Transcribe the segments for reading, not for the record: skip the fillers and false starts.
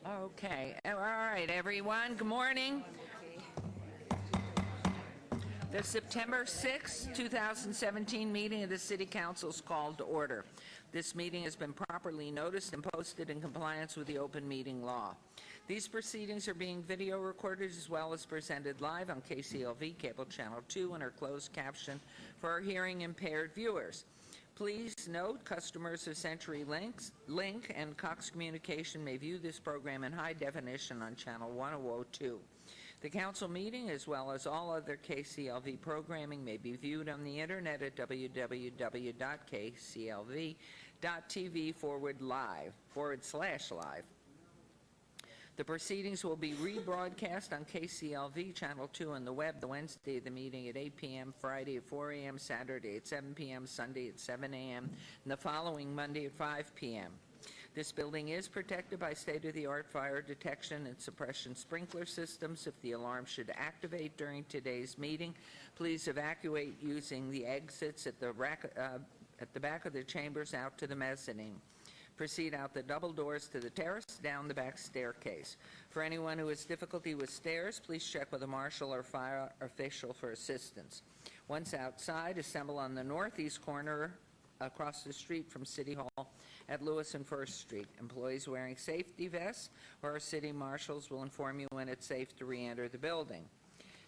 Okay, all right, everyone, good morning. The September 6, 2017 meeting of the City Council is called to order. This meeting has been properly noticed and posted in compliance with the open meeting law. These proceedings are being video recorded as well as presented live on KCLV Cable Channel 2 and are closed caption for our hearing impaired viewers. Please note, customers of CenturyLink and Cox Communication may view this program in high definition on Channel 1002. The council meeting, as well as all other KCLV programming, may be viewed on the internet at www.kclv.tv/live. The proceedings will be rebroadcast on KCLV Channel 2 and the web the Wednesday of the meeting at 8 p.m., Friday at 4 a.m., Saturday at 7 p.m., Sunday at 7 a.m., and the following Monday at 5 p.m. This building is protected by state-of-the-art fire detection and suppression sprinkler systems. If the alarm should activate during today's meeting, please evacuate using the exits at the back of the chambers out to the mezzanine. Proceed out the double doors to the terrace, down the back staircase. For anyone who has difficulty with stairs, please check with a marshal or fire official for assistance. Once outside, assemble on the northeast corner across the street from City Hall at Lewis and First Street. Employees wearing safety vests or our city marshals will inform you when it's safe to re-enter the building.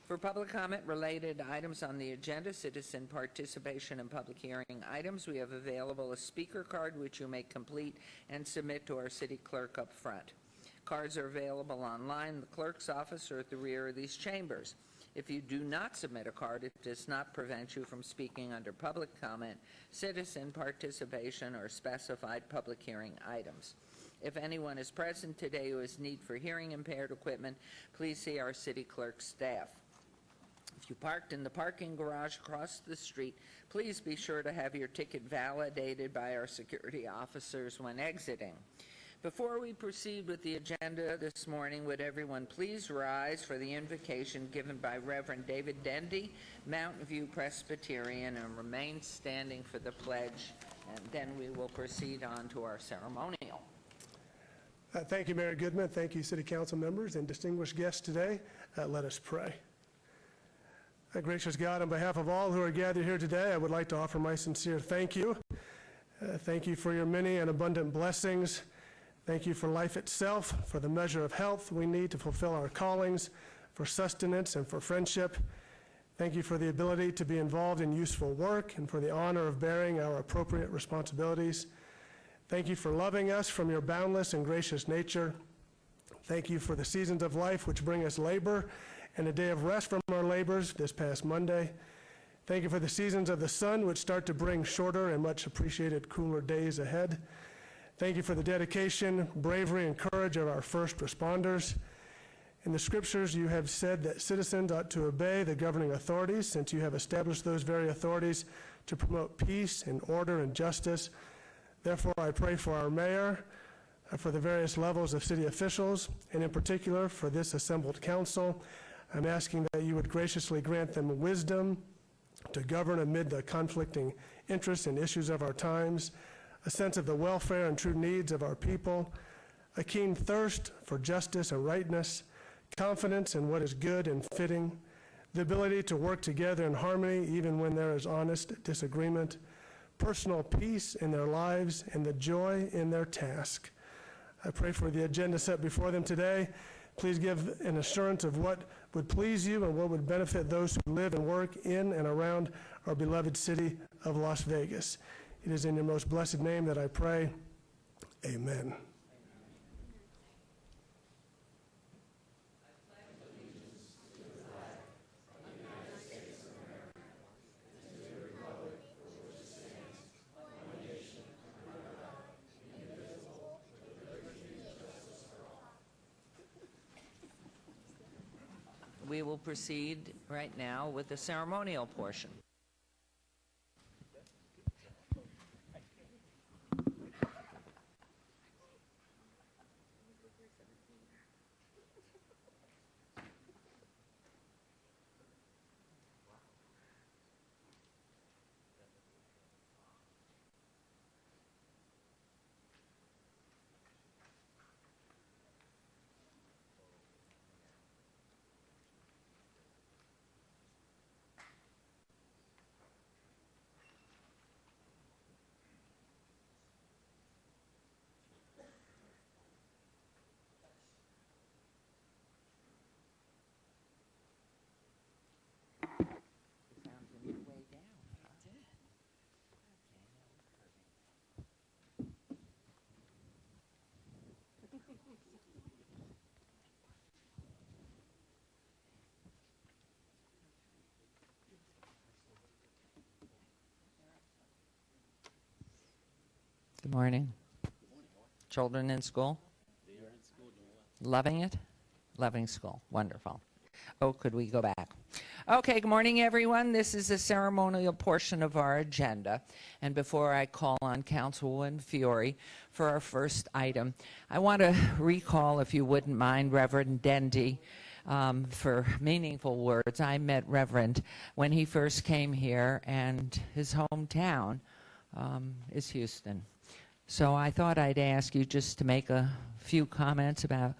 For public comment related items on the agenda, citizen participation and public hearing items, we have available a speaker card which you may complete and submit to our city clerk up front. Cards are available online in the clerk's office or at the rear of these chambers. If you do not submit a card, it does not prevent you from speaking under public comment, citizen participation, or specified public hearing items. If anyone is present today who has need for hearing impaired equipment, please see our city clerk staff. If you parked in the parking garage across the street, please be sure to have your ticket validated by our security officers when exiting. Before we proceed with the agenda this morning, would everyone please rise for the invocation given by Reverend David Dendy, Mountain View Presbyterian, and remain standing for the pledge, and then we will proceed on to our ceremonial. Thank you, Mayor Goodman. Thank you, City Council members and distinguished guests today. Let us pray. Gracious God, on behalf of all who are gathered here today, I would like to offer my sincere thank you. Thank you for your many and abundant blessings. Thank you for life itself, for the measure of health we need to fulfill our callings, for sustenance and for friendship. Thank you for the ability to be involved in useful work and for the honor of bearing our appropriate responsibilities. Thank you for loving us from your boundless and gracious nature. Thank you for the seasons of life which bring us labor and a day of rest from our labors this past Monday. Thank you for the seasons of the sun which start to bring shorter and much appreciated cooler days ahead. Thank you for the dedication, bravery, and courage of our first responders. In the scriptures, you have said that citizens ought to obey the governing authorities since you have established those very authorities to promote peace and order and justice. Therefore, I pray for our mayor, for the various levels of city officials, and in particular for this assembled council. I'm asking that you would graciously grant them wisdom to govern amid the conflicting interests and issues of our times, a sense of the welfare and true needs of our people, a keen thirst for justice and rightness, confidence in what is good and fitting, the ability to work together in harmony even when there is honest disagreement, personal peace in their lives, and the joy in their task. I pray for the agenda set before them today. Please give an assurance of what would please you and what would benefit those who live and work in and around our beloved city of Las Vegas. It is in your most blessed name that I pray. Amen. We will proceed right now with the ceremonial portion. Good morning. Children in school? Loving it? Loving school. Wonderful. Oh, could we go back? Okay, good morning, everyone. This is the ceremonial portion of our agenda. And before I call on Councilwoman Fiore for our first item, I want to recall, if you wouldn't mind, Reverend Dendy, for meaningful words. I met Reverend when he first came here, and his hometown is Houston. So I thought I'd ask you just to make a few comments about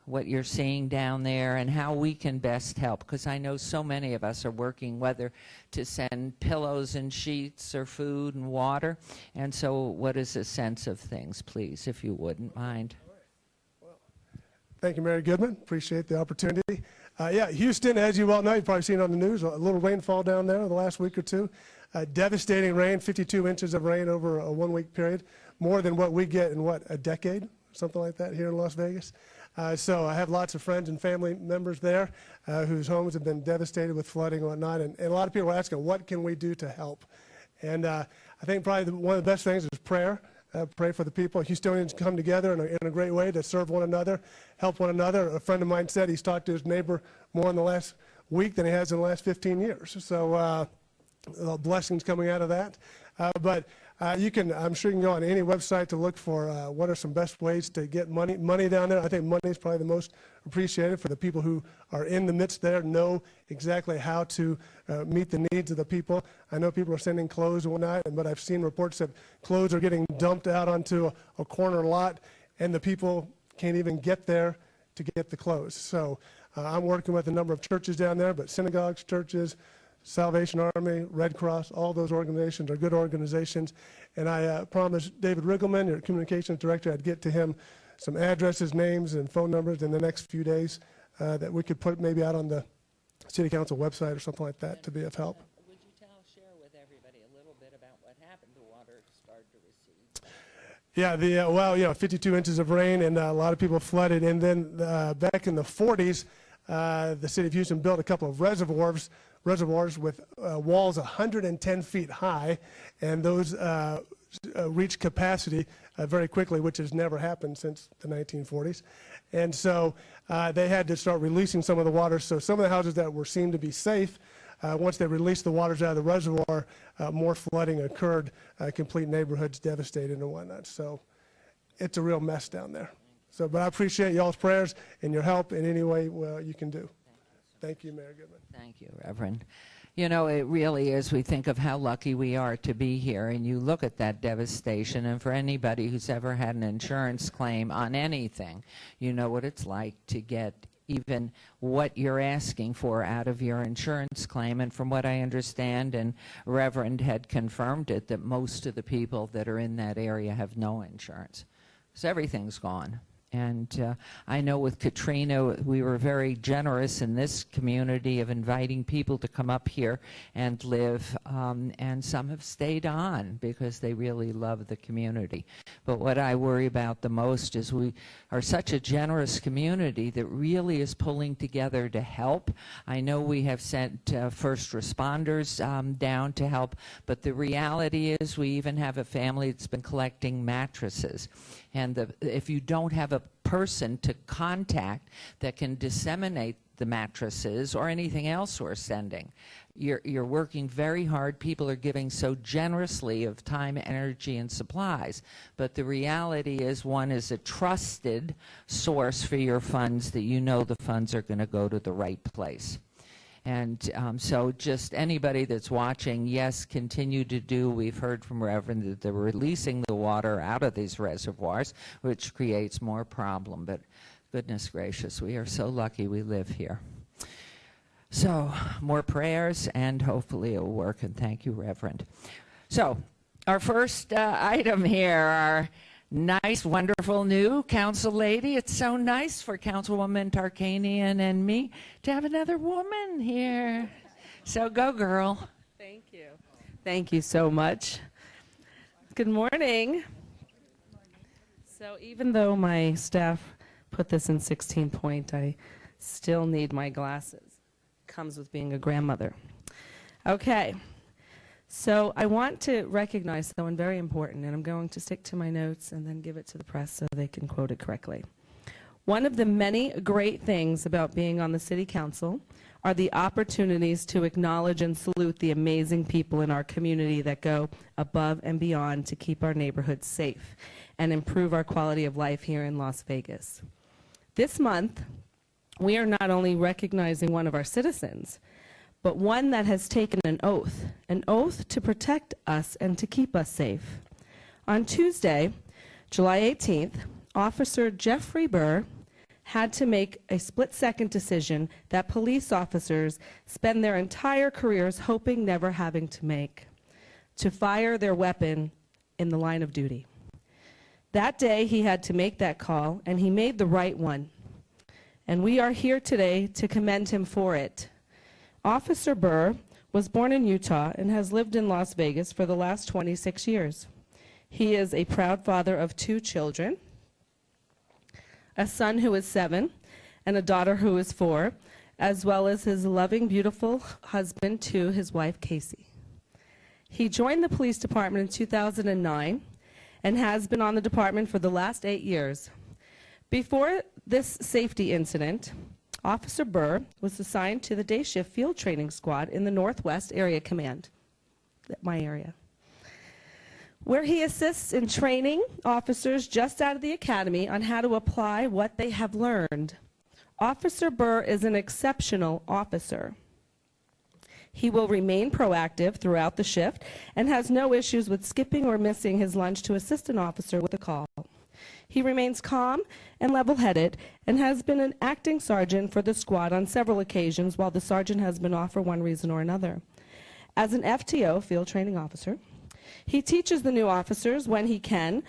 what you're seeing down there and how we can best help, because I know so many of us are working, whether to send pillows and sheets or food and water. And so what is the sense of things, please, if you wouldn't mind? Thank you, Mary Goodman. Appreciate the opportunity. Yeah, Houston, as you well know, you've probably seen it on the news, a little rainfall down there the last week or two. Devastating rain, 52 inches of rain over a one-week period, more than what we get in, a decade, something like that here in Las Vegas. So I have lots of friends and family members there whose homes have been devastated with flooding and whatnot. And a lot of people are asking, what can we do to help? And I think probably one of the best things is prayer. Pray for the people. Houstonians come together in a great way to serve one another, help one another. A friend of mine said he's talked to his neighbor more in the last week than he has in the last 15 years. So blessings coming out of that. But I'm sure you can go on any website to look for what are some best ways to get money down there. I think money is probably the most appreciated for the people who are in the midst there, know exactly how to meet the needs of the people. I know people are sending clothes and whatnot, but I've seen reports that clothes are getting dumped out onto a corner lot, and the people can't even get there to get the clothes. So I'm working with a number of churches down there, but synagogues, churches, Salvation Army, Red Cross, all those organizations are good organizations. And I promised David Riggleman, your communications director, I'd get to him some addresses, names, and phone numbers in the next few days that we could put maybe out on the City Council website or something like that to be of help. Would you share with everybody a little bit about what happened? The water started to recede. Yeah, 52 inches of rain, and a lot of people flooded. And then back in the 40s, the city of Houston built a couple of reservoirs with walls 110 feet high, and those reached capacity very quickly, which has never happened since the 1940s. And so they had to start releasing some of the water. So some of the houses that were seen to be safe, once they released the waters out of the reservoir, more flooding occurred, complete neighborhoods devastated and whatnot. So it's a real mess down there. So, but I appreciate y'all's prayers and your help in any way you can do. Thank you, Mayor Goodman. Thank you, Reverend. You know, it really is. We think of how lucky we are to be here, and you look at that devastation, and for anybody who's ever had an insurance claim on anything, you know what it's like to get even what you're asking for out of your insurance claim. And from what I understand, and Reverend had confirmed it, that most of the people that are in that area have no insurance. So everything's gone. And I know with Katrina, we were very generous in this community of inviting people to come up here and live, and some have stayed on because they really love the community. But what I worry about the most is we are such a generous community that really is pulling together to help. I know we have sent first responders down to help, but the reality is we even have a family that's been collecting mattresses. And if you don't have a person to contact that can disseminate the mattresses or anything else we're sending, you're working very hard. People are giving so generously of time, energy, and supplies. But the reality is one is a trusted source for your funds, that you know the funds are going to go to the right place. And so just anybody that's watching, yes, continue to do. We've heard from Reverend that they're releasing the water out of these reservoirs, which creates more problem. But goodness gracious, we are so lucky we live here. So more prayers, and hopefully it will work. And thank you, Reverend. So our first item here, our nice, wonderful new council lady. It's so nice for Councilwoman Tarkanian and me to have another woman here. So go, girl. Thank you. Thank you so much. Good morning. So even though my staff put this in 16 point, I still need my glasses. Comes with being a grandmother. Okay. So I want to recognize someone very important, and I'm going to stick to my notes and then give it to the press so they can quote it correctly. One of the many great things about being on the City Council are the opportunities to acknowledge and salute the amazing people in our community that go above and beyond to keep our neighborhoods safe and improve our quality of life here in Las Vegas. This month, we are not only recognizing one of our citizens, but one that has taken an oath to protect us and to keep us safe. On Tuesday, July 18th, Officer Jeffrey Burr had to make a split-second decision that police officers spend their entire careers hoping never having to make, to fire their weapon in the line of duty. That day, he had to make that call, and he made the right one. And we are here today to commend him for it. Officer Burr was born in Utah and has lived in Las Vegas for the last 26 years. He is a proud father of 2 children, a son who is 7 and a daughter who is 4, as well as his loving, beautiful husband to his wife, Casey. He joined the police department in 2009 and has been on the department for the last 8 years. Before this safety incident, Officer Burr was assigned to the day shift field training squad in the Northwest Area Command, my area, where he assists in training officers just out of the academy on how to apply what they have learned. Officer Burr is an exceptional officer. He will remain proactive throughout the shift and has no issues with skipping or missing his lunch to assist an officer with a call. He remains calm and level-headed and has been an acting sergeant for the squad on several occasions while the sergeant has been off for one reason or another. As an FTO, field training officer, he teaches the new officers when he can,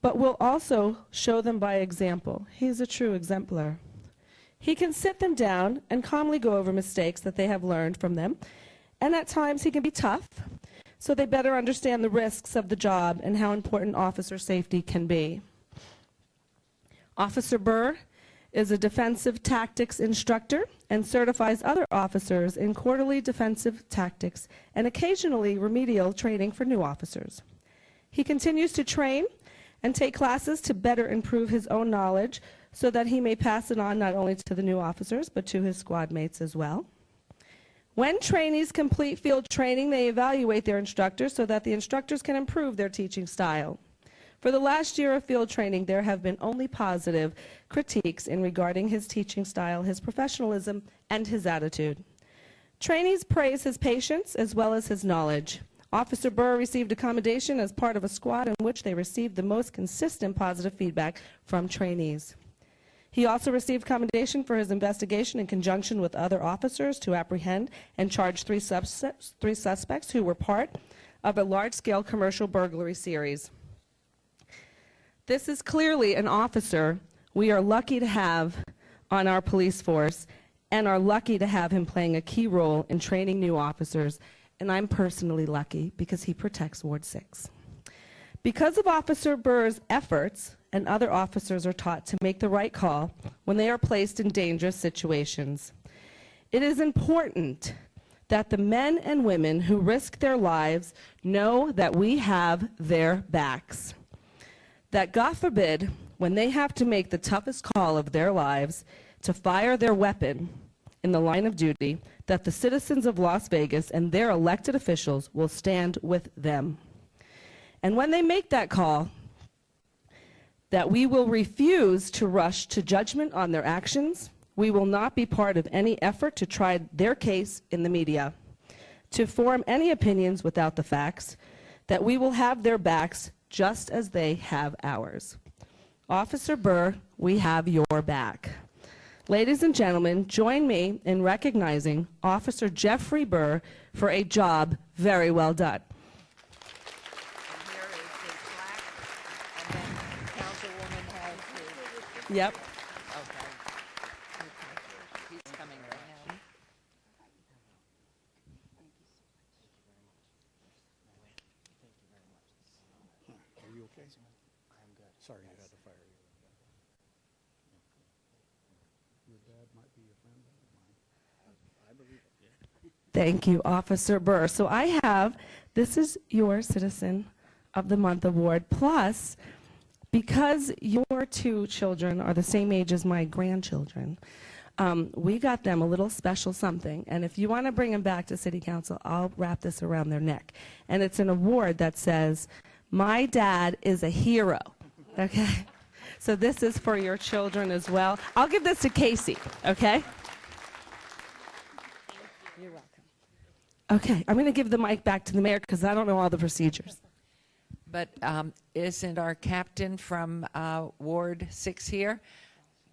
but will also show them by example. He's a true exemplar. He can sit them down and calmly go over mistakes that they have learned from them, and at times he can be tough, so they better understand the risks of the job and how important officer safety can be. Officer Burr is a defensive tactics instructor and certifies other officers in quarterly defensive tactics and occasionally remedial training for new officers. He continues to train and take classes to better improve his own knowledge so that he may pass it on not only to the new officers but to his squad mates as well. When trainees complete field training, they evaluate their instructors so that the instructors can improve their teaching style. For the last year of field training, there have been only positive critiques in regarding his teaching style, his professionalism, and his attitude. Trainees praise his patience as well as his knowledge. Officer Burr received a commendation as part of a squad in which they received the most consistent positive feedback from trainees. He also received commendation for his investigation in conjunction with other officers to apprehend and charge three suspects who were part of a large-scale commercial burglary series. This is clearly an officer we are lucky to have on our police force and are lucky to have him playing a key role in training new officers, and I'm personally lucky because he protects Ward 6. Because of Officer Burr's efforts, and other officers are taught to make the right call when they are placed in dangerous situations. It is important that the men and women who risk their lives know that we have their backs. That, God forbid, when they have to make the toughest call of their lives to fire their weapon in the line of duty, that the citizens of Las Vegas and their elected officials will stand with them. And when they make that call, that we will refuse to rush to judgment on their actions. We will not be part of any effort to try their case in the media, to form any opinions without the facts, that we will have their backs just as they have ours. Officer Burr, we have your back. Ladies and gentlemen, join me in recognizing Officer Jeffrey Burr for a job very well done. And here is his plaque, and then Councilwoman has his... Yep. Okay. He's coming right now. Are you okay? I'm good. Sorry you had to fire you. Your dad might be a friend of mine. Thank you, Officer Burr. So I have, this is your Citizen of the Month award, plus because your two children are the same age as my grandchildren, we got them a little special something, and if you want to bring them back to City Council, I'll wrap this around their neck. And it's an award that says, "My dad is a hero." Okay? So this is for your children as well. I'll give this to Casey, okay? You're welcome. Okay, I'm going to give the mic back to the mayor because I don't know all the procedures. But isn't our captain from Ward 6 here?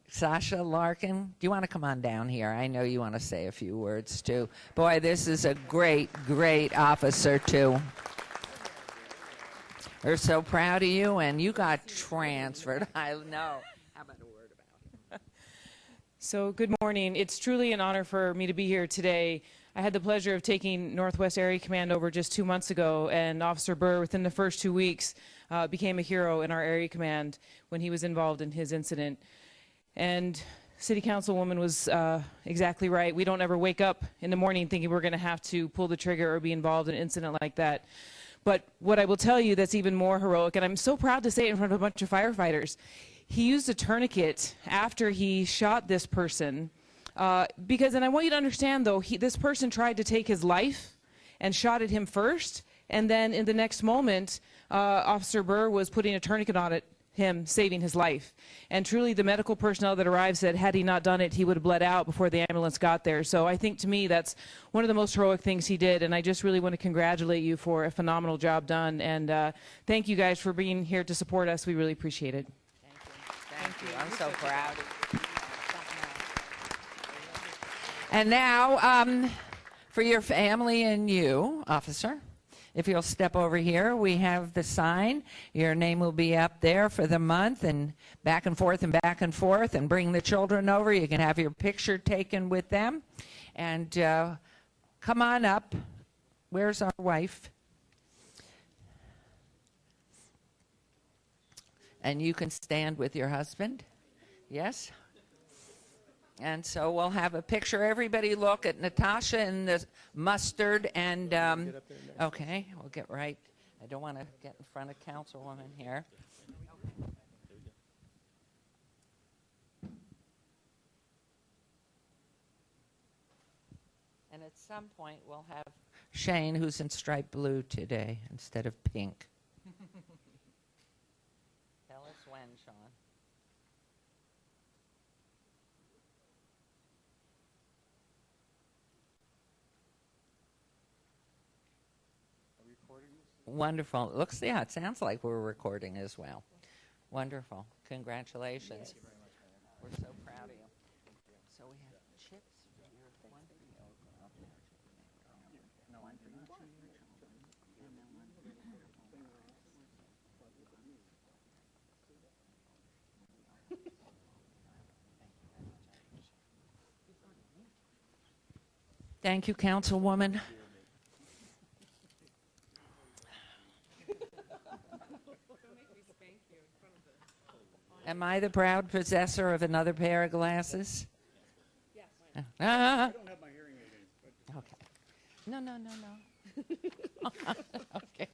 Sasha Larkin, do you want to come on down here? I know you want to say a few words, too. Boy, this is a great, great officer, too. We're so proud of you, and you got transferred. I know. How about a word about it? So good morning. It's truly an honor for me to be here today. I had the pleasure of taking Northwest Area Command over just 2 months ago, and Officer Burr, within the first 2 weeks, became a hero in our Area Command when he was involved in his incident. And City Councilwoman was exactly right. We don't ever wake up in the morning thinking we're going to have to pull the trigger or be involved in an incident like that. But what I will tell you that's even more heroic, and I'm so proud to say it in front of a bunch of firefighters, he used a tourniquet after he shot this person. Because, and I want you to understand though, this person tried to take his life and shot at him first, and then in the next moment, Officer Burr was putting a tourniquet on him, saving his life. And truly the medical personnel that arrived said had he not done it, he would have bled out before the ambulance got there. So I think to me that's one of the most heroic things he did, and I just really want to congratulate you for a phenomenal job done, and thank you guys for being here to support us. We really appreciate it. Thank you. I'm so proud. And now, for your family and you, officer, if you'll step over here, we have the sign. Your name will be up there for the month, and back and forth and back and forth, and bring the children over. You can have your picture taken with them. And come on up. Where's our wife? And you can stand with your husband. Yes? And so we'll have a picture. Everybody look at Natasha and the mustard. And, okay, we'll get right. I don't want to get in front of Councilwoman here. And at some point, we'll have Shane, who's in striped blue today instead of pink. Tell us when, Sean. Wonderful. It looks, yeah, it sounds like we're recording as well. Wonderful. Congratulations. We're so proud of you. So we have chips. One for you. One for each of your children. And then one for Thank you, Councilwoman. Am I the proud possessor of another pair of glasses? Yes. I don't have my hearing aid in. Okay. No. Okay.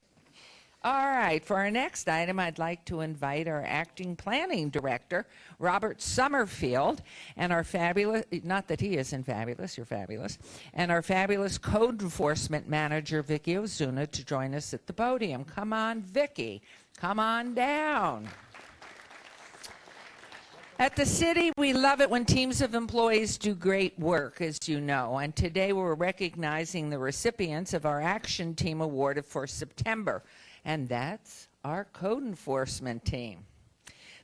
All right. For our next item, I'd like to invite our acting planning director, Robert Summerfield, and our fabulous, not that he isn't fabulous, you're fabulous, and our fabulous code enforcement manager, Vicki Ozuna, to join us at the podium. Come on, Vicki. Come on down. At the city, we love it when teams of employees do great work, as you know, and today we're recognizing the recipients of our Action Team Award for September, and that's our code enforcement team.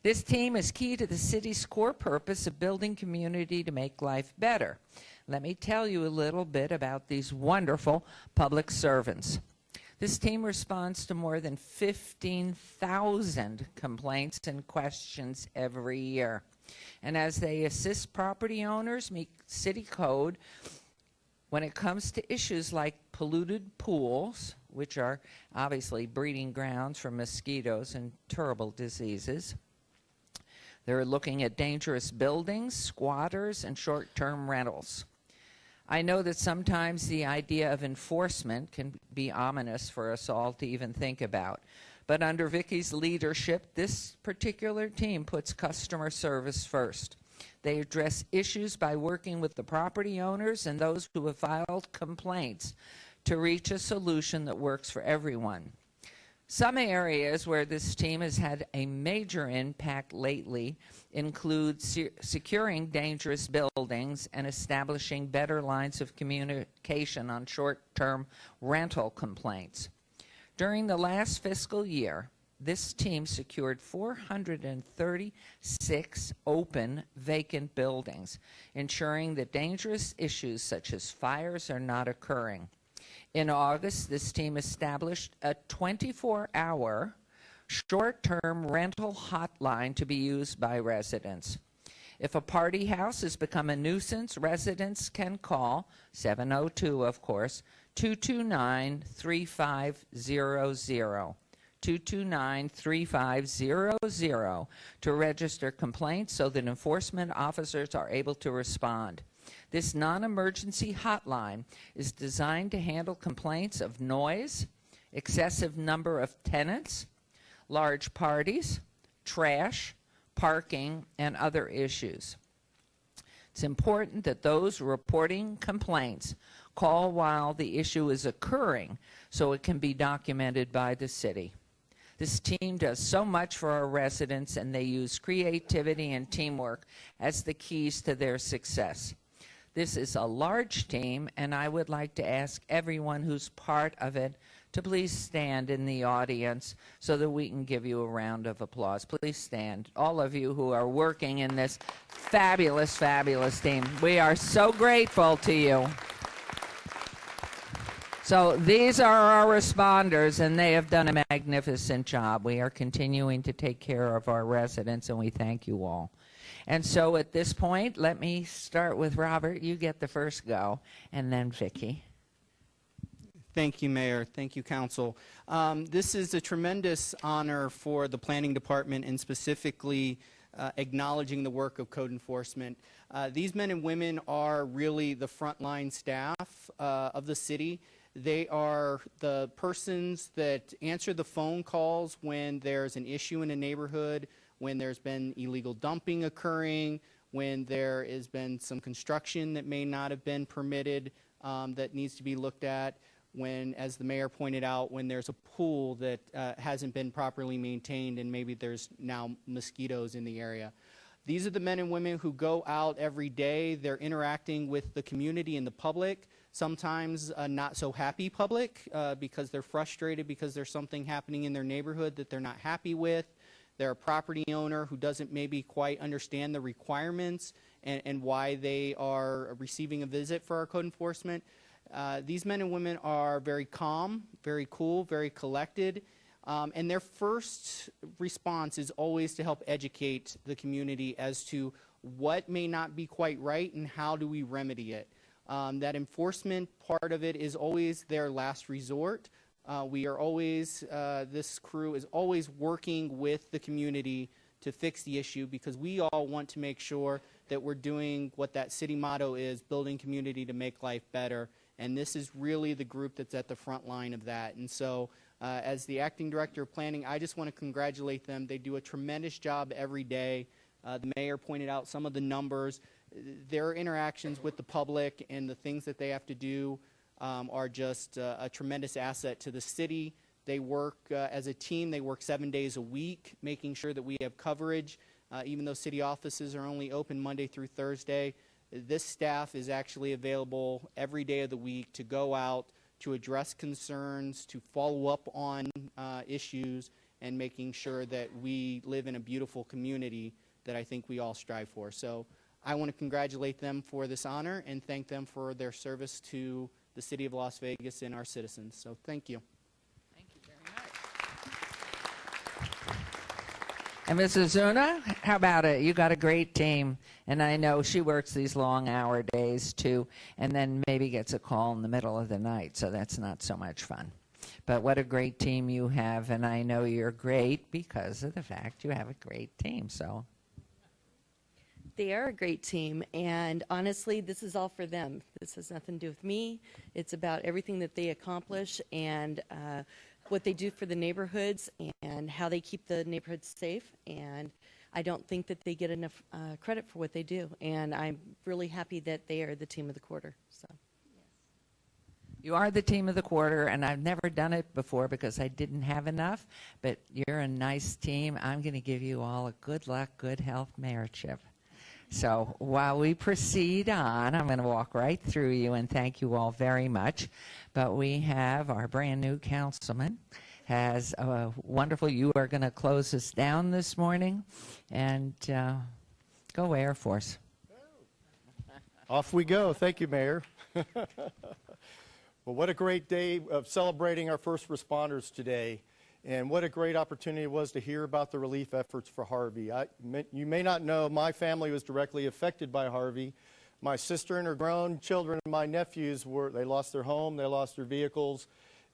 This team is key to the city's core purpose of building community to make life better. Let me tell you a little bit about these wonderful public servants. This team responds to more than 15,000 complaints and questions every year. And as they assist property owners meet city code when it comes to issues like polluted pools, which are obviously breeding grounds for mosquitoes and terrible diseases. They're looking at dangerous buildings, squatters, and short-term rentals. I know that sometimes the idea of enforcement can be ominous for us all to even think about. But under Vicky's leadership, this particular team puts customer service first. They address issues by working with the property owners and those who have filed complaints to reach a solution that works for everyone. Some areas where this team has had a major impact lately include securing dangerous buildings and establishing better lines of communication on short-term rental complaints. During the last fiscal year, this team secured 436 open vacant buildings, ensuring that dangerous issues such as fires are not occurring. In August, this team established a 24-hour short-term rental hotline to be used by residents. If a party house has become a nuisance, residents can call 702, of course, 229-3500, 229-3500 to register complaints so that enforcement officers are able to respond. This non-emergency hotline is designed to handle complaints of noise, excessive number of tenants, large parties, trash, parking, and other issues. It's important that those reporting complaints call while the issue is occurring so it can be documented by the city. This team does so much for our residents, and they use creativity and teamwork as the keys to their success. This is a large team, and I would like to ask everyone who's part of it to please stand in the audience so that we can give you a round of applause. Please stand, all of you who are working in this fabulous, fabulous team. We are so grateful to you. So these are our responders, and they have done a magnificent job. We are continuing to take care of our residents, and we thank you all. And so at this point, let me start with Robert. You get the first go, and then Vicki. Thank you, Mayor. Thank you, Council. This is a tremendous honor for the Planning Department, and specifically acknowledging the work of code enforcement. These men and women are really the frontline staff of the city. They are the persons that answer the phone calls when there's an issue in a neighborhood, when there's been illegal dumping occurring, when there has been some construction that may not have been permitted that needs to be looked at, when, as the mayor pointed out, when there's a pool that hasn't been properly maintained and maybe there's now mosquitoes in the area. These are the men and women who go out every day. They're interacting with the community and the public, sometimes not so happy public because they're frustrated because there's something happening in their neighborhood that they're not happy with. They're a property owner who doesn't maybe quite understand the requirements and why they are receiving a visit for our code enforcement. These men and women are very calm, very cool, very collected, and their first response is always to help educate the community as to what may not be quite right and how do we remedy it. That enforcement part of it is always their last resort. We are always, this crew is always working with the community to fix the issue because we all want to make sure that we're doing what that city motto is, building community to make life better. And this is really the group that's at the front line of that. And so as the acting director of planning, I just want to congratulate them. They do a tremendous job every day. The mayor pointed out some of the numbers. Their interactions with the public and the things that they have to do are just a tremendous asset to the city. They work as a team. They work 7 days a week, making sure that we have coverage. Even though city offices are only open Monday through Thursday, this staff is actually available every day of the week to go out, to address concerns, to follow up on issues, and making sure that we live in a beautiful community that I think we all strive for. So I want to congratulate them for this honor and thank them for their service to the city of Las Vegas and our citizens. So thank you. Thank you very much. And Mrs. Zuna, how about it? You got a great team, and I know she works these long hour days too, and then maybe gets a call in the middle of the night, so that's not so much fun. But what a great team you have, and I know you're great because of the fact you have a great team. So, They are a great team, and honestly, this is all for them. This has nothing to do with me. It's about everything that they accomplish and what they do for the neighborhoods and how they keep the neighborhoods safe. And I don't think that they get enough credit for what they do. And I'm really happy that they are the team of the quarter. So. You are the team of the quarter, and I've never done it before because I didn't have enough, but you're a nice team. I'm going to give you all a good luck, good health mayorship. So while we proceed on, I'm going to walk right through you and thank you all very much. But we have our brand new councilman has a wonderful, you are going to close us down this morning, and go Air Force. Off we go. Thank you, Mayor. Well, what a great day of celebrating our first responders today. And what a great opportunity it was to hear about the relief efforts for Harvey. You may not know, my family was directly affected by Harvey. My sister and her grown children and my nephews, they lost their home, they lost their vehicles,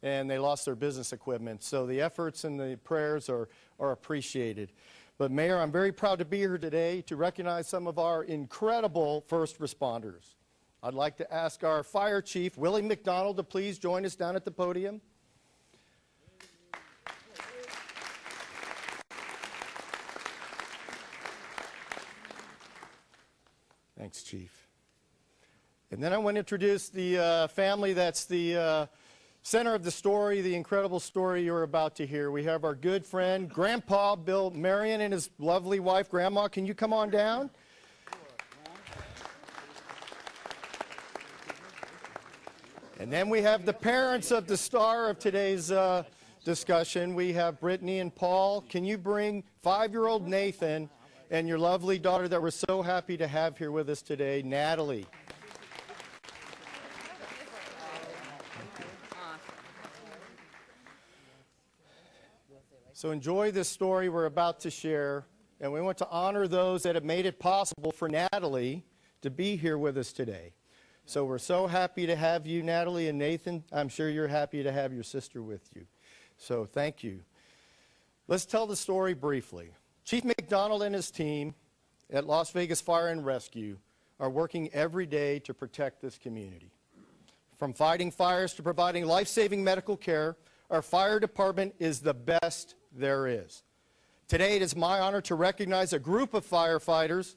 and they lost their business equipment. So the efforts and the prayers are appreciated. But Mayor, I'm very proud to be here today to recognize some of our incredible first responders. I'd like to ask our fire chief, Willie McDonald, to please join us down at the podium. Thanks, Chief. And then I want to introduce the family that's the center of the story, the incredible story you're about to hear. We have our good friend, Grandpa Bill Marion, and his lovely wife, Grandma. Can you come on down? And then we have the parents of the star of today's discussion. We have Brittany and Paul. Can you bring 5-year-old Nathan and your lovely daughter that we're so happy to have here with us today, Natalie? So enjoy this story we're about to share, and we want to honor those that have made it possible for Natalie to be here with us today. So we're so happy to have you, Natalie and Nathan. I'm sure you're happy to have your sister with you. So thank you. Let's tell the story briefly. Chief McDonald and his team at Las Vegas Fire and Rescue are working every day to protect this community. From fighting fires to providing life-saving medical care, our fire department is the best there is. Today, it is my honor to recognize a group of firefighters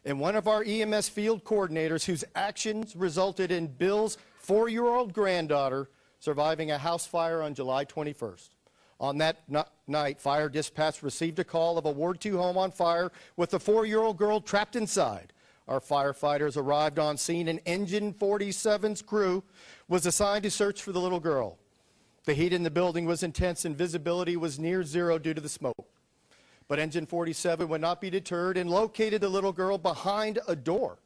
and one of our EMS field coordinators whose actions resulted in Bill's 4-year-old granddaughter surviving a house fire on July 21st. On that night, fire dispatch received a call of a Ward 2 home on fire with a 4-year-old girl trapped inside. Our firefighters arrived on scene, and Engine 47's crew was assigned to search for the little girl. The heat in the building was intense and visibility was near zero due to the smoke. But Engine 47 would not be deterred and located the little girl behind a door.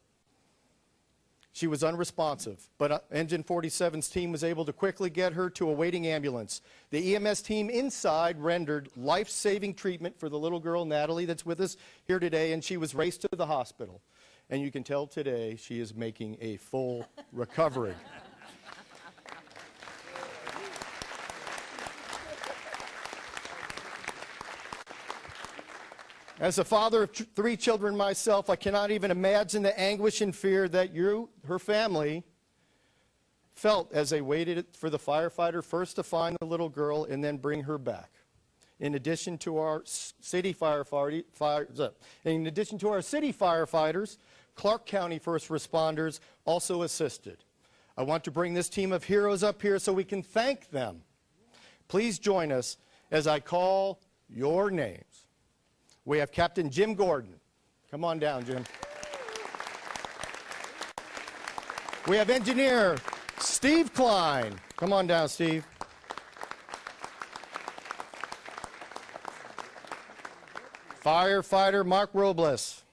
She was unresponsive, but Engine 47's team was able to quickly get her to a waiting ambulance. The EMS team inside rendered life-saving treatment for the little girl, Natalie, that's with us here today, and she was raced to the hospital. And you can tell today she is making a full recovery. As a father of 3 children myself, I cannot even imagine the anguish and fear that her family, felt as they waited for the firefighter first to find the little girl and then bring her back. In addition to our city firefighters, Clark County first responders also assisted. I want to bring this team of heroes up here so we can thank them. Please join us as I call your names. We have Captain Jim Gordon. Come on down, Jim. We have Engineer Steve Klein. Come on down, Steve. Firefighter Mark Robles.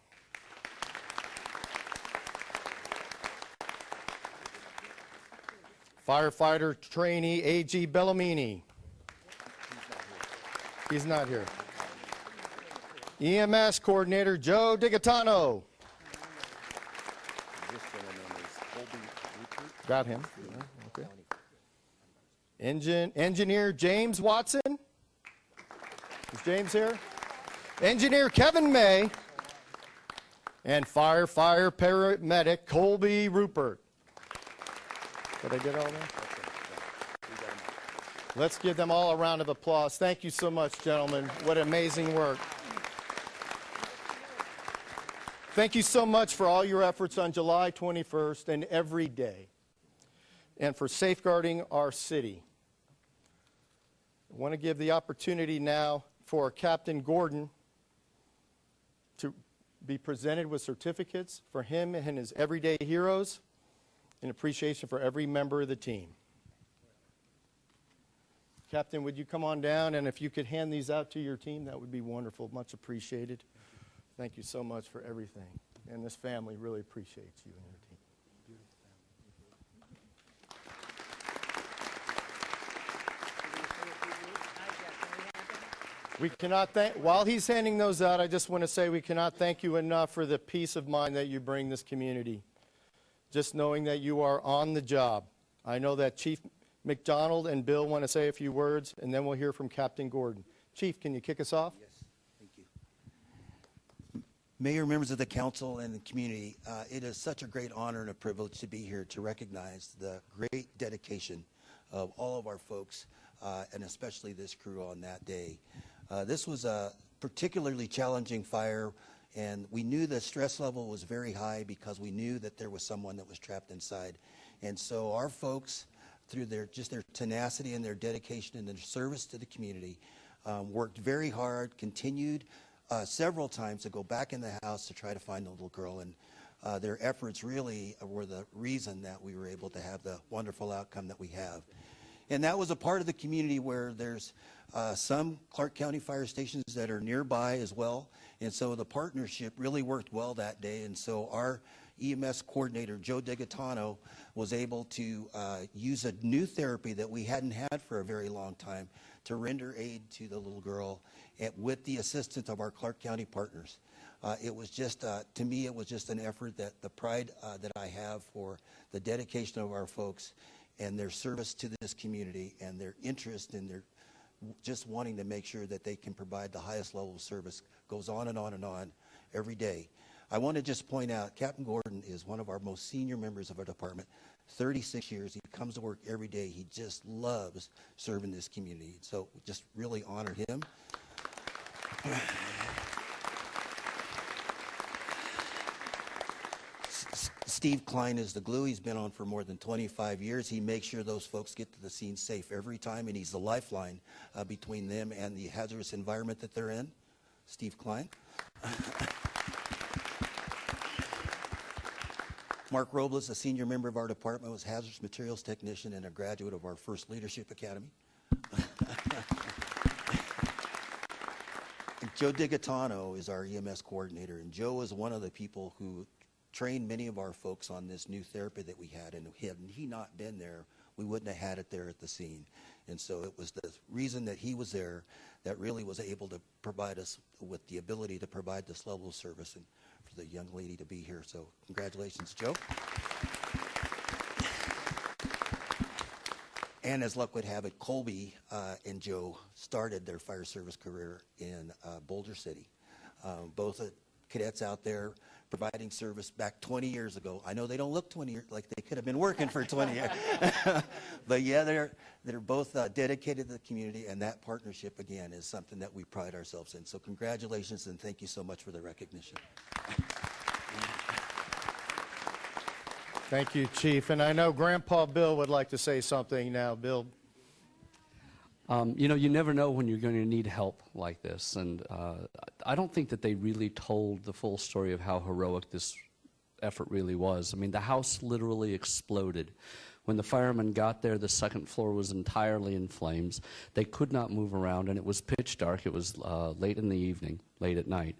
Firefighter trainee A.G. Bellomini. He's not here. EMS coordinator Joe DiGatano. Got him. Okay. Engineer James Watson. Is James here? Engineer Kevin May. and fire paramedic Colby Rupert. Did I get all that? Let's give them all a round of applause. Thank you so much, gentlemen. What amazing work. Thank you so much for all your efforts on July 21st and every day, and for safeguarding our city. I want to give the opportunity now for Captain Gordon to be presented with certificates for him and his everyday heroes, in appreciation for every member of the team. Captain, would you come on down, and if you could hand these out to your team, that would be wonderful. Much appreciated. Thank you so much for everything. And this family really appreciates you and your team. We cannot thank, while he's handing those out, I just want to say we cannot thank you enough for the peace of mind that you bring this community. Just knowing that you are on the job. I know that Chief McDonald and Bill want to say a few words, and then we'll hear from Captain Gordon. Chief, can you kick us off? Yes, thank you. Mayor, members of the council, and the community, it is such a great honor and a privilege to be here to recognize the great dedication of all of our folks, and especially this crew on that day. This was a particularly challenging fire, and we knew the stress level was very high because we knew that there was someone that was trapped inside. And so our folks, through their tenacity and their dedication and their service to the community, worked very hard, continued several times to go back in the house to try to find the little girl. And their efforts really were the reason that we were able to have the wonderful outcome that we have. And that was a part of the community where there's some Clark County fire stations that are nearby as well. And so the partnership really worked well that day. And so our EMS coordinator, Joe DiGaetano, was able to use a new therapy that we hadn't had for a very long time to render aid to the little girl with the assistance of our Clark County partners. It was just, to me, it was just an effort that the pride that I have for the dedication of our folks and their service to this community and their interest in their just wanting to make sure that they can provide the highest level of service goes on and on and on every day. I want to just point out, Captain Gordon is one of our most senior members of our department. 36 years, he comes to work every day. He just loves serving this community. So just really honor him. Steve Klein is the glue. He's been on for more than 25 years. He makes sure those folks get to the scene safe every time, and he's the lifeline between them and the hazardous environment that they're in. Steve Klein. Mark Robles, a senior member of our department, was hazardous materials technician and a graduate of our first leadership academy. And Joe DiGaetano is our EMS coordinator, and Joe is one of the people who trained many of our folks on this new therapy that we had, and had he not been there, we wouldn't have had it there at the scene. And so it was the reason that he was there that really was able to provide us with the ability to provide this level of service and for the young lady to be here. So congratulations, Joe. And as luck would have it, Colby and Joe started their fire service career in Boulder City. Both cadets out there providing service back 20 years ago. I know they don't look 20 years like they could have been working for 20 years. But yeah, they're both dedicated to the community, and that partnership, again, is something that we pride ourselves in. So congratulations, and thank you so much for the recognition. Thank you, Chief. And I know Grandpa Bill would like to say something now. Bill. You know, you never know when you're going to need help like this, and I don't think that they really told the full story of how heroic this effort really was. I mean, the house literally exploded. When the firemen got there, the second floor was entirely in flames. They could not move around, and it was pitch dark. It was late in the evening, late at night.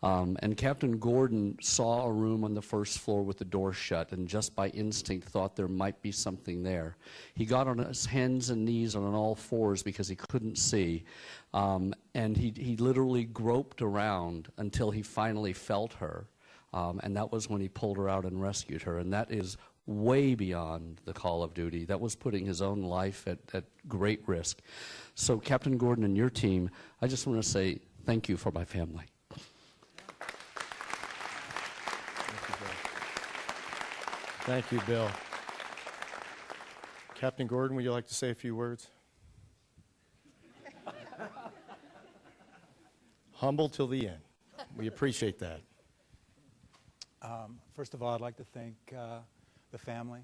And Captain Gordon saw a room on the first floor with the door shut, and just by instinct thought there might be something there. He got on his hands and knees on all fours because he couldn't see, and he literally groped around until he finally felt her. And that was when he pulled her out and rescued her, and that is way beyond the call of duty. That was putting his own life at great risk. So Captain Gordon and your team, I just want to say thank you for my family. Thank you, Bill. Captain Gordon, would you like to say a few words? Humble till the end. We appreciate that. First of all, I'd like to thank the family,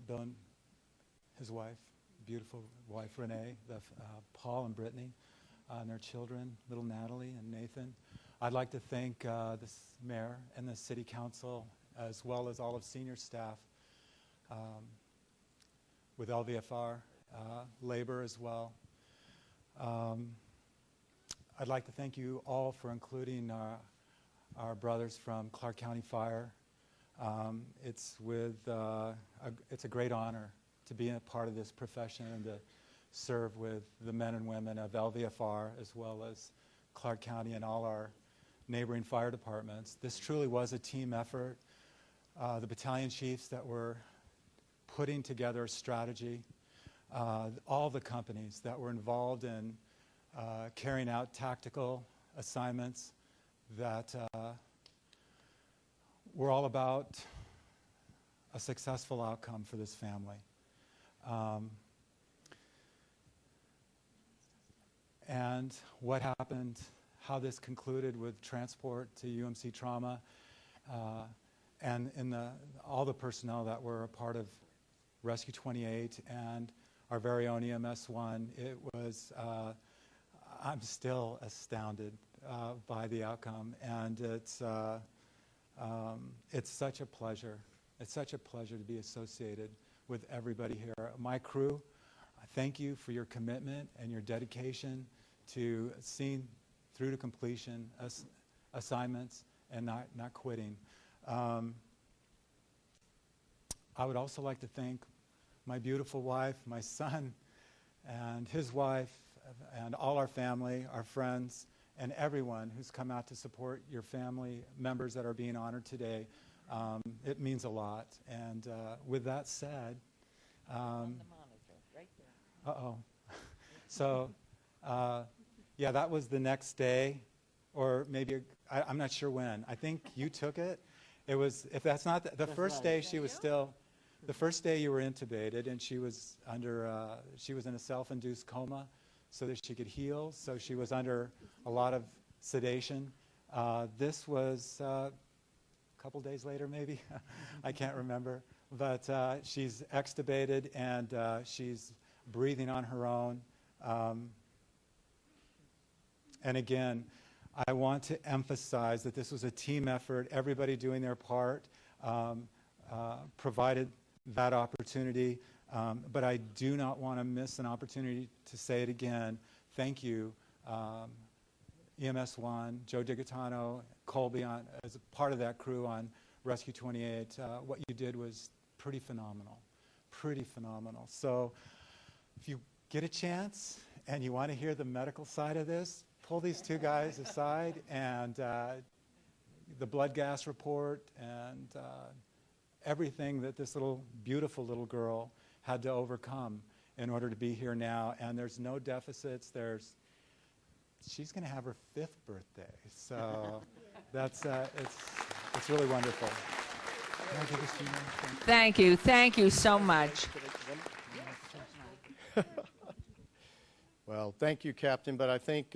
Bill and his wife, beautiful wife Renee, Paul and Brittany, and their children, little Natalie and Nathan. I'd like to thank the mayor and the city council, as well as all of senior staff with LVFR, labor as well. I'd like to thank you all for including our brothers from Clark County Fire. It's a great honor to be a part of this profession and to serve with the men and women of LVFR, as well as Clark County and all our neighboring fire departments. This truly was a team effort. The battalion chiefs that were putting together a strategy, all the companies that were involved in carrying out tactical assignments that were all about a successful outcome for this family. And what happened, how this concluded with transport to UMC Trauma, and in all the personnel that were a part of Rescue 28 and our very own EMS-1, it was, I'm still astounded by the outcome, and it's such a pleasure. It's such a pleasure to be associated with everybody here. My crew, thank you for your commitment and your dedication to seeing through to completion assignments and not quitting. I would also like to thank my beautiful wife, my son, and his wife, and all our family, our friends, and everyone who's come out to support your family members that are being honored today. It means a lot. And with that said, On the monitor, right there. uh-oh. So, yeah, that was the next day, or maybe, I'm not sure when. I think you took it. It was, if that's not, the first day she was still, the first day you were intubated, and she was under, she was in a self-induced coma so that she could heal. So she was under a lot of sedation. This was a couple days later, maybe. I can't remember. But she's extubated, and she's breathing on her own. And again, I want to emphasize that this was a team effort, everybody doing their part, provided that opportunity. But I do not want to miss an opportunity to say it again. Thank you, EMS-1, Joe Digitano, Colby, as a part of that crew on Rescue 28. What you did was pretty phenomenal, pretty phenomenal. So if you get a chance and you want to hear the medical side of this, pull these two guys aside, and the blood gas report and everything that this beautiful little girl had to overcome in order to be here now. And there's no deficits. She's going to have her 5th birthday. So that's, it's really wonderful. Can I take this to you, ma'am? Thank you. Thank you so much. Well, thank you, Captain. But I think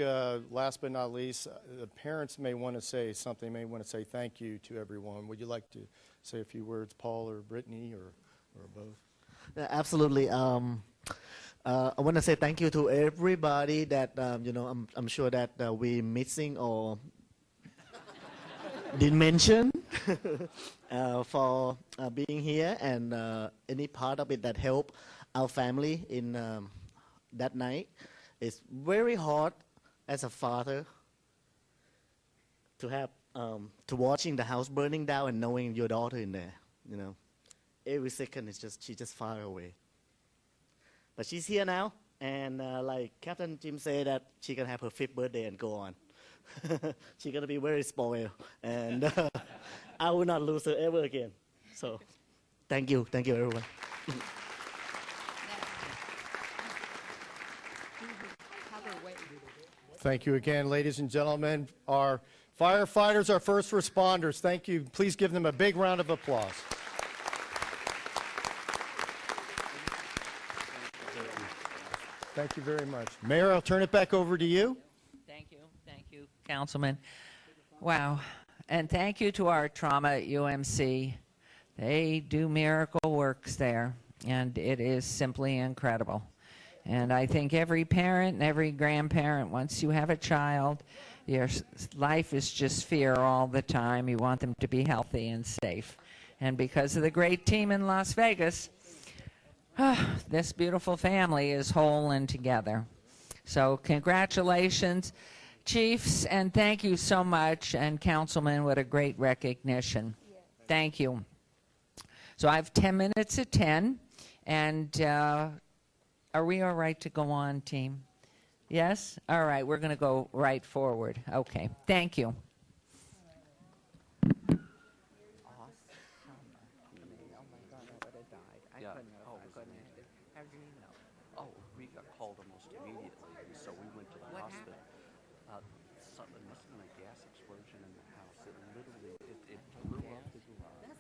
last but not least, the parents may want to say something, may want to say thank you to everyone. Would you like to say a few words, Paul or Brittany, or both? Absolutely. I want to say thank you to everybody that, I'm sure that we missing or didn't mention for being here, and any part of it that helped our family in that night. It's very hard as a father to have to watching the house burning down and knowing your daughter in there. Every second she's just far away. But she's here now, and like Captain Jim said, that she can have her 5th birthday and go on. She's gonna be very spoiled, and I will not lose her ever again. So, thank you everyone. Thank you again, ladies and gentlemen. Our firefighters, our first responders, thank you. Please give them a big round of applause. Thank you very much. Mayor, I'll turn it back over to you. Thank you, Councilman. Wow. And thank you to our trauma at UMC. They do miracle works there, and it is simply incredible. And I think every parent and every grandparent, once you have a child, your life is just fear all the time. You want them to be healthy and safe. And because of the great team in Las Vegas, this beautiful family is whole and together. So congratulations, Chiefs, and thank you so much. And Councilman, what a great recognition. Thank you. So I have 10 minutes at 10, and are we all right to go on, team? Yes? All right, we're going to go right forward. Okay, thank you. Oh, we got called almost immediately, and so we went to the hospital. Something must have been a gas explosion in the house. It literally, it blew up the garage.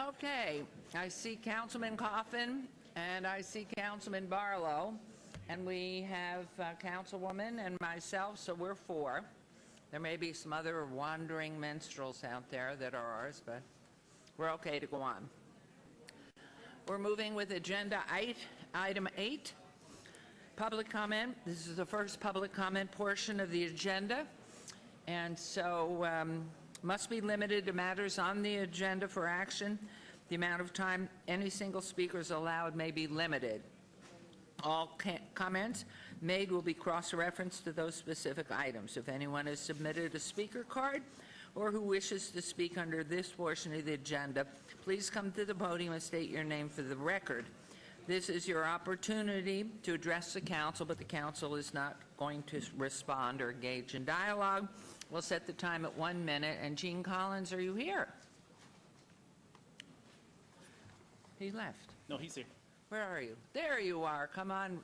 Okay, I see Councilman Coffin and I see Councilman Barlow, and we have Councilwoman and myself, so we're 4. There may be some other wandering minstrels out there that are ours, but we're okay to go on. We're moving with agenda item 8, public comment. This is the first public comment portion of the agenda, and so must be limited to matters on the agenda for action. The amount of time any single speaker is allowed may be limited. All comments made will be cross-referenced to those specific items. If anyone has submitted a speaker card or who wishes to speak under this portion of the agenda, please come to the podium and state your name for the record. This is your opportunity to address the council, but the council is not going to respond or engage in dialogue. We'll set the time at 1 minute. And Gene Collins, are you here? He left. No, he's here. Where are you? There you are. Come on.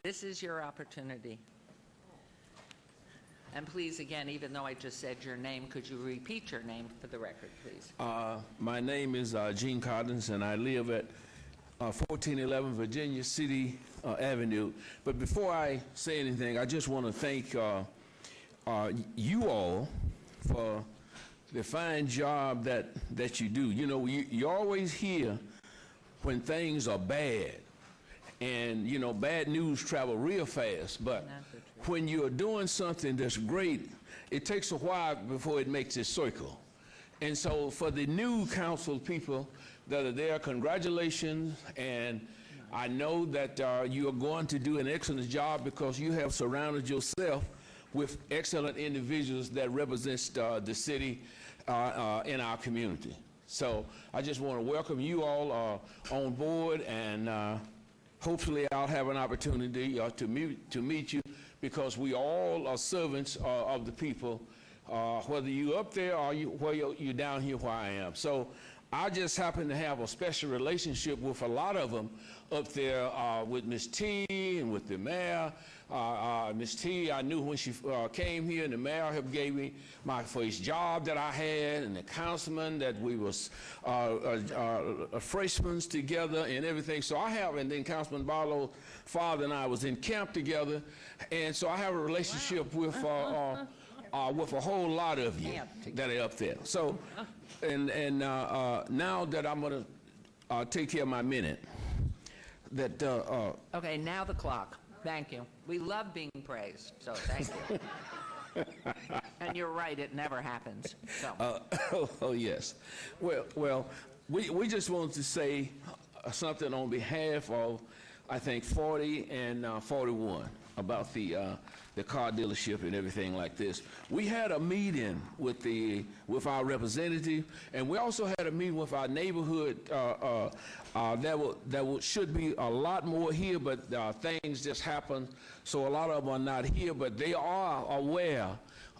This is your opportunity. And please, again, even though I just said your name, could you repeat your name for the record, please? My name is Gene Collins, and I live at 1411 Virginia City Avenue. But before I say anything, I just want to thank you all for the fine job that you do. You know, you always hear when things are bad, and you know, bad news travel real fast, but when you're doing something that's great, it takes a while before it makes its circle. And so for the new council people that are there, congratulations, and I know that you are going to do an excellent job because you have surrounded yourself with excellent individuals that represent the city in our community. So I just want to welcome you all on board, and hopefully I'll have an opportunity to meet you, because we all are servants of the people, whether you're up there or you're down here where I am. So I just happen to have a special relationship with a lot of them up there, with Ms. T and with the mayor. Ms. T, I knew when she came here, and the mayor have gave me my first job that I had, and the councilman that we was freshmen together and everything. So I have, and then Councilman Barlow's father and I was in camp together, and so I have a relationship with a whole lot of you that are up there. So, and now that I'm going to take care of my minute, that Okay, now the clock. Thank you. We love being praised, so thank you. And you're right, it never happens. So. oh yes. Well, we just wanted to say something on behalf of, I think, 40 and 41 about the car dealership and everything like this. We had a meeting with our representative, and we also had a meeting with our neighborhood. Should be a lot more here, but things just happen, so a lot of them are not here. But they are aware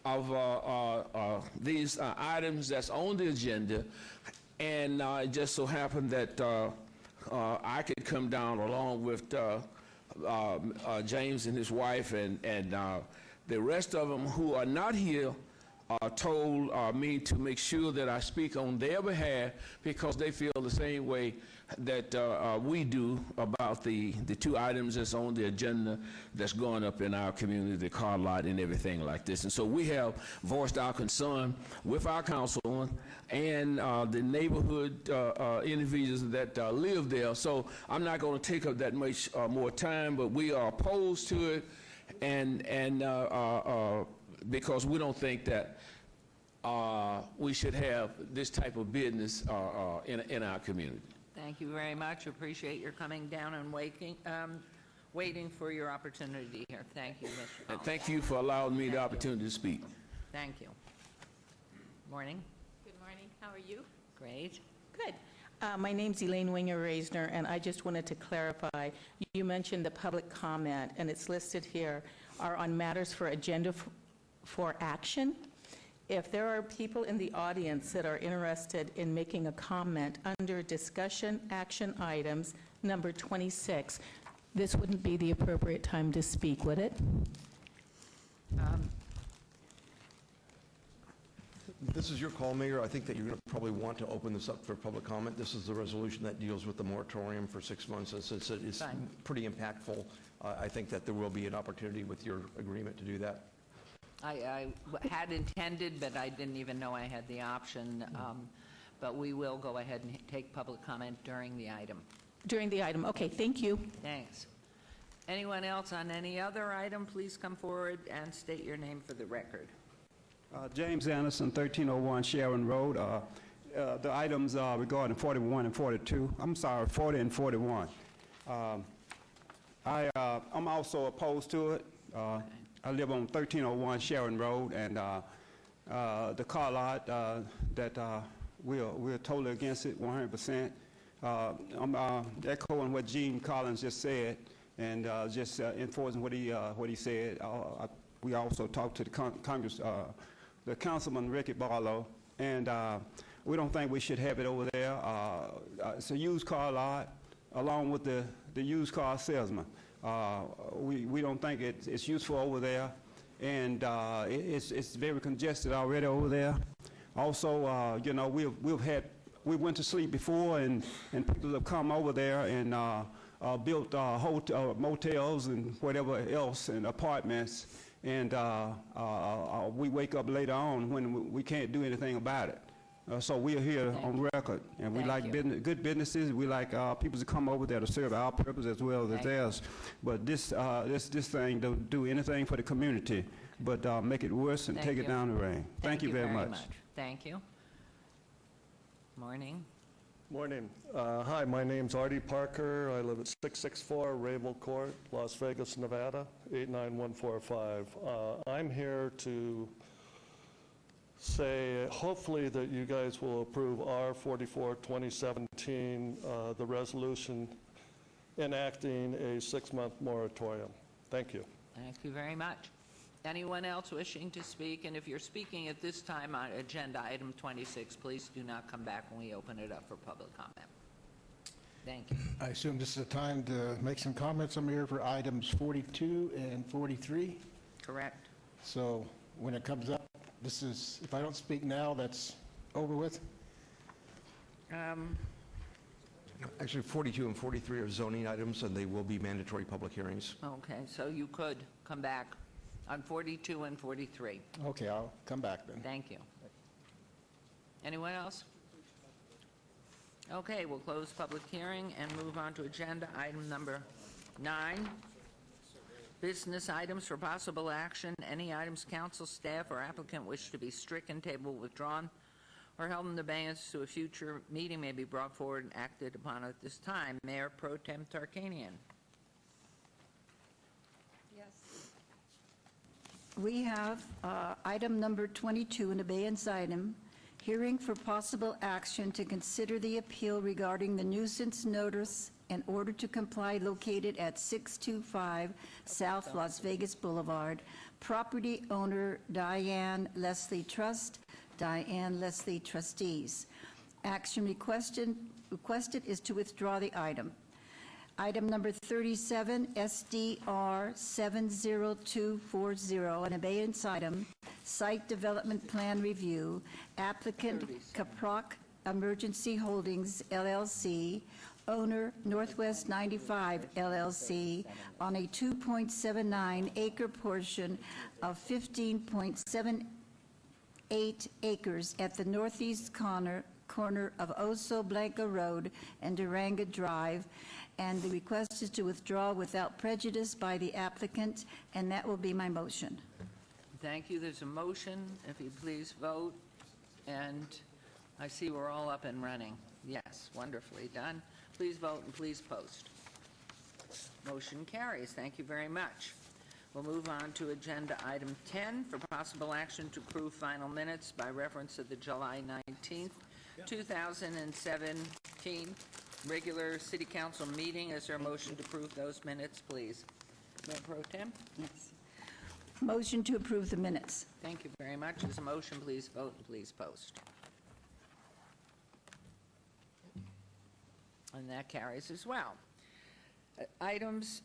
of these items that's on the agenda, and it just so happened that I could come down along with James and his wife, and the rest of them who are not here told me to make sure that I speak on their behalf, because they feel the same way that we do about the 2 items that's on the agenda that's going up in our community, the car lot and everything like this. And so we have voiced our concern with our councilman and the neighborhood individuals that live there. So I'm not going to take up that much more time, but we are opposed to it, and because we don't think that we should have this type of business in our community. Thank you very much. Appreciate your coming down and waiting for your opportunity here. Thank you, Mr. Collins. And thank you for allowing me the opportunity to speak. Thank you. Morning. Good morning. How are you? Great. Good. My name's Elaine Winger-Reisner, and I just wanted to clarify. You mentioned the public comment, and it's listed here, are on matters for agenda for action. If there are people in the audience that are interested in making a comment under discussion action items number 26, this wouldn't be the appropriate time to speak, would it? This is your call, Mayor. I think that you're going to probably want to open this up for public comment. This is the resolution that deals with the moratorium for 6 months. It's Fine. pretty impactful. I think that there will be an opportunity with your agreement to do that. I had intended, but I didn't even know I had the option. But we will go ahead and take public comment during the item. During the item, okay, thank you. Thanks. Anyone else on any other item, please come forward and state your name for the record. James Anderson, 1301 Sharon Road. The items regarding 41 and 42. I'm sorry, 40 and 41. I'm also opposed to it. I live on 1301 Sharon Road, and the car lot that we're totally against it, 100%. I'm echoing what Gene Collins just said, and just enforcing what he said. We also talked to the Councilman Ricky Barlow, and we don't think we should have it over there. It's a used car lot, along with the used car salesman. We don't think it's useful over there, and it's very congested already over there. Also, you know, we went to sleep before, and people have come over there and built motels and whatever else and apartments, and we wake up later on when we can't do anything about it. So we are here on record, and we like good businesses. We like people to come over there to serve our purpose as well as theirs. But this thing don't do anything for the community, but make it worse and take it down the drain. Thank you very much. Thank you. Morning. Morning. Hi, my name's Artie Parker. I live at 664 Rabel Court, Las Vegas, Nevada, 89145. I'm here to say, hopefully, that you guys will approve R44 2017, the resolution enacting a 6-month moratorium. Thank you. Thank you very much. Anyone else wishing to speak? And if you're speaking at this time on agenda item 26, please do not come back when we open it up for public comment. Thank you. I assume this is a time to make some comments. I'm here for items 42 and 43. Correct. So when it comes up, this is, if I don't speak now, that's over with? Actually, 42 and 43 are zoning items, and they will be mandatory public hearings. Okay, so you could come back on 42 and 43. Okay, I'll come back then. Thank you. Anyone else? Okay, we'll close public hearing and move on to agenda item number 9. Business items for possible action. Any items council, staff, or applicant wish to be stricken, tabled, withdrawn, or held in abeyance to a future meeting may be brought forward and acted upon at this time. Mayor Pro Tem Tarkanian. We have item number 22, an abeyance item, hearing for possible action to consider the appeal regarding the nuisance notice in order to comply located at 625 South Las Vegas Boulevard. Property owner Diane Leslie Trust, Diane Leslie Trustees. Action requested is to withdraw the item. Item number 37, SDR 70240, an abeyance item, site development plan review, applicant Caproc Emergency Holdings, LLC, owner Northwest 95, LLC, on a 2.79 acre portion of 15.78 acres at the northeast corner of Oso Blanco Road and Duranga Drive, and the request is to withdraw without prejudice by the applicant, and that will be my motion. Thank you. There's a motion. If you please vote. And I see we're all up and running. Yes, wonderfully done. Please vote and please post. Motion carries. Thank you very much. We'll move on to agenda item 10 for possible action to approve final minutes by reference to the July 19th, 2017 regular city council meeting. Is there a motion to approve those minutes, please? Mayor Pro Tem? Yes. Motion to approve the minutes. Thank you very much. There's a motion. Please vote and please post. And that carries as well. Items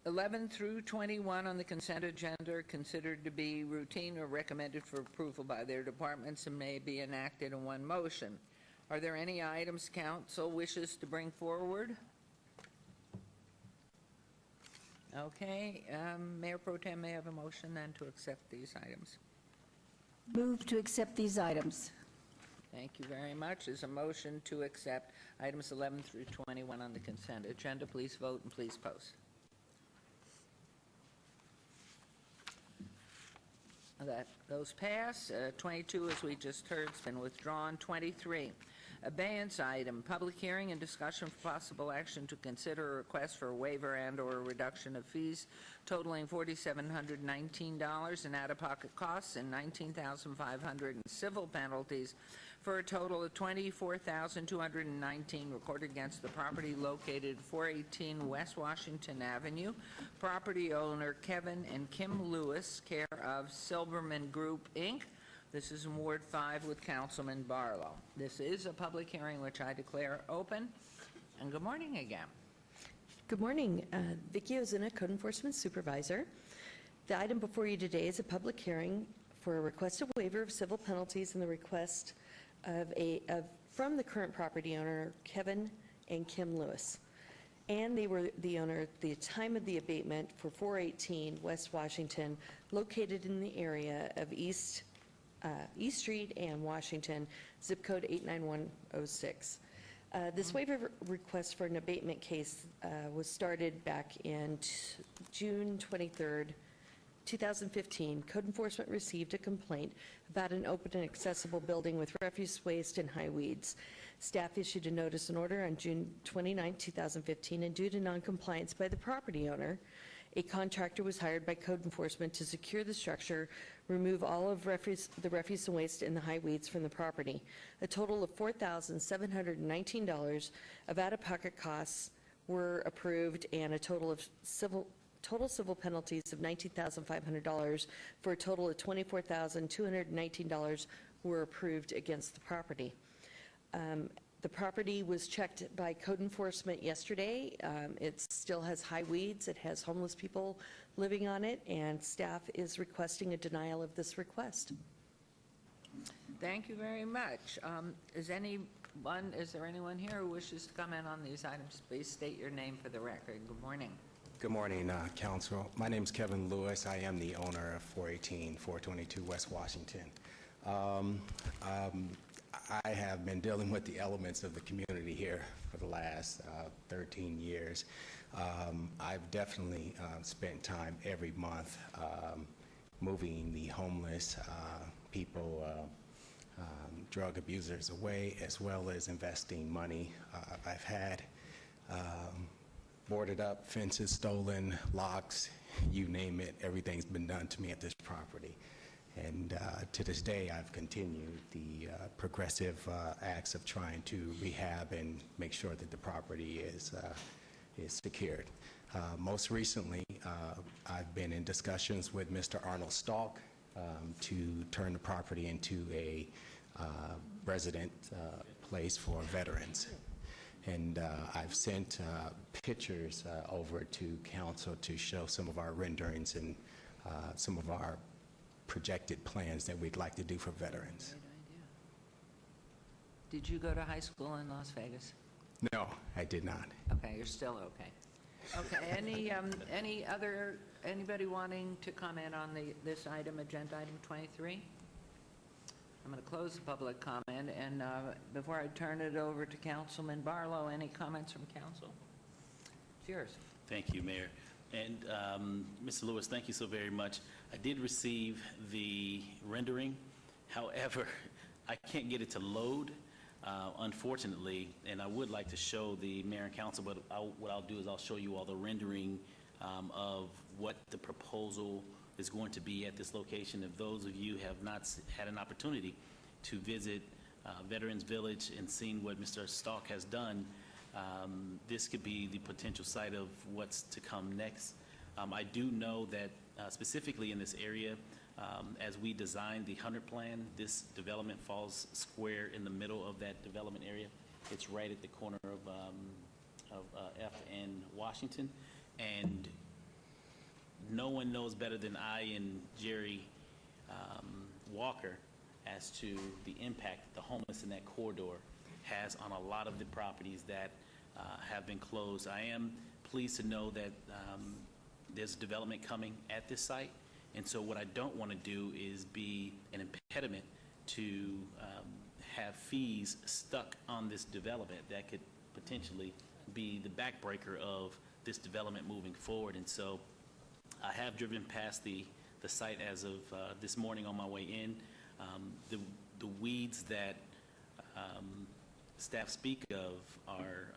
11 through 21 on the consent agenda are considered to be routine or recommended for approval by their departments and may be enacted in one motion. Are there any items council wishes to bring forward? Okay, Mayor Pro Tem may have a motion then to accept these items. Move to accept these items. Thank you very much. Is a motion to accept items 11 through 21 on the consent agenda. Please vote and please post. Those pass. 22, as we just heard, has been withdrawn. 23, abeyance item, public hearing and discussion for possible action to consider a request for a waiver and/or a reduction of fees totaling $4,719 in out-of-pocket costs and $19,500 in civil penalties for a total of $24,219 recorded against the property located 418 West Washington Avenue. Property owner Kevin and Kim Lewis, care of Silberman Group, Inc. This is in Ward 5 with Councilman Barlow. This is a public hearing which I declare open. And good morning again. Good morning. Vicki Ozuna, Code Enforcement Supervisor. The item before you today is a public hearing for a requested waiver of civil penalties and the request from the current property owner, Kevin and Kim Lewis. And they were the owner at the time of the abatement for 418 West Washington, located in the area of East Street and Washington, zip code 89106. This waiver request for an abatement case was started back in June 23rd, 2015. Code Enforcement received a complaint about an open and accessible building with refuse waste and high weeds. Staff issued a notice and order on June 29, 2015, and due to noncompliance by the property owner, a contractor was hired by Code Enforcement to secure the structure, remove all of the refuse and waste and the high weeds from the property. A total of $4,719 of out-of-pocket costs were approved, and a total civil penalties of $19,500 for a total of $24,219 were approved against the property. The property was checked by Code Enforcement yesterday. It still has high weeds. It has homeless people living on it, and staff is requesting a denial of this request. Thank you very much. Is there anyone here who wishes to comment on these items? Please state your name for the record. Good morning. Good morning, Council. My name is Kevin Lewis. I am the owner of 422 West Washington. I have been dealing with the elements of the community here for the last 13 years. I've definitely spent time every month moving the homeless people, drug abusers away, as well as investing money. I've had boarded up, fences stolen, locks, you name it, everything's been done to me at this property. And to this day, I've continued the progressive acts of trying to rehab and make sure that the property is secured. Most recently, I've been in discussions with Mr. Arnold Stalk to turn the property into a resident place for veterans. And I've sent pictures over to council to show some of our renderings and some of our projected plans that we'd like to do for veterans. Did you go to high school in Las Vegas? No, I did not. Okay, you're still okay. Okay, anybody wanting to comment on this item, agenda item 23? I'm going to close the public comment, and before I turn it over to Councilman Barlow, any comments from council? It's yours. Thank you, Mayor. And Mr. Lewis, thank you so very much. I did receive the rendering. However, I can't get it to load, unfortunately, and I would like to show the mayor and council, but what I'll do is I'll show you all the rendering of what the proposal is going to be at this location. If those of you have not had an opportunity to visit Veterans Village and seen what Mr. Stalk has done, this could be the potential site of what's to come next. I do know that specifically in this area, as we designed the 100 plan, this development falls square in the middle of that development area. It's right at the corner of F and Washington. And no one knows better than I and Jerry Walker as to the impact that the homeless in that corridor has on a lot of the properties that have been closed. I am pleased to know that there's development coming at this site, and so what I don't want to do is be an impediment to have fees stuck on this development that could potentially be the backbreaker of this development moving forward. And so I have driven past the site as of this morning on my way in. The weeds that staff speak of are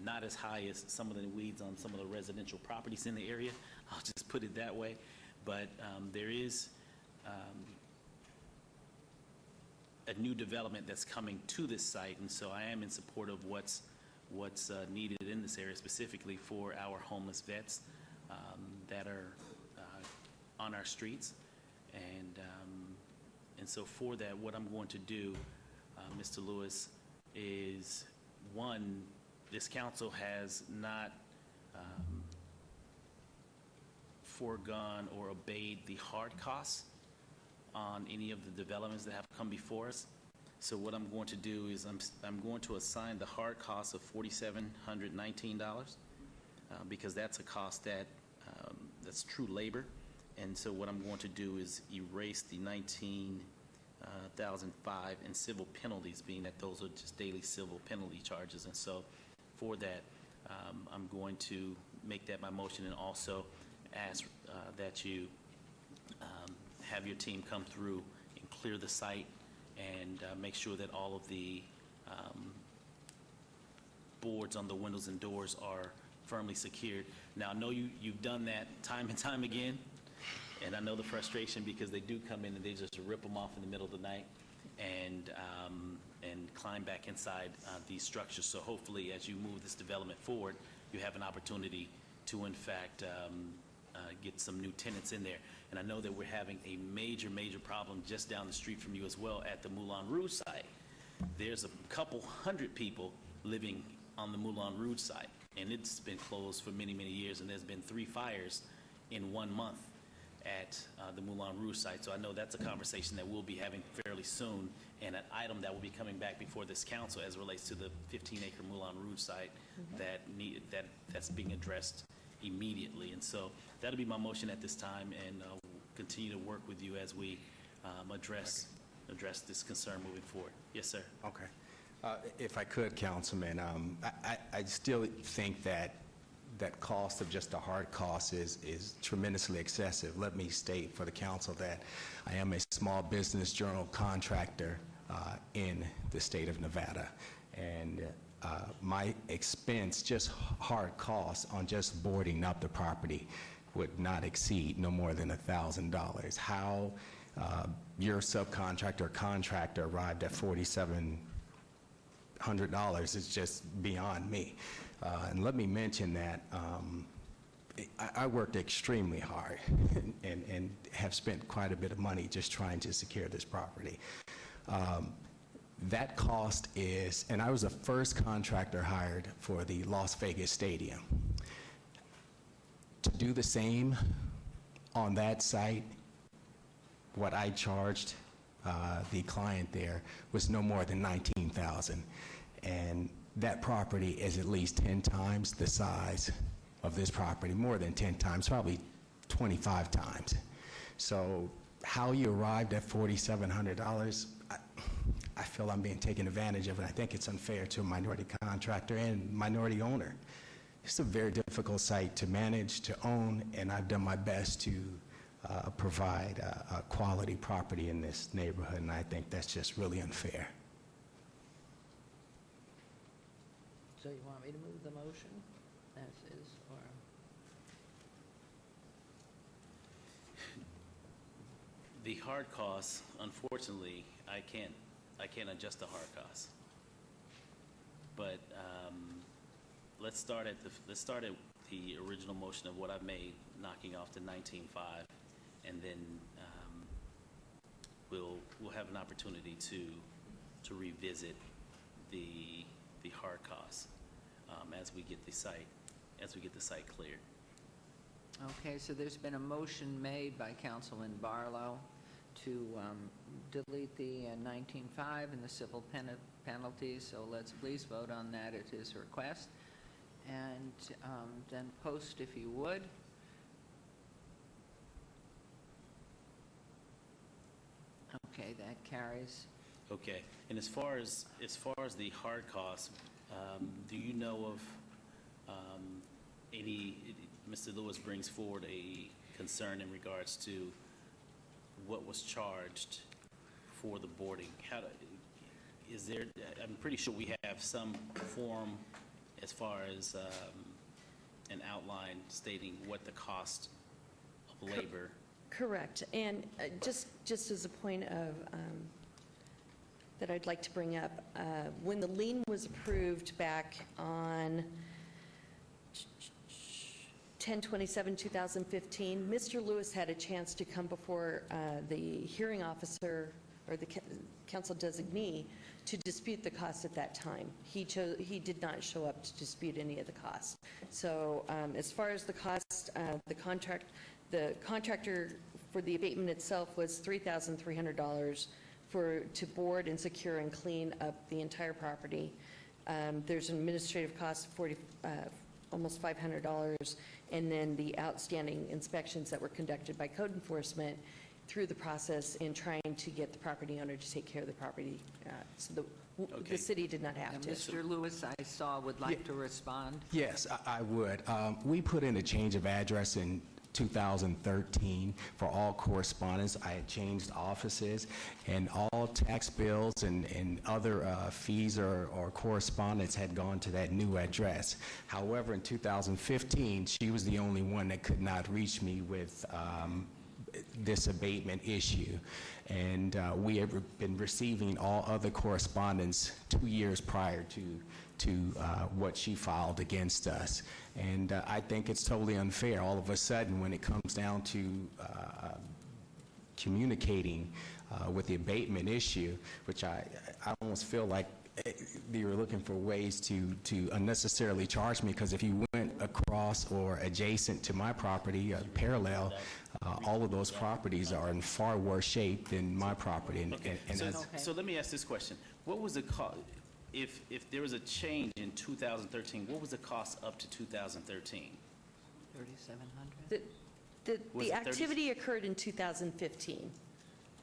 not as high as some of the weeds on some of the residential properties in the area. I'll just put it that way. But there is a new development that's coming to this site, and so I am in support of what's needed in this area, specifically for our homeless vets that are on our streets. And so for that, what I'm going to do, Mr. Lewis, is one, this council has not foregone or obeyed the hard costs on any of the developments that have come before us. So what I'm going to do is I'm going to assign the hard cost of $4,719 because that's a cost that's true labor. And so what I'm going to do is erase the $19,005 in civil penalties, being that those are just daily civil penalty charges. And so for that, I'm going to make that my motion, and also ask that you have your team come through and clear the site and make sure that all of the boards on the windows and doors are firmly secured. Now, I know you've done that time and time again, and I know the frustration because they do come in and they just rip them off in the middle of the night and climb back inside these structures. So hopefully, as you move this development forward, you have an opportunity to, in fact, get some new tenants in there. And I know that we're having a major, major problem just down the street from you as well at the Moulin Rouge site. There's a couple hundred people living on the Moulin Rouge site, and it's been closed for many, many years, and there's been 3 fires in 1 month at the Moulin Rouge site. So I know that's a conversation that we'll be having fairly soon, and an item that will be coming back before this council as it relates to the 15-acre Moulin Rouge site that's being addressed immediately. And so that'll be my motion at this time, and we'll continue to work with you as we address this concern moving forward. Yes, sir. Okay. If I could, Councilman, I still think that cost of just the hard cost is tremendously excessive. Let me state for the council that I am a small business journal contractor in the state of Nevada, and my expense, just hard costs on just boarding up the property, would not exceed no more than $1,000. How your subcontractor or contractor arrived at $4,700 is just beyond me. And let me mention that I worked extremely hard and have spent quite a bit of money just trying to secure this property. That cost is, and I was the first contractor hired for the Las Vegas Stadium. To do the same on that site, what I charged the client there was no more than $19,000. And that property is at least 10 times the size of this property, more than 10 times, probably 25 times. So how you arrived at $4,700, I feel I'm being taken advantage of, and I think it's unfair to a minority contractor and minority owner. It's a very difficult site to manage, to own, and I've done my best to provide a quality property in this neighborhood, and I think that's just really unfair. So you want me to move the motion as is, or? The hard costs, unfortunately, I can't adjust the hard costs. But let's start at the original motion of what I've made, knocking off the 19.5, and then we'll have an opportunity to revisit the hard costs as we get the site cleared. Okay, so there's been a motion made by Councilman Barlow to delete the 19.5 and the civil penalties, so let's please vote on that at his request. And then post if you would. Okay, that carries. Okay, and as far as the hard costs, do you know of any? Mr. Lewis brings forward a concern in regards to what was charged for the boarding. Is there? I'm pretty sure we have some form as far as an outline stating what the cost of labor. Correct. And just as a point of that I'd like to bring up, when the lien was approved back on 10/27/2015, Mr. Lewis had a chance to come before the hearing officer or the council designee to dispute the cost at that time. He did not show up to dispute any of the costs. So as far as the cost, the contractor for the abatement itself was $3,300 to board and secure and clean up the entire property. There's an administrative cost of almost $500, and then the outstanding inspections that were conducted by code enforcement through the process in trying to get the property owner to take care of the property. So the city did not have to. Mr. Lewis, I saw, would like to respond. Yes, I would. We put in a change of address in 2013 for all correspondence. I had changed offices, and all tax bills and other fees or correspondence had gone to that new address. However, in 2015, she was the only one that could not reach me with this abatement issue. And we have been receiving all other correspondence 2 years prior to what she filed against us. And I think it's totally unfair. All of a sudden, when it comes down to communicating with the abatement issue, which I almost feel like they were looking for ways to unnecessarily charge me, because if you went across or adjacent to my property, parallel, all of those properties are in far worse shape than my property. So let me ask this question. What was the cost? If there was a change in 2013, what was the cost up to 2013? $3,700. The activity occurred in 2015.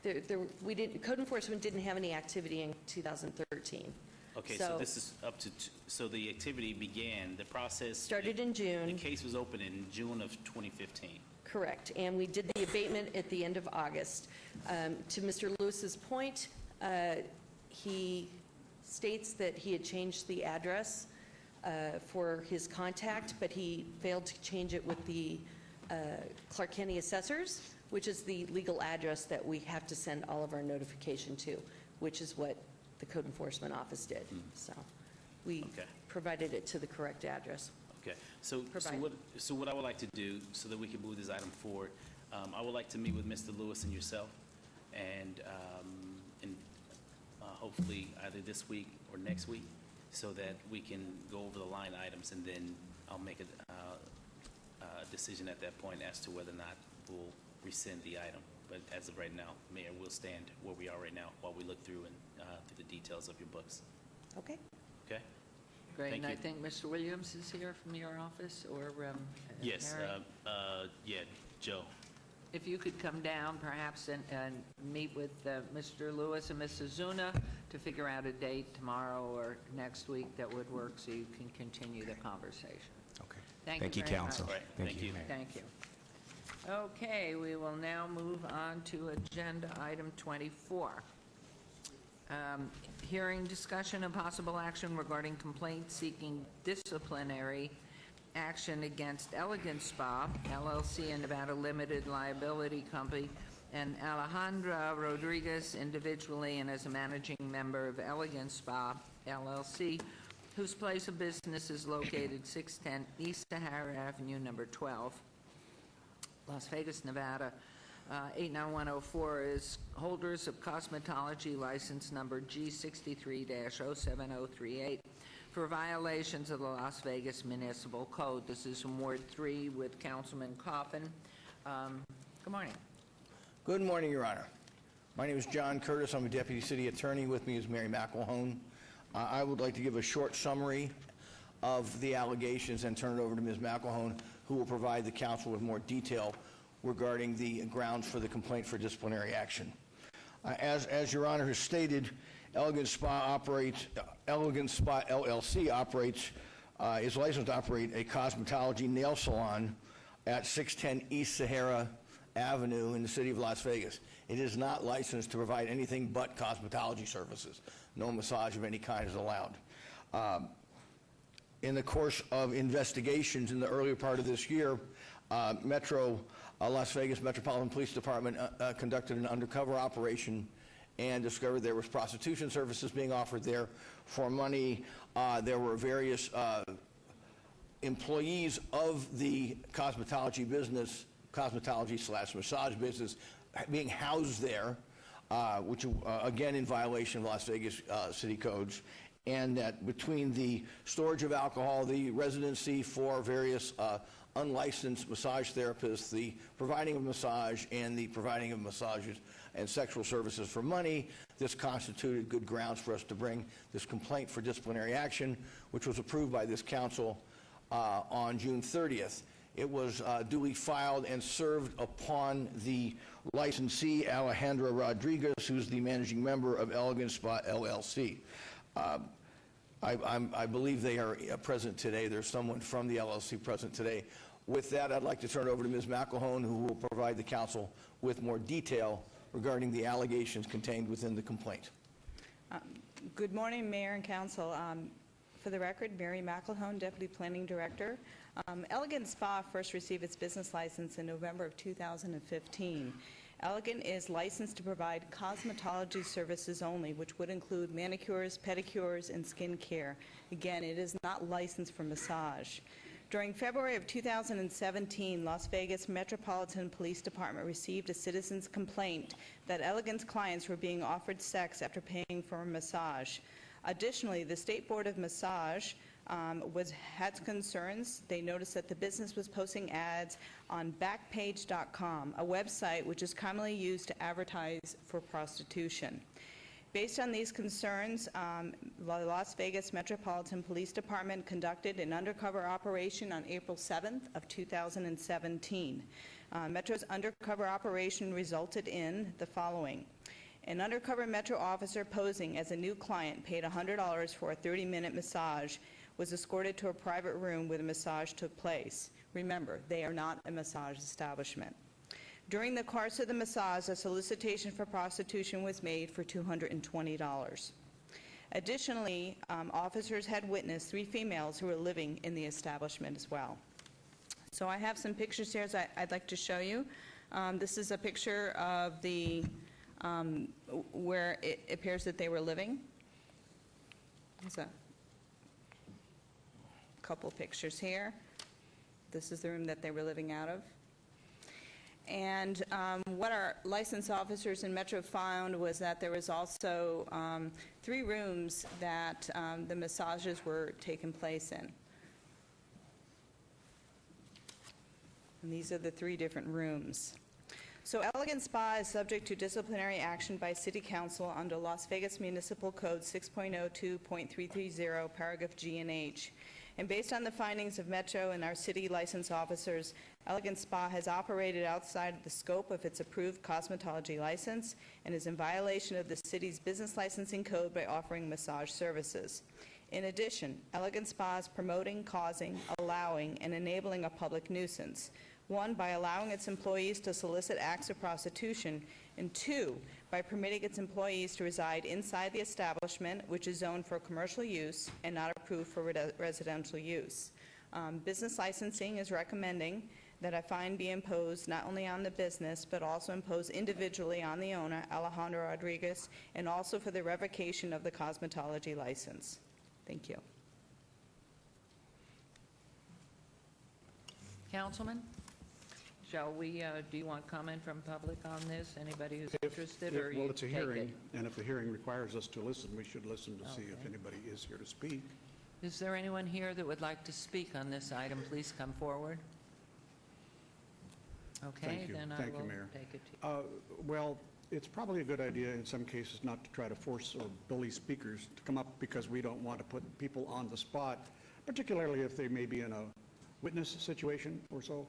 Code enforcement didn't have any activity in 2013. Okay, so this is up to, so the activity began, the process started in June. The case was opened in June of 2015. Correct, and we did the abatement at the end of August. To Mr. Lewis's point, he states that he had changed the address for his contact, but he failed to change it with the Clark County assessors, which is the legal address that we have to send all of our notification to, which is what the code enforcement office did. So we provided it to the correct address. Okay, so what I would like to do, so that we can move this item forward, I would like to meet with Mr. Lewis and yourself, and hopefully either this week or next week, so that we can go over the line items, and then I'll make a decision at that point as to whether or not we'll rescind the item. But as of right now, Mayor, we'll stand where we are right now while we look through through the details of your books. Okay. Okay? Great, Thank and I you. think Mr. Williams is here from your office, or Yes, Mary? yeah, Joe. If you could come down perhaps and meet with Mr. Lewis and Ms. Zuna to figure out a date tomorrow or next week that would work, so you can continue the conversation. Okay. Thank you very Council. much. Right, Thank you, Mayor. Thank you. Okay, we will now move on to agenda item 24. Hearing discussion and possible action regarding complaint seeking disciplinary action against Elegant Spa, LLC, and Nevada Limited Liability Company, and Alejandra Rodriguez individually and as a managing member of Elegant Spa, LLC, whose place of business is located 610 East Sahara Avenue, number 12, Las Vegas, Nevada. 89104 is holders of cosmetology license number G63-07038 for violations of the Las Vegas Municipal Code. This is from Ward 3 with Councilman Coffin. Good morning. Good morning, Your Honor. My name is John Curtis. I'm a deputy city attorney. With me is Mary McElhone. I would like to give a short summary of the allegations and turn it over to Ms. McElhone, who will provide the council with more detail regarding the grounds for the complaint for disciplinary action. As Your Honor has stated, Elegant Spa LLC operates, is licensed to operate a cosmetology nail salon at 610 East Sahara Avenue in the city of Las Vegas. It is not licensed to provide anything but cosmetology services. No massage of any kind is allowed. In the course of investigations in the earlier part of this year, Las Vegas Metropolitan Police Department conducted an undercover operation and discovered there was prostitution services being offered there for money. There were various employees of the cosmetology business, cosmetology/massage business, being housed there, which again in violation of Las Vegas city codes, and that between the storage of alcohol, the residency for various unlicensed massage therapists, the providing of massage, and the providing of massages and sexual services for money, this constituted good grounds for us to bring this complaint for disciplinary action, which was approved by this council on June 30th. It was duly filed and served upon the licensee, Alejandra Rodriguez, who's the managing member of Elegant Spa LLC. I believe they are present today. There's someone from the LLC present today. With that, I'd like to turn it over to Ms. McElhone, who will provide the council with more detail regarding the allegations contained within the complaint. Good morning, Mayor and Council. For the record, Mary McElhone, Deputy Planning Director. Elegant Spa first received its business license in November of 2015. Elegant is licensed to provide cosmetology services only, which would include manicures, pedicures, and skin care. Again, it is not licensed for massage. During February of 2017, Las Vegas Metropolitan Police Department received a citizen's complaint that Elegant's clients were being offered sex after paying for a massage. Additionally, the State Board of Massage had concerns. They noticed that the business was posting ads on Backpage.com, a website which is commonly used to advertise for prostitution. Based on these concerns, the Las Vegas Metropolitan Police Department conducted an undercover operation on April 7th of 2017. Metro's undercover operation resulted in the following. An undercover Metro officer posing as a new client paid $100 for a 30-minute massage, was escorted to a private room where the massage took place. Remember, they are not a massage establishment. During the course of the massage, a solicitation for prostitution was made for $220. Additionally, officers had witnessed 3 females who were living in the establishment as well. So I have some pictures here I'd like to show you. This is a picture of the where it appears that they were living. There's a couple pictures here. This is the room that they were living out of. And what our license officers in Metro found was that there was also 3 rooms that the massages were taking place in. And these are the 3 different rooms. So Elegant Spa is subject to disciplinary action by City Council under Las Vegas Municipal Code 6.02.330, paragraph G and H. And based on the findings of Metro and our city license officers, Elegant Spa has operated outside the scope of its approved cosmetology license and is in violation of the city's business licensing code by offering massage services. In addition, Elegant Spa is promoting, causing, allowing, and enabling a public nuisance. 1, by allowing its employees to solicit acts of prostitution, and 2, by permitting its employees to reside inside the establishment, which is zoned for commercial use and not approved for residential use. Business licensing is recommending that a fine be imposed not only on the business, but also imposed individually on the owner, Alejandro Rodriguez, and also for the revocation of the cosmetology license. Thank you. Councilman? Shall we, do you want comment from public on this? Anybody who's interested, or Well, you it's a take hearing, it? and if the hearing requires us to listen, we should listen to see if anybody is here to speak. Is there anyone here that would like to speak on this item? Please come forward. Okay, Thank you. then I Thank you, will Mayor. take it to Well, it's probably a good idea in some cases not to try to force or bully speakers to come up because we don't want to put people on the spot, particularly if they may be in a witness situation or so.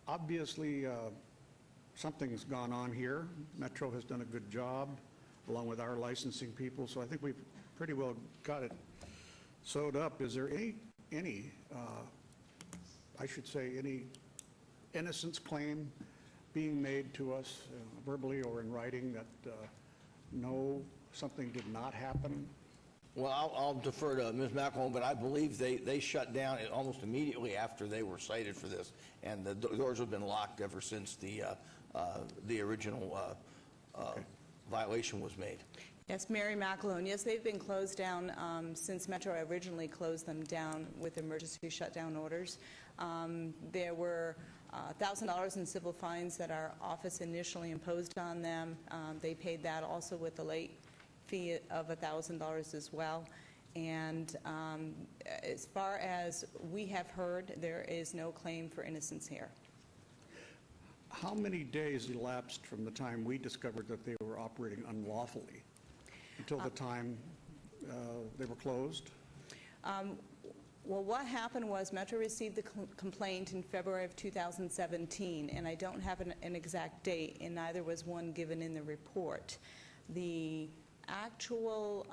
Obviously, something's gone on here. Metro has done a good job, along with our licensing people, so I think we've pretty well got it sewed up. Is there any innocence claim being made to us verbally or in writing that no, something did not happen? Well, I'll defer to Ms. McElhone, but I believe they shut down almost immediately after they were cited for this, and the doors have been locked ever since the original violation was made. Yes, Mary McElhone. Yes, they've been closed down since Metro originally closed them down with emergency shutdown orders. There were $1,000 in civil fines that our office initially imposed on them. They paid that also with the late fee of $1,000 as well. And as far as we have heard, there is no claim for innocence here. How many days elapsed from the time we discovered that they were operating unlawfully until the time they were closed? Well, what happened was Metro received the complaint in February of 2017, and I don't have an exact date, and neither was one given in the report. The actual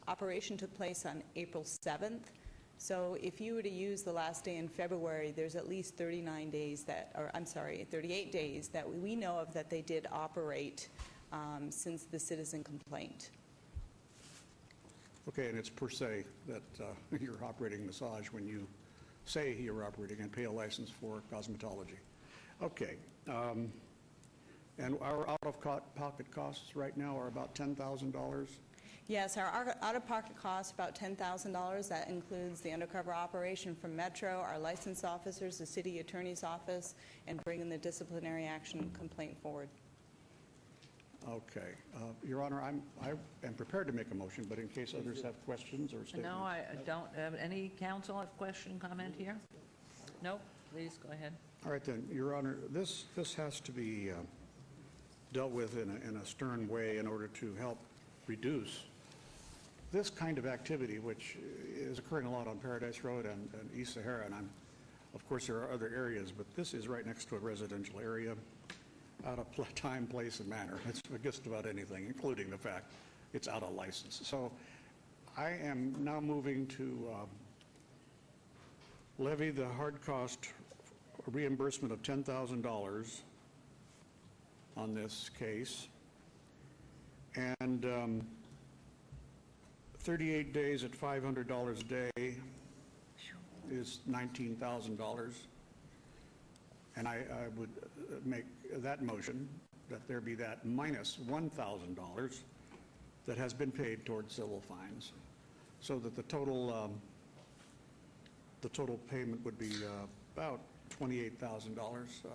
operation took place on April 7th, so if you were to use the last day in February, there's at least 38 days that we know of that they did operate since the citizen complaint. Okay, and it's per se that you're operating massage when you say you're operating and pay a license for cosmetology. Okay, and our out-of-pocket costs right now are about $10,000? Yes, our out-of-pocket costs about $10,000. That includes the undercover operation from Metro, our license officers, the city attorney's office, and bringing the disciplinary action complaint forward. Okay. Your Honor, I am prepared to make a motion, but in case others have questions or statements. No, I don't. Any council have question, comment here? No? Please, go ahead. All right, then, Your Honor, this has to be dealt with in a stern way in order to help reduce this kind of activity, which is occurring a lot on Paradise Road and East Sahara, and of course there are other areas, but this is right next to a residential area, out of time, place, and manner. It's just about anything, including the fact it's out of license. So I am now moving to levy the hard cost reimbursement of $10,000 on this case, and 38 days at $500 a day is $19,000. And I would make that motion that there be that minus $1,000 that has been paid towards civil fines, so that the total payment would be about $28,000.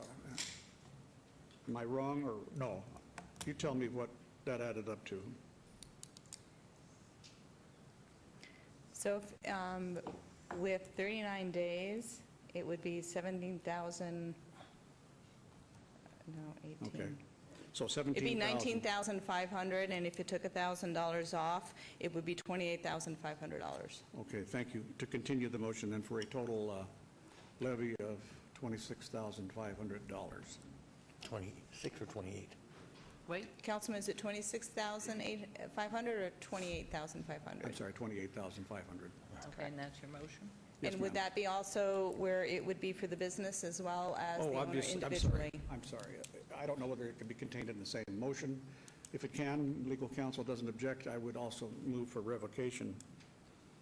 Am I wrong or no? You tell me what that added up to. So with 39 days, it would be 17,000. No, 18. Okay. So 17,000. It'd be 19,500, and if you took $1,000 off, it would be $28,500. Okay, thank you. To continue the motion then for a total levy of $26,500. 26 or 28? Wait, Councilman, is it 26,500 or 28,500? I'm sorry, 28,500. Okay, and that's your motion? Yes, And would ma'am. that be also where it would be for the business as well as the owner individually? I'm sorry. I don't know whether it can be contained in the same motion. If it can, legal counsel doesn't object, I would also move for revocation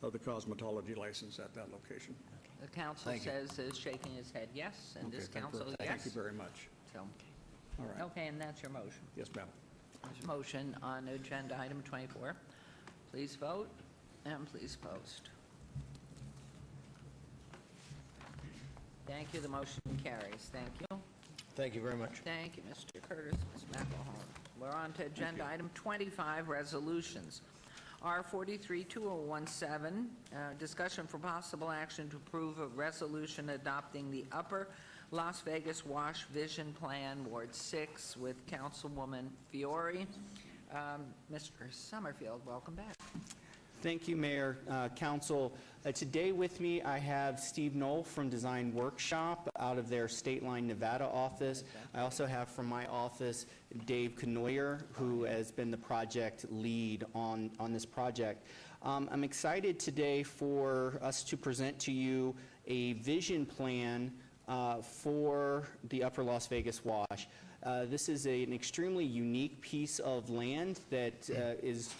of the cosmetology license at that location. The council Thank you. says, is shaking his head yes, and this Okay, council, yes? Thank you very much. So, All right. okay, and that's your motion. Yes, ma'am. There's a motion on agenda item 24. Please vote and please post. Thank you. The motion carries. Thank you. Thank you very much. Thank you, Mr. Curtis, Ms. McElhone. We're on to agenda item 25, resolutions. R432017, discussion for possible action to approve a resolution adopting the Upper Las Vegas Wash Vision Plan, Ward 6, with Councilwoman Fiore. Mr. Summerfield, welcome back. Thank you, Mayor, Council. Today with me, I have Steve Knoll from Design Workshop out of their State Line, Nevada office. I also have from my office Dave Knoyer, who has been the project lead on this project. I'm excited today for us to present to you a vision plan for the Upper Las Vegas Wash. This is an extremely unique piece of land that is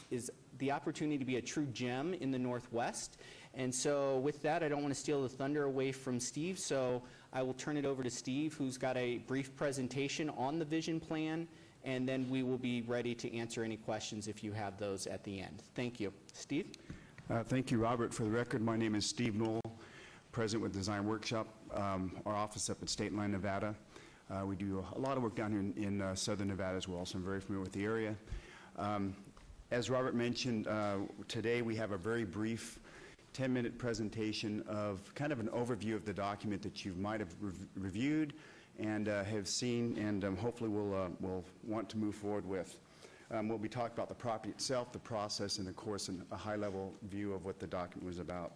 the opportunity to be a true gem in the Northwest. And so with that, I don't want to steal the thunder away from Steve, so I will turn it over to Steve, who's got a brief presentation on the vision plan, and then we will be ready to answer any questions if you have those at the end. Thank you. Steve? Thank you, Robert. For the record, my name is Steve Knoll, President with Design Workshop, our office up at State Line, Nevada. We do a lot of work down here in southern Nevada as well, so I'm very familiar with the area. As Robert mentioned, today we have a very brief 10-minute presentation of kind of an overview of the document that you might have reviewed and have seen, and hopefully will want to move forward with. We'll be talking about the property itself, the process, and of course a high-level view of what the document was about.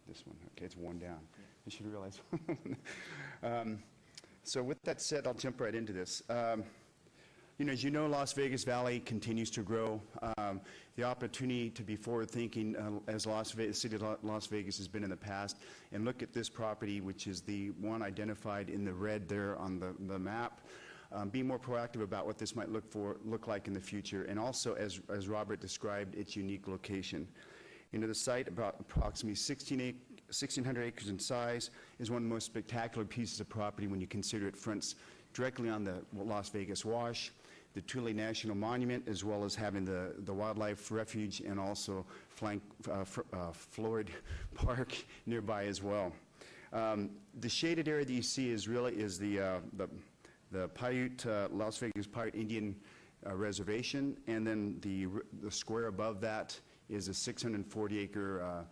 This one, okay, it's one down. I should realize. So with that said, I'll jump right into this. As you know, Las Vegas Valley continues to grow. The opportunity to be forward-thinking as the city of Las Vegas has been in the past, and look at this property, which is the one identified in the red there on the map. Be more proactive about what this might look like in the future, and also, as Robert described, its unique location. The site, about approximately 1,600 acres in size, is one of the most spectacular pieces of property when you consider it fronts directly on the Las Vegas Wash, the Tule National Monument, as well as having the wildlife refuge and also Floyd Park nearby as well. The shaded area that you see is the Paiute, Las Vegas Paiute Indian Reservation, and then the square above that is a 640-acre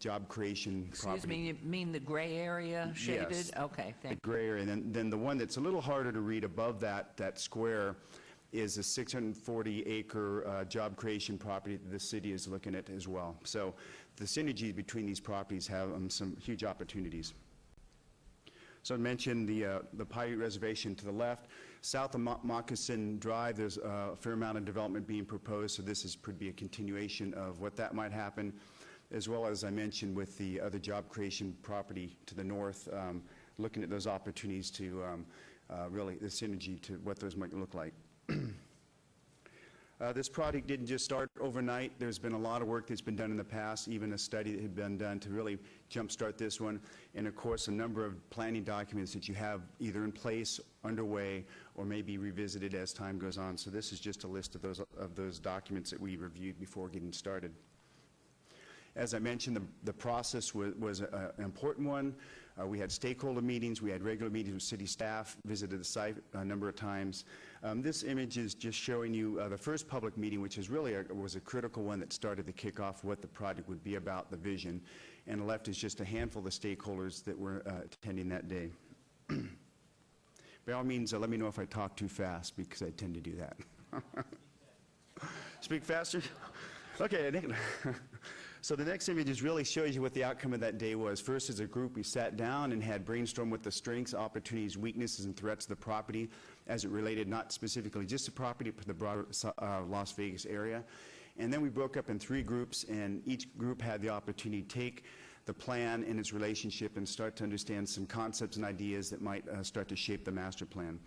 job creation property. Excuse me, you mean the gray area shaded? Yes. Okay, thank you. The gray area. And then the one that's a little harder to read above that square is a 640-acre job creation property that the city is looking at as well. So the synergies between these properties have some huge opportunities. So I mentioned the Paiute Reservation to the left. South of Moccasin Drive, there's a fair amount of development being proposed, so this could be a continuation of what that might happen, as well as I mentioned with the other job creation property to the north, looking at those opportunities to really the synergy to what those might look like. This project didn't just start overnight. There's been a lot of work that's been done in the past, even a study that had been done to really jumpstart this one, and of course a number of planning documents that you have either in place, underway, or maybe revisited as time goes on. So this is just a list of those documents that we reviewed before getting started. As I mentioned, the process was an important one. We had stakeholder meetings, we had regular meetings with city staff, visited the site a number of times. This image is just showing you the first public meeting, which is really was a critical one that started to kick off what the project would be about, the vision. And the left is just a handful of the stakeholders that were attending that day. By all means, let me know if I talk too fast, because I tend to do that. Speak faster? Okay. So the next image really shows you what the outcome of that day was. First, as a group, we sat down and had brainstormed what the strengths, opportunities, weaknesses, and threats of the property as it related not specifically just to property, but the broader Las Vegas area. And then we broke up in 3 groups, and each group had the opportunity to take the plan and its relationship and start to understand some concepts and ideas that might start to shape the master plan.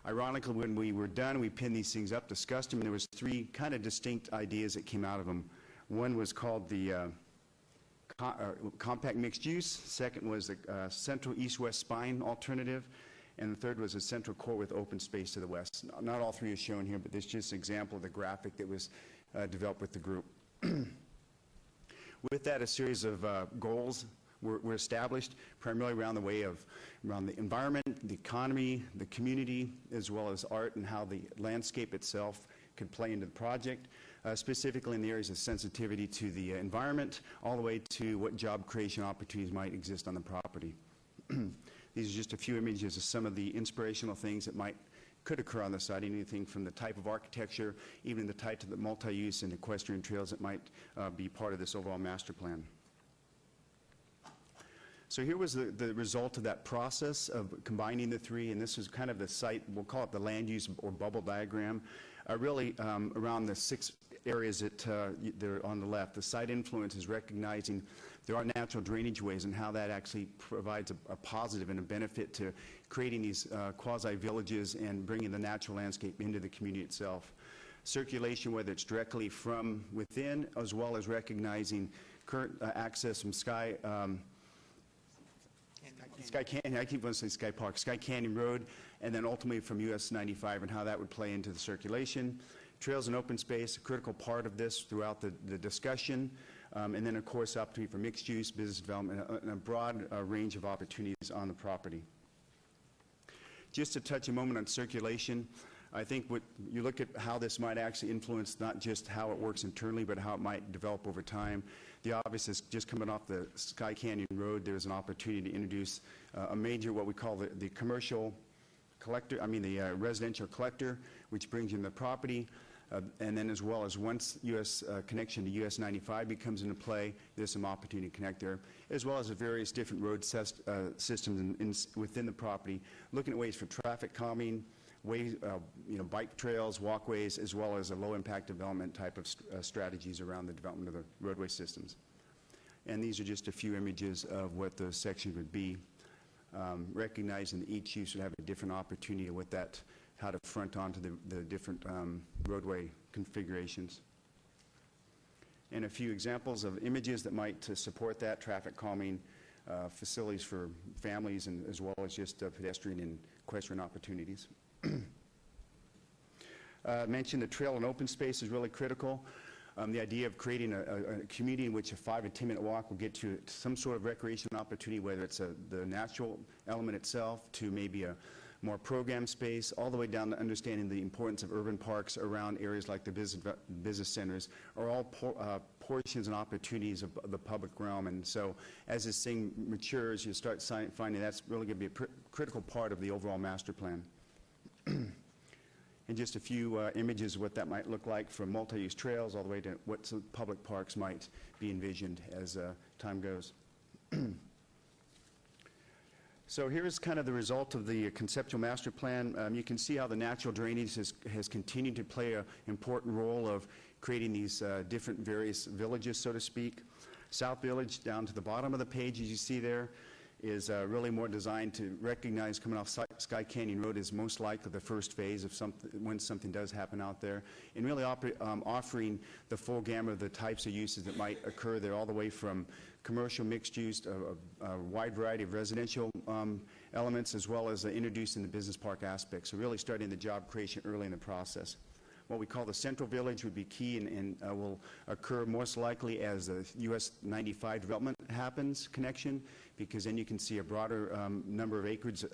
Ironically, when we were done, we pinned these things up, discussed them, and there was 3 kind of distinct ideas that came out of them. One was called the compact mixed use. Second was the central east-west spine alternative. And the third was a central core with open space to the west. Not all 3 are shown here, but this is just an example of the graphic that was developed with the group. With that, a series of goals were established primarily around the environment, the economy, the community, as well as art and how the landscape itself could play into the project, specifically in the areas of sensitivity to the environment, all the way to what job creation opportunities might exist on the property. These are just a few images of some of the inspirational things that could occur on the site, anything from the type of architecture, even the type of the multi-use and equestrian trails that might be part of this overall master plan. So here was the result of that process of combining the three, and this is kind of the site, we'll call it the land use or bubble diagram, really around the 6 areas that they're on the left. The site influence is recognizing there are natural drainage ways and how that actually provides a positive and a benefit to creating these quasi-villages and bringing the natural landscape into the community itself. Circulation, whether it's directly from within, as well as recognizing current access from Sky Canyon, I keep wanting to say Sky Park, Sky Canyon Road, and then ultimately from US 95 and how that would play into the circulation. Trails and open space, a critical part of this throughout the discussion, and then of course opportunity for mixed use, business development, and a broad range of opportunities on the property. Just to touch a moment on circulation, I think what you look at how this might actually influence not just how it works internally, but how it might develop over time. The obvious is just coming off the Sky Canyon Road, there's an opportunity to introduce a major, what we call the commercial collector, the residential collector, which brings in the property. And then as well as once connection to US 95 becomes into play, there's some opportunity to connect there, as well as the various different road systems within the property, looking at ways for traffic calming, ways, bike trails, walkways, as well as a low-impact development type of strategies around the development of the roadway systems. And these are just a few images of what those sections would be, recognizing that each use would have a different opportunity with that, how to front onto the different roadway configurations. And a few examples of images that might support that, traffic calming, facilities for families, and as well as just pedestrian and equestrian opportunities. Mentioned the trail and open space is really critical. The idea of creating a community in which a 5 and 10-minute walk will get you some sort of recreation opportunity, whether it's the natural element itself to maybe a more program space, all the way down to understanding the importance of urban parks around areas like the business centers, are all portions and opportunities of the public realm. And so as this thing matures, you start finding that's really going to be a critical part of the overall master plan. And just a few images of what that might look like, from multi-use trails all the way to what some public parks might be envisioned as time goes. So here's kind of the result of the conceptual master plan. You can see how the natural drainage has continued to play an important role of creating these different various villages, so to speak. South Village, down to the bottom of the page, as you see there, is really more designed to recognize coming off Sky Canyon Road is most likely the first phase of when something does happen out there, and really offering the full gamut of the types of uses that might occur there, all the way from commercial mixed use, a wide variety of residential elements, as well as introducing the business park aspects. So really starting the job creation early in the process. What we call the central village would be key and will occur most likely as the US 95 development happens connection, because then you can see a broader number of acres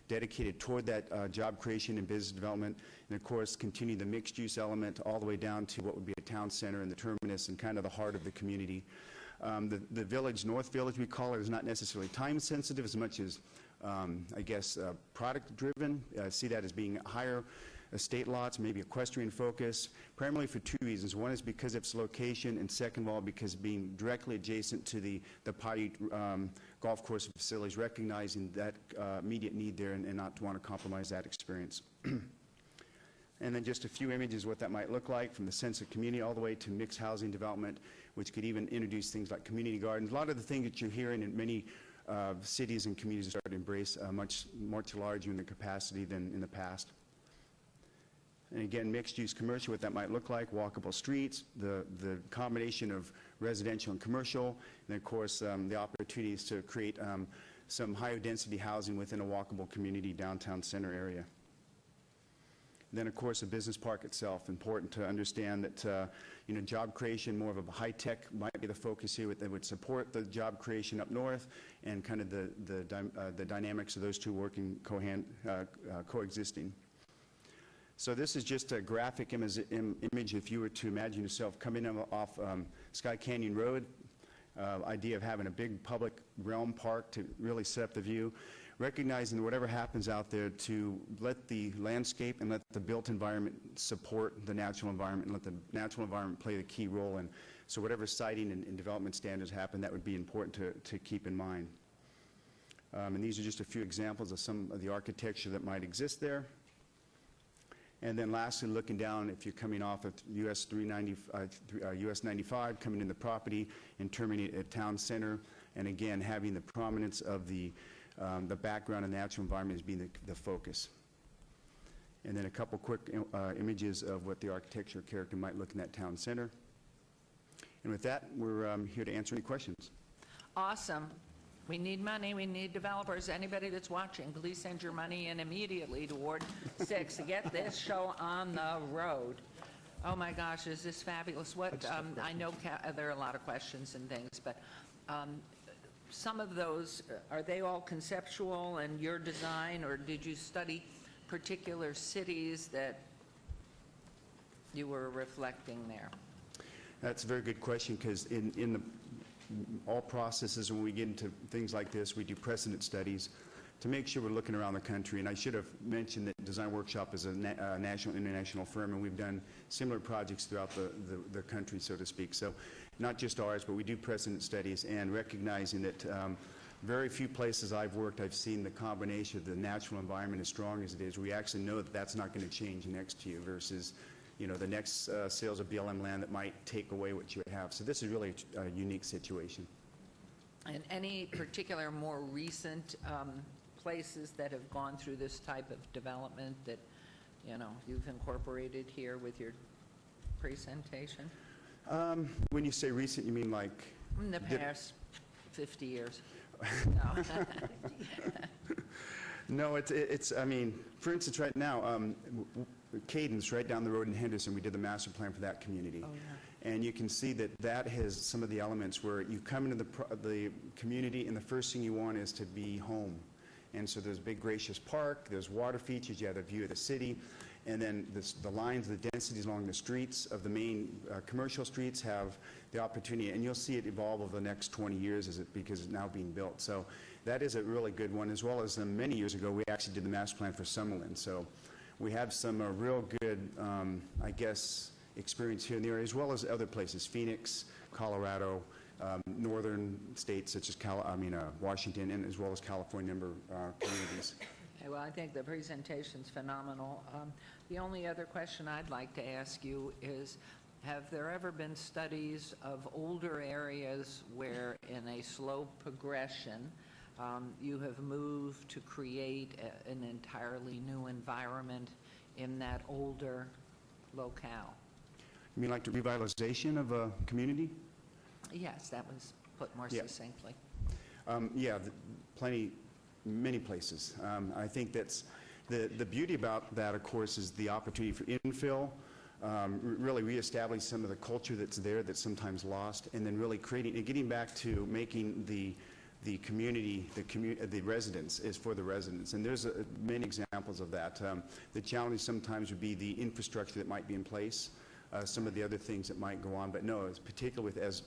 dedicated toward that job creation and business development, and of course continue the mixed use element all the way down to what would be a town center and the terminus and kind of the heart of the community. The village, North Village we call it, is not necessarily time sensitive as much as I guess product driven. See that as being higher estate lots, maybe equestrian focus, primarily for two reasons. One is because of its location, and second of all, because being directly adjacent to the Paiute golf course facilities, recognizing that immediate need there and not to want to compromise that experience. And then just a few images of what that might look like, from the sense of community all the way to mixed housing development, which could even introduce things like community gardens. A lot of the things that you're hearing in many cities and communities start to embrace much larger in the capacity than in the past. And again, mixed-use commercial, what that might look like, walkable streets, the combination of residential and commercial, and of course the opportunities to create some higher density housing within a walkable community downtown center area. Then, of course, the business park itself. Important to understand that job creation, more of a high tech, might be the focus here. That would support the job creation up north, and kind of the dynamics of those two working coexisting. So this is just a graphic image. If you were to imagine yourself coming off Sky Canyon Road, idea of having a big public realm park to really set up the view, recognizing that whatever happens out there, to let the landscape and let the built environment support the natural environment, and let the natural environment play the key role. And so whatever siting and development standards happen, that would be important to keep in mind. And these are just a few examples of some of the architecture that might exist there. And then lastly, looking down, if you're coming off of US 95, coming in the property and terminating at Town Center, and again, having the prominence of the background and natural environment as being the focus. And then a couple quick images of what the architecture character might look in that Town Center. And with that, we're here to answer any questions. Awesome. We need money, we need developers. Anybody that's watching, please send your money in immediately to Ward 6 to get this show on the road. Oh my gosh, is this fabulous. What, I know there are a lot of questions and things, but some of those, are they all conceptual and your design, or did you study particular cities that you were reflecting there? That's a very good question, because in all processes, when we get into things like this, we do precedent studies to make sure we're looking around the country. And I should have mentioned that Design Workshop is a national, international firm, and we've done similar projects throughout the country, so to speak. So not just ours, but we do precedent studies, and recognizing that very few places I've worked, I've seen the combination of the natural environment as strong as it is. We actually know that that's not going to change next to you versus the next sales of BLM land that might take away what you have. So this is really a unique situation. And any particular more recent places that have gone through this type of development that, you've incorporated here with your presentation? When you say recent, you mean like? In the past 50 years. No, it's, I mean, for instance, right now, Cadence, right down the road in Henderson, we did the master plan for that community. Oh, yeah. And you can see that has some of the elements where you come into the community, and the first thing you want is to be home. And so there's a big gracious park, there's water features, you have a view of the city, and then the lines, the densities along the streets of the main commercial streets have the opportunity, and you'll see it evolve over the next 20 years because it's now being built. So that is a really good one, as well as many years ago, we actually did the master plan for Summerlin. So we have some real good, I guess, experience here in the area, as well as other places, Phoenix, Colorado, northern states such as Washington, and as well as California member communities. Okay, well, I think the presentation's phenomenal. The only other question I'd like to ask you is, have there ever been studies of older areas where in a slow progression you have moved to create an entirely new environment in that older locale? You mean like the revitalization of a community? Yes, that was put more Yeah. succinctly. Yeah, many places. I think that's the beauty about that, of course, is the opportunity for infill, really reestablish some of the culture that's there that's sometimes lost, and then really creating and getting back to making the community, the residents is for the residents. And there's many examples of that. The challenge sometimes would be the infrastructure that might be in place, some of the other things that might go on. But no, it's particularly as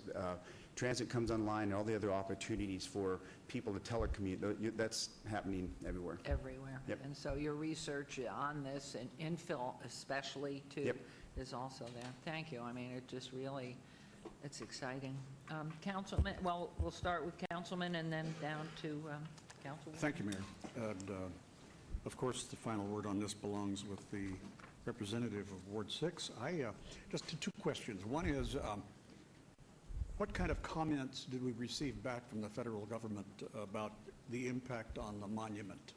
transit comes online and all the other opportunities for people to telecommute, that's happening everywhere. Everywhere. Yep. And so your research on this, and infill especially too, Yep. is also there. Thank you. I mean, it just really, it's exciting. Councilman, well, we'll start with Councilman and then down to Councilwoman. Thank you, Mayor. And, of course, the final word on this belongs with the representative of Ward 6. Just two questions. One is, what kind of comments did we receive back from the federal government about the impact on the monument?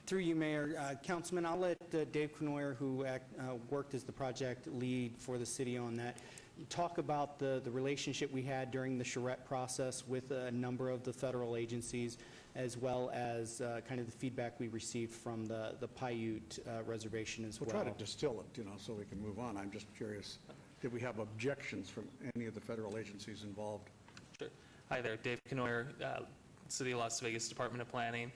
Through you, Mayor. Councilman, I'll let Dave Knoyer, who worked as the project lead for the city on that, talk about the relationship we had during the charrette process with a number of the federal agencies. as well as kind of the feedback we received from the Paiute Reservation as We'll well. try to distill it, so we can move on. I'm just curious, did we have objections from any of the federal agencies involved? Sure. Hi there, Dave Canoyer, City of Las Vegas Department of Planning.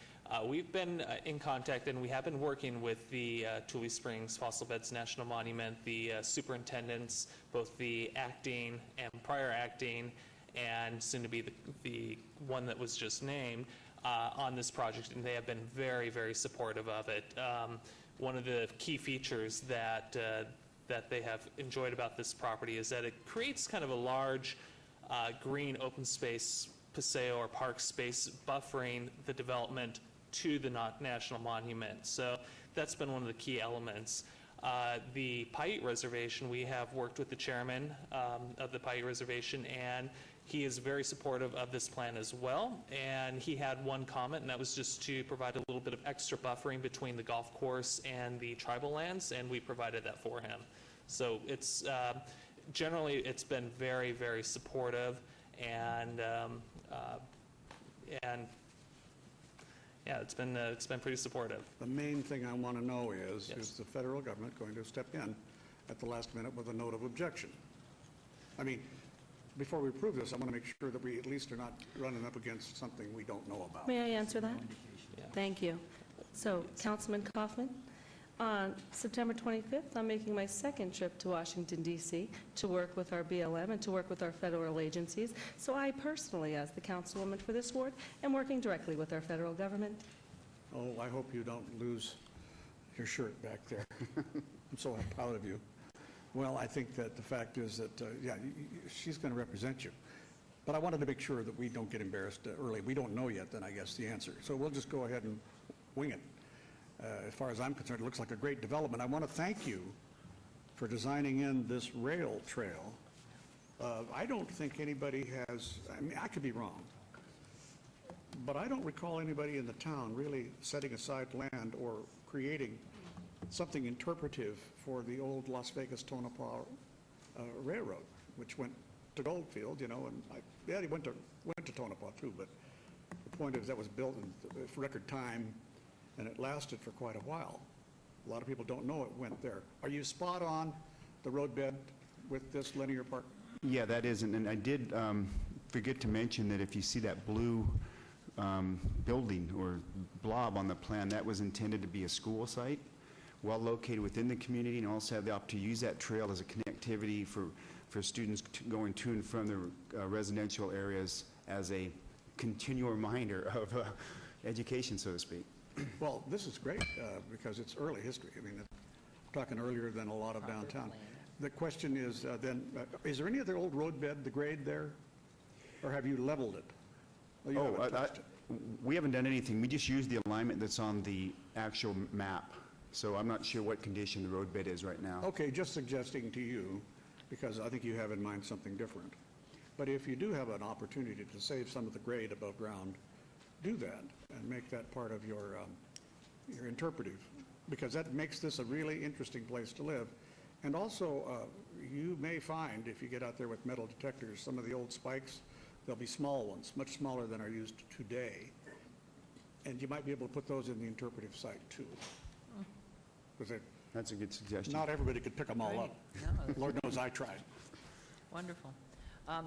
We've been in contact, and we have been working with the Tule Springs Fossil Beds National Monument, the superintendents, both the acting and prior acting, and soon to be the one that was just named, on this project, and they have been very, very supportive of it. One of the key features that they have enjoyed about this property is that it creates kind of a large green open space, paseo or park space, buffering the development to the National Monument. So that's been one of the key elements. The Paiute Reservation, we have worked with the chairman of the Paiute Reservation, and he is very supportive of this plan as well. And he had one comment, and that was just to provide a little bit of extra buffering between the golf course and the tribal lands, and we provided that for him. So it's generally it's been very, very supportive, and yeah, it's been pretty supportive. The main thing I want to know is the federal government going to step in at the last minute with a note of objection? I mean, before we approve this, I want to make sure that we at least are not running up against something we don't know about. May I answer that? Thank you. So, Councilman Kaufman, on September 25th, I'm making my second trip to Washington, D.C. to work with our BLM and to work with our federal agencies. So I personally, as the councilwoman for this ward, am working directly with our federal government. Oh, I hope you don't lose your shirt back there. I'm so proud of you. Well, I think that the fact is that, yeah, she's going to represent you. But I wanted to make sure that we don't get embarrassed early. We don't know yet, then I guess, the answer. So we'll just go ahead and wing it. As far as I'm concerned, it looks like a great development. I want to thank you for designing in this rail trail. I don't think anybody has, I mean, I could be wrong, but I don't recall anybody in the town really setting aside land or creating something interpretive for the old Las Vegas Tonopah Railroad, which went to Goldfield, and yeah, he went to Tonopah too, but the point is that was built in record time, and it lasted for quite a while. A lot of people don't know it went there. Are you spot on the roadbed with this linear park? Yeah, that is, and I did forget to mention that if you see that blue building or blob on the plan, that was intended to be a school site, well located within the community, and also have the opportunity to use that trail as a connectivity for students going to and from the residential areas as a continual reminder of education, so to speak. Well, this is great because it's early history. I mean, we're talking earlier than a lot of downtown. The question is then, is there any other old roadbed, the grade there, or have you leveled it? Well, you haven't touched it. We haven't done anything. We just used the alignment that's on the actual map. So I'm not sure what condition the roadbed is right now. Okay, just suggesting to you, because I think you have in mind something different. But if you do have an opportunity to save some of the grade above ground, do that and make that part of your interpretive, because that makes this a really interesting place to live. And also, you may find, if you get out there with metal detectors, some of the old spikes, they'll be small ones, much smaller than are used today. And you might be able to put those in the interpretive site, too. That's a good suggestion. Not everybody could pick them all up. No, Lord knows I tried. Wonderful.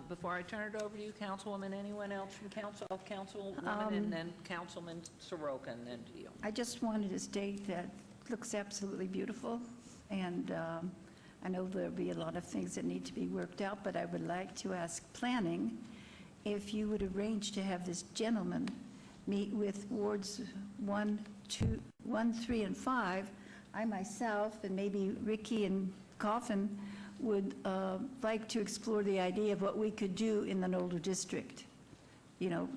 Before I turn it over to you, Councilwoman, anyone else from Councilwoman, and then Councilman Soroka, and then to you. I just wanted to state that it looks absolutely beautiful, and I know there'll be a lot of things that need to be worked out, but I would like to ask planning if you would arrange to have this gentleman meet with wards 1, 3, and 5. I myself, and maybe Ricky and Coffin, would like to explore the idea of what we could do in the Nolder district.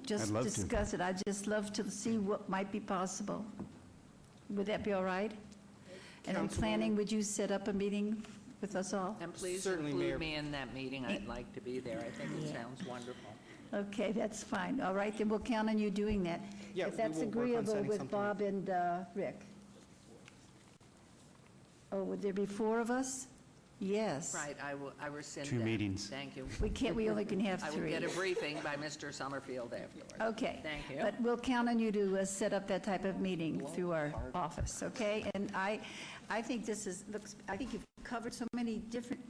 Just discuss it. I'd just love to see what might be possible. Would that be all right? And then planning, would you set up a meeting with us all? And please Certainly, include Mayor. me in that meeting. I'd like to be there. I think it sounds wonderful. Okay, that's fine. All right, then we'll count on you doing that. Yeah, if that's we will work on agreeable setting with something Bob and Rick. Oh, would there be 4 of us? Yes. Right, I rescind Two that. meetings. Thank you. We only can have I will three. get a briefing by Mr. Summerfield afterwards. Okay. Thank you. But we'll count on you to set up that type of meeting through our office, okay? And I think I think you've covered so many different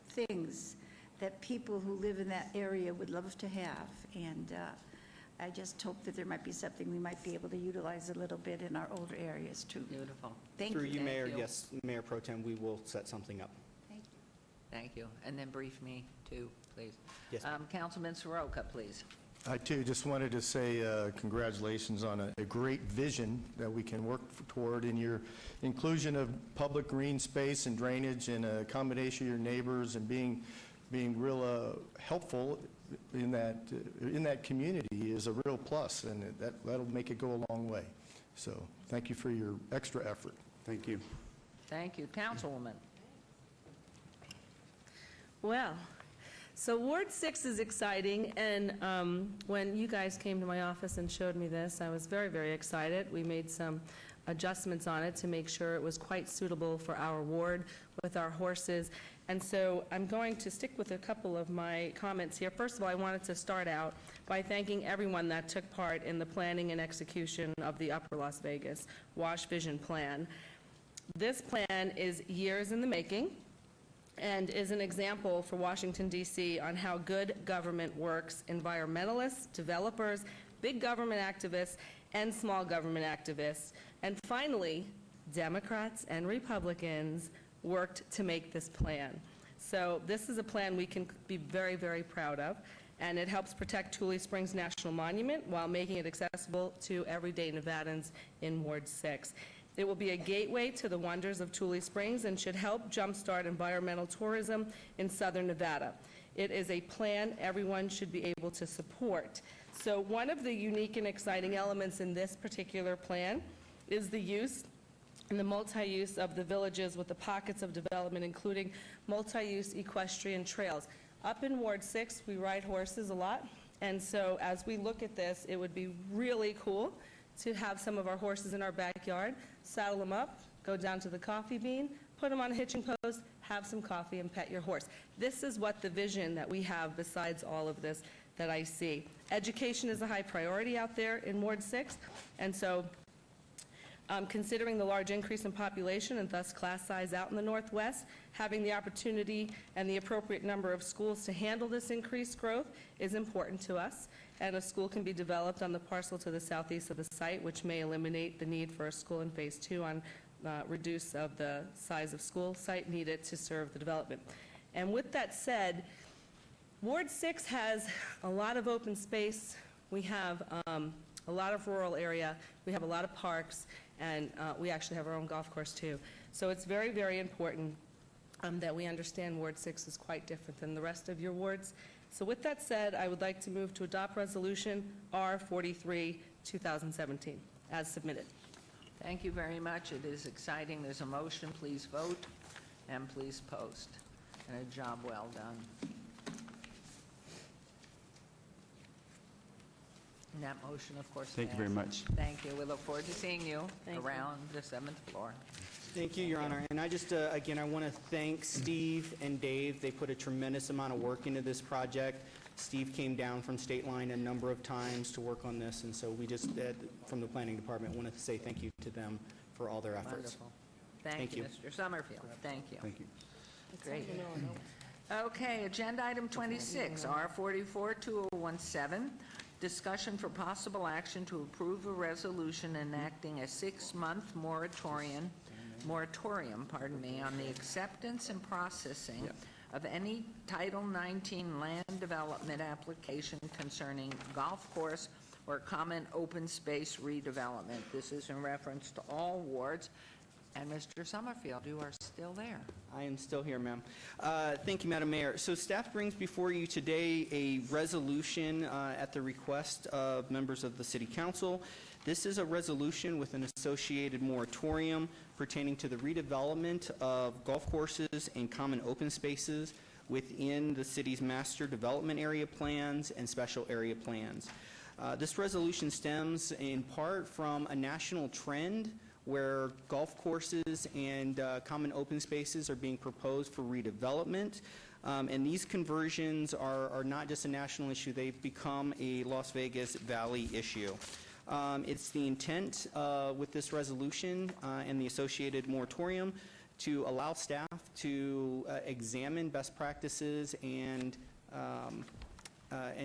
things that people who live in that area would love to have. And I just hope that there might be something we might be able to utilize a little bit in our older areas, too. Beautiful. Thank Through you. you, Mayor, you. yes, Mayor Pro Tem, we will set something up. Thank you. And then brief me, too, please. Yes, Councilman Soroka, please. I too just wanted to say congratulations on a great vision that we can work toward in your inclusion of public green space and drainage and a combination of your neighbors and being real helpful in that community is a real plus, and that'll make it go a long way. So thank you for your extra effort. Thank you. Thank you. Councilwoman. Well, so Ward 6 is exciting, and when you guys came to my office and showed me this, I was very, very excited. We made some adjustments on it to make sure it was quite suitable for our ward with our horses. And so I'm going to stick with a couple of my comments here. First of all, I wanted to start out by thanking everyone that took part in the planning and execution of the Upper Las Vegas Wash Vision Plan. This plan is years in the making and is an example for Washington, D.C. on how good government works. Environmentalists, developers, big government activists, and small government activists. And finally, Democrats and Republicans worked to make this plan. So this is a plan we can be very, very proud of, and it helps protect Tule Springs National Monument while making it accessible to everyday Nevadans in Ward 6. It will be a gateway to the wonders of Tule Springs and should help jumpstart environmental tourism in southern Nevada. It is a plan everyone should be able to support. So one of the unique and exciting elements in this particular plan is the use and the multi-use of the villages with the pockets of development, including multi-use equestrian trails. Up in Ward 6, we ride horses a lot, and so as we look at this, it would be really cool to have some of our horses in our backyard, saddle them up, go down to the coffee bean, put them on a hitching post, have some coffee, and pet your horse. This is what the vision that we have besides all of this that I see. Education is a high priority out there in Ward 6, and so considering the large increase in population and thus class size out in the Northwest, having the opportunity and the appropriate number of schools to handle this increased growth is important to us. And a school can be developed on the parcel to the southeast of the site, which may eliminate the need for a school in Phase 2 on reduce of the size of school site needed to serve the development. And with that said, Ward 6 has a lot of open space. We have a lot of rural area. We have a lot of parks, and we actually have our own golf course too. So it's very, very important that we understand Ward 6 is quite different than the rest of your wards. So with that said, I would like to move to adopt Resolution R43, 2017, as submitted. Thank you very much. It is exciting. There's a motion. Please vote and please post. And a job well done. And that motion, of course, Thank you very much. Thank you. We look forward to seeing you around the 7th floor. Thank you, Your Honor. And I just, again, I want to thank Steve and Dave. They put a tremendous amount of work into this project. Steve came down from State Line a number of times to work on this, and so we just, from the Planning Department, wanted to say thank you to them for all their efforts. Wonderful. Thank you, Mr. Summerfield. Thank you. Thank you. Great. Okay, agenda item 26, R44-2017, discussion for possible action to approve a resolution enacting a 6-month moratorium, on the acceptance and processing of any Title 19 land development application concerning golf course or common open space redevelopment. This is in reference to all wards. And Mr. Summerfield, you are still there. I am still here, ma'am. Thank you, Madam Mayor. So staff brings before you today a resolution at the request of members of the City Council. This is a resolution with an associated moratorium pertaining to the redevelopment of golf courses and common open spaces within the city's master development area plans and special area plans. This resolution stems in part from a national trend where golf courses and common open spaces are being proposed for redevelopment. And these conversions are not just a national issue, they've become a Las Vegas Valley issue. It's the intent with this resolution and the associated moratorium to allow staff to examine best practices and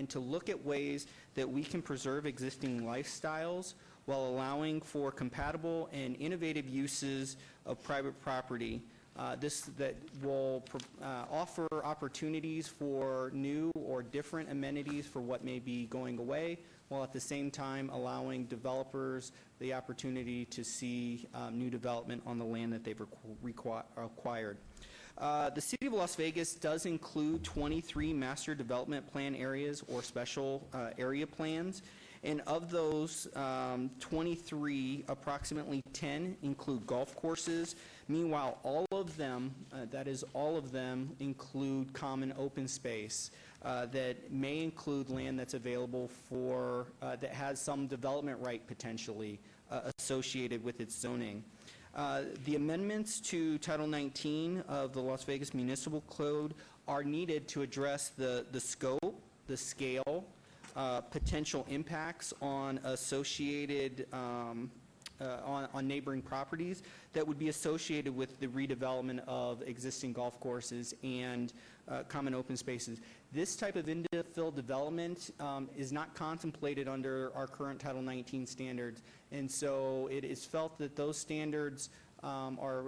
to look at ways that we can preserve existing lifestyles while allowing for compatible and innovative uses of private property. That will offer opportunities for new or different amenities for what may be going away, while at the same time allowing developers the opportunity to see new development on the land that they've acquired. The City of Las Vegas does include 23 master development plan areas or special area plans. And of those 23, approximately 10 include golf courses. Meanwhile, all of them, that is all of them, include common open space that may include land that's available for, that has some development right potentially associated with its zoning. The amendments to Title 19 of the Las Vegas Municipal Code are needed to address the scope, the scale, potential impacts on associated on neighboring properties that would be associated with the redevelopment of existing golf courses and common open spaces. This type of infill development is not contemplated under our current Title 19 standards, and so it is felt that those standards are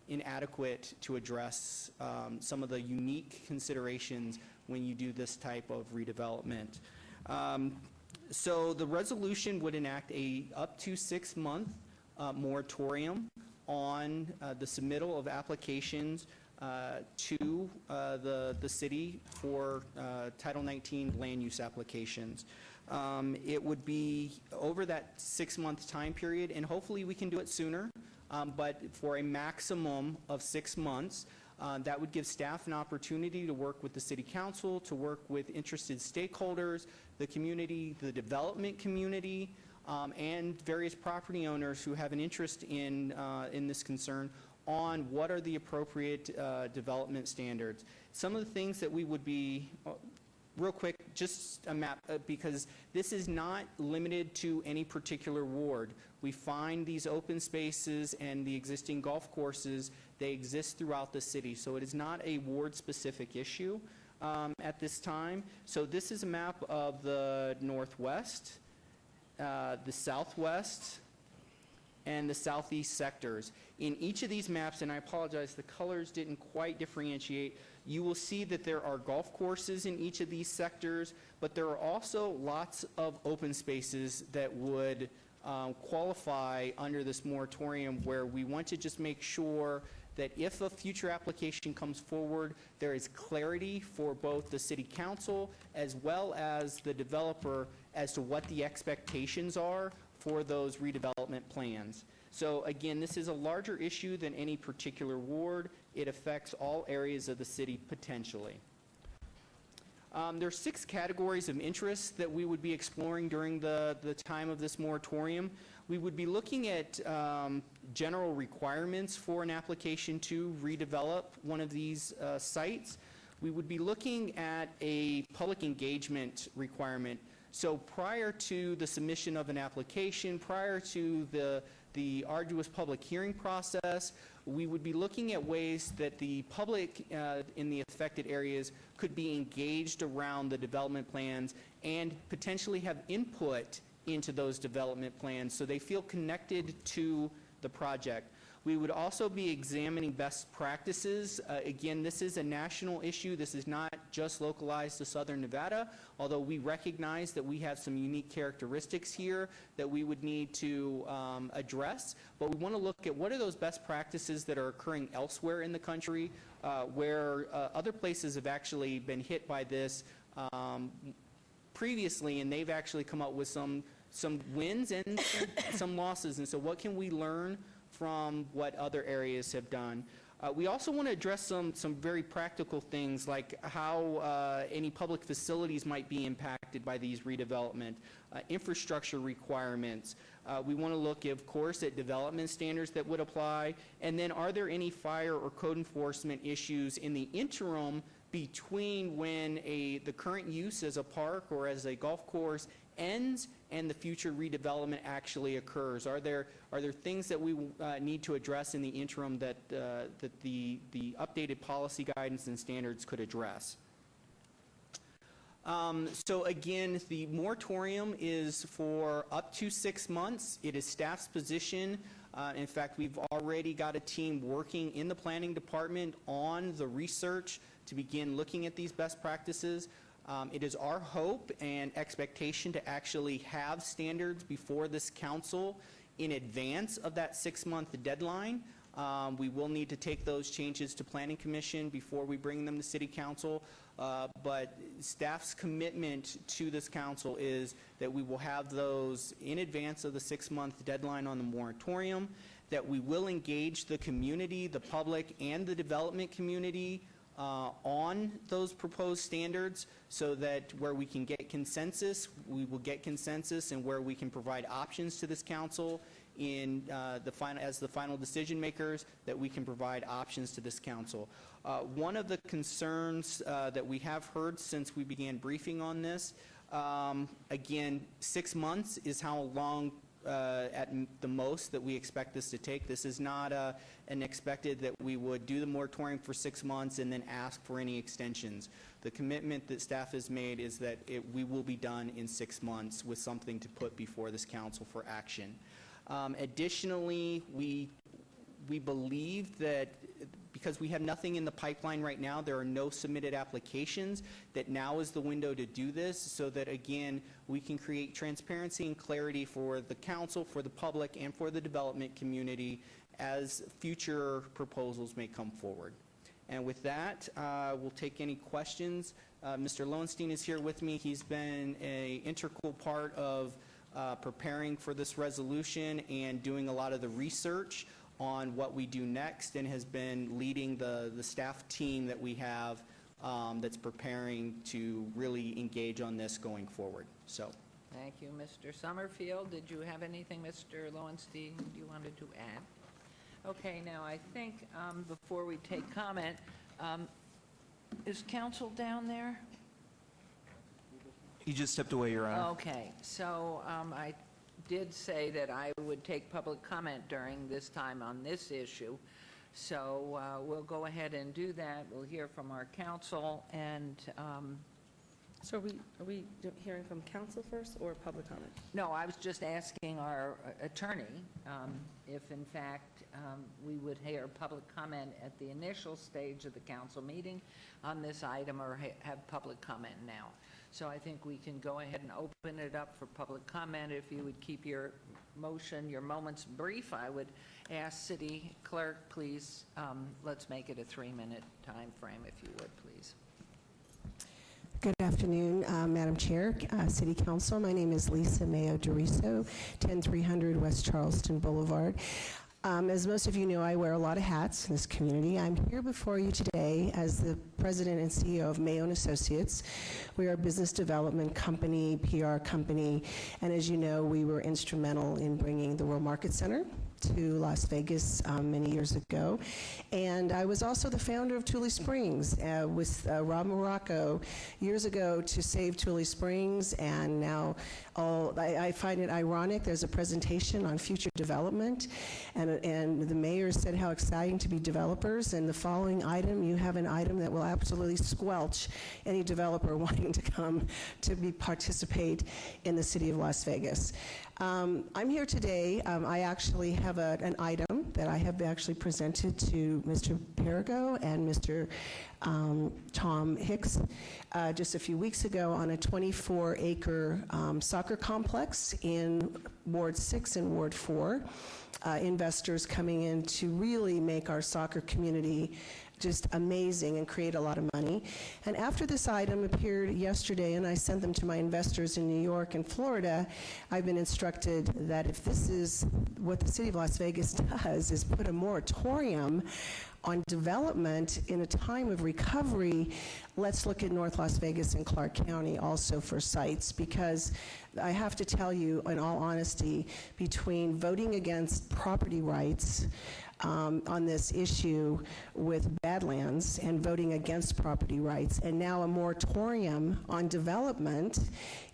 inadequate to address some of the unique considerations when you do this type of redevelopment. So the resolution would enact a up to 6-month moratorium on the submittal of applications to the city for Title 19 land use applications. It would be over that 6-month time period, and hopefully we can do it sooner, but for a maximum of 6 months. That would give staff an opportunity to work with the City Council, to work with interested stakeholders, the community, the development community, and various property owners who have an interest in this concern on what are the appropriate development standards. Some of the things that we would be, real quick, just a map, because this is not limited to any particular ward. We find these open spaces and the existing golf courses, they exist throughout the city, so it is not a ward-specific issue at this time. So this is a map of the Northwest, the Southwest, and the Southeast sectors. In each of these maps, and I apologize, the colors didn't quite differentiate, you will see that there are golf courses in each of these sectors, but there are also lots of open spaces that would qualify under this moratorium, where we want to just make sure that if a future application comes forward, there is clarity for both the City Council as well as the developer as to what the expectations are for those redevelopment plans. So again, this is a larger issue than any particular ward. It affects all areas of the city potentially. There are 6 categories of interest that we would be exploring during the time of this moratorium. We would be looking at general requirements for an application to redevelop one of these sites. We would be looking at a public engagement requirement. So prior to the submission of an application, prior to the arduous public hearing process, we would be looking at ways that the public in the affected areas could be engaged around the development plans and potentially have input into those development plans so they feel connected to the project. We would also be examining best practices. Again, this is a national issue. This is not just localized to Southern Nevada, although we recognize that we have some unique characteristics here that we would need to address. But we want to look at what are those best practices that are occurring elsewhere in the country, where other places have actually been hit by this previously, and they've actually come up with some wins and some losses. And so what can we learn from what other areas have done? We also want to address some very practical things like how any public facilities might be impacted by these redevelopment, infrastructure requirements. We want to look, of course, at development standards that would apply, and then are there any fire or code enforcement issues in the interim between when the current use as a park or as a golf course ends and the future redevelopment actually occurs? Are there things that we need to address in the interim that the updated policy guidance and standards could address? So again, the moratorium is for up to 6 months. It is staff's position. In fact, we've already got a team working in the planning department on the research to begin looking at these best practices. It is our hope and expectation to actually have standards before this council in advance of that 6-month deadline. We will need to take those changes to Planning Commission before we bring them to City Council. But staff's commitment to this council is that we will have those in advance of the 6-month deadline on the moratorium, that we will engage the community, the public, and the development community on those proposed standards, so that where we can get consensus, we will get consensus, and where we can provide options to this council in as the final decision makers, that we can provide options to this council. One of the concerns that we have heard since we began briefing on this, again, 6 months is how long at the most that we expect this to take. This is not an expected that we would do the moratorium for 6 months and then ask for any extensions. The commitment that staff has made is that we will be done in 6 months with something to put before this council for action. Additionally, we believe that because we have nothing in the pipeline right now, there are no submitted applications, that now is the window to do this, so that again we can create transparency and clarity for the council, for the public, and for the development community as future proposals may come forward. And with that, we'll take any questions. Mr. Lowenstein is here with me. He's been an integral part of preparing for this resolution and doing a lot of the research on what we do next, and has been leading the staff team that we have that's preparing to really engage on this going forward. So, thank you, Mr. Summerfield. Did you have anything, Mr. Lowenstein, you wanted to add? Okay, now I think before we take comment, is council down there? He just stepped away, Your Honor. Okay, so I did say that I would take public comment during this time on this issue. So we'll go ahead and do that. We'll hear from our counsel, and So are we hearing from council first or public comment? no, I was just asking our attorney if in fact we would hear public comment at the initial stage of the council meeting on this item, or have public comment now. So I think we can go ahead and open it up for public comment. If you would keep your motion, your moments brief, I would ask City Clerk, please, let's make it a 3-minute time frame, if you would, please. Good afternoon, Madam Chair, City Council. My name is Lisa Mayo Doriso, 10300 West Charleston Boulevard. As most of you know, I wear a lot of hats in this community. I'm here before you today as the President and CEO of Mayo & Associates. We are a business development company, PR company, and as you know, we were instrumental in bringing the World Market Center to Las Vegas many years ago. And I was also the founder of Tule Springs with Rob Morocco years ago to save Tule Springs, and now I find it ironic. There's a presentation on future development, and the mayor said how exciting to be developers, and the following item, you have an item that will absolutely squelch any developer wanting to come to participate in the city of Las Vegas. I'm here today. I actually have an item that I have actually presented to Mr. Perigo and Mr. Tom Hicks just a few weeks ago on a 24-acre soccer complex in Ward 6 and Ward 4. Investors coming in to really make our soccer community just amazing and create a lot of money. And after this item appeared yesterday, and I sent them to my investors in New York and Florida, I've been instructed that if this is what the city of Las Vegas does, is put a moratorium on development in a time of recovery, let's look at North Las Vegas and Clark County also for sites, because I have to tell you, in all honesty, between voting against property rights on this issue with Badlands and voting against property rights, and now a moratorium on development,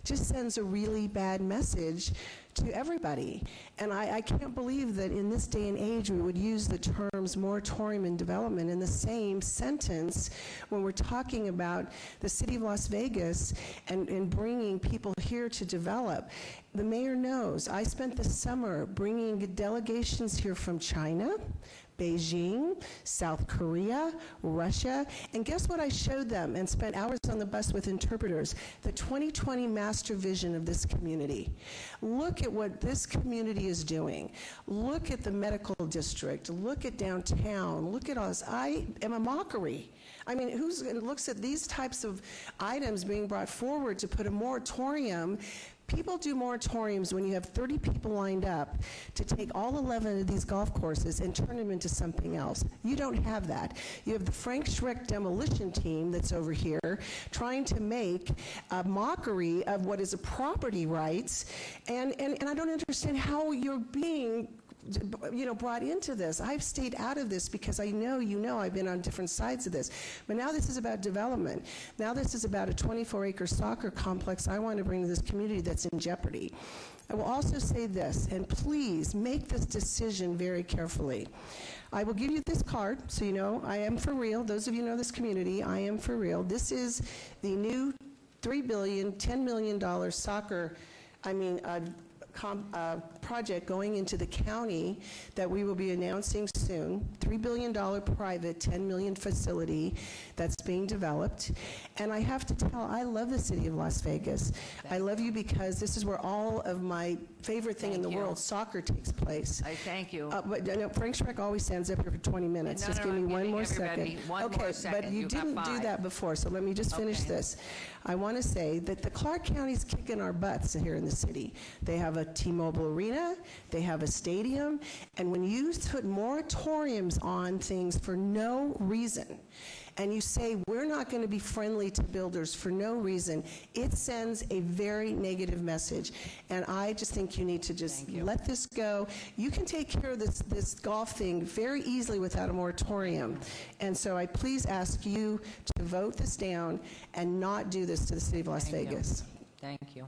just sends a really bad message to everybody. And I can't believe that in this day and age we would use the terms moratorium and development in the same sentence when we're talking about the city of Las Vegas and bringing people here to develop. The mayor knows, I spent the summer bringing delegations here from China, Beijing, South Korea, Russia, and guess what I showed them and spent hours on the bus with interpreters? The 2020 master vision of this community. Look at what this community is doing. Look at the medical district. Look at downtown. Look at us. I am a mockery. I mean, who looks at these types of items being brought forward to put a moratorium? People do moratoriums when you have 30 people lined up to take all 11 of these golf courses and turn them into something else. You don't have that. You have the Frank Schreck demolition team that's over here trying to make a mockery of what is a property rights, and I don't understand how you're being brought into this. I've stayed out of this because I know I've been on different sides of this. But now this is about development. Now this is about a 24-acre soccer complex I want to bring to this community that's in jeopardy. I will also say this, and please make this decision very carefully. I will give you this card so you know I am for real. Those of you who know this community, I am for real. This is the new $3 billion, $10 million soccer, project going into the county that we will be announcing soon. $3 billion private, $10 million facility that's being developed. And I have to tell, I love the city of Las Vegas. I love you because this is where all of my favorite thing in the world, soccer, takes place. I thank you. But Frank Schreck always stands up here for 20 minutes. Just give me one more second. More second. But you didn't do that before, so let me just finish this. I want to say that the Clark County's kicking our butts here in the city. They have a T-Mobile Arena, they have a stadium, and when you put moratoriums on things for no reason, and you say we're not going to be friendly to builders for no reason, it sends a very negative message. And I just think you need to just let this go. You can take care of this golf thing very easily without a moratorium. And so I please ask you to vote this down and not do this to the city of Las Vegas. Thank you.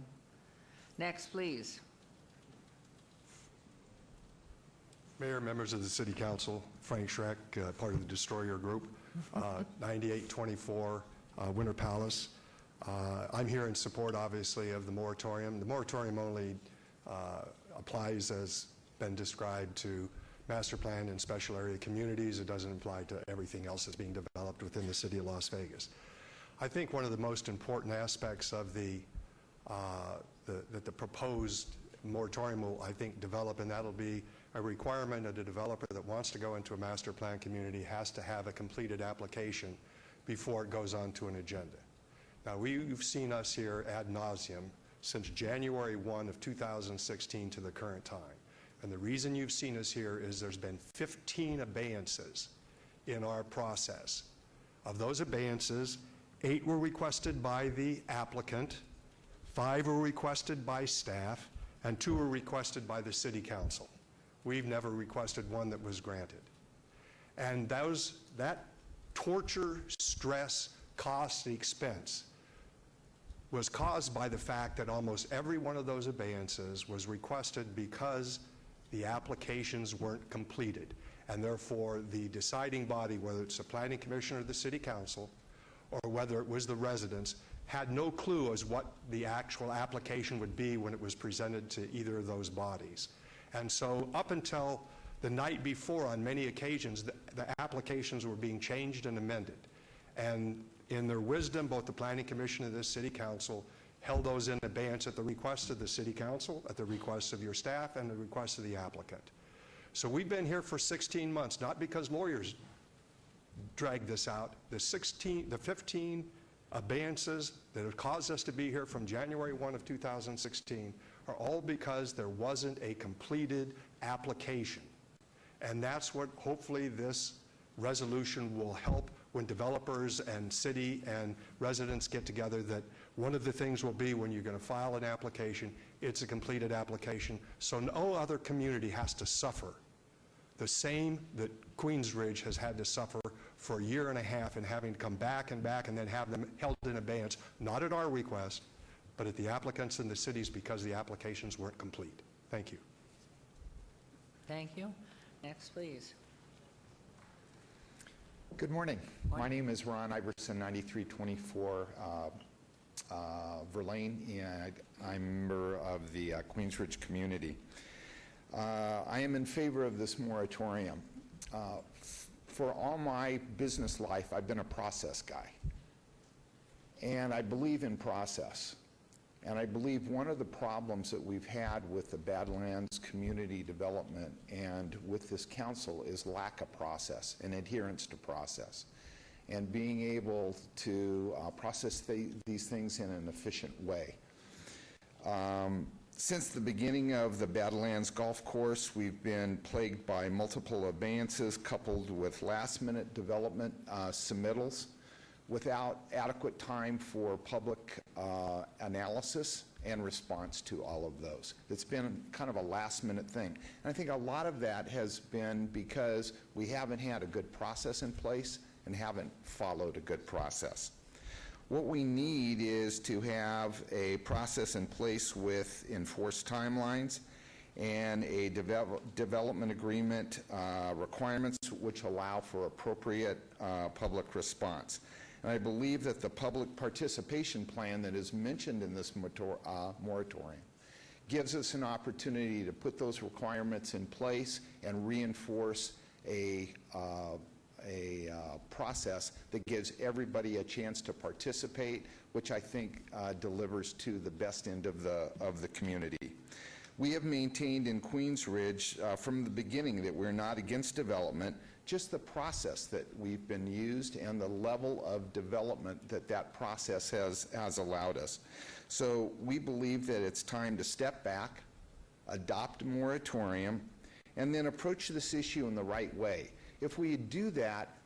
Next, please. Mayor, members of the City Council, Frank Schreck, part of the Destroyer Group, 9824 Winter Palace. I'm here in support, obviously, of the moratorium. The moratorium only applies, as been described, to master plan and special area communities. It doesn't apply to everything else that's being developed within the city of Las Vegas. I think one of the most important aspects of that the proposed moratorium will, I think, develop, and that'll be a requirement that a developer that wants to go into a master plan community has to have a completed application before it goes on to an agenda. Now, you've seen us here ad nauseum since January 1 of 2016 to the current time. And the reason you've seen us here is there's been 15 abeyances in our process. Of those abeyances, 8 were requested by the applicant, 5 were requested by staff, and 2 were requested by the City Council. We've never requested one that was granted. And that torture, stress, cost, and expense was caused by the fact that almost every one of those abeyances was requested because the applications weren't completed. And therefore, the deciding body, whether it's the Planning Commission or the City Council, or whether it was the residents, had no clue as what the actual application would be when it was presented to either of those bodies. And so up until the night before, on many occasions, the applications were being changed and amended. And in their wisdom, both the Planning Commission and the City Council held those in abeyance at the request of the City Council, at the request of your staff, and the request of the applicant. So we've been here for 16 months, not because lawyers dragged this out. The 15 abeyances that have caused us to be here from January 1 of 2016 are all because there wasn't a completed application. And that's what hopefully this resolution will help when developers and city and residents get together, that one of the things will be when you're going to file an application, it's a completed application, so no other community has to suffer the same that Queensridge has had to suffer for a year and a half and having to come back and then have them held in abeyance, not at our request, but at the applicants and the cities because the applications weren't complete. Thank you. Thank you. Next, please. Good morning. My name is Ron Iverson, 9324 Verlaine, and I'm a member of the Queensridge community. I am in favor of this moratorium. For all my business life, I've been a process guy, and I believe in process. And I believe one of the problems that we've had with the Badlands community development and with this council is lack of process and adherence to process, and being able to process these things in an efficient way. Since the beginning of the Badlands Golf Course, we've been plagued by multiple abeyances coupled with last-minute development submittals without adequate time for public analysis and response to all of those. It's been kind of a last-minute thing. And I think a lot of that has been because we haven't had a good process in place and haven't followed a good process. What we need is to have a process in place with enforced timelines and a development agreement requirements which allow for appropriate public response. And I believe that the public participation plan that is mentioned in this moratorium gives us an opportunity to put those requirements in place and reinforce a process that gives everybody a chance to participate, which I think delivers to the best end of the community. We have maintained in Queensridge from the beginning that we're not against development, just the process that we've been used and the level of development that process has allowed us. So we believe that it's time to step back, adopt a moratorium, and then approach this issue in the right way. If we do that,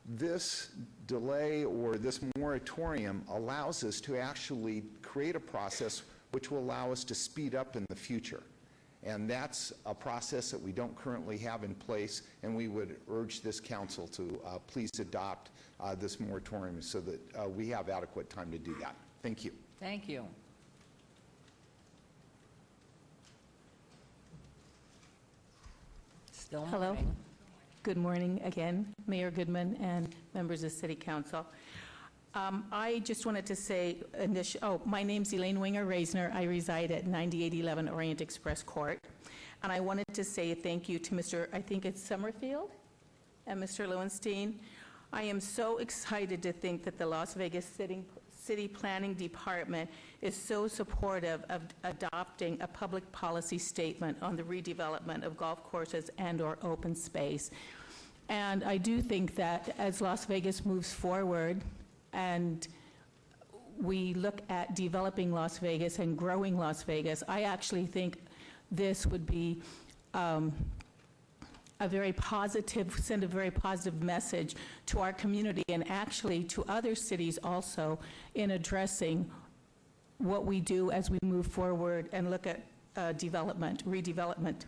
this delay or this moratorium allows us to actually create a process which will allow us to speed up in the future. And that's a process that we don't currently have in place, and we would urge this council to please adopt this moratorium so that we have adequate time to do that. Thank you. Thank you. Still Hello. morning. Good morning again, Mayor Goodman and members of City Council. I just wanted to say, my name's Elaine Winger-Reisner. I reside at 9811 Orient Express Court. And I wanted to say thank you to Mr., I think it's Summerfield, and Mr. Lowenstein. I am so excited to think that the Las Vegas City Planning Department is so supportive of adopting a public policy statement on the redevelopment of golf courses and/or open space. And I do think that as Las Vegas moves forward and we look at developing Las Vegas and growing Las Vegas, I actually think this would be send a very positive message to our community and actually to other cities also in addressing what we do as we move forward and look at redevelopment.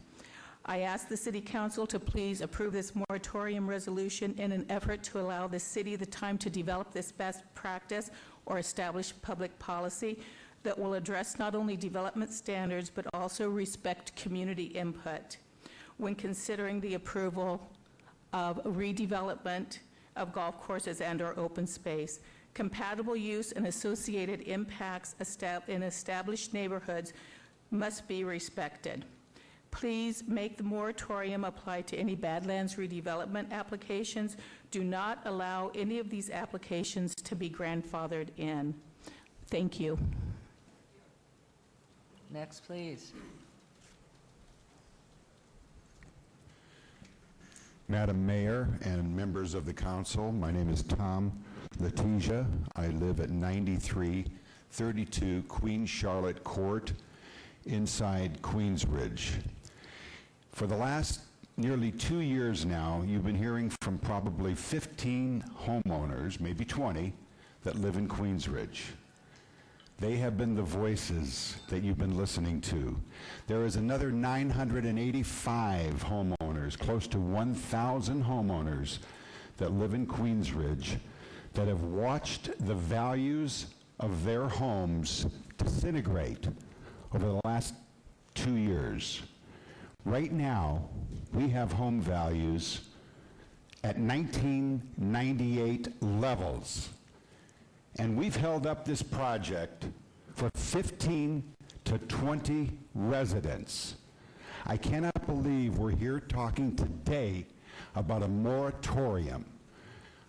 I ask the City Council to please approve this moratorium resolution in an effort to allow the city the time to develop this best practice or establish public policy that will address not only development standards but also respect community input when considering the approval of redevelopment of golf courses and/or open space. Compatible use and associated impacts in established neighborhoods must be respected. Please make the moratorium apply to any Badlands redevelopment applications. Do not allow any of these applications to be grandfathered in. Thank you. Next, please. Madam Mayor and members of the council, my name is Tom Letizia. I live at 9332 Queen Charlotte Court inside Queensridge. For the last nearly 2 years now, you've been hearing from probably 15 homeowners, maybe 20, that live in Queensridge. They have been the voices that you've been listening to. There is another 985 homeowners, close to 1,000 homeowners that live in Queensridge that have watched the values of their homes disintegrate over the last 2 years. Right now, we have home values at 1998 levels. And we've held up this project for 15 to 20 residents. I cannot believe we're here talking today about a moratorium.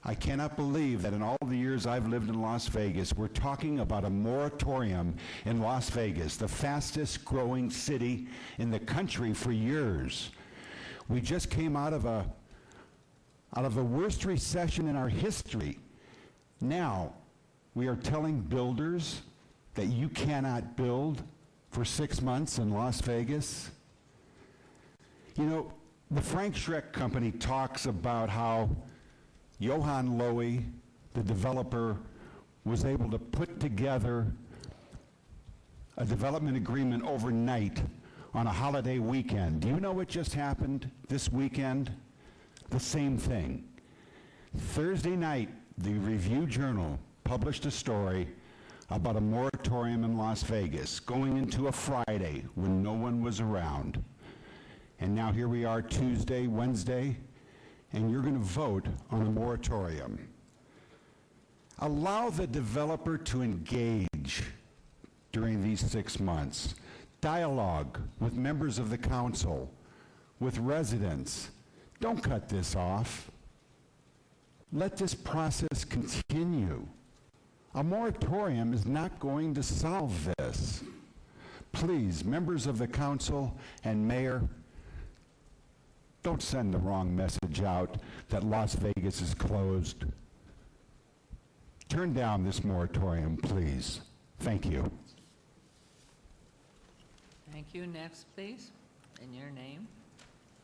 I cannot believe that in all the years I've lived in Las Vegas, we're talking about a moratorium in Las Vegas, the fastest growing city in the country for years. We just came out of the worst recession in our history. Now, we are telling builders that you cannot build for 6 months in Las Vegas. You know, the Frank Schreck Company talks about how Johan Lowy, the developer, was able to put together a development agreement overnight on a holiday weekend. Do you know what just happened this weekend? The same thing. Thursday night, the Review-Journal published a story about a moratorium in Las Vegas going into a Friday when no one was around. And now here we are Tuesday, Wednesday, and you're going to vote on a moratorium. Allow the developer to engage during these 6 months. Dialogue with members of the council, with residents. Don't cut this off. Let this process continue. A moratorium is not going to solve this. Please, members of the council and mayor, don't send the wrong message out that Las Vegas is closed. Turn down this moratorium, please. Thank you. Thank you. Next, please, and your name.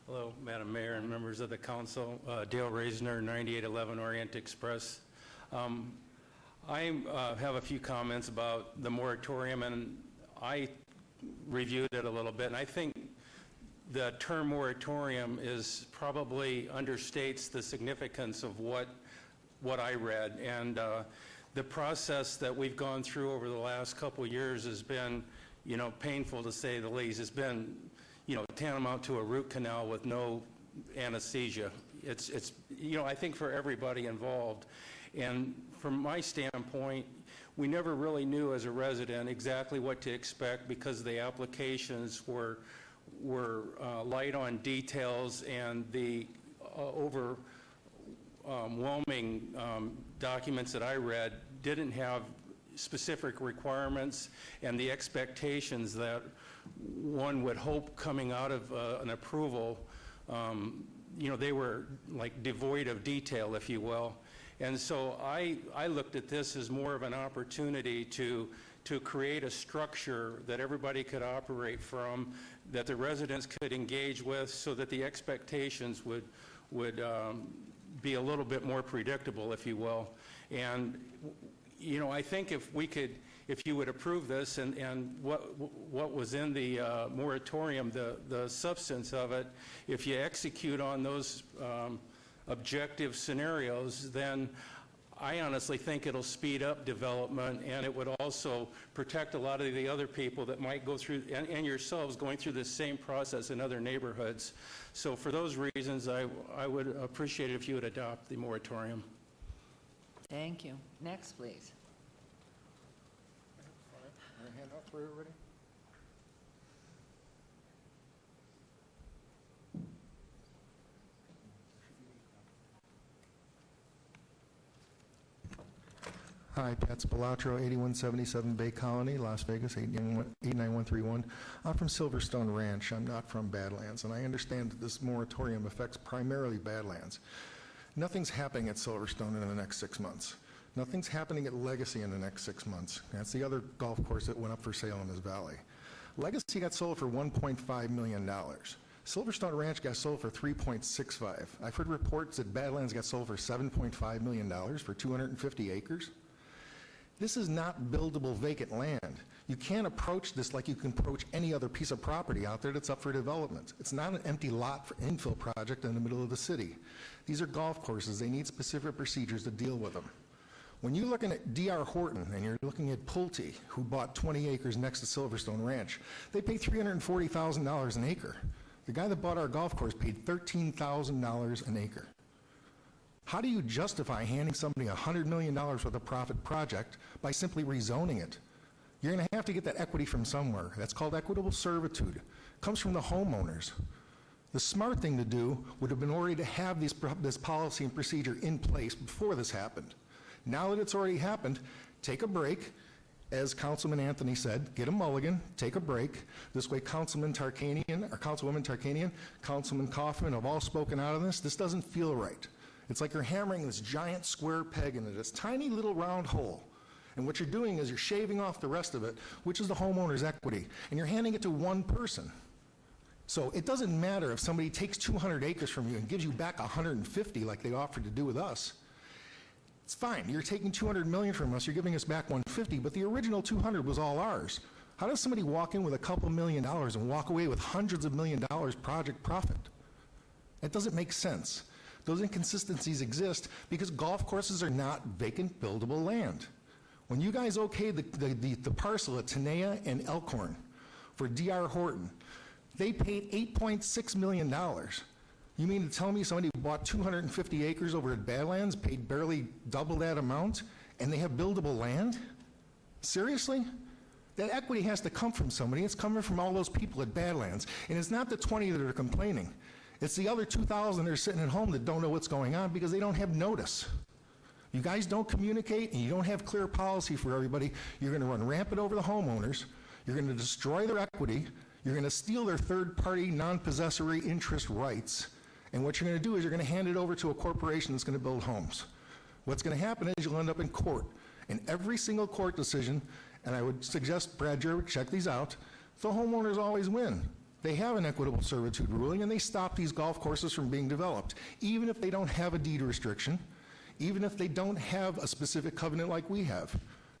Hello, Madam Mayor and members of the council. Dale Reisner, 9811 Orient Express. I have a few comments about the moratorium, and I reviewed it a little bit, and I think the term moratorium is probably understates the significance of what I read. And the process that we've gone through over the last couple of years has been, you know, painful to say the least. It's been, you know, tantamount to a root canal with no anesthesia. It's you know, I think for everybody involved. And from my standpoint, we never really knew as a resident exactly what to expect because the applications were light on details, and the overwhelming documents that I read didn't have specific requirements and the expectations that one would hope coming out of an approval. You know, they were like devoid of detail, if you will. And so I looked at this as more of an opportunity to create a structure that everybody could operate from, that the residents could engage with, so that the expectations would be a little bit more predictable, if you will. And you know, I think if you would approve this and what was in the moratorium, the substance of it, if you execute on those objective scenarios, then I honestly think it'll speed up development, and it would also protect a lot of the other people that might go through, and yourselves going through the same process in other neighborhoods. So for those reasons, I would appreciate it if you would adopt the moratorium. Thank you. Next, please. Hand up for everybody. Hi, Pat Spilatro, 8177 Bay Colony, Las Vegas, 89131. I'm from Silverstone Ranch. I'm not from Badlands, and I understand that this moratorium affects primarily Badlands. Nothing's happening at Silverstone in the next 6 months. Nothing's happening at Legacy in the next 6 months. That's the other golf course that went up for sale in this valley. Legacy got sold for $1.5 million. Silverstone Ranch got sold for $3.65. I've heard reports that Badlands got sold for $7.5 million for 250 acres. This is not buildable vacant land. You can't approach this like you can approach any other piece of property out there that's up for development. It's not an empty lot for infill project in the middle of the city. These are golf courses. They need specific procedures to deal with them. When you're looking at D.R. Horton and you're looking at Pulte, who bought 20 acres next to Silverstone Ranch, they pay $340,000 an acre. The guy that bought our golf course paid $13,000 an acre. How do you justify handing somebody $100 million worth of profit project by simply rezoning it? You're going to have to get that equity from somewhere. That's called equitable servitude. It comes from the homeowners. The smart thing to do would have been already to have this policy and procedure in place before this happened. Now that it's already happened, take a break. As Councilman Anthony said, get a mulligan, take a break. This way Councilwoman Tarkanian, Councilman Kaufman have all spoken out on this. This doesn't feel right. It's like you're hammering this giant square peg into this tiny little round hole. And what you're doing is you're shaving off the rest of it, which is the homeowner's equity, and you're handing it to one person. So it doesn't matter if somebody takes 200 acres from you and gives you back 150 like they offered to do with us. It's fine. You're taking 200 million from us, you're giving us back 150, but the original 200 was all ours. How does somebody walk in with a couple $1 million and walk away with hundreds of $1 million project profit? That doesn't make sense. Those inconsistencies exist because golf courses are not vacant buildable land. When you guys okayed the parcel at Tenaya and Elkhorn for D.R. Horton, they paid $8.6 million. You mean to tell me somebody who bought 250 acres over at Badlands paid barely double that amount, and they have buildable land? Seriously? That equity has to come from somebody. It's coming from all those people at Badlands. And it's not the 20 that are complaining. It's the other 2,000 that are sitting at home that don't know what's going on because they don't have notice. You guys don't communicate and you don't have clear policy for everybody. You're going to run rampant over the homeowners. You're going to destroy their equity. You're going to steal their third-party, non-possessory interest rights. And what you're going to do is you're going to hand it over to a corporation that's going to build homes. What's going to happen is you'll end up in court. In every single court decision, and I would suggest Brad Jerwick check these out, the homeowners always win. They have an equitable servitude ruling, and they stop these golf courses from being developed, even if they don't have a deed restriction, even if they don't have a specific covenant like we have.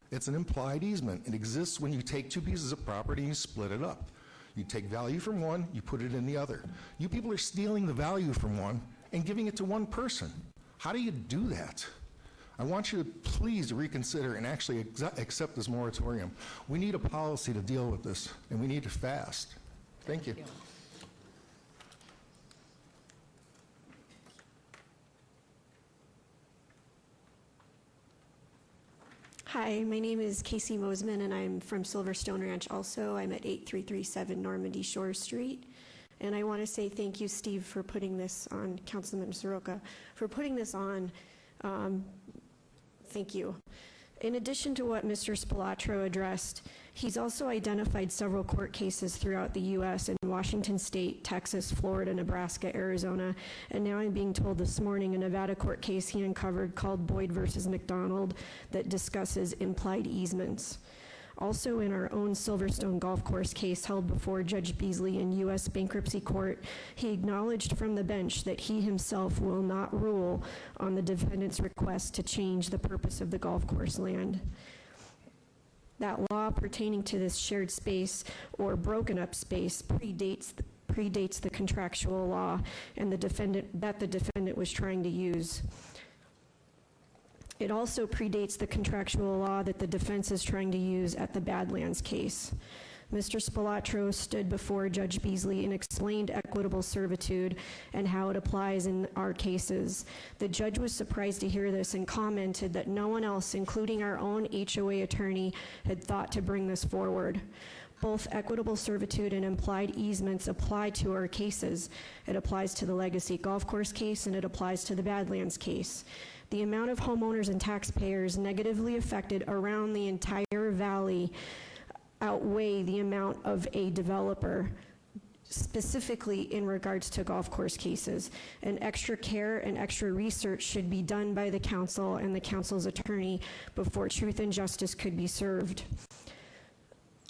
It's an implied easement. It exists when you take two pieces of property and you split it up. You take value from one, you put it in the other. You people are stealing the value from one and giving it to one person. How do you do that? I want you to please reconsider and actually accept this moratorium. We need a policy to deal with this, and we need it fast. Thank you. Hi, my name is Casey Mosman, and I'm from Silverstone Ranch also. I'm at 8337 Normandy Shore Street. And I want to say thank you, Steve, for putting this on, Councilman Soroka, for putting this on. Thank you. In addition to what Mr. Spilatro addressed, he's also identified several court cases throughout the U.S. in Washington State, Texas, Florida, Nebraska, Arizona, and now I'm being told this morning a Nevada court case he uncovered called Boyd versus McDonald that discusses implied easements. Also in our own Silverstone golf course case held before Judge Beasley in U.S. Bankruptcy Court, he acknowledged from the bench that he himself will not rule on the defendant's request to change the purpose of the golf course land. That law pertaining to this shared space or broken up space predates the contractual law and the defendant was trying to use. It also predates the contractual law that the defense is trying to use at the Badlands case. Mr. Spilatro stood before Judge Beasley and explained equitable servitude and how it applies in our cases. The judge was surprised to hear this and commented that no one else, including our own HOA attorney, had thought to bring this forward. Both equitable servitude and implied easements apply to our cases. It applies to the Legacy Golf Course case and it applies to the Badlands case. The amount of homeowners and taxpayers negatively affected around the entire valley outweigh the amount of a developer, specifically in regards to golf course cases. And extra care and extra research should be done by the council and the council's attorney before truth and justice could be served.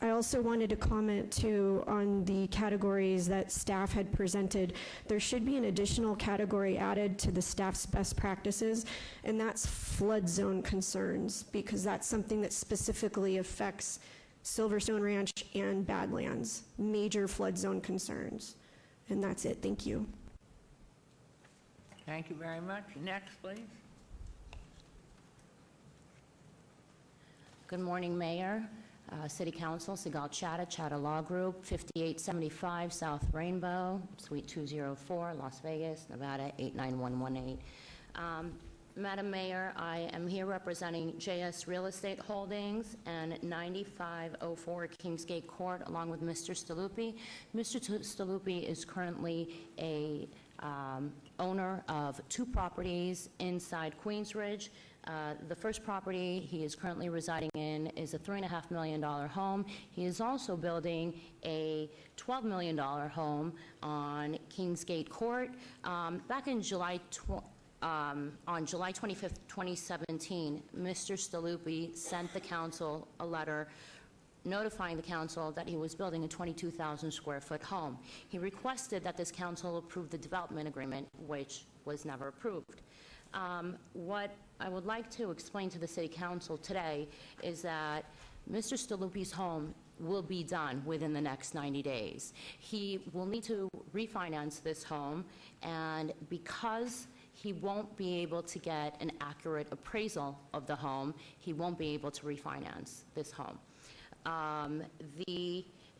I also wanted to comment too on the categories that staff had presented. There should be an additional category added to the staff's best practices, and that's flood zone concerns, because that's something that specifically affects Silverstone Ranch and Badlands, major flood zone concerns. And that's it. Thank you. Thank you very much. Next, please. Good morning, Mayor, City Council, Sigal Chatta Law Group, 5875 South Rainbow, Suite 204, Las Vegas, Nevada, 89118. Madam Mayor, I am here representing JS Real Estate Holdings and 9504 Kingsgate Court, along with Mr. Staluppi. Mr. Staluppi is currently a owner of 2 properties inside Queensridge. The first property he is currently residing in is a $3.5 million home. He is also building a $12 million home on Kingsgate Court. Back in on July 25th, 2017, Mr. Staluppi sent the council a letter notifying the council that he was building a 22,000 square foot home. He requested that this council approve the development agreement, which was never approved. What I would like to explain to the City Council today is that Mr. Staluppi's home will be done within the next 90 days. He will need to refinance this home, and because he won't be able to get an accurate appraisal of the home, he won't be able to refinance this home.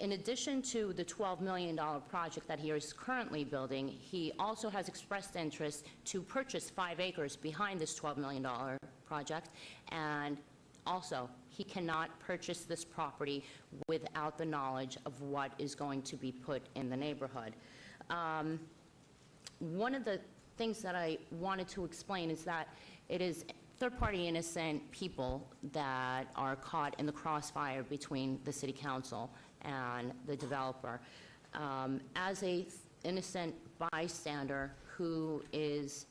In addition to the $12 million project that he is currently building, he also has expressed interest to purchase 5 acres behind this $12 million project, and also he cannot purchase this property without the knowledge of what is going to be put in the neighborhood. One of the things that I wanted to explain is that it is third-party innocent people that are caught in the crossfire between the City Council and the developer. As a innocent bystander who is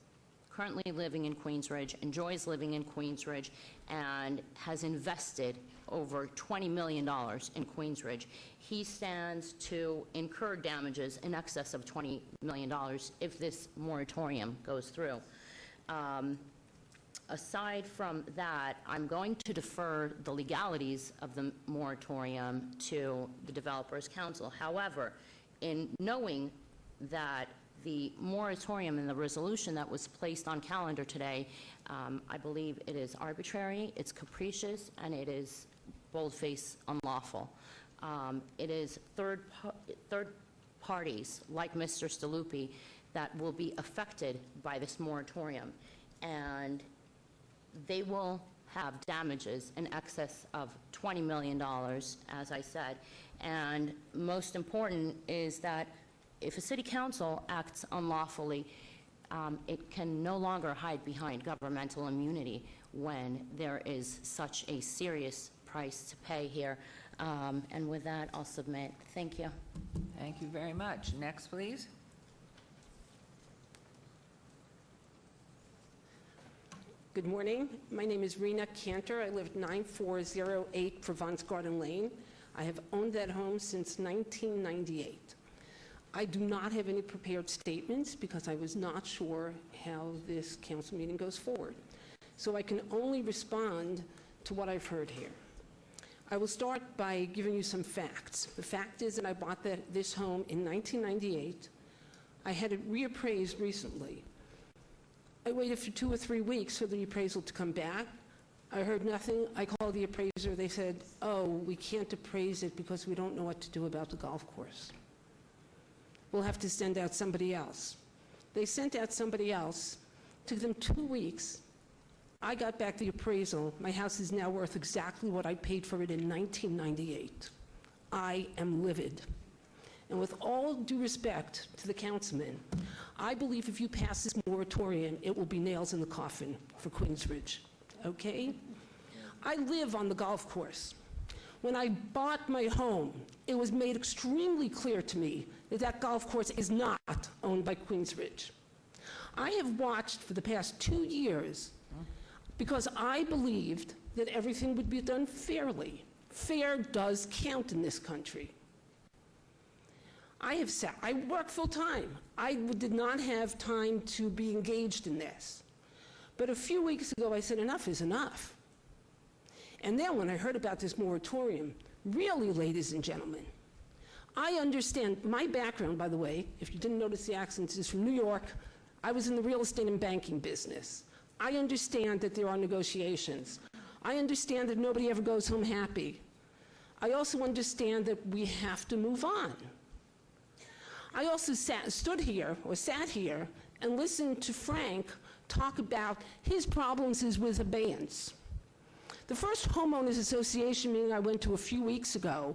currently living in Queensridge, enjoys living in Queensridge, and has invested over $20 million in Queensridge, he stands to incur damages in excess of $20 million if this moratorium goes through. Aside from that, I'm going to defer the legalities of the moratorium to the Developers Council. However, in knowing that the moratorium and the resolution that was placed on calendar today, I believe it is arbitrary, it's capricious, and it is boldface unlawful. It is third parties like Mr. Staluppi that will be affected by this moratorium, and they will have damages in excess of $20 million, as I said. And most important is that if a City Council acts unlawfully, it can no longer hide behind governmental immunity when there is such a serious price to pay here. And with that, I'll submit. Thank you. Thank you very much. Next, please. Good morning. My name is Rena Cantor. I live at 9408 Provence Garden Lane. I have owned that home since 1998. I do not have any prepared statements because I was not sure how this council meeting goes forward. So I can only respond to what I've heard here. I will start by giving you some facts. The fact is that I bought this home in 1998. I had it reappraised recently. I waited for 2 or 3 weeks for the appraisal to come back. I heard nothing. I called the appraiser. They said, oh, we can't appraise it because we don't know what to do about the golf course. We'll have to send out somebody else. They sent out somebody else. Took them 2 weeks. I got back the appraisal. My house is now worth exactly what I paid for it in 1998. I am livid. And with all due respect to the councilman, I believe if you pass this moratorium, it will be nails in the coffin for Queensridge, okay? I live on the golf course. When I bought my home, it was made extremely clear to me that that golf course is not owned by Queensridge. I have watched for the past 2 years because I believed that everything would be done fairly. Fair does count in this country. I work full-time. I did not have time to be engaged in this. But a few weeks ago, I said, enough is enough. And then when I heard about this moratorium, really, ladies and gentlemen, I understand, my background, by the way, if you didn't notice the accent, is from New York. I was in the real estate and banking business. I understand that there are negotiations. I understand that nobody ever goes home happy. I also understand that we have to move on. I also sat here and listened to Frank talk about his problems is with abeyance. The first homeowners association meeting I went to a few weeks ago,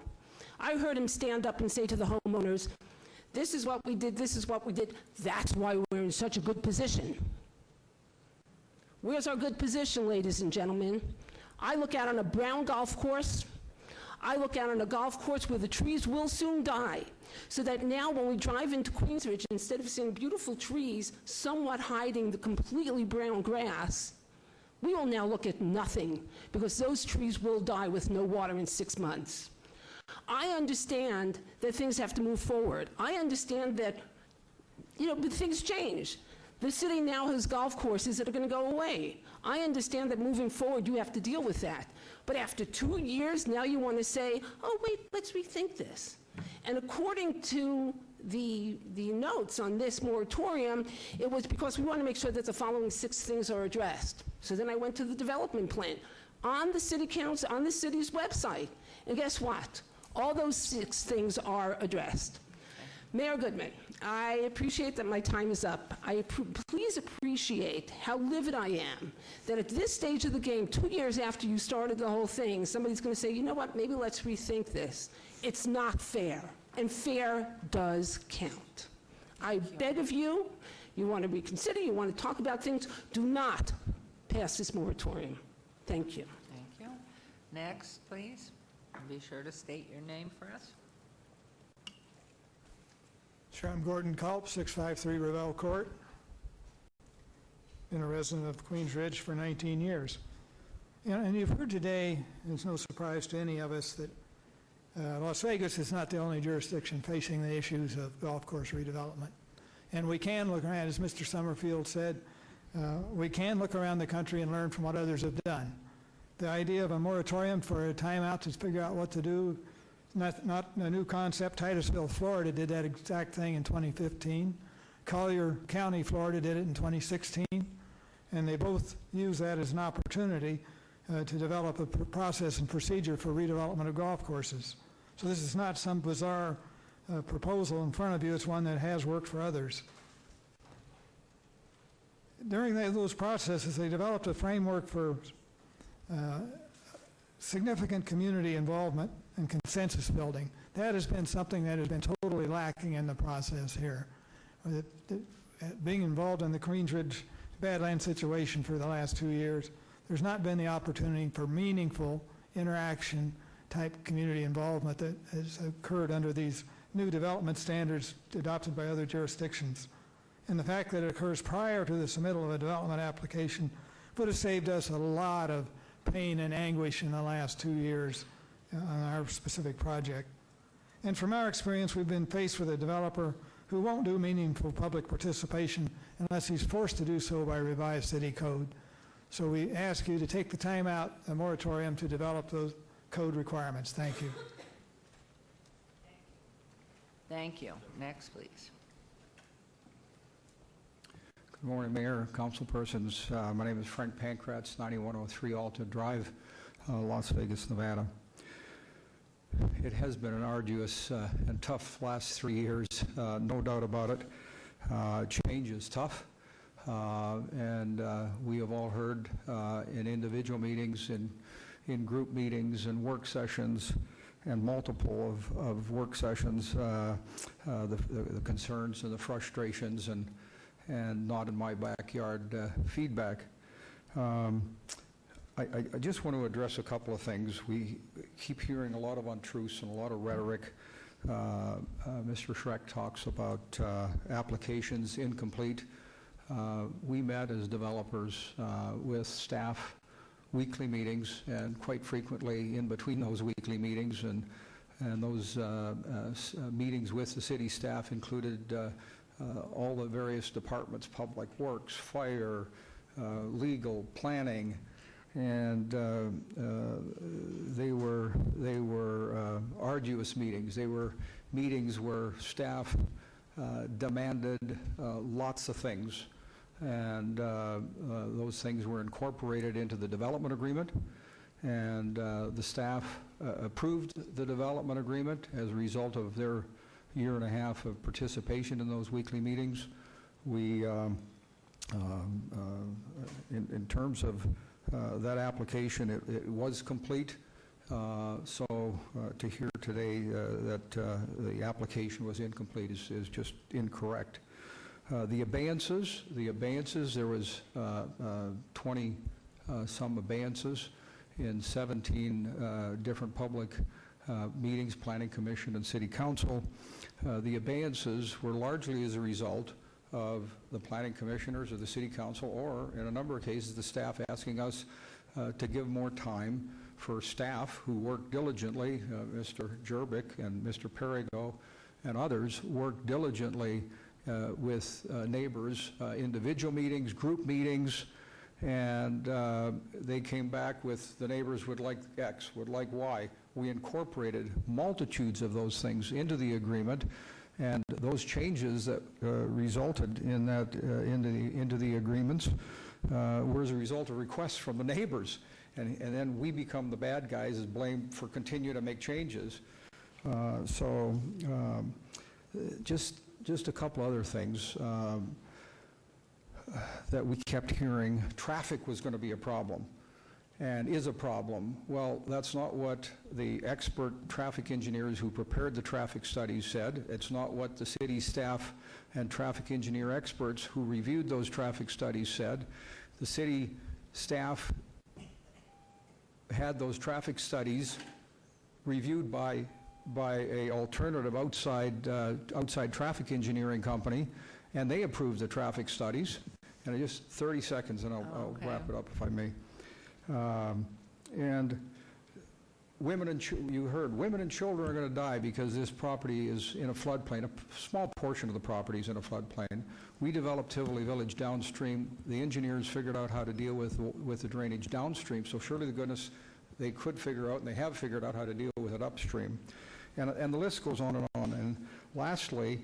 I heard him stand up and say to the homeowners, this is what we did, this is what we did, that's why we're in such a good position. Where's our good position, ladies and gentlemen? I look out on a brown golf course, I look out on a golf course where the trees will soon die, so that now when we drive into Queensridge, instead of seeing beautiful trees somewhat hiding the completely brown grass, we will now look at nothing, because those trees will die with no water in 6 months. I understand that things have to move forward. I understand that, but things change. The city now has golf courses that are going to go away. I understand that moving forward, you have to deal with that. But after 2 years, now you want to say, oh, wait, let's rethink this. And according to the notes on this moratorium, it was because we want to make sure that the following 6 things are addressed. So then I went to the development plan on the city council, on the city's website. And guess what? All those 6 things are addressed. Mayor Goodman, I appreciate that my time is up. Please appreciate how livid I am that at this stage of the game, 2 years after you started the whole thing, somebody's going to say, you know what, maybe let's rethink this. It's not fair, and fair does count. I beg of you, you want to reconsider, you want to talk about things, do not pass this moratorium. Thank you. Thank you. Next, please. Be sure to state your name for us. Sure, I'm Gordon Culp, 653 Revelle Court. Been a resident of Queens Ridge for 19 years. And you've heard today, and it's no surprise to any of us, that Las Vegas is not the only jurisdiction facing the issues of golf course redevelopment. And we can look around, as Mr. Summerfield said, we can look around the country and learn from what others have done. The idea of a moratorium for a timeout to figure out what to do, not a new concept. Titusville, Florida did that exact thing in 2015. Collier County, Florida did it in 2016. And they both use that as an opportunity to develop a process and procedure for redevelopment of golf courses. So this is not some bizarre proposal in front of you. It's one that has worked for others. During those processes, they developed a framework for significant community involvement and consensus building. That has been something that has been totally lacking in the process here. Being involved in the Queens Ridge Badlands situation for the last 2 years, there's not been the opportunity for meaningful interaction type community involvement that has occurred under these new development standards adopted by other jurisdictions. And the fact that it occurs prior to the submittal of a development application would have saved us a lot of pain and anguish in the last 2 years on our specific project. And from our experience, we've been faced with a developer who won't do meaningful public participation unless he's forced to do so by revised city code. So we ask you to take the time out, a moratorium, to develop those code requirements. Thank you. Thank you. Next, please. Good morning, Mayor, councilpersons. My name is Frank Pankratz, 9103 Alta Drive, Las Vegas, Nevada. It has been an arduous and tough last 3 years, no doubt about it. Change is tough, and we have all heard in individual meetings, in group meetings and work sessions, and multiple of work sessions, the concerns and the frustrations and not in my backyard feedback. I just want to address a couple of things. We keep hearing a lot of untruths and a lot of rhetoric. Mr. Schreck talks about applications incomplete. We met as developers with staff weekly meetings, and quite frequently in between those weekly meetings and those meetings with the city staff included all the various departments, Public Works, Fire, Legal, Planning, and they were arduous meetings. They were meetings where staff demanded lots of things, and those things were incorporated into the development agreement, and the staff approved the development agreement as a result of their year and a half of participation in those weekly meetings. We, in terms of that application, it was complete. So to hear today that the application was incomplete is just incorrect. The abeyances, there was 20 some abeyances in 17 different public meetings, Planning Commission and City Council. The abeyances were largely as a result of the planning commissioners or the City Council, or in a number of cases the staff asking us to give more time for staff who worked diligently. Mr. Jerbick and Mr. Perigo and others worked diligently with neighbors, individual meetings, group meetings, and they came back with the neighbors would like X, would like Y. We incorporated multitudes of those things into the agreement, and those changes that resulted in that into the agreements were as a result of requests from the neighbors, and then we become the bad guys as blamed for continuing to make changes. Just a couple other things that we kept hearing. Traffic was going to be a problem and is a problem. Well, that's not what the expert traffic engineers who prepared the traffic studies said. It's not what the city staff and traffic engineer experts who reviewed those traffic studies said. The city staff had those traffic studies reviewed by a alternative outside traffic engineering company, and they approved the traffic studies. And just 30 seconds, and I'll wrap it up if I may. And women and you heard women and children are going to die because this property is in a floodplain. A small portion of the property is in a floodplain. We developed Tivoli Village downstream. The engineers figured out how to deal with the drainage downstream. So surely to goodness they could figure out, and they have figured out how to deal with it upstream. And the list goes on and on. And lastly,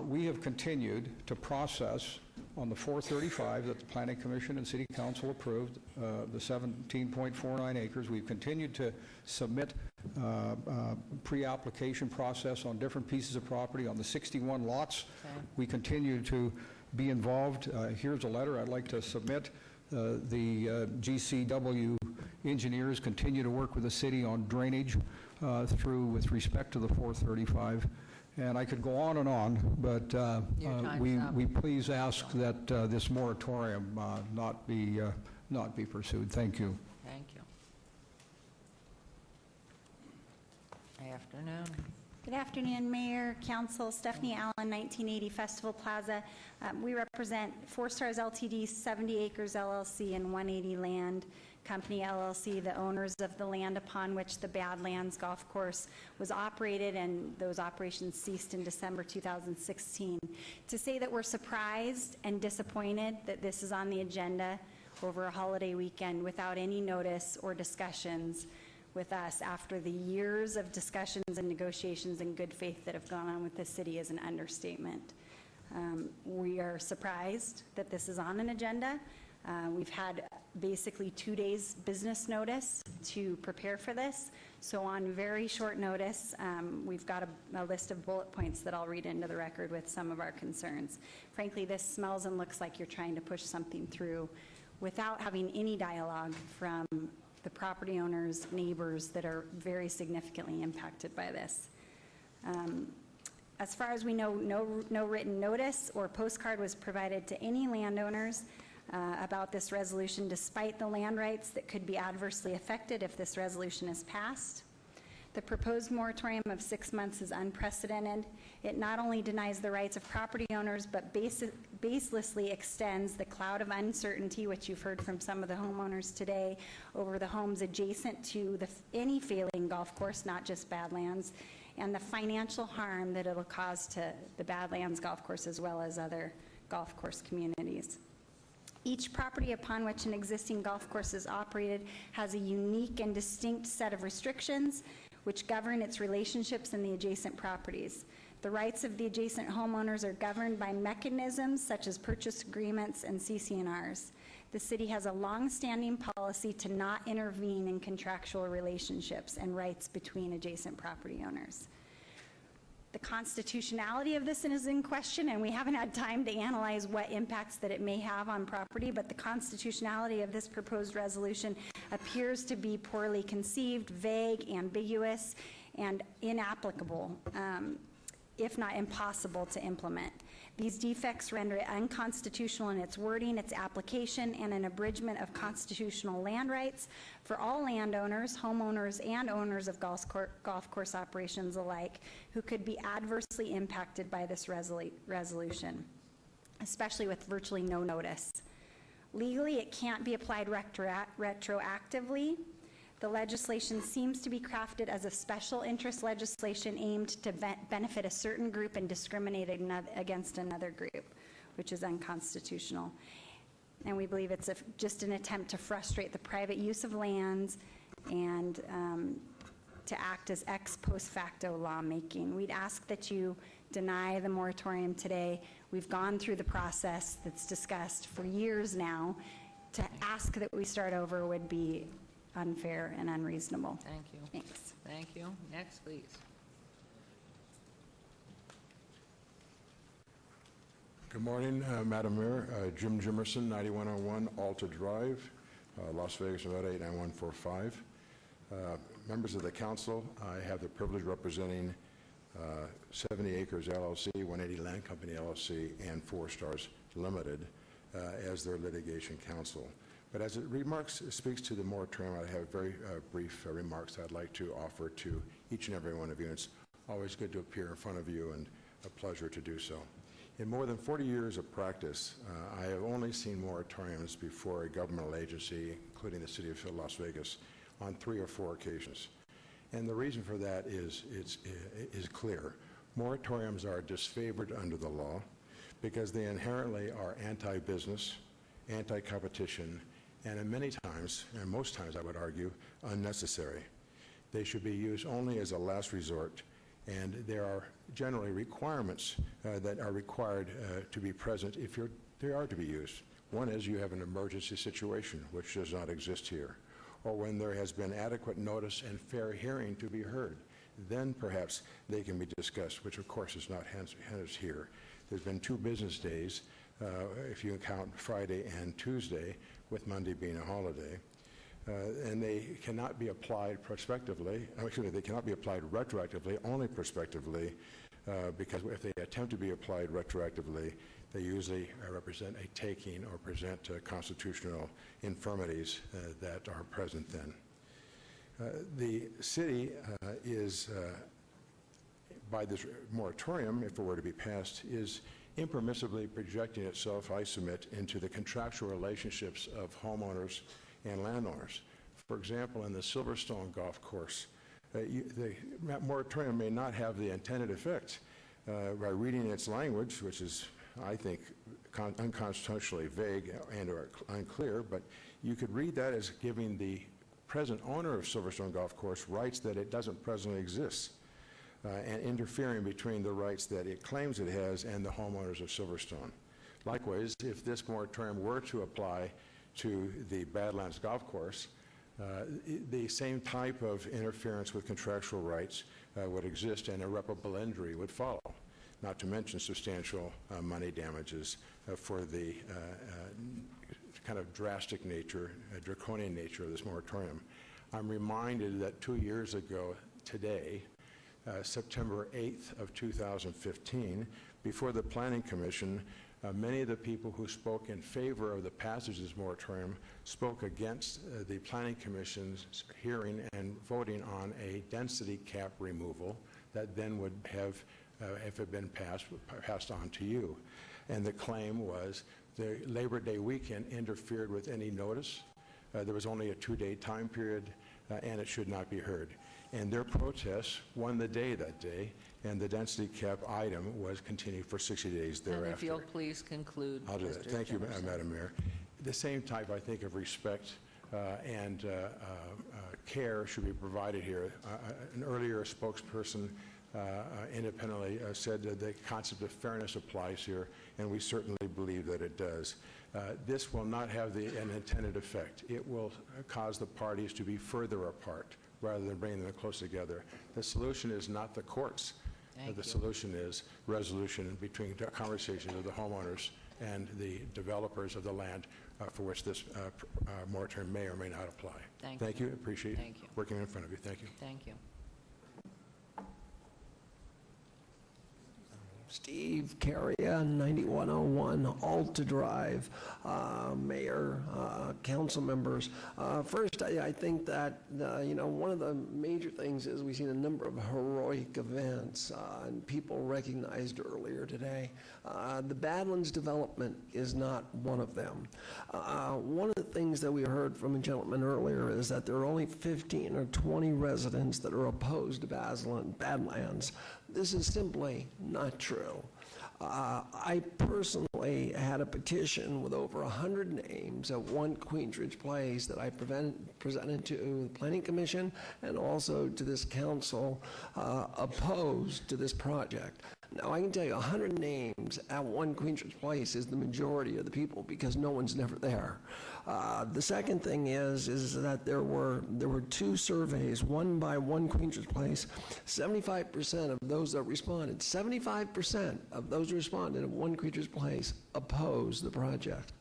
we have continued to process on the 435 that the Planning Commission and City Council approved, the 17.49 acres. We've continued to submit pre-application process on different pieces of property on the 61 lots. Okay. We continue to be involved. Here's a letter I'd like to submit. The GCW engineers continue to work with the city on drainage with respect to the 435. And I could go on and on, but we please ask that this moratorium not be pursued. Thank you. Thank you. Afternoon. Good afternoon, Mayor, Council. Stephanie Allen, 1980 Festival Plaza. We represent Four Stars LTD, 70 Acres LLC, and 180 Land Company LLC, the owners of the land upon which the Badlands Golf Course was operated, and those operations ceased in December 2016. To say that we're surprised and disappointed that this is on the agenda over a holiday weekend without any notice or discussions with us after the years of discussions and negotiations in good faith that have gone on with the city is an understatement. We are surprised that this is on an agenda. We've had basically 2 days business notice to prepare for this. So on very short notice, we've got a list of bullet points that I'll read into the record with some of our concerns. Frankly, this smells and looks like you're trying to push something through without having any dialogue from the property owners, neighbors that are very significantly impacted by this. As far as we know, no written notice or postcard was provided to any landowners about this resolution, despite the land rights that could be adversely affected if this resolution is passed. The proposed moratorium of 6 months is unprecedented. It not only denies the rights of property owners, but baselessly extends the cloud of uncertainty, which you've heard from some of the homeowners today, over the homes adjacent to any failing golf course, not just Badlands, and the financial harm that it'll cause to the Badlands Golf Course as well as other golf course communities. Each property upon which an existing golf course is operated has a unique and distinct set of restrictions which govern its relationships in the adjacent properties. The rights of the adjacent homeowners are governed by mechanisms such as purchase agreements and CC&Rs. The city has a long-standing policy to not intervene in contractual relationships and rights between adjacent property owners. The constitutionality of this is in question, and we haven't had time to analyze what impacts that it may have on property, but the constitutionality of this proposed resolution appears to be poorly conceived, vague, ambiguous, and inapplicable, if not impossible to implement. These defects render it unconstitutional in its wording, its application, and an abridgment of constitutional land rights for all landowners, homeowners, and owners of golf course operations alike who could be adversely impacted by this resolution, especially with virtually no notice. Legally, it can't be applied retroactively. The legislation seems to be crafted as a special interest legislation aimed to benefit a certain group and discriminate against another group, which is unconstitutional. And we believe it's just an attempt to frustrate the private use of lands and to act as ex post facto lawmaking. We'd ask that you deny the moratorium today. We've gone through the process that's discussed for years now. To ask that we start over would be unfair and unreasonable. Thank you. Thanks. Thank you. Next, please. Good morning, Madam Mayor. Jim Jimerson, 9101 Alta Drive, Las Vegas, Nevada 89145. Members of the council, I have the privilege representing 70 Acres LLC, 180 Land Company LLC, and 4 Stars Limited as their litigation counsel. But as it speaks to the moratorium, I have very brief remarks I'd like to offer to each and every one of you. It's always good to appear in front of you and a pleasure to do so. In more than 40 years of practice, I have only seen moratoriums before a governmental agency, including the City of Las Vegas, on 3 or 4 occasions. And the reason for that is clear. Moratoriums are disfavored under the law because they inherently are anti-business, anti-competition, and in many times, and most times I would argue, unnecessary. They should be used only as a last resort, and there are generally requirements that are required to be present if they are to be used. One is you have an emergency situation, which does not exist here, or when there has been adequate notice and fair hearing to be heard. Then perhaps they can be discussed, which of course is not hence here. There's been 2 business days, if you count Friday and Tuesday, with Monday being a holiday. And they cannot be applied prospectively, excuse me, they cannot be applied retroactively, only prospectively, because if they attempt to be applied retroactively, they usually represent a taking or present constitutional infirmities that are present then. The city is, by this moratorium, if it were to be passed, is impermissibly projecting itself, I submit, into the contractual relationships of homeowners and landowners. For example, in the Silverstone Golf Course, the moratorium may not have the intended effect. By reading its language, which is, I think, unconstitutionally vague and or unclear, but you could read that as giving the present owner of Silverstone Golf Course rights that it doesn't presently exist, and interfering between the rights that it claims it has and the homeowners of Silverstone. Likewise, if this moratorium were to apply to the Badlands Golf Course, the same type of interference with contractual rights would exist and irreparable injury would follow, not to mention substantial money damages for the kind of drastic nature, draconian nature of this moratorium. I'm reminded that 2 years ago today, September 8th of 2015, before the Planning Commission, Many of the people who spoke in favor of the passage of this moratorium spoke against the Planning Commission's hearing and voting on a density cap removal that then would have, if it had been passed on to you. And the claim was the Labor Day weekend interfered with any notice. There was only a 2-day time period, and it should not be heard. And their protests won the day that day, and the density cap item was continued for 60 days thereafter. And if you'll please conclude, I'll do that. Mr. Thank you, Jimerson. Madam Mayor. The same type, I think, of respect and care should be provided here. An earlier spokesperson independently said that the concept of fairness applies here, and we certainly believe that it does. This will not have an intended effect. It will cause the parties to be further apart rather than bringing them close together. The solution is not the courts. The solution is resolution between conversations of the homeowners and the developers of the land for which this moratorium may or may not apply. Thank you. Appreciate working in front of you. Thank you. Thank you. Steve Carria, 9101 Alta Drive. Mayor, council members. First, I think that, one of the major things is we've seen a number of heroic events, and people recognized earlier today. The Badlands development is not one of them. One of the things that we heard from a gentleman earlier is that there are only 15 or 20 residents that are opposed to Badlands. This is simply not true. I personally had a petition with over 100 names at 1 Queensridge Place that I presented to the Planning Commission and also to this council opposed to this project. Now, I can tell you 100 names at 1 Queensridge Place is the majority of the people because no one's never there. The second thing is that there were 2 surveys, one by 1 Queensridge Place. 75% of those that responded, 75% of those who responded at 1 Queensridge Place opposed the project.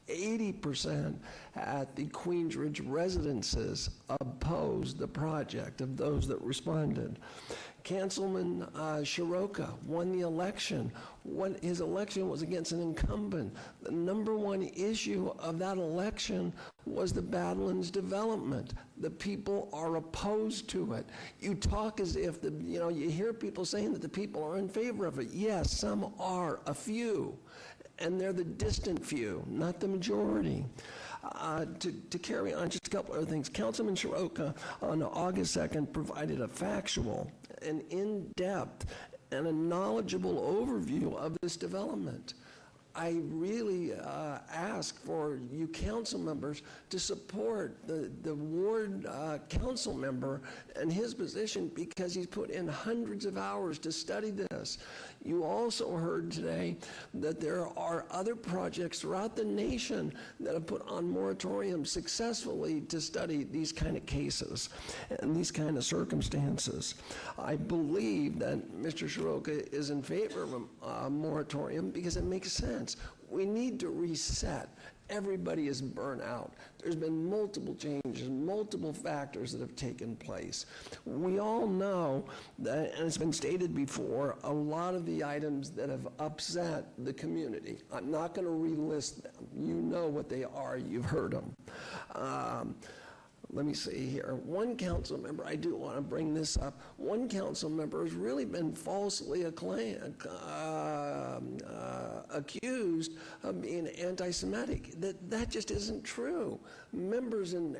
80% at the Queensridge residences opposed the project of those that responded. Councilman Shiroka won the election. His election was against an incumbent. The number one issue of that election was the Badlands development. The people are opposed to it. You talk as if, you hear people saying that the people are in favor of it. Yes, some are, a few. And they're the distant few, not the majority. To carry on, just a couple other things. Councilman Shiroka on August 2nd provided a factual, an in-depth, and a knowledgeable overview of this development. I really ask for you council members to support the ward council member and his position because he's put in hundreds of hours to study this. You also heard today that there are other projects throughout the nation that have put on moratoriums successfully to study these kind of cases and these kind of circumstances. I believe that Mr. Shiroka is in favor of a moratorium because it makes sense. We need to reset. Everybody is burnt out. There's been multiple changes, multiple factors that have taken place. We all know that, and it's been stated before, a lot of the items that have upset the community. I'm not going to relist them. You know what they are. You've heard them. Let me see here. One council member, I do want to bring this up, one council member has really been falsely accused of being anti-Semitic. That just isn't true. Members and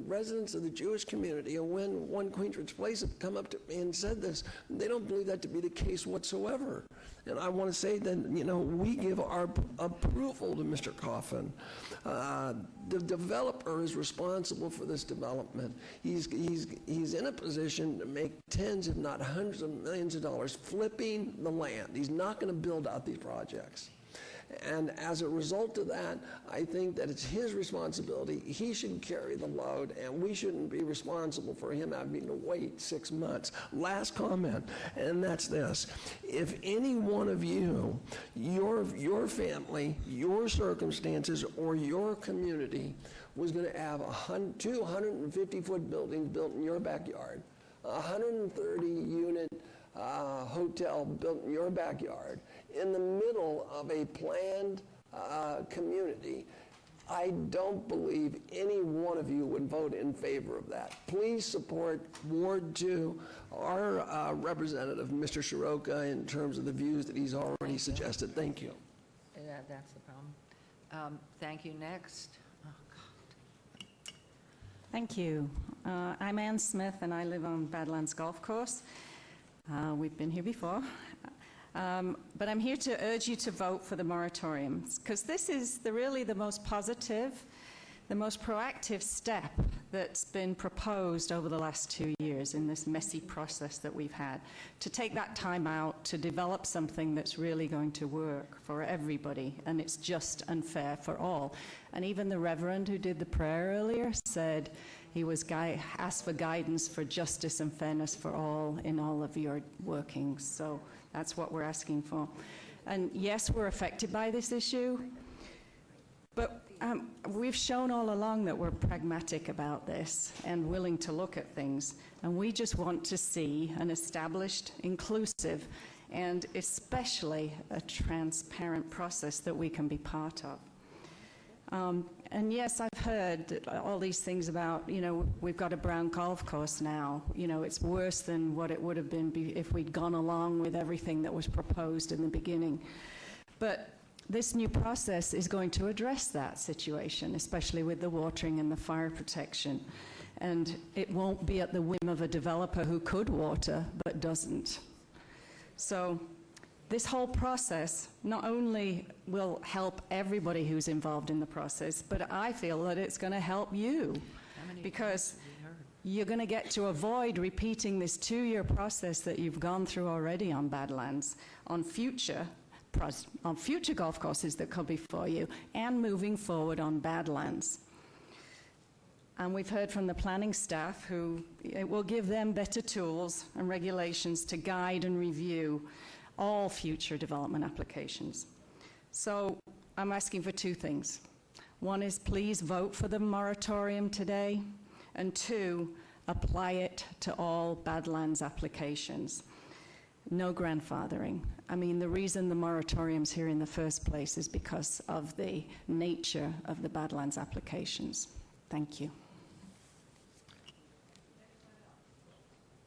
residents of the Jewish community, and when 1 Queensridge Place have come up to me and said this, they don't believe that to be the case whatsoever. And I want to say that, we give our approval to Mr. Coffin. The developer is responsible for this development. He's in a position to make tens, if not hundreds of millions of dollars flipping the land. He's not going to build out these projects. And as a result of that, I think that it's his responsibility. He should carry the load, and we shouldn't be responsible for him having to wait 6 months. Last comment, and that's this. If any one of you, your family, your circumstances, or your community was going to have 250-foot buildings built in your backyard, 130-unit hotel built in your backyard in the middle of a planned community, I don't believe any one of you would vote in favor of that. Please support Ward 2, our representative, Mr. Shiroka, in terms of the views that he's already suggested. Thank you. That's the problem. Thank you. Next. Oh, God. Thank you. I'm Ann Smith, and I live on Badlands Golf Course. We've been here before. But I'm here to urge you to vote for the moratoriums, because this is really the most positive, the most proactive step that's been proposed over the last 2 years in this messy process that we've had, to take that time out to develop something that's really going to work for everybody, and it's just and fair for all. And even the Reverend who did the prayer earlier said he was asked for guidance for justice and fairness for all in all of your workings. So that's what we're asking for. And yes, we're affected by this issue, but we've shown all along that we're pragmatic about this and willing to look at things. And we just want to see an established, inclusive, and especially a transparent process that we can be part of. And yes, I've heard all these things about, we've got a brown golf course now. It's worse than what it would have been if we'd gone along with everything that was proposed in the beginning. But this new process is going to address that situation, especially with the watering and the fire protection. And it won't be at the whim of a developer who could water but doesn't. So this whole process not only will help everybody who's involved in the process, but I feel that it's going to help you, because you're going to get to avoid repeating this 2-year process that you've gone through already on Badlands, on future golf courses that come before you, and moving forward on Badlands. And we've heard from the planning staff who it will give them better tools and regulations to guide and review all future development applications. So I'm asking for 2 things. One is please vote for the moratorium today, and 2, apply it to all Badlands applications. No grandfathering. I mean, the reason the moratorium's here in the first place is because of the nature of the Badlands applications. Thank you.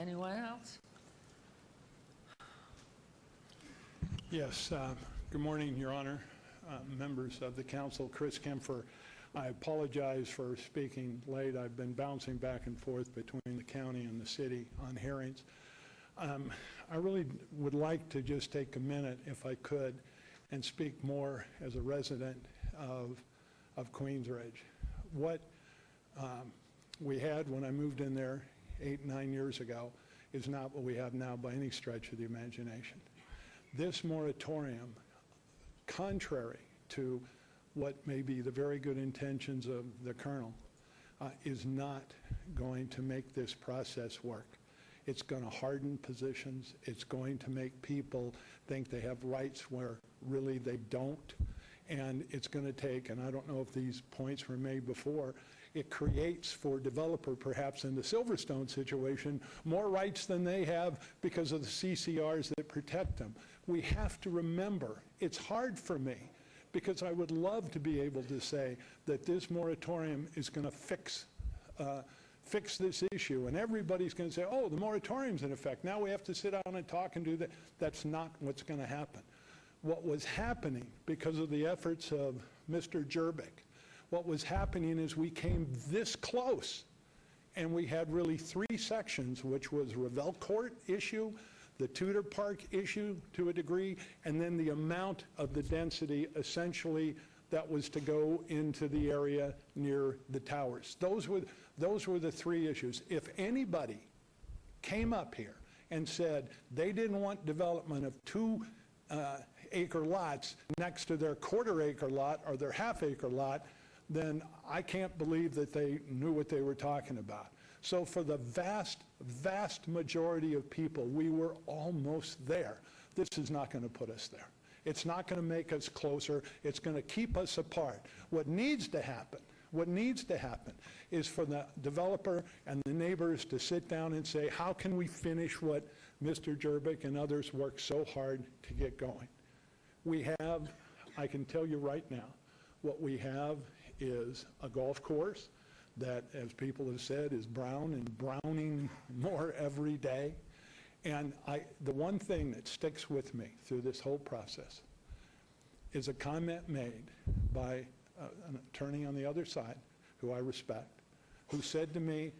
Anyone else? Yes. Good morning, Your Honor, members of the council. Chris Kempfer. I apologize for speaking late. I've been bouncing back and forth between the county and the city on hearings. I really would like to just take a minute, if I could, and speak more as a resident of Queensridge. What we had when I moved in there 8, 9 years ago is not what we have now by any stretch of the imagination. This moratorium, contrary to what may be the very good intentions of the Colonel, is not going to make this process work. It's going to harden positions. It's going to make people think they have rights where really they don't. And it's going to take, and I don't know if these points were made before, it creates for developer, perhaps in the Silverstone situation, more rights than they have because of the CCRs that protect them. We have to remember, it's hard for me, because I would love to be able to say that this moratorium is going to fix this issue, and everybody's going to say, oh, the moratorium's in effect. Now we have to sit down and talk and do that. That's not what's going to happen. What was happening, because of the efforts of Mr. Jerbick, what was happening is we came this close, and we had really 3 sections, which was Revelle Court issue, the Tudor Park issue to a degree, and then the amount of the density essentially that was to go into the area near the towers. Those were the 3 issues. If anybody came up here and said they didn't want development of 2 acre lots next to their 1/4 acre lot or their 1/2 acre lot, then I can't believe that they knew what they were talking about. So for the vast, vast majority of people, we were almost there. This is not going to put us there. It's not going to make us closer. It's going to keep us apart. What needs to happen What needs to happen is for the developer and the neighbors to sit down and say, how can we finish what Mr. Jerbick and others worked so hard to get going? We have, I can tell you right now, what we have is a golf course that, as people have said, is brown and browning more every day. And the one thing that sticks with me through this whole process is a comment made by an attorney on the other side, who I respect, who said to me,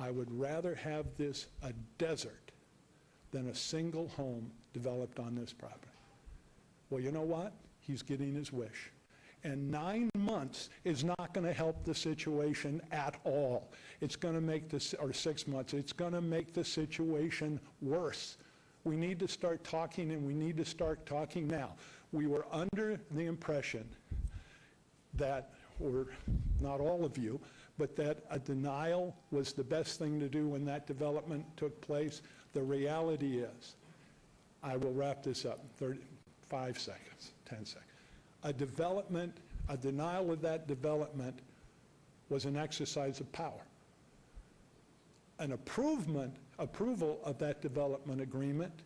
I would rather have this a desert than a single home developed on this property. Well, you know what? He's getting his wish. And 9 months is not going to help the situation at all. It's going to make this, or 6 months, it's going to make the situation worse. We need to start talking, and we need to start talking now. We were under the impression that, or not all of you, but that a denial was the best thing to do when that development took place. The reality is, I will wrap this up in 5 seconds, 10 seconds. A denial of that development was an exercise of power. An approval of that development agreement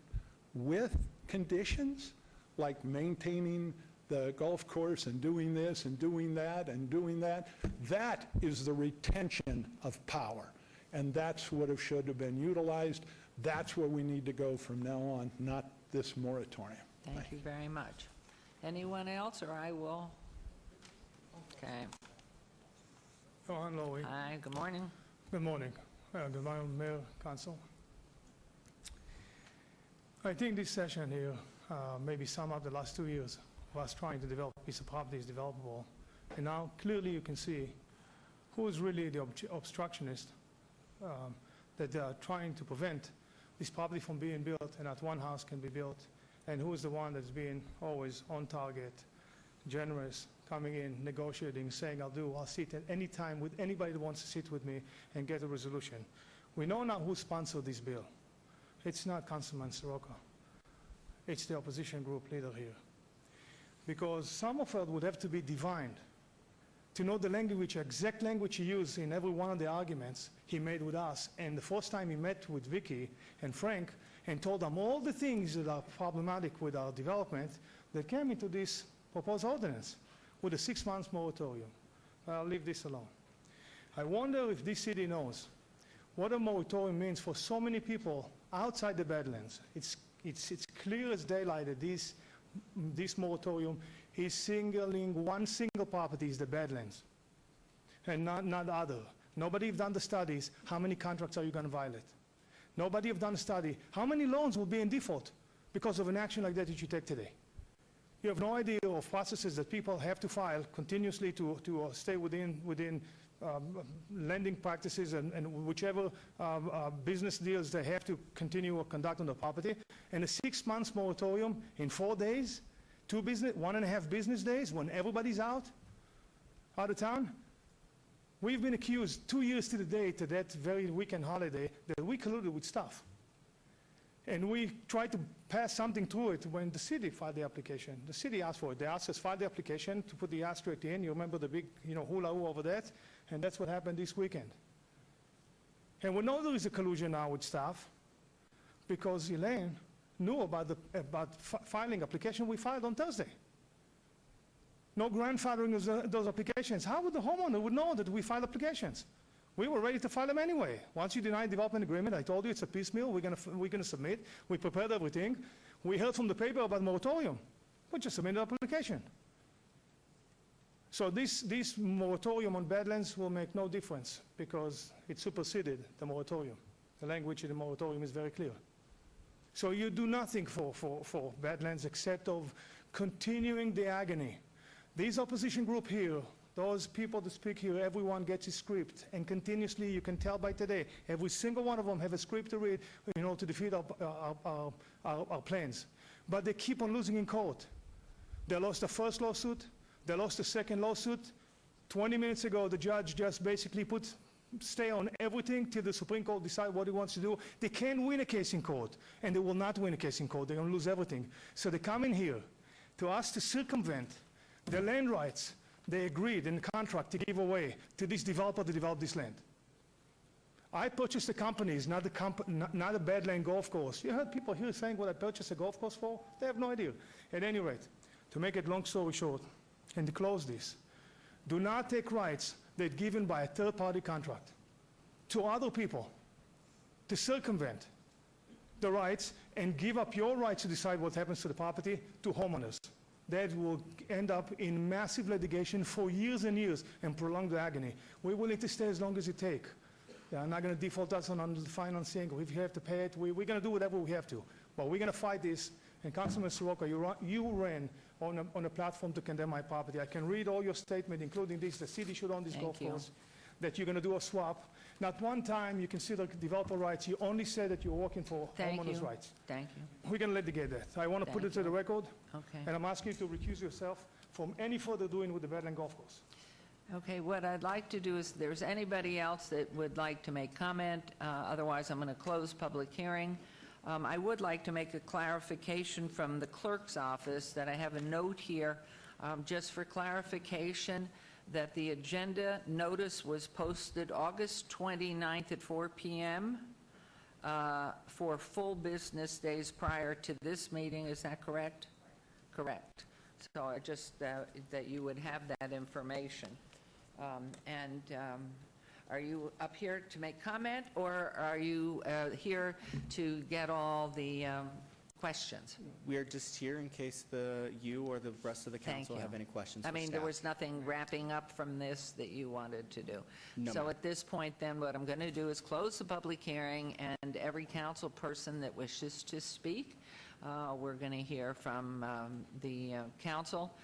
with conditions like maintaining the golf course and doing this and doing that and doing that, that is the retention of power. And that's what should have been utilized. That's where we need to go from now on, not this moratorium. Thank you very much. Anyone else, or I will? Okay. Johan Lowy. Hi, good morning. Good morning. Good morning, Mayor, Council. I think this session here maybe sum up the last 2 years of us trying to develop a piece of property is developable. And now clearly you can see who is really the obstructionist that are trying to prevent this property from being built and that one house can be built, and who is the one that's being always on target, generous, coming in, negotiating, saying, I'll sit at any time with anybody that wants to sit with me and get a resolution. We know now who sponsored this bill. It's not Councilman Soroka. It's the opposition group leader here. Because Sommerfeld would have to be divined to know the language, exact language he used in every one of the arguments he made with us. And the first time he met with Vicky and Frank and told them all the things that are problematic with our development that came into this proposed ordinance with a 6 months moratorium. I'll leave this alone. I wonder if this city knows what a moratorium means for so many people outside the Badlands. It's clear as daylight that this moratorium is singling one single property, is the Badlands, and not other. Nobody have done the studies, how many contracts are you going to violate? Nobody have done a study, how many loans will be in default because of an action like that you take today? You have no idea of processes that people have to file continuously to stay within lending practices and whichever business deals they have to continue or conduct on the property. And a 6 months moratorium in 4 days, 1.5 business days when everybody's out of town. We've been accused 2 years to the day to that very weekend holiday that we colluded with stuff. And we tried to pass something through it when the city filed the application. The city asked for it. They asked us to file the application to put the asterisk in. You remember the big, hula-hoo over that? And that's what happened this weekend. And we know there is a collusion now with staff because Elaine knew about filing application we filed on Thursday. No grandfathering of those applications. How would the homeowner would know that we filed applications? We were ready to file them anyway. Once you deny development agreement, I told you it's a piecemeal. We're going to submit. We prepared everything. We heard from the paper about moratorium. We just submitted an application. So this moratorium on Badlands will make no difference because it superseded the moratorium. The language in the moratorium is very clear. So you do nothing for Badlands except of continuing the agony. This opposition group here, those people that speak here, everyone gets a script, and continuously, you can tell by today, every single one of them have a script to read, to defeat our plans. But they keep on losing in court. They lost the first lawsuit, they lost the second lawsuit. 20 minutes ago, the judge just basically stay on everything till the Supreme Court decide what he wants to do. They can't win a case in court, and they will not win a case in court. They're going to lose everything. So they come in here to ask to circumvent the land rights, they agreed in the contract to give away to this developer to develop this land. I purchased the companies, not the Badland Golf Course. You heard people here saying what I purchased a golf course for? They have no idea. At any rate, to make it long story short, and to close this, do not take rights that are given by a third-party contract to other people to circumvent the rights and give up your rights to decide what happens to the property to homeowners. That will end up in massive litigation for years and years and prolong the agony. We're willing to stay as long as it takes. They're not going to default us on the financing. If you have to pay it, we're going to do whatever we have to. But we're going to fight this. And Councilman Soroka, you ran on a platform to condemn my property. I can read all your statements, including this, the city should own this golf course, that you're going to do a swap. Not one time you consider developer rights. You only said that you're working for homeowners' rights. Thank you. We're going to litigate that. I want to put it to the record. Okay. And I'm asking you to recuse yourself from any further doing with the Badland Golf Course. Okay, what I'd like to do is, if there's anybody else that would like to make comment, otherwise I'm going to close public hearing. I would like to make a clarification from the clerk's office that I have a note here, just for clarification, that the agenda notice was posted August 29th at 4 p.m. For full business days prior to this meeting. Is that correct? Correct. So I just, that you would have that information. Are you up here to make comment, or are you here to get all the questions? We're just here in case you or the rest of the council have any questions. I for mean, staff. there was nothing wrapping up from this that you wanted to do. No, So ma'am. at this point, then, what I'm going to do is close the public hearing, and every council person that wishes to speak, we're going to hear from the council.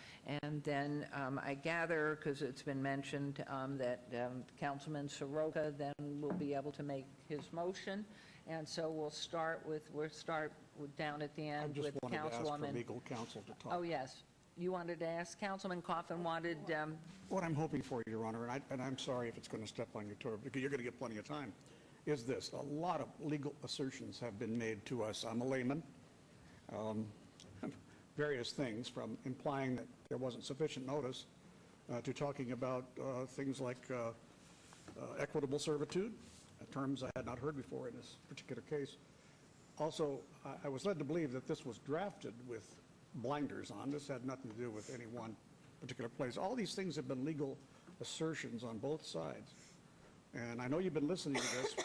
And then I gather, because it's been mentioned, that Councilman Soroka then will be able to make his motion. And so we'll start down at the end with Councilwoman. I just wanted to ask for legal counsel to talk. Oh, yes. You wanted to ask, Councilman Coffin wanted... What I'm hoping for, Your Honor, and I'm sorry if it's going to step on your toe, because you're going to get plenty of time, is this. A lot of legal assertions have been made to us. I'm a layman. Various things, from implying that there wasn't sufficient notice to talking about things like equitable servitude, terms I had not heard before in this particular case. Also, I was led to believe that this was drafted with blinders on. This had nothing to do with any one particular place. All these things have been legal assertions on both sides. And I know you've been listening to this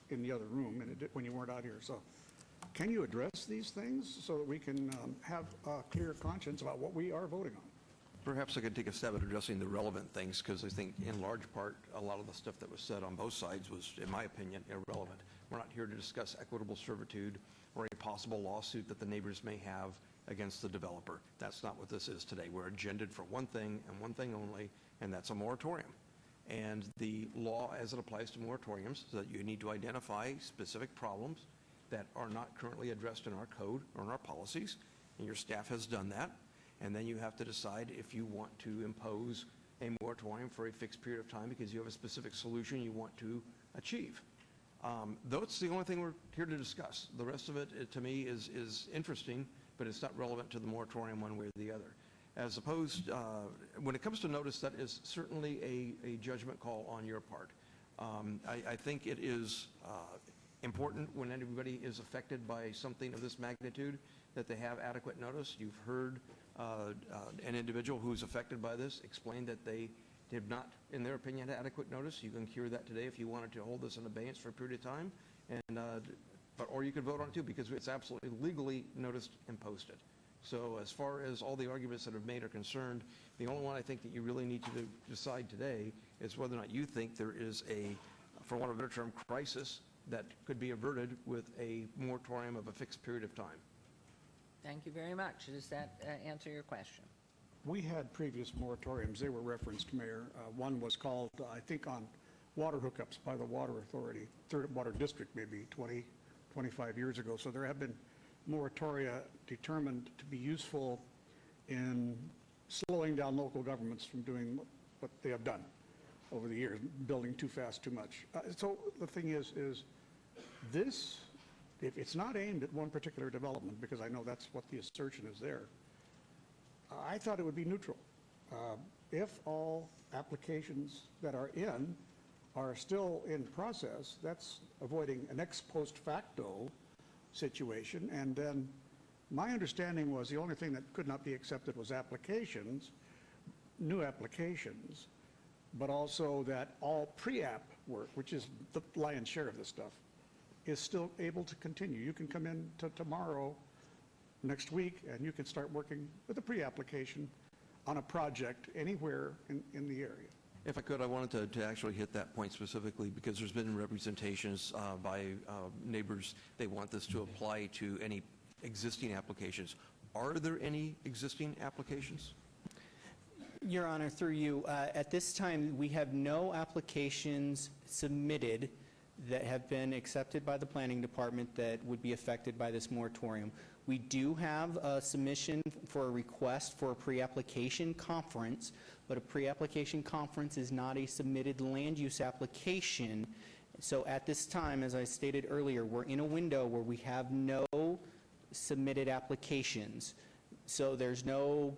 in the other room when you weren't out here. So can you address these things so that we can have a clear conscience about what we are voting on? Perhaps I could take a stab at addressing the relevant things, because I think in large part, a lot of the stuff that was said on both sides was, in my opinion, irrelevant. We're not here to discuss equitable servitude or a possible lawsuit that the neighbors may have against the developer. That's not what this is today. We're agendaed for one thing and one thing only, and that's a moratorium. And the law as it applies to moratoriums is that you need to identify specific problems that are not currently addressed in our code or in our policies, and your staff has done that. And then you have to decide if you want to impose a moratorium for a fixed period of time because you have a specific solution you want to achieve. That's the only thing we're here to discuss. The rest of it to me, is interesting, but it's not relevant to the moratorium one way or the other. As opposed, when it comes to notice, that is certainly a judgment call on your part. I think it is important when anybody is affected by something of this magnitude that they have adequate notice. You've heard an individual who's affected by this explain that they did not, in their opinion, have adequate notice. You can hear that today if you wanted to hold this in abeyance for a period of time, or you could vote on it too, because it's absolutely legally noticed and posted. So as far as all the arguments that have made are concerned, the only one I think that you really need to decide today is whether or not you think there is a, for want of a better term, crisis that could be averted with a moratorium of a fixed period of time. Thank you very much. Does that answer your question? We had previous moratoriums. They were referenced, Mayor. One was called, I think, on water hookups by the Water Authority, Third Water District, maybe 20, 25 years ago. So there have been moratoria determined to be useful in slowing down local governments from doing what they have done over the years, building too fast, too much. So the thing is this, if it's not aimed at one particular development, because I know that's what the assertion is there, I thought it would be neutral. if all applications that are in are still in process, that's avoiding an ex post facto situation. And then my understanding was the only thing that could not be accepted was applications, new applications, but also that all pre-app work, which is the lion's share of this stuff, is still able to continue. You can come in tomorrow, next week, and you can start working with a pre-application on a project anywhere in the area. If I could, I wanted to actually hit that point specifically because there's been representations by neighbors. They want this to apply to any existing applications. Are there any existing applications? Your Honor, through you, at this time, we have no applications submitted that have been accepted by the Planning Department that would be affected by this moratorium. We do have a submission for a request for a pre-application conference, but a pre-application conference is not a submitted land use application. So at this time, as I stated earlier, we're in a window where we have no submitted applications. So there's no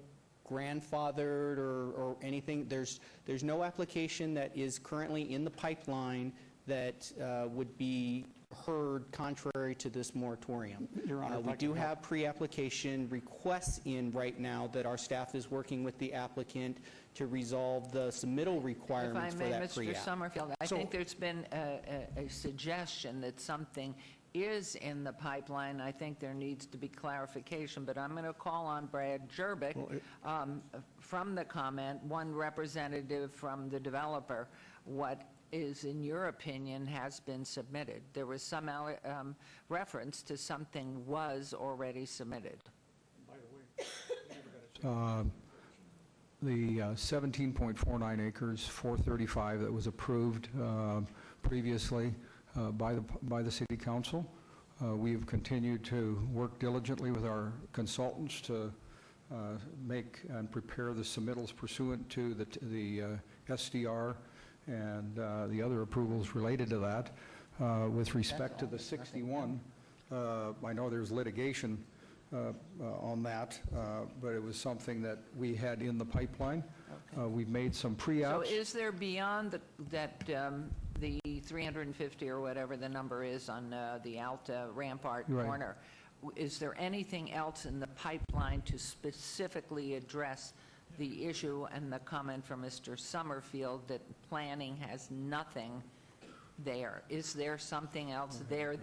grandfathered or anything. There's no application that is currently in the pipeline that would be heard contrary to this moratorium. Your Honor, we do have pre-application requests in right now that our staff is working with the applicant to resolve the submittal requirements for that If I may, pre-app. Mr. Summerfield, I think there's been a suggestion that something is in the pipeline. I think there needs to be clarification, but I'm going to call on Brad Jerbick from the comment, one representative from the developer. What is, in your opinion, has been submitted? There was some reference to something was already submitted. The 17.49 acres, 435, that was approved previously by the City Council. We have continued to work diligently with our consultants to make and prepare the submittals pursuant to the SDR and the other approvals related to that. With respect to the 61, I know there's litigation on that, but it was something that we had in the pipeline. We've made some pre-apps. So is there beyond the 350 or whatever the number is on the Alta Rampart Right. corner, is there anything else in the pipeline to specifically address the issue and the comment from Mr. Summerfield that planning has nothing there? Is there something else there?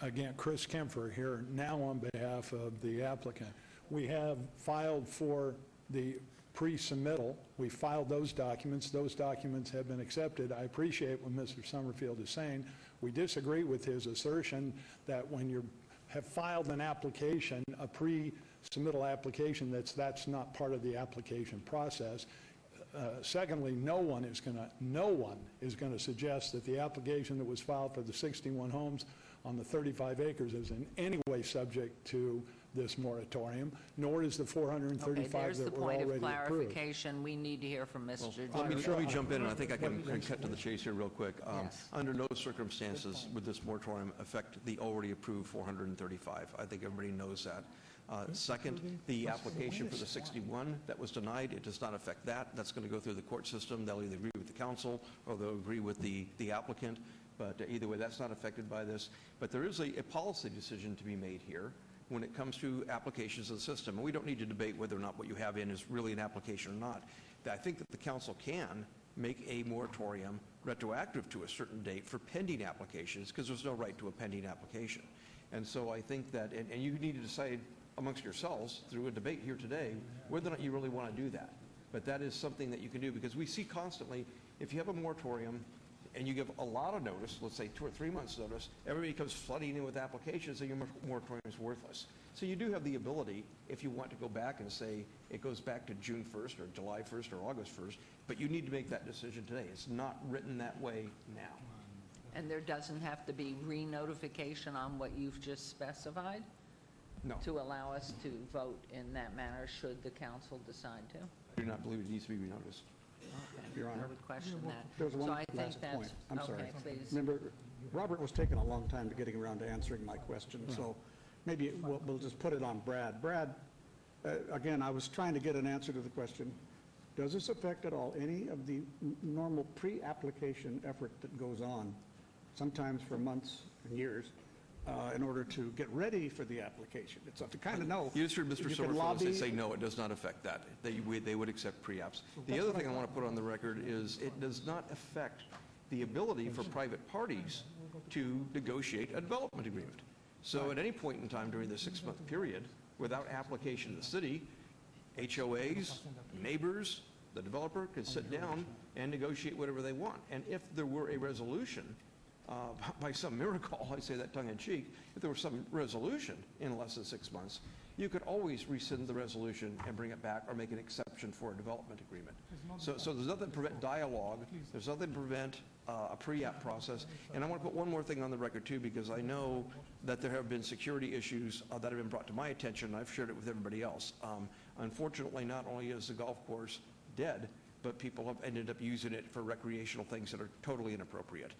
Again, Chris Kempfer here, now on behalf of the applicant. We have filed for the pre-submittal. We filed those documents. Those documents have been accepted. I appreciate what Mr. Summerfield is saying. We disagree with his assertion that when you have filed an application, a pre-submittal application, that's not part of the application process. Secondly, no one is going to suggest that the application that was filed for the 61 homes on the 35 acres is in any way subject to this moratorium, nor is the 435 that were already approved. There's the point of clarification. We need to hear from Mr. Let me Jerbick. jump in, and I think I can cut to the chase here real quick. Yes. Under no circumstances would this moratorium affect the already approved 435. I think everybody knows that. Second, the application for the 61 that was denied, it does not affect that. That's going to go through the court system. They'll either agree with the council or they'll agree with the applicant. But either way, that's not affected by this. But there is a policy decision to be made here when it comes to applications of the system. And we don't need to debate whether or not what you have in is really an application or not. I think that the council can make a moratorium retroactive to a certain date for pending applications because there's no right to a pending application. And so I think that, and you need to decide amongst yourselves through a debate here today whether or not you really want to do that. But that is something that you can do because we see constantly, if you have a moratorium and you give a lot of notice, let's say 2 or 3 months notice, everybody comes flooding in with applications and your moratorium is worthless. So you do have the ability, if you want to go back and say it goes back to June 1st or July 1st or August 1st, but you need to make that decision today. It's not written that way now. And there doesn't have to be re-notification on what you've just specified? No. To allow us to vote in that manner should the council decide to? I do not believe it needs to be renoticed. Okay. Your Honor. I would question that. There's one So I think last that's, point. I'm sorry. okay, please. Remember, Robert was taking a long time to getting around to answering my question, so maybe we'll just put it on Brad. Brad, Again, I was trying to get an answer to the question, does this affect at all any of the normal pre-application effort that goes on, sometimes for months and years, in order to get ready for the application? It's to kind of know. You just heard Mr. You can Summerfield lobby. say no, it does not affect that. They would accept pre-apps. The other thing I want to put on the record is it does not affect the ability for private parties to negotiate a development agreement. So at any point in time during the 6-month period, without application to the city, HOAs, neighbors, the developer can sit down and negotiate whatever they want. And if there were a resolution, by some miracle, I say that tongue-in-cheek, if there was some resolution in less than 6 months, you could always rescind the resolution and bring it back or make an exception for a development agreement. So there's nothing to prevent dialogue. There's nothing to prevent a pre-app process. And I want to put one more thing on the record, too, because I know that there have been security issues that have been brought to my attention, and I've shared it with everybody else. Unfortunately, not only is the golf course dead, but people have ended up using it for recreational things that are totally inappropriate.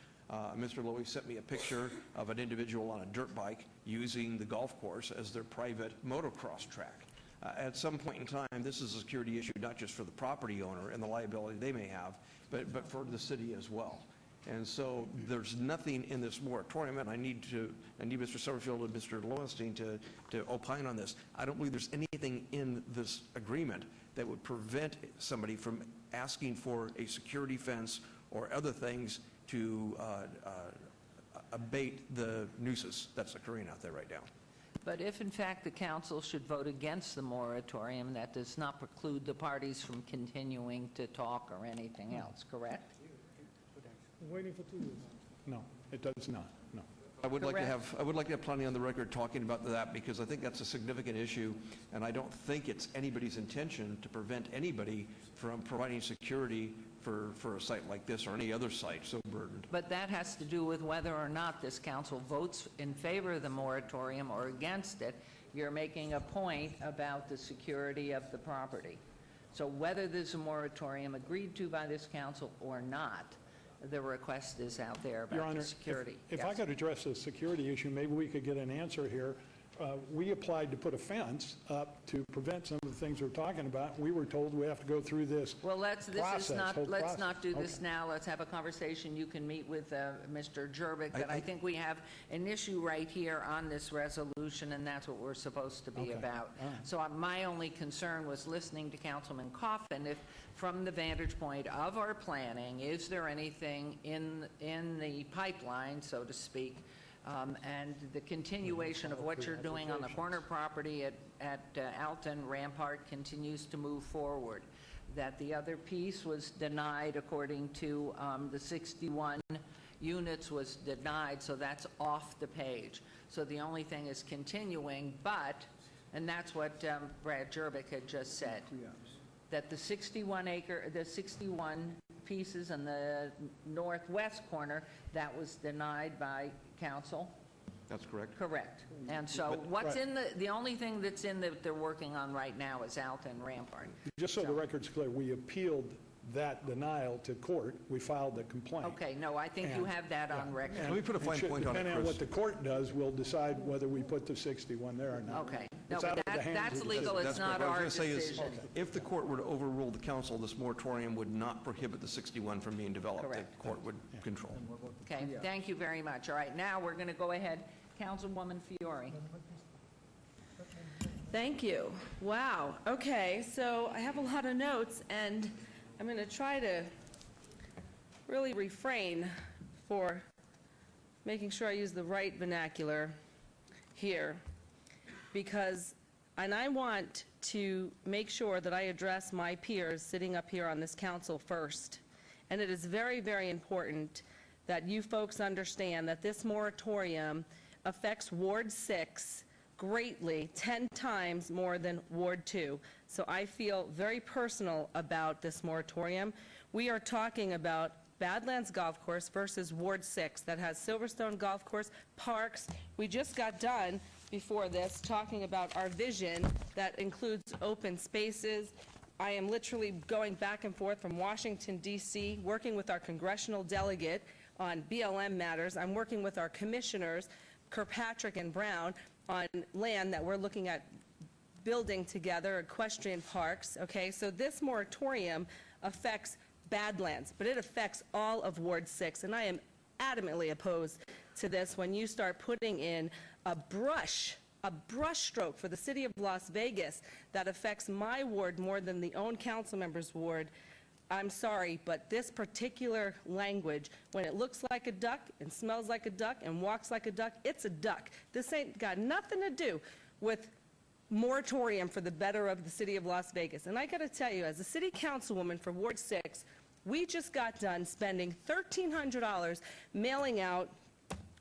Mr. Lowy sent me a picture of an individual on a dirt bike using the golf course as their private motocross track. At some point in time, this is a security issue not just for the property owner and the liability they may have, but for the city as well. And so there's nothing in this moratorium, and I need Mr. Summerfield and Mr. Lowenstein to opine on this. I don't believe there's anything in this agreement that would prevent somebody from asking for a security fence or other things to abate the nuisance that's occurring out there right now. But if, in fact, the council should vote against the moratorium, that does not preclude the parties from continuing to talk or anything else, correct? Waiting for 2 years. No, it does not, no. I would like to have plenty on the record talking about that, because I think that's a significant issue, and I don't think it's anybody's intention to prevent anybody from providing security for a site like this or any other site so burdened. But that has to do with whether or not this council votes in favor of the moratorium or against it. You're making a point about the security of the property. So whether there's a moratorium agreed to by this council or not, the request is out there about Your Honor, the security. if I could address the security issue, maybe we could get an answer here. We applied to put a fence up to prevent some of the things we're talking about. We were told we have to go through this Well, let's process. not do this Okay. now. Let's have a conversation. You can meet with Mr. Jervik, but I think we have an issue right here on this resolution, and that's what we're supposed to be Okay. about. All right. So my only concern was listening to Councilman Coffin, if from the vantage point of our planning, is there anything in the pipeline, so to speak, and the continuation of what you're doing on the corner property at Alton Rampart continues to move forward. That the other piece was denied according to the 61 units was denied, so that's off the page. So the only thing is continuing, and that's what Brad Jervik had just said, that the 61 pieces in the northwest corner, that was denied by council? That's correct. Correct. And so what's in the only thing that's in that they're working on right now is Alton Rampart. Just so the record's clear, we appealed that denial to court. We filed the complaint. Okay, no, I think you have that on record. Let me put a fine point on it, Depending on Chris. what the court does, we'll decide whether we put the 61 there or not. Okay. No, It's but out of the hands that's of the legal. city. It's not What I our was going to say is, decision. if the court were to overrule the council, this moratorium would not prohibit the 61 from being developed. Correct. The court would control. Okay, thank you very much. All right, now we're going to go ahead. Councilwoman Fiore. Thank you. Wow. Okay, so I have a lot of notes, and I'm going to try to really refrain for making sure I use the right vernacular here, and I want to make sure that I address my peers sitting up here on this council first. And it is very, very important that you folks understand that this moratorium affects Ward 6 greatly, 10 times more than Ward 2. So I feel very personal about this moratorium. We are talking about Badlands Golf Course versus Ward 6 that has Silverstone Golf Course, parks. We just got done before this talking about our vision that includes open spaces. I am literally going back and forth from Washington, D.C., working with our congressional delegate on BLM matters. I'm working with our commissioners, Kirkpatrick and Brown, on land that we're looking at building together equestrian parks, okay? So this moratorium affects Badlands, but it affects all of Ward 6, and I am adamantly opposed to this when you start putting in a brush stroke for the city of Las Vegas that affects my ward more than the own council member's ward. I'm sorry, but this particular language, when it looks like a duck and smells like a duck and walks like a duck, it's a duck. This ain't got nothing to do with moratorium for the better of the city of Las Vegas. And I got to tell you, as a city councilwoman for Ward 6, we just got done spending $1,300 mailing out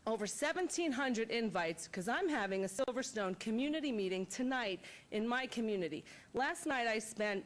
over 1,700 invites because I'm having a Silverstone community meeting tonight in my community. Last night I spent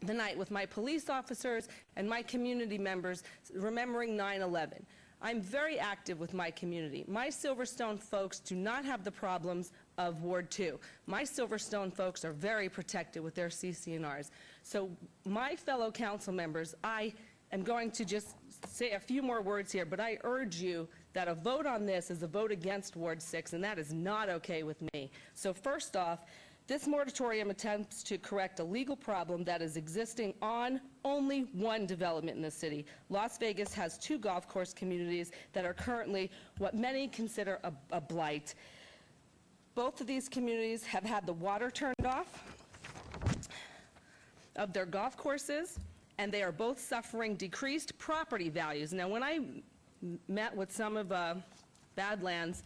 the night with my police officers and my community members remembering 9/11. I'm very active with my community. My Silverstone folks do not have the problems of Ward 2. My Silverstone folks are very protected with their CC&Rs. So my fellow council members, I am going to just say a few more words here, but I urge you that a vote on this is a vote against Ward 6, and that is not okay with me. So first off, this moratorium attempts to correct a legal problem that is existing on only one development in the city. Las Vegas has 2 golf course communities that are currently what many consider a blight. Both of these communities have had the water turned off of their golf courses, and they are both suffering decreased property values. Now, when I met with some of Badlands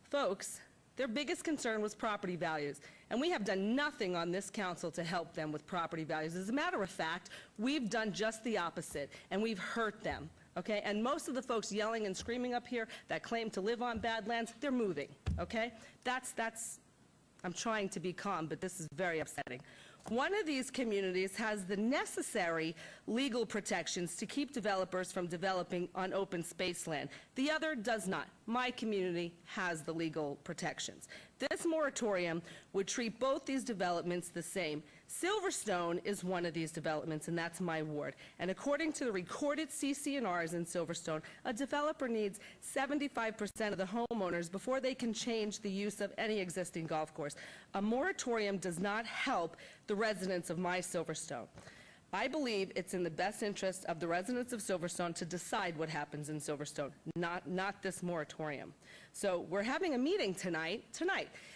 folks, their biggest concern was property values. And we have done nothing on this council to help them with property values. As a matter of fact, we've done just the opposite, and we've hurt them, okay? And most of the folks yelling and screaming up here that claim to live on Badlands, they're moving, okay? I'm trying to be calm, but this is very upsetting. One of these communities has the necessary legal protections to keep developers from developing on open space land. The other does not. My community has the legal protections. This moratorium would treat both these developments the same. Silverstone is one of these developments, and that's my ward. And according to the recorded CC&Rs in Silverstone, a developer needs 75% of the homeowners before they can change the use of any existing golf course. A moratorium does not help the residents of my Silverstone. I believe it's in the best interest of the residents of Silverstone to decide what happens in Silverstone, not this moratorium. So we're having a meeting tonight,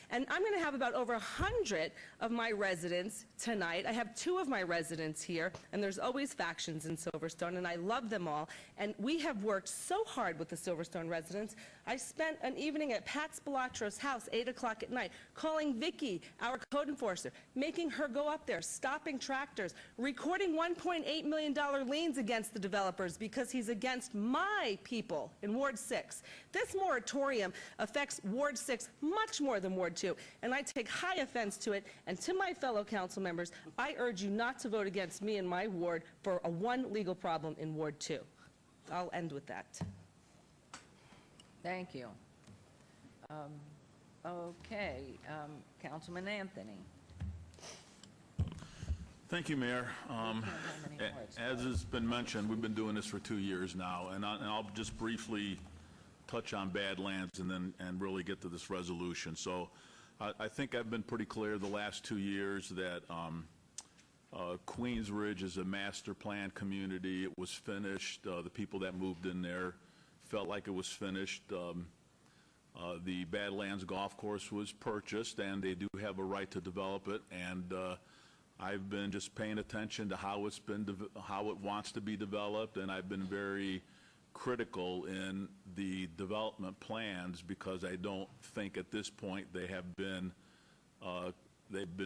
and I'm going to have about over 100 of my residents tonight. I have 2 of my residents here, and there's always factions in Silverstone, and I love them all. And we have worked so hard with the Silverstone residents. I spent an evening at Pat Spilatro's house, 8 o'clock at night, calling Vicky, our code enforcer, making her go up there, stopping tractors, recording $1.8 million liens against the developers because he's against my people in Ward 6. This moratorium affects Ward 6 much more than Ward 2, and I take high offense to it. And to my fellow council members, I urge you not to vote against me and my ward for one legal problem in Ward 2. I'll end with that. Thank you. Okay, Councilman Anthony. Thank you, Mayor. As has been mentioned, we've been doing this for 2 years now, and I'll just briefly touch on Badlands and really get to this resolution. So I think I've been pretty clear the last 2 years that Queens Ridge is a master plan community. It was finished. The people that moved in there felt like it was finished. The Badlands Golf Course was purchased, and they do have a right to develop it. And I've been just paying attention to how how it wants to be developed, and I've been very critical in the development plans because I don't think at this point they've been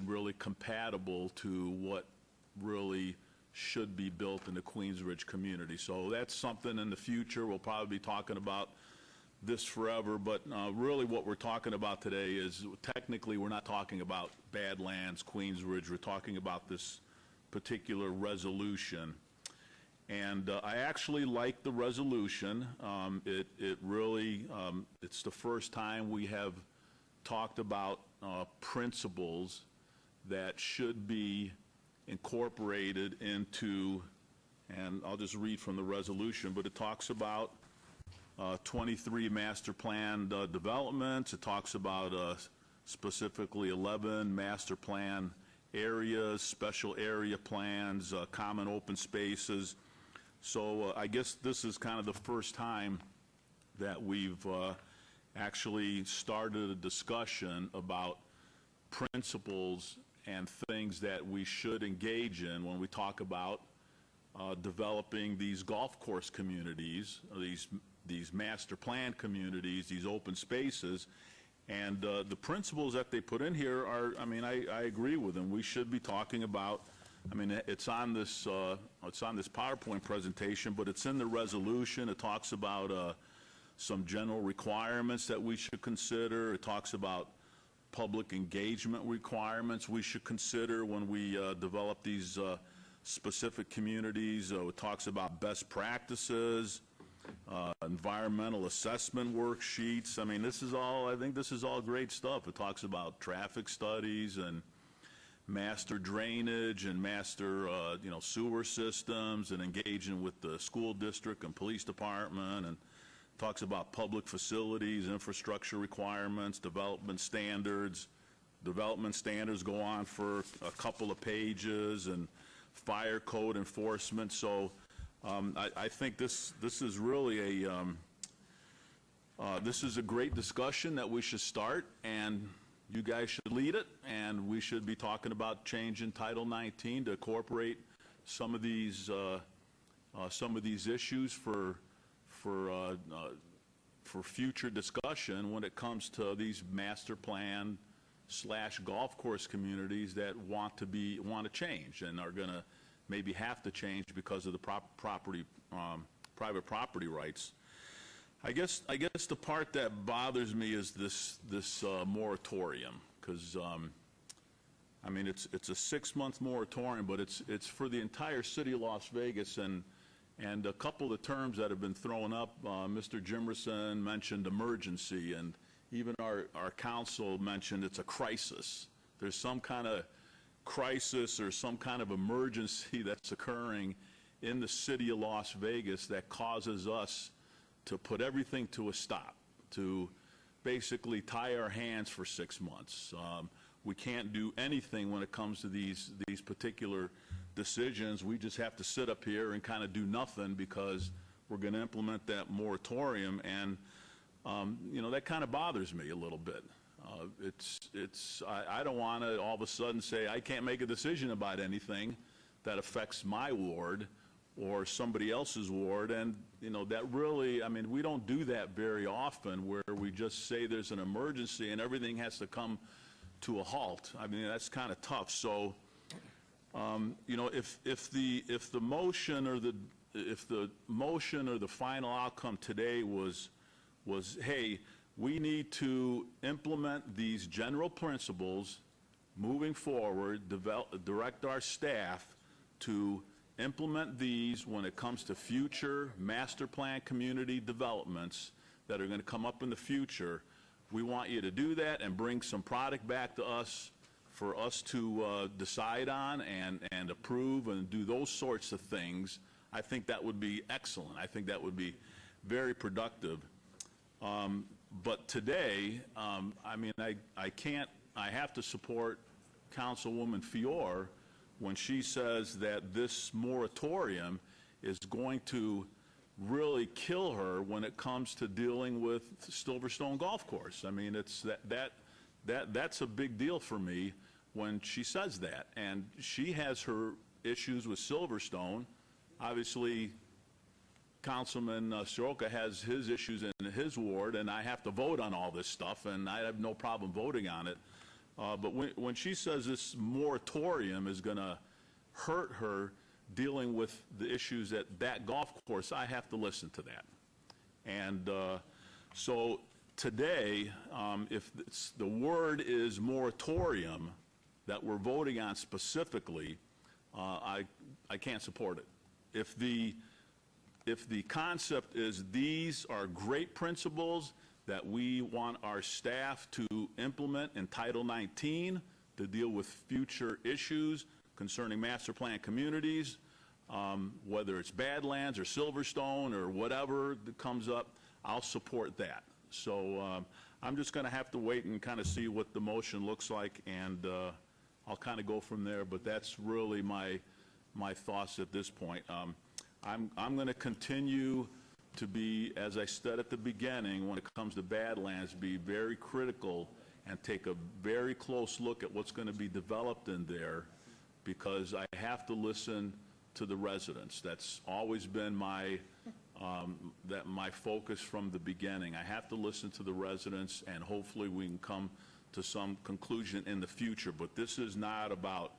really compatible to what really should be built in the Queens Ridge community. So that's something in the future. We'll probably be talking about this forever, but really what we're talking about today is technically we're not talking about Badlands, Queens Ridge. We're talking about this particular resolution. And I actually like the resolution. It really, it's the first time we have talked about principles that should be incorporated into, and I'll just read from the resolution, but it talks about 23 master plan developments. It talks about specifically 11 master plan areas, special area plans, common open spaces. So I guess this is kind of the first time that we've actually started a discussion about principles and things that we should engage in when we talk about developing these golf course communities, these master plan communities, these open spaces. And the principles that they put in here are, I mean, I agree with them. We should be talking about, I mean, it's on this PowerPoint presentation, but it's in the resolution. It talks about some general requirements that we should consider. It talks about public engagement requirements we should consider when we develop these specific communities. It talks about best practices, environmental assessment worksheets. I mean, this is all, I think this is all great stuff. It talks about traffic studies and master drainage and master, sewer systems, and engaging with the school district and police department, and talks about public facilities, infrastructure requirements, development standards. Development standards go on for a couple of pages, and fire code enforcement. So I think this is really this is a great discussion that we should start, and you guys should lead it, and we should be talking about changing Title 19 to incorporate some of these issues for future discussion when it comes to these master plan / golf course communities that want to change and are going to maybe have to change because of the private property rights. I guess the part that bothers me is this moratorium, because I mean, it's a 6-month moratorium, but it's for the entire city of Las Vegas, and a couple of the terms that have been thrown up, Mr. Jimerson mentioned emergency, and even our council mentioned it's a crisis. There's some kind of crisis or some kind of emergency that's occurring in the city of Las Vegas that causes us to put everything to a stop, to basically tie our hands for 6 months. We can't do anything when it comes to these particular decisions. We just have to sit up here and kind of do nothing because we're going to implement that moratorium, and that kind of bothers me a little bit. I don't want to all of a sudden say I can't make a decision about anything that affects my ward or somebody else's ward, and that really, I mean, we don't do that very often, where we just say there's an emergency and everything has to come to a halt. I mean, that's kind of tough. So if the motion or the final outcome today was hey, we need to implement these general principles moving forward, direct our staff to implement these when it comes to future master plan community developments that are going to come up in the future. We want you to do that and bring some product back to us for us to decide on and approve and do those sorts of things. I think that would be excellent. I think that would be very productive. But today, I mean, I have to support Councilwoman Fior when she says that this moratorium is going to really kill her when it comes to dealing with Silverstone Golf Course. I mean, it's that's a big deal for me when she says that. And she has her issues with Silverstone. Obviously, Councilman Soroka has his issues in his ward, and I have to vote on all this stuff, and I have no problem voting on it. But when she says this moratorium is going to hurt her dealing with the issues at that golf course, I have to listen to that. And so today, if the word is moratorium that we're voting on specifically, I can't support it. If the concept is these are great principles that we want our staff to implement in Title 19 to deal with future issues concerning master plan communities, whether it's Badlands or Silverstone or whatever that comes up, I'll support that. So I'm just going to have to wait and kind of see what the motion looks like, and I'll kind of go from there, but that's really my thoughts at this point. I'm going to continue to be, as I said at the beginning, when it comes to Badlands, be very critical and take a very close look at what's going to be developed in there, because I have to listen to the residents. That's always been my focus from the beginning. I have to listen to the residents, and hopefully we can come to some conclusion in the future. But this is not about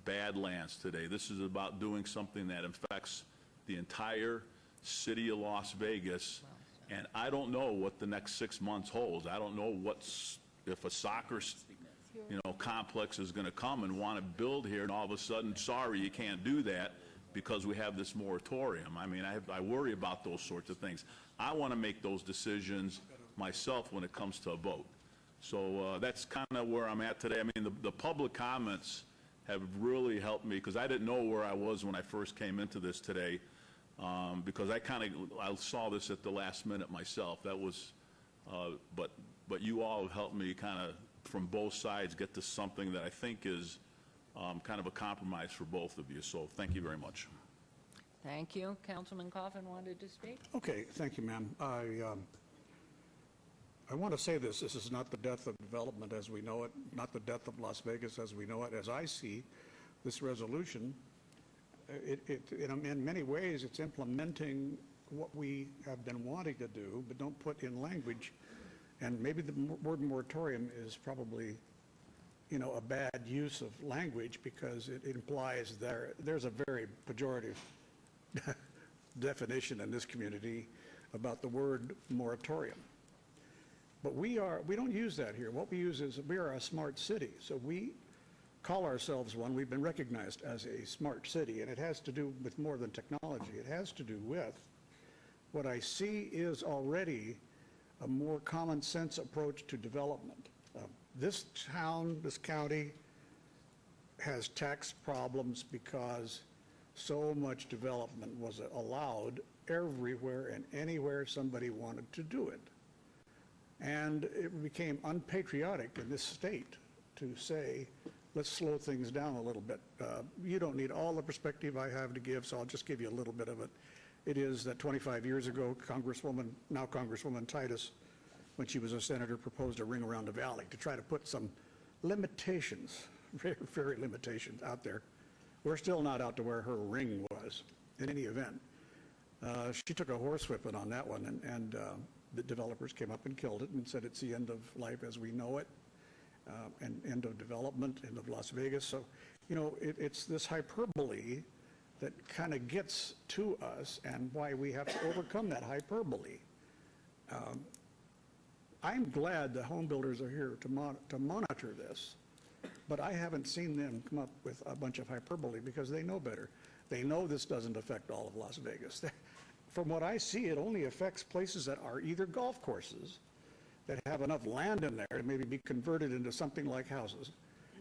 Badlands today. This is about doing something that affects the entire city of Las Vegas, and I don't know what the next 6 months holds. I don't know if a soccer complex is going to come and want to build here, and all of a sudden, sorry, you can't do that because we have this moratorium. I mean, I worry about those sorts of things. I want to make those decisions myself when it comes to a vote. So that's kind of where I'm at today. I mean, the public comments have really helped me, because I didn't know where I was when I first came into this today, because I saw this at the last minute myself. That was, but you all have helped me kind of from both sides get to something that I think is kind of a compromise for both of you. So thank you very much. Thank you. Councilman Coffin wanted to speak. Okay, thank you, ma'am. I want to say this. This is not the death of development as we know it, not the death of Las Vegas as we know it. As I see this resolution, in many ways, it's implementing what we have been wanting to do, but don't put in language. And maybe the word moratorium is probably, a bad use of language, because it implies there's a very pejorative definition in this community about the word moratorium. But we don't use that here. What we use is we are a smart city. So we call ourselves one. We've been recognized as a smart city, and it has to do with more than technology. It has to do with what I see is already a more common sense approach to development. This town, this county, has tax problems because so much development was allowed everywhere and anywhere somebody wanted to do it. And it became unpatriotic in this state to say, let's slow things down a little bit. You don't need all the perspective I have to give, so I'll just give you a little bit of it. It is that 25 years ago, now Congresswoman Titus, when she was a senator, proposed a ring around the valley to try to put some limitations, very, very limitations out there. We're still not out to where her ring was in any event. She took a horsewhipping on that one, and the developers came up and killed it and said it's the end of life as we know it, and end of development, end of Las Vegas. So, it's this hyperbole that kind of gets to us, and why we have to overcome that hyperbole. I'm glad the home builders are here to monitor this, but I haven't seen them come up with a bunch of hyperbole, because they know better. They know this doesn't affect all of Las Vegas. From what I see, it only affects places that are either golf courses that have enough land in there to maybe be converted into something like houses,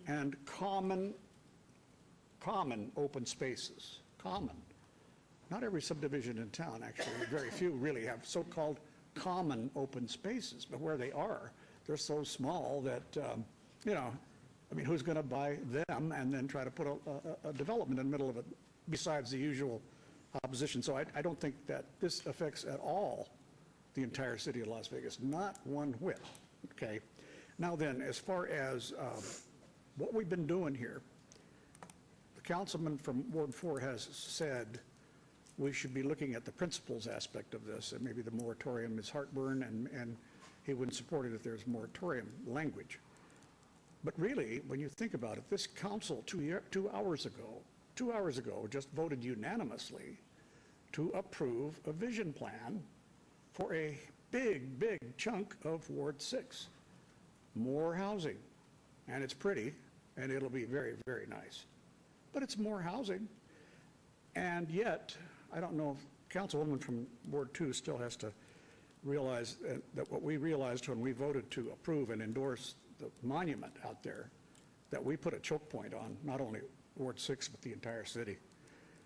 and common open spaces. Common. Not every subdivision in town, actually, very few really have so-called common open spaces, but where they are, they're so small that, who's going to buy them and then try to put a development in the middle of it besides the usual opposition? So I don't think that this affects at all the entire city of Las Vegas, not one whit, okay? Now then, as far as what we've been doing here, the councilman from Ward 4 has said we should be looking at the principles aspect of this, and maybe the moratorium is heartburn, and he wouldn't support it if there's moratorium language. But really, when you think about it, this council 2 hours ago just voted unanimously to approve a vision plan for a big, big chunk of Ward 6. More housing, and it's pretty, and it'll be very, very nice. But it's more housing, and yet, I don't know if Councilwoman from Ward 2 still has to realize that what we realized when we voted to approve and endorse the monument out there, that we put a choke point on not only Ward 6, but the entire city.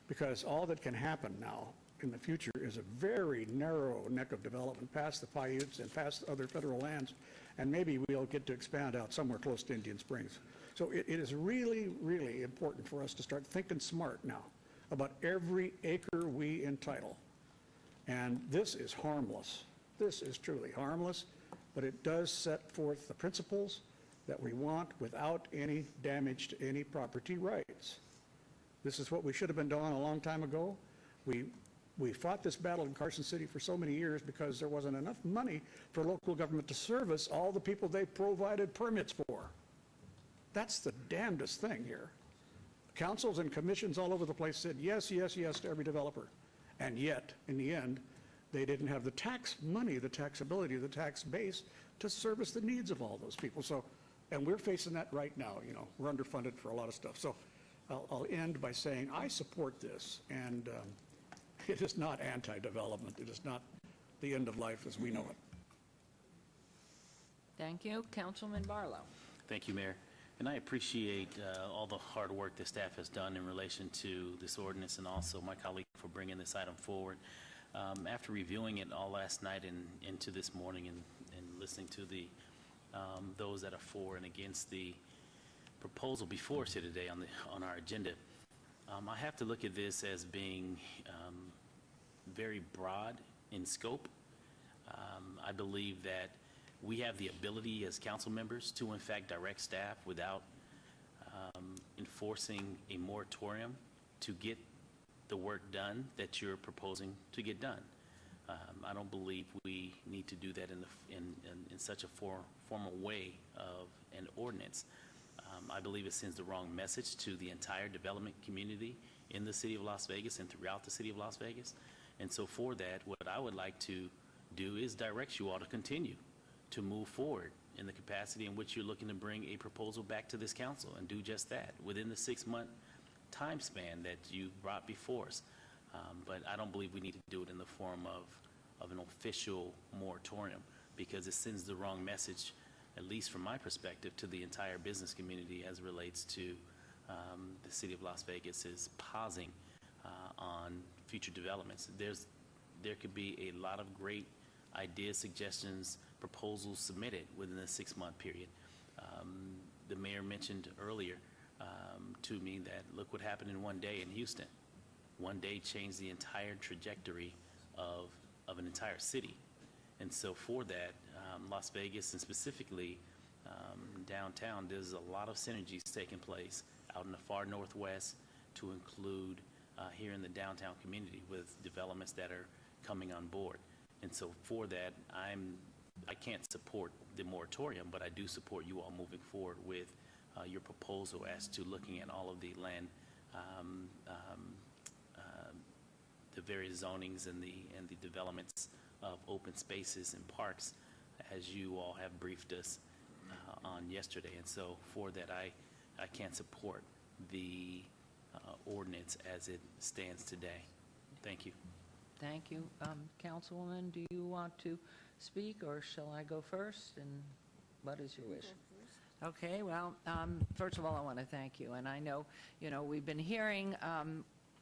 Because all that can happen now in the future is a very narrow neck of development past the Paiutes and past other federal lands, and maybe we'll get to expand out somewhere close to Indian Springs. So it is really, really important for us to start thinking smart now about every acre we entitle. And this is harmless. This is truly harmless, but it does set forth the principles that we want without any damage to any property rights. This is what we should have been doing a long time ago. We fought this battle in Carson City for so many years because there wasn't enough money for local government to service all the people they provided permits for. That's the damnedest thing here. Councils and commissions all over the place said yes, yes, yes to every developer. And yet, in the end, they didn't have the tax money, the taxability, the tax base to service the needs of all those people. So, and we're facing that right now. You know, we're underfunded for a lot of stuff. So I'll end by saying I support this, and it is not anti-development. It is not the end of life as we know it. Thank you. Councilman Barlow. Thank you, Mayor. And I appreciate all the hard work the staff has done in relation to this ordinance, and also my colleague for bringing this item forward. After reviewing it all last night and into this morning, and listening to the those that are for and against the proposal before us here today on our agenda, I have to look at this as being very broad in scope. I believe that we have the ability as council members to in fact direct staff without enforcing a moratorium to get the work done that you're proposing to get done. I don't believe we need to do that in such a formal way of an ordinance. I believe it sends the wrong message to the entire development community in the city of Las Vegas and throughout the city of Las Vegas. And so for that, what I would like to do is direct you all to continue to move forward in the capacity in which you're looking to bring a proposal back to this council and do just that within the 6-month time span that you brought before us. But I don't believe we need to do it in the form of an official moratorium, because it sends the wrong message, at least from my perspective, to the entire business community as it relates to the city of Las Vegas is pausing on future developments. There could be a lot of great ideas, suggestions, proposals submitted within a 6-month period. The mayor mentioned earlier to me that look what happened in one day in Houston. One day changed the entire trajectory of an entire city. And so for that, Las Vegas and specifically downtown, there's a lot of synergies taking place out in the far northwest to include here in the downtown community with developments that are coming on board. And so for that, I can't support the moratorium, but I do support you all moving forward with your proposal as to looking at all of the land, the various zonings and the developments of open spaces and parks, as you all have briefed us on yesterday. And so for that, I can't support the ordinance as it stands today. Thank you. Thank you. Councilwoman, do you want to speak, or shall I go first? And what is your wish? Okay, well, first of all, I want to thank you. And I know, we've been hearing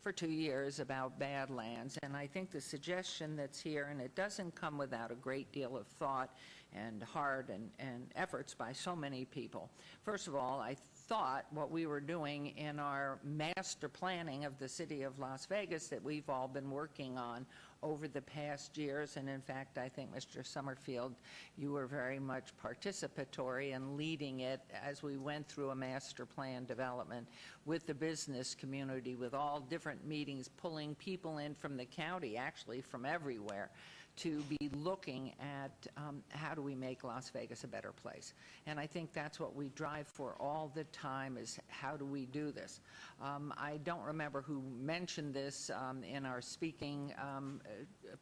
for 2 years about Badlands, and I think the suggestion that's here, and it doesn't come without a great deal of thought and heart and efforts by so many people. First of all, I thought what we were doing in our master planning of the city of Las Vegas that we've all been working on over the past years, and in fact, I think, Mr. Summerfield, you were very much participatory in leading it as we went through a master plan development with the business community, with all different meetings, pulling people in from the county, actually from everywhere, to be looking at how do we make Las Vegas a better place. And I think that's what we drive for all the time, is how do we do this. I don't remember who mentioned this in our speaking,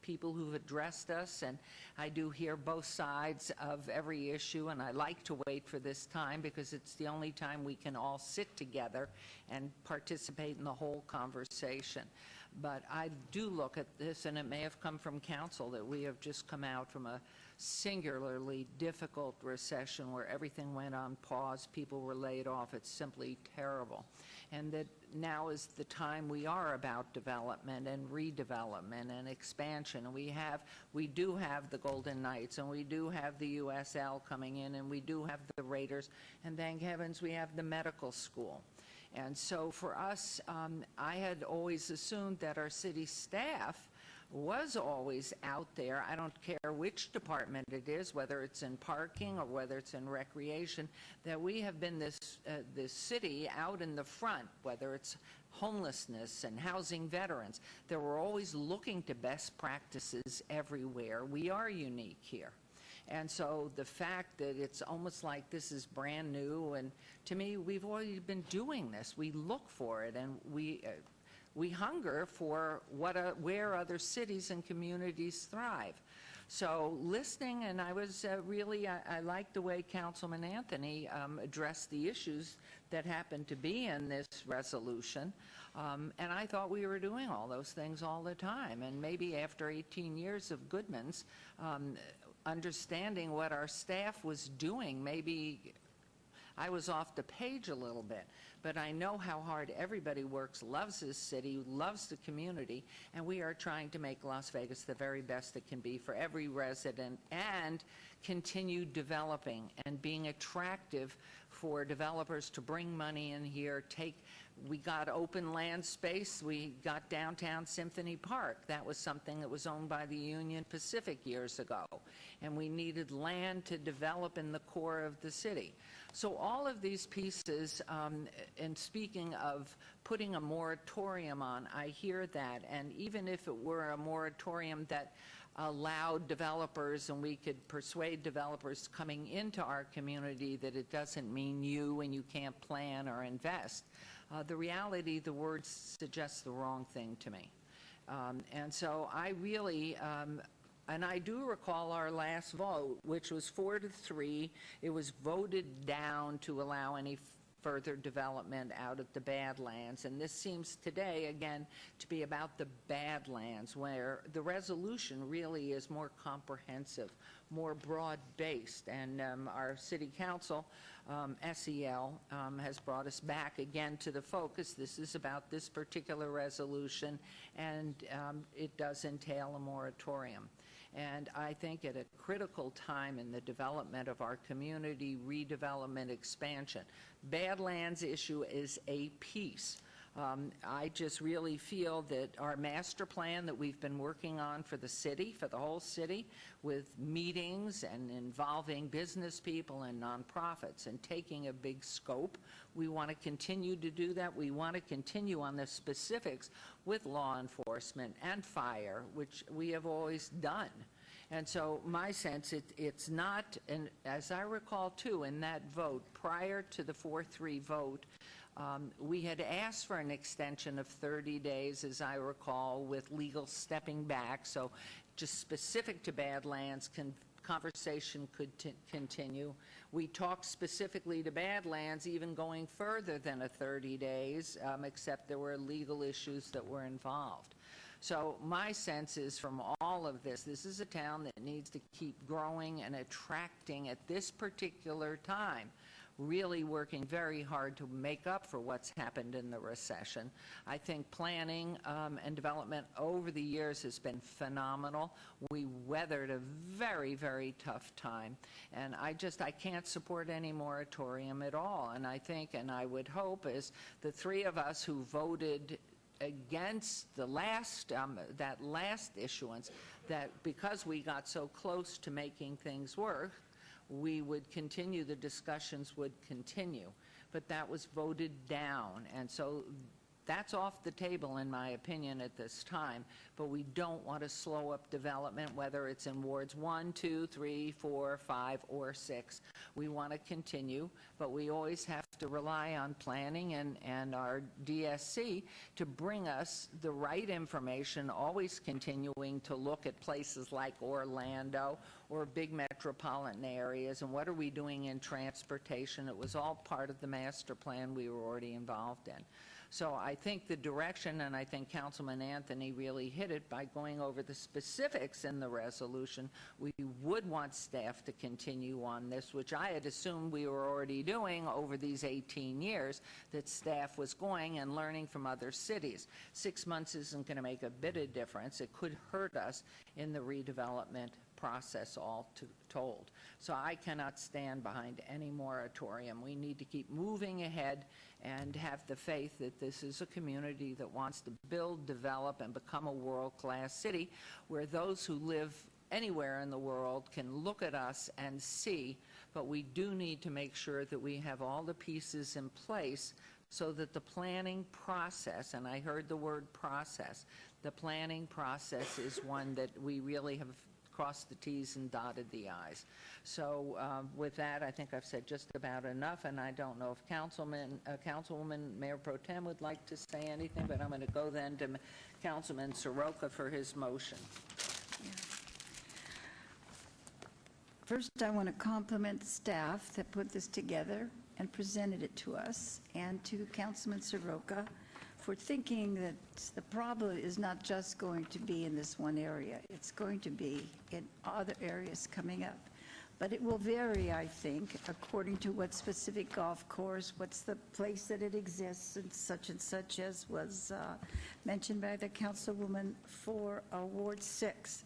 people who've addressed us, and I do hear both sides of every issue, and I like to wait for this time because it's the only time we can all sit together and participate in the whole conversation. But I do look at this, and it may have come from council, that we have just come out from a singularly difficult recession where everything went on pause, people were laid off. It's simply terrible. And that now is the time we are about development and redevelopment and expansion. And we do have the Golden Knights, and we do have the USL coming in, and we do have the Raiders, and thank heavens we have the medical school. And so for us, I had always assumed that our city staff was always out there. I don't care which department it is, whether it's in parking or whether it's in recreation, that we have been this city out in the front, whether it's homelessness and housing veterans, that we're always looking to best practices everywhere. We are unique here. And so the fact that it's almost like this is brand new, and to me, we've already been doing this. We look for it, and we hunger for where other cities and communities thrive. So listening, and I was I liked the way Councilman Anthony addressed the issues that happened to be in this resolution. And I thought we were doing all those things all the time. And maybe after 18 years of Goodman's, understanding what our staff was doing, maybe I was off the page a little bit, but I know how hard everybody works, loves this city, loves the community, and we are trying to make Las Vegas the very best it can be for every resident and continue developing and being attractive for developers to bring money in here. We got open land space. We got downtown Symphony Park. That was something that was owned by the Union Pacific years ago. And we needed land to develop in the core of the city. So all of these pieces, and speaking of putting a moratorium on, I hear that. And even if it were a moratorium that allowed developers, and we could persuade developers coming into our community that it doesn't mean you and you can't plan or invest. The reality, the words suggest the wrong thing to me. And so I really, and I do recall our last vote, which was 4-3. It was voted down to allow any further development out at the Badlands. And this seems today, again, to be about the Badlands, where the resolution really is more comprehensive, more broad-based. And our city council, SEL, has brought us back again to the focus. This is about this particular resolution, and it does entail a moratorium. And I think at a critical time in the development of our community, redevelopment, expansion, Badlands issue is a piece. I just really feel that our master plan that we've been working on for the city, for the whole city, with meetings and involving business people and nonprofits and taking a big scope, we want to continue to do that. We want to continue on the specifics with law enforcement and fire, which we have always done. And so my sense, it's not, and as I recall too, in that vote, prior to the 4-3 vote, we had asked for an extension of 30 days, as I recall, with legal stepping back. So just specific to Badlands, conversation could continue. We talked specifically to Badlands, even going further than a 30 days, except there were legal issues that were involved. So my sense is from all of this is a town that needs to keep growing and attracting at this particular time, really working very hard to make up for what's happened in the recession. I think planning and development over the years has been phenomenal. We weathered a very, very tough time. And I can't support any moratorium at all. And I think, and I would hope, as the three of us who voted against the last, that last issuance, that because we got so close to making things work, we would continue, the discussions would continue. But that was voted down, and so that's off the table, in my opinion, at this time. But we don't want to slow up development, whether it's in wards 1, 2, 3, 4, 5, or 6. We want to continue, but we always have to rely on planning and our DSC to bring us the right information, always continuing to look at places like Orlando or big metropolitan areas, and what are we doing in transportation. It was all part of the master plan we were already involved in. So I think the direction, and I think Councilman Anthony really hit it by going over the specifics in the resolution, we would want staff to continue on this, which I had assumed we were already doing over these 18 years, that staff was going and learning from other cities. 6 months isn't going to make a bit of difference. It could hurt us in the redevelopment process all told. So I cannot stand behind any moratorium. We need to keep moving ahead and have the faith that this is a community that wants to build, develop, and become a world-class city where those who live anywhere in the world can look at us and see, but we do need to make sure that we have all the pieces in place so that the planning process, and I heard the word process, the planning process is one that we really have crossed the T's and dotted the I's. So with that, I think I've said just about enough, and I don't know if Councilwoman Mayor Pro Tem would like to say anything, but I'm going to go then to Councilman Soroka for his motion. First, I want to compliment staff that put this together and presented it to us, and to Councilman Soroka for thinking that the problem is not just going to be in this one area. It's going to be in other areas coming up. But it will vary, I think, according to what specific golf course, what's the place that it exists, and such as was mentioned by the Councilwoman for Ward 6.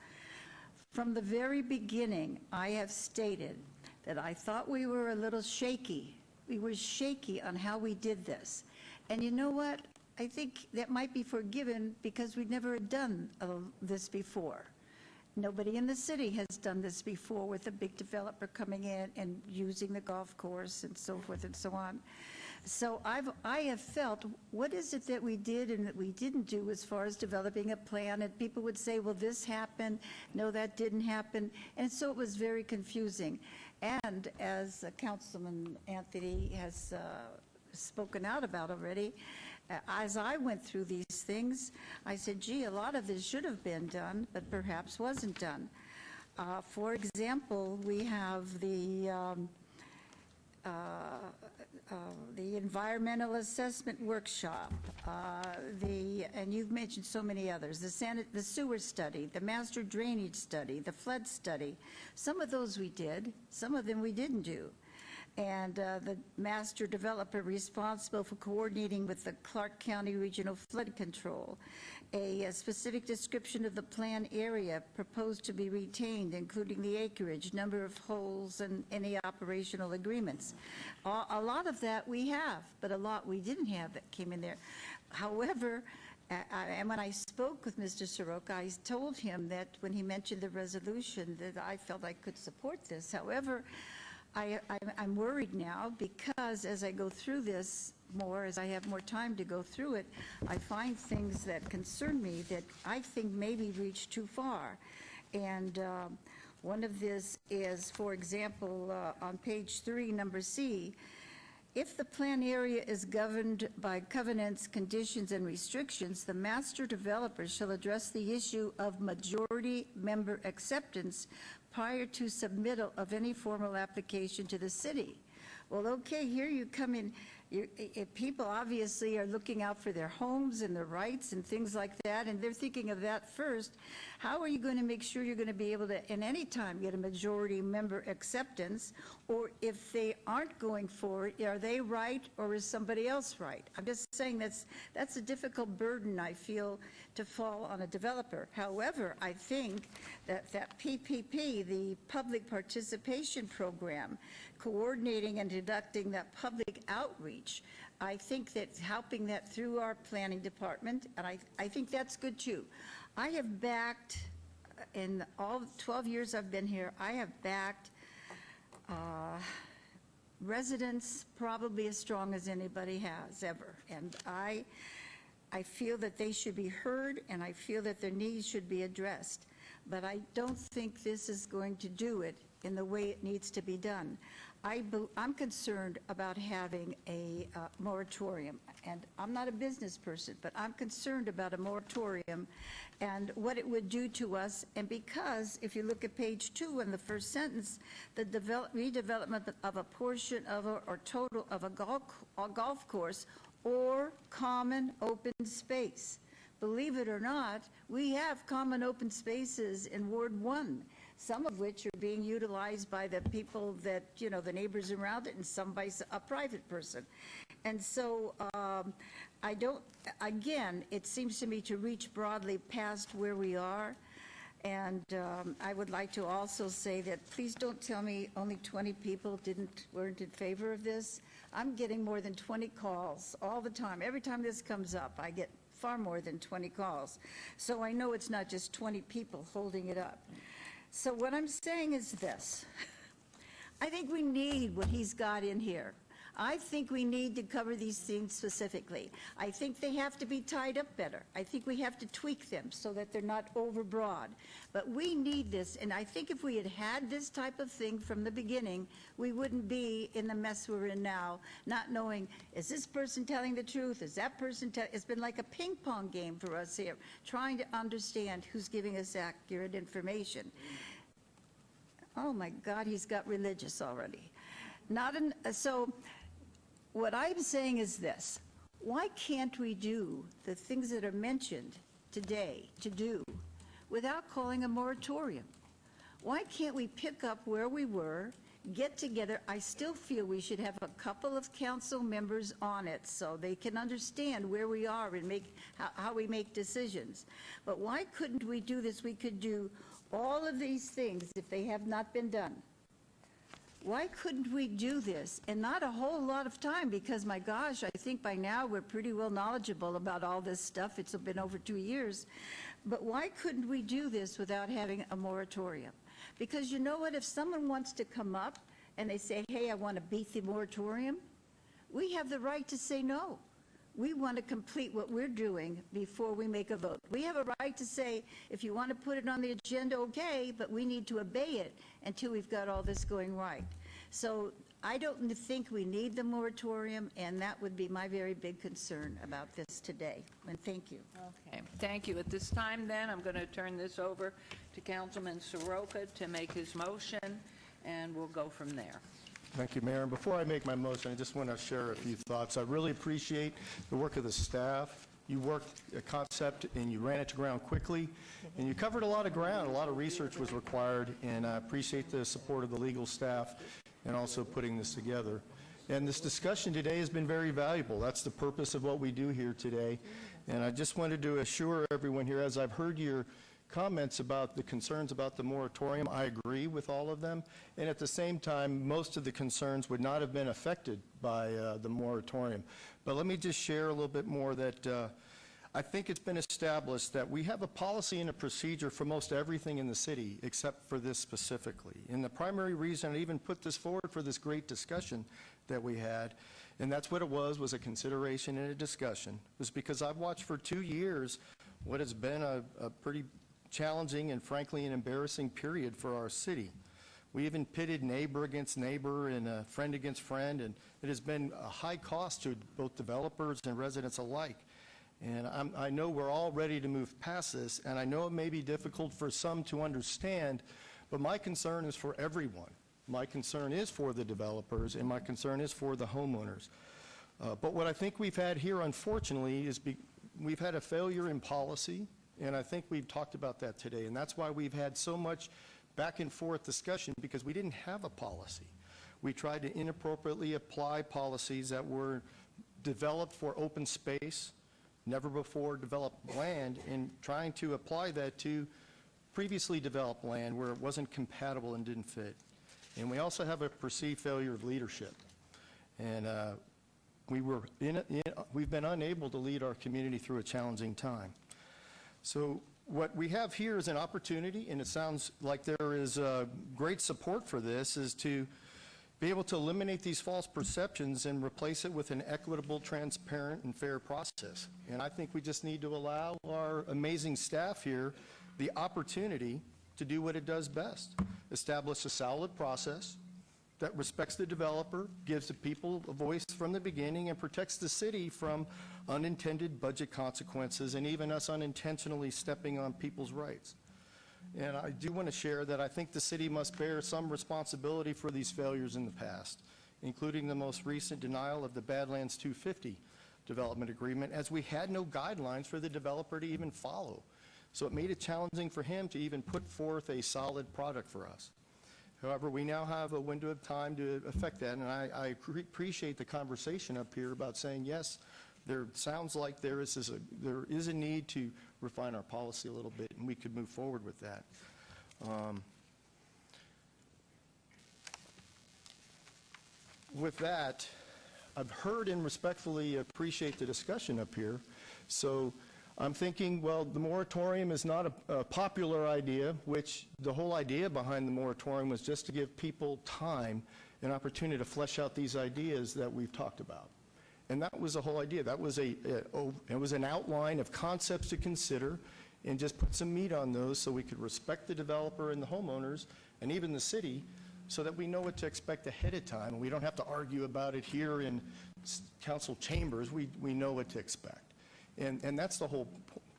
From the very beginning, I have stated that I thought we were a little shaky. We were shaky on how we did this. And you know what? I think that might be forgiven because we've never done this before. Nobody in the city has done this before with a big developer coming in and using the golf course and so forth and so on. So I have felt, what is it that we did and that we didn't do as far as developing a plan? And people would say, well, this happened. No, that didn't happen. And so it was very confusing. And as Councilman Anthony has spoken out about already, as I went through these things, I said, gee, a lot of this should have been done, but perhaps wasn't done. For example, we have the environmental assessment workshop, and you've mentioned so many others, the sewer study, the master drainage study, the flood study. Some of those we did, some of them we didn't do. And the master developer responsible for coordinating with the Clark County Regional Flood Control, a specific description of the plan area proposed to be retained, including the acreage, number of holes, and any operational agreements. A lot of that we have, but a lot we didn't have that came in there. However, and when I spoke with Mr. Soroka, I told him that when he mentioned the resolution that I felt I could support this. However, I'm worried now because as I go through this more, as I have more time to go through it, I find things that concern me that I think maybe reach too far. And one of this is, for example, on page 3, number C, if the plan area is governed by covenants, conditions, and restrictions, the master developer shall address the issue of majority member acceptance prior to submittal of any formal application to the city. Well, okay, here you come in, people obviously are looking out for their homes and their rights and things like that, and they're thinking of that first. How are you going to make sure you're going to be able to, in any time, get a majority member acceptance? Or if they aren't going for it, are they right or is somebody else right? I'm just saying that's a difficult burden, I feel, to fall on a developer. However, I think that PPP, the Public Participation Program, coordinating and conducting that public outreach, I think that helping that through our planning department, and I think that's good too. I have backed, in all 12 years I've been here, I have backed residents probably as strong as anybody has ever. And I feel that they should be heard, and I feel that their needs should be addressed. But I don't think this is going to do it in the way it needs to be done. I'm concerned about having a moratorium, and I'm not a business person, but I'm concerned about a moratorium and what it would do to us. And because if you look at page 2 in the first sentence, the redevelopment of a portion of or total of a golf course or common open space. Believe it or not, we have common open spaces in Ward 1, some of which are being utilized by the people that, you know, the neighbors around it, and some by a private person. And so I don't, again, it seems to me to reach broadly past where we are. And I would like to also say that please don't tell me only 20 people weren't in favor of this. I'm getting more than 20 calls all the time. Every time this comes up, I get far more than 20 calls. So I know it's not just 20 people holding it up. So what I'm saying is this. I think we need what he's got in here. I think we need to cover these things specifically. I think they have to be tied up better. I think we have to tweak them so that they're not overbroad. But we need this, and I think if we had had this type of thing from the beginning, we wouldn't be in the mess we're in now, not knowing, is this person telling the truth? Is that person it's been like a ping pong game for us here, trying to understand who's giving us accurate information. Oh my God, he's got religious already. So what I'm saying is this: why can't we do the things that are mentioned today to do without calling a moratorium? Why can't we pick up where we were, get together? I still feel we should have a couple of council members on it so they can understand where we are and how we make decisions. But why couldn't we do this? We could do all of these things if they have not been done. Why couldn't we do this? And not a whole lot of time, because my gosh, I think by now we're pretty well knowledgeable about all this stuff. It's been over 2 years. But why couldn't we do this without having a moratorium? Because you know what, if someone wants to come up and they say, hey, I want to beat the moratorium, we have the right to say no. We want to complete what we're doing before we make a vote. We have a right to say, if you want to put it on the agenda, okay, but we need to obey it until we've got all this going right. So I don't think we need the moratorium, and that would be my very big concern about this today. And thank you. Okay, thank you. At this time, then, I'm going to turn this over to Councilman Soroka to make his motion, and we'll go from there. Thank you, Mayor. And before I make my motion, I just want to share a few thoughts. I really appreciate the work of the staff. You worked a concept and you ran it to ground quickly, and you covered a lot of ground. A lot of research was required, and I appreciate the support of the legal staff and also putting this together. And this discussion today has been very valuable. That's the purpose of what we do here today. And I just wanted to assure everyone here, as I've heard your comments about the concerns about the moratorium, I agree with all of them. And at the same time, most of the concerns would not have been affected by the moratorium. But let me just share a little bit more that I think it's been established that we have a policy and a procedure for most everything in the city except for this specifically. And the primary reason I even put this forward for this great discussion that we had, and that's what it was a consideration and a discussion, was because I've watched for 2 years what has been a pretty challenging and frankly an embarrassing period for our city. We even pitted neighbor against neighbor and friend against friend, and it has been a high cost to both developers and residents alike. And I know we're all ready to move past this, and I know it may be difficult for some to understand, but my concern is for everyone. My concern is for the developers, and my concern is for the homeowners. But what I think we've had here, unfortunately, is we've had a failure in policy. And I think we've talked about that today, and that's why we've had so much back and forth discussion, because we didn't have a policy. We tried to inappropriately apply policies that were developed for open space, never before developed land, and trying to apply that to previously developed land where it wasn't compatible and didn't fit. And we also have a perceived failure of leadership. And we've been unable to lead our community through a challenging time. So what we have here is an opportunity, and it sounds like there is great support for this, is to be able to eliminate these false perceptions and replace it with an equitable, transparent, and fair process. And I think we just need to allow our amazing staff here the opportunity to do what it does best: establish a solid process that respects the developer, gives the people a voice from the beginning, and protects the city from unintended budget consequences and even us unintentionally stepping on people's rights. And I do want to share that I think the city must bear some responsibility for these failures in the past, including the most recent denial of the Badlands 250 development agreement, as we had no guidelines for the developer to even follow. So it made it challenging for him to even put forth a solid product for us. However, we now have a window of time to affect that, and I appreciate the conversation up here about saying, yes, there sounds like there is a need to refine our policy a little bit, and we could move forward with that. With that, I've heard and respectfully appreciate the discussion up here. So I'm thinking, well, the moratorium is not a popular idea, which the whole idea behind the moratorium was just to give people time and opportunity to flesh out these ideas that we've talked about. And that was the whole idea. That was it was an outline of concepts to consider and just put some meat on those so we could respect the developer and the homeowners and even the city, so that we know what to expect ahead of time, and we don't have to argue about it here in council chambers. We know what to expect. And that's the whole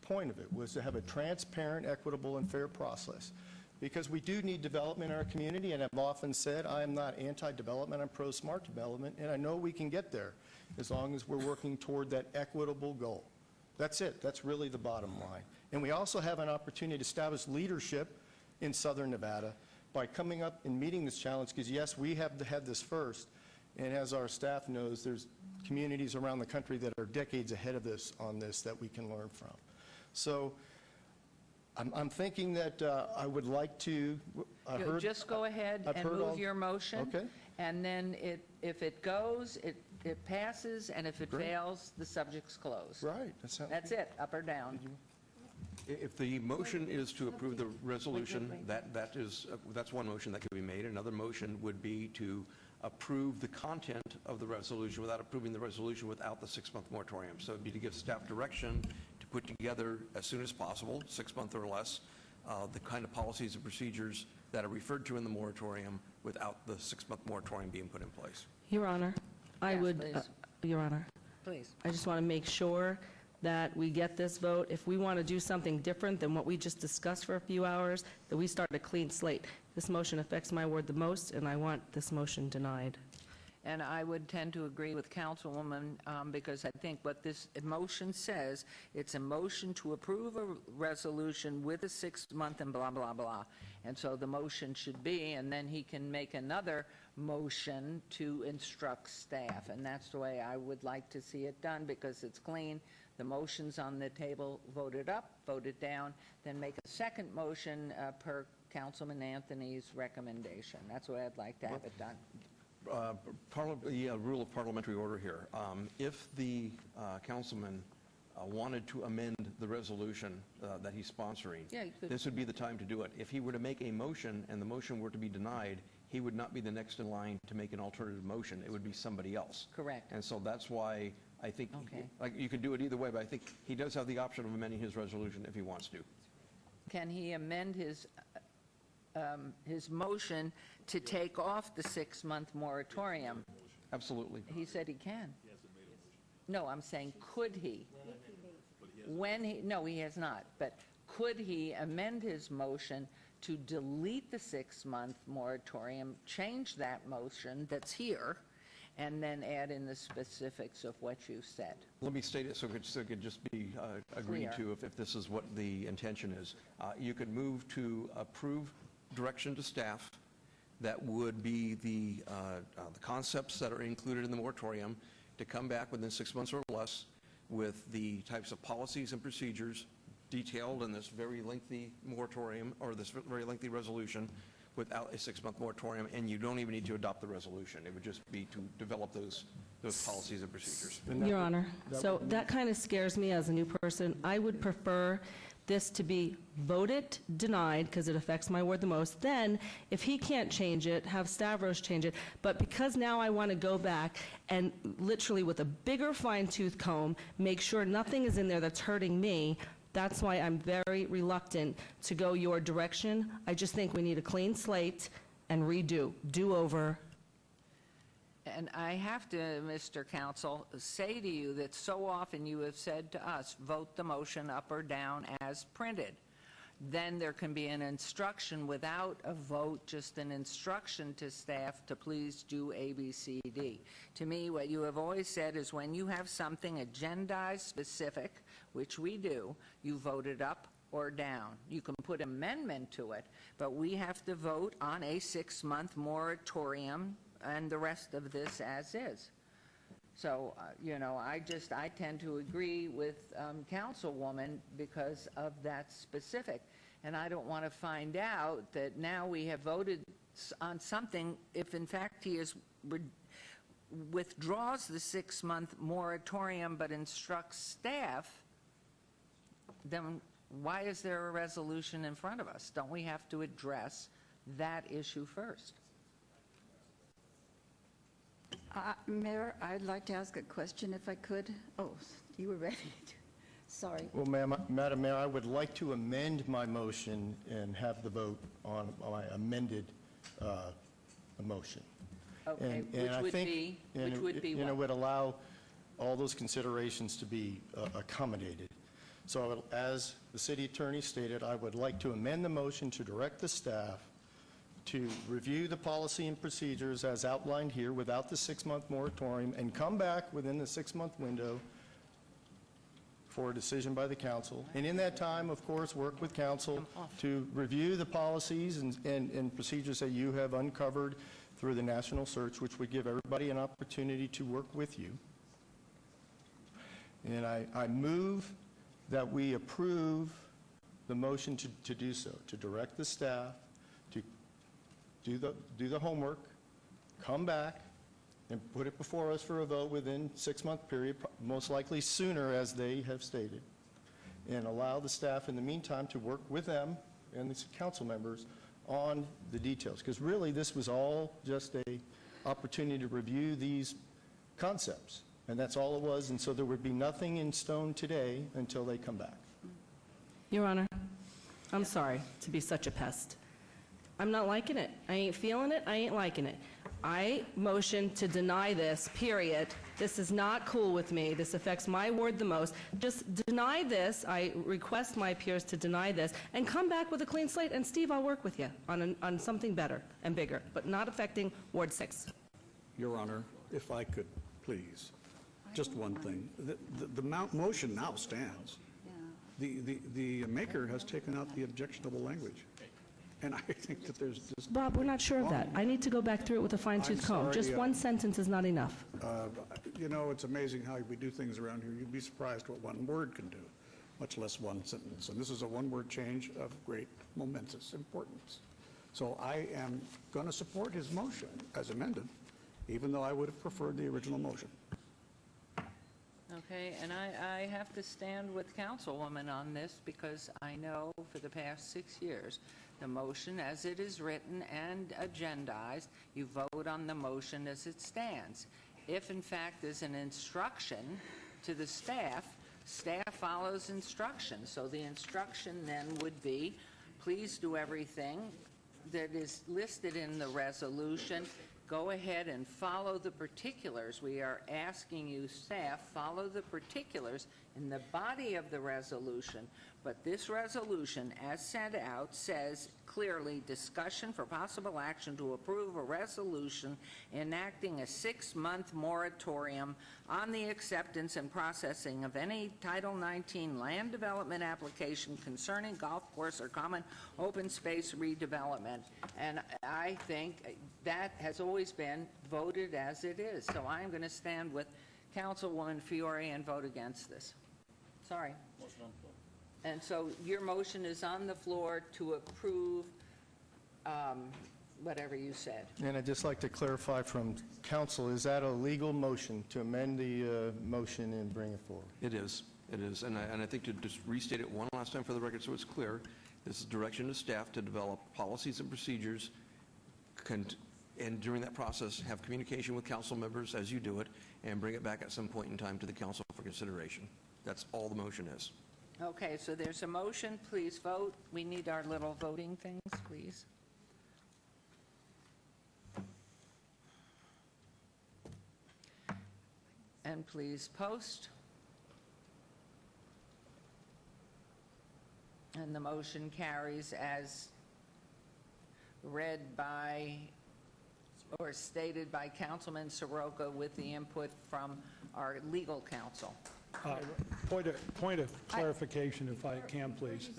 point of it, was to have a transparent, equitable, and fair process. Because we do need development in our community, and I've often said I am not anti-development, I'm pro-smart development, and I know we can get there as long as we're working toward that equitable goal. That's it. That's really the bottom line. And we also have an opportunity to establish leadership in Southern Nevada by coming up and meeting this challenge, because yes, we have had this first, and as our staff knows, there's communities around the country that are decades ahead of this on this that we can learn from. So I'm thinking that I would like to, Just go ahead and move your motion. Okay. And then if it goes, it passes, and if it fails, the subject's closed. Right. That's it, up or down. If the motion is to approve the resolution, that's one motion that could be made. Another motion would be to approve the content of the resolution without approving the resolution without the 6-month moratorium. So it'd be to give staff direction to put together as soon as possible, 6 months or less, the kind of policies and procedures that are referred to in the moratorium without the 6-month moratorium being put in place. Your Honor, Yes, please. Your Honor, Please. I just want to make sure that we get this vote. If we want to do something different than what we just discussed for a few hours, that we start a clean slate. This motion affects my ward the most, and I want this motion denied. And I would tend to agree with Councilwoman, because I think what this motion says, it's a motion to approve a resolution with a 6-month and blah, blah, blah. And so the motion should be, and then he can make another motion to instruct staff. And that's the way I would like to see it done, because it's clean. The motion's on the table, voted up, voted down, then make a second motion per Councilman Anthony's recommendation. That's the way I'd like to have it done. Rule of parliamentary order here. If the councilman wanted to amend the resolution that he's sponsoring, Yeah, you could. this would be the time to do it. If he were to make a motion and the motion were to be denied, he would not be the next in line to make an alternative motion. It would be somebody else. Correct. And so that's why I think, Okay. like, you could do it either way, but I think he does have the option of amending his resolution if he wants to. Can he amend his motion to take off the 6-month moratorium? Absolutely. He said he can. No, I'm saying, could he? No, he has not. But could he amend his motion to delete the 6-month moratorium, change that motion that's here, and then add in the specifics of what you said? Let me state it so it could just be agreed Clear. to if this is what the intention is. You could move to approve direction to staff that would be the concepts that are included in the moratorium to come back within 6 months or less with the types of policies and procedures detailed in this very lengthy moratorium or this very lengthy resolution without a 6-month moratorium, and you don't even need to adopt the resolution. It would just be to develop those policies and procedures. Your Honor, so that kind of scares me as a new person. I would prefer this to be voted denied because it affects my ward the most. Then, if he can't change it, have Stavros change it. But because now I want to go back and literally with a bigger fine-tooth comb, make sure nothing is in there that's hurting me, that's why I'm very reluctant to go your direction. I just think we need a clean slate and redo, do-over. And I have to, Mr. Counsel, say to you that so often you have said to us, vote the motion up or down as printed. then there can be an instruction without a vote, just an instruction to staff to please do A, B, C, D. To me, what you have always said is when you have something agendized specific, which we do, you vote it up or down. You can put amendment to it, but we have to vote on a 6-month moratorium and the rest of this as is. So, I tend to agree with Councilwoman because of that specific. And I don't want to find out that now we have voted on something, if in fact he withdraws the 6-month moratorium but instructs staff, then why is there a resolution in front of us? Don't we have to address that issue first? Mayor, I'd like to ask a question if I could. Oh, you were ready. Sorry. Well, Madam Mayor, I would like to amend my motion and have the vote on my amended motion. Okay, And I which think- would be And it what? would allow all those considerations to be accommodated. So as the city attorney stated, I would like to amend the motion to direct the staff to review the policy and procedures as outlined here without the 6-month moratorium and come back within the 6-month window for a decision by the council. And in that time, of course, work with council to review the policies and procedures that you have uncovered through the national search, which would give everybody an opportunity to work with you. And I move that we approve the motion to do so, to direct the staff to do the homework, come back, and put it before us for a vote within 6-month period, most likely sooner, as they have stated, and allow the staff in the meantime to work with them and the council members on the details. Because really, this was all just a opportunity to review these concepts, and that's all it was, and so there would be nothing in stone today until they come back. Your Honor, I'm sorry to be such a pest. I'm not liking it. I ain't feeling it. I ain't liking it. I motion to deny this, period. This is not cool with me. This affects my ward the most. Just deny this. I request my peers to deny this and come back with a clean slate. And Steve, I'll work with you on something better and bigger, but not affecting Ward 6. Your Honor, if I could, please, just one thing. The motion now stands. The maker has taken out the objectionable language. And I think that there's just... Bob, we're not sure of that. I need to go back through it with a fine-tooth I'm comb. sorry, Just one sentence is not enough. It's amazing how we do things around here. You'd be surprised what one word can do, much less one sentence. And this is a one-word change of great momentous importance. So I am going to support his motion as amended, even though I would have preferred the original motion. Okay, and I have to stand with Councilwoman on this because I know for the past 6 years, the motion as it is written and agendized, you vote on the motion as it stands. If in fact there's an instruction to the staff, staff follows instruction. So the instruction then would be, please do everything that is listed in the resolution. Go ahead and follow the particulars. We are asking you, staff, follow the particulars in the body of the resolution. But this resolution, as set out, says clearly, discussion for possible action to approve a resolution enacting a 6-month moratorium on the acceptance and processing of any Title 19 land development application concerning golf course or common open space redevelopment. And I think that has always been voted as it is. So I'm going to stand with Councilwoman Fiore and vote against this. Sorry. And so your motion is on the floor to approve whatever you said. And I'd just like to clarify from council, is that a legal motion to amend the motion and bring it forward? It is. It is. And I think to just restate it one last time for the record so it's clear, this is direction to staff to develop policies and procedures and during that process have communication with council members as you do it and bring it back at some point in time to the council for consideration. That's all the motion is. Okay, so there's a motion. Please vote. We need our little voting things, please. And please post. And the motion carries as read by, or stated by Councilman Soroka with the input from our legal counsel. Point of clarification, if I can, please.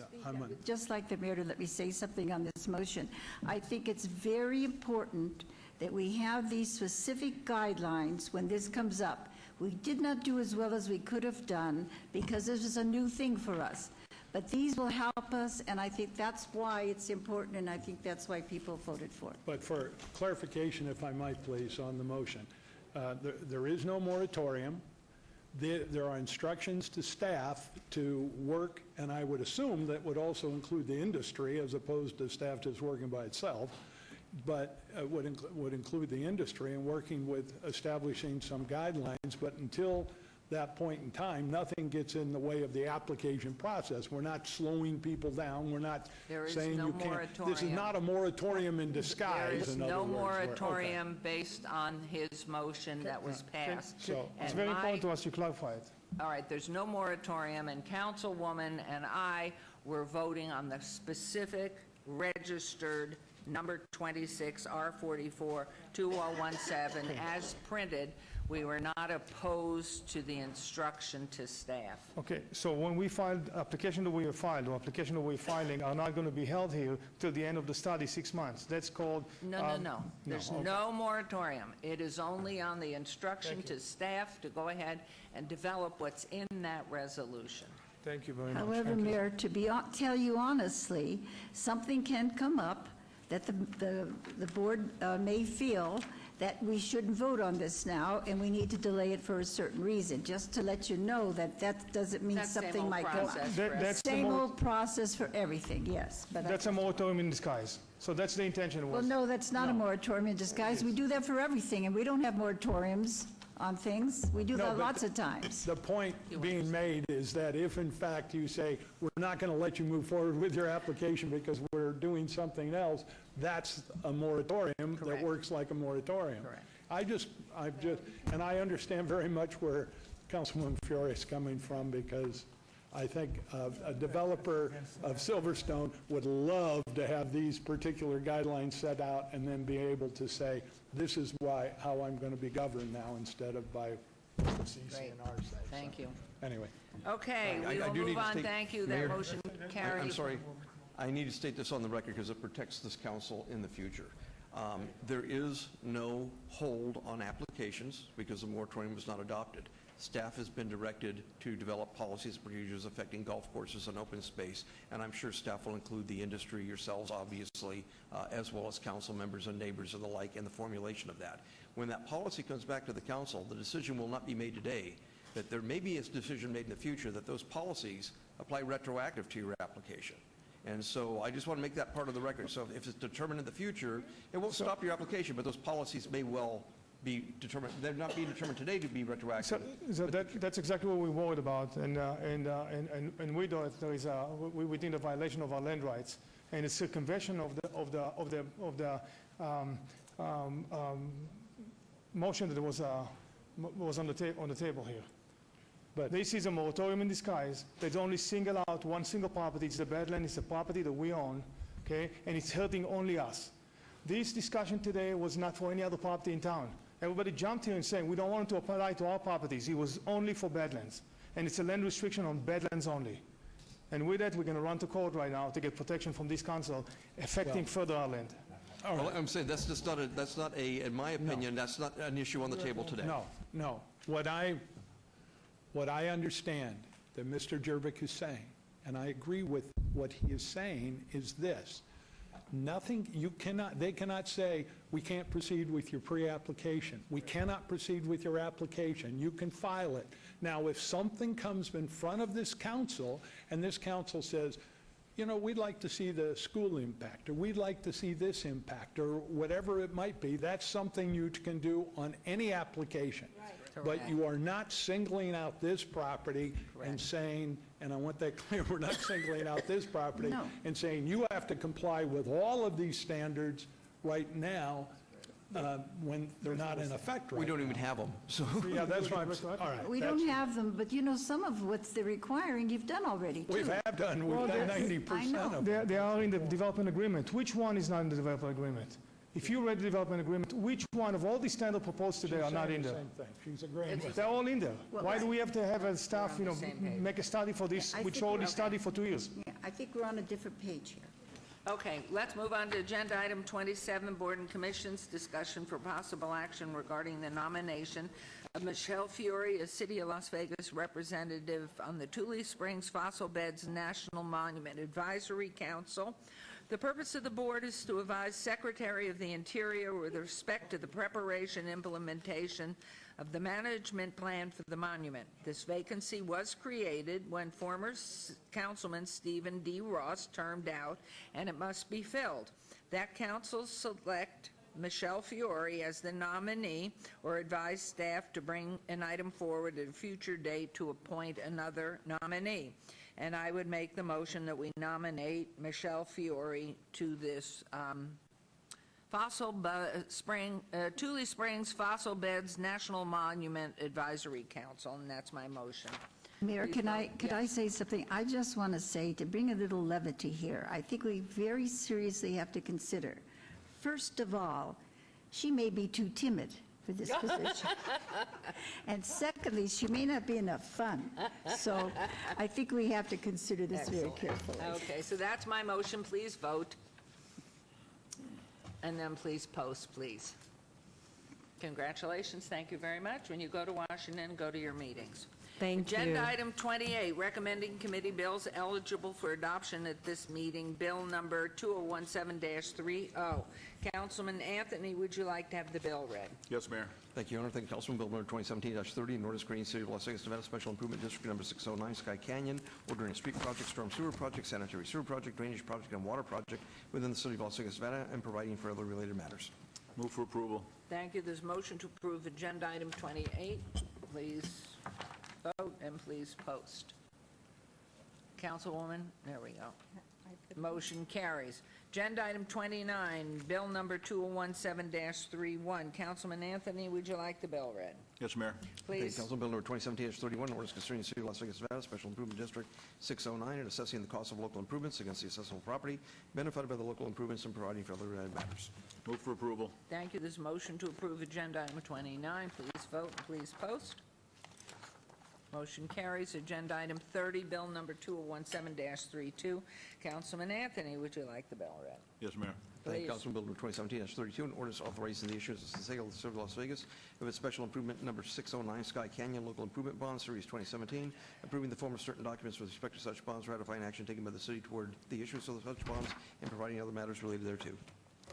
Just like the mayor to let me say something on this motion. I think it's very important that we have these specific guidelines when this comes up. We did not do as well as we could have done because this is a new thing for us. But these will help us, and I think that's why it's important, and I think that's why people voted for it. But for clarification, if I might, please, on the motion, there is no moratorium. There are instructions to staff to work, and I would assume that would also include the industry as opposed to staff just working by itself, but would include the industry and working with establishing some guidelines. But until that point in time, nothing gets in the way of the application process. We're not slowing people down. We're not saying you can't. This is not a moratorium in disguise. There is in other no words. moratorium based on his motion that was passed. It's very important to us to clarify it. All right, there's no moratorium, and Councilwoman and I were voting on the specific registered number 26 R44 2017 as printed. We were not opposed to the instruction to staff. Okay, so when we filed application that we have filed, or application that we're filing are not going to be held here till the end of the study, 6 months. That's called... No. There's okay. no moratorium. It is only on the instruction to staff to go ahead and develop what's in that resolution. Thank you very much. However, Thank you. Mayor, tell you honestly, something can come up that the board may feel that we shouldn't vote on this now, and we need to delay it for a certain reason, just to let you know that that doesn't mean That's same something old might go on. process for us. That's the Same mor- old process for everything, yes. But That's a moratorium in disguise. So that's the intention well, was. no, that's not a moratorium in disguise. We do that for everything, and we don't have moratoriums on things. We do No, that but lots of times. The point being made is that if in fact you say, we're not going to let you move forward with your application because we're doing something else, that's a moratorium that works like a moratorium. Correct. And I understand very much where Councilwoman Fiore is coming from, because I think a developer of Silverstone would love to have these particular guidelines set out and then be able to say, this is how I'm going to be governed now, instead of by CC Great. and R say. Thank you. Anyway. Okay, I we will do need move to on. state- Thank you. Mayor, That motion carries. I'm sorry. I need to state this on the record because it protects this council in the future. There is no hold on applications because the moratorium was not adopted. Staff has been directed to develop policies and procedures affecting golf courses and open space, and I'm sure staff will include the industry, yourselves, obviously, as well as council members and neighbors and the like in the formulation of that. When that policy comes back to the council, the decision will not be made today, that there may be a decision made in the future that those policies apply retroactive to your application. And so I just want to make that part of the record. So if it's determined in the future, it won't stop your application, but those policies may well be determined. They're not being determined today to be retroactive. So that's exactly what we worried about, and we know that there is we think a violation of our land rights, and it's a circumvention of the motion that was on the table here. But this is a moratorium in disguise that only single out one single property. It's the Badland. It's a property that we own, okay, and it's hurting only us. This discussion today was not for any other property in town. Everybody jumped here and saying we don't want it to apply to our properties. It was only for Badlands, and it's a land restriction on Badlands only. And with that, we're going to run to court right now to get protection from this council, affecting further our land. Well, I'm saying that's just not in my opinion, that's not an issue on the table today. No. What I understand that Mr. Jervik is saying, and I agree with what he is saying, is this. They cannot say, we can't proceed with your pre-application. We cannot proceed with your application. You can file it. Now, if something comes in front of this council, and this council says, you know, we'd like to see the school impact, or we'd like to see this impact, or whatever it might be, that's something you can do on any application. But you are not singling out this property and saying, and I want that clear, we're not singling out this property and saying you have to comply with all of these standards right now. when they're not in effect right We don't now. even have them, so. Yeah, that's what all right. We don't have them, but you know, some of what they're requiring, you've done already, too. We've done Well, 90% of them. They are in the development agreement. Which one is not in the development agreement? If you read the development agreement, which one of all the standards proposed today are not in there? Same thing. She's agreeing with They're all in there. Well, Why do we have to have a staff, on you the know, same page. make a study for this, Yeah, I which think already we're- studied for 2 years? Yeah, I think we're on a different page here. Okay, let's move on to agenda item 27, Board and Commissions, discussion for possible action regarding the nomination of Michelle Fiore as City of Las Vegas representative on the Tule Springs Fossil Beds National Monument Advisory Council. The purpose of the board is to advise Secretary of the Interior with respect to the preparation and implementation of the management plan for the monument. This vacancy was created when former Councilman Stephen D. Ross termed out, and it must be filled. That council select Michelle Fiore as the nominee or advise staff to bring an item forward at a future date to appoint another nominee. And I would make the motion that we nominate Michelle Fiore to this Tule Springs Fossil Beds National Monument Advisory Council, and that's my motion. Mayor, Please could I say something? I just want to say, to bring a little levity here, I think we very seriously have to consider, first of all, she may be too timid for this position. And secondly, she may not be enough fun. So I think we have to consider this very carefully. Okay, so that's my motion. Please vote. And then please post, please. Congratulations. Thank you very much. When you go to Washington, go to your meetings. Thank you. Agenda item 28, recommending committee bills eligible for adoption at this meeting, bill number 2017-30. Councilman Anthony, would you like to have the bill read? Yes, Mayor. Thank you, Your Honor. Thank you, Councilman. Bill number 2017-30, an ordinance creating City of Las Vegas, Nevada Special Improvement District number 609, Sky Canyon, ordering a street project, storm sewer project, sanitary sewer project, drainage project, and water project within the City of Las Vegas, Nevada, and providing for other related matters. Move for approval. Thank you. There's motion to approve agenda item 28. Please vote and please post. Councilwoman, there we go. Motion carries. Agenda item 29, bill number 2017-31. Councilman Anthony, would you like the bill read? Yes, Mayor. Please. Council Bill number 2017-31, ordinance concerning the City of Las Vegas, Nevada Special Improvement District 609, and assessing the cost of local improvements against the assessable property benefited by the local improvements and providing for other related matters. Move for approval. Thank you. There's a motion to approve agenda item 29. Please vote and please post. Motion carries. Agenda item 30, bill number 2017-32. Councilman Anthony, would you like the bill read? Yes, Mayor. Thank you, Please. Councilman Bill number 2017-32, an ordinance authorizing the issuance of the sale of the City of Las Vegas of its special improvement number 609 Sky Canyon Local Improvement Bond Series 2017, approving the form of certain documents with respect to such bonds, ratifying action taken by the city toward the issuance of such bonds, and providing other matters related thereto.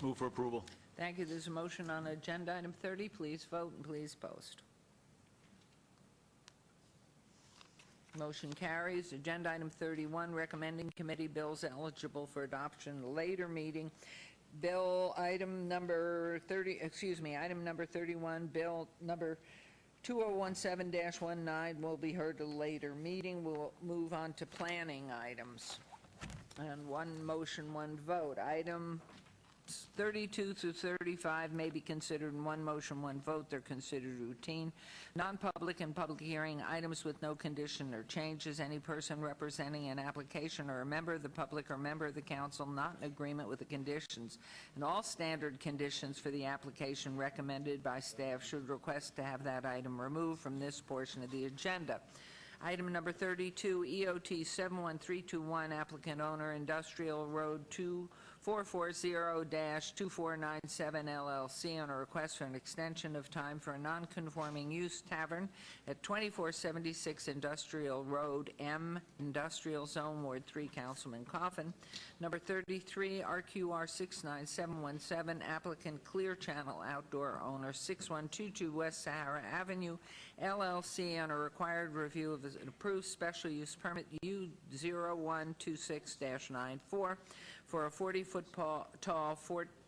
Move for approval. Thank you. There's a motion on agenda item 30. Please vote and please post. Motion carries. Agenda item 31, recommending committee bills eligible for adoption at a later meeting. Item number 31, bill number 2017-19 will be heard at a later meeting. We'll move on to planning items. And one motion, one vote. Item 32 through 35 may be considered in one motion, one vote. They're considered routine. Non-public and public hearing items with no condition or changes. Any person representing an application or a member of the public or member of the council not in agreement with the conditions and all standard conditions for the application recommended by staff should request to have that item removed from this portion of the agenda. Item number 32, EOT 71321, applicant owner, Industrial Road 2440-2497 LLC, on a request for an extension of time for a non-conforming use tavern at 2476 Industrial Road M, Industrial Zone, Ward 3, Councilman Coffin. Number 33, RQR 69717, applicant Clear Channel Outdoor, owner 6122 West Sahara Avenue, LLC, on a required review of an approved special use permit U0126-94 for a 40-foot tall,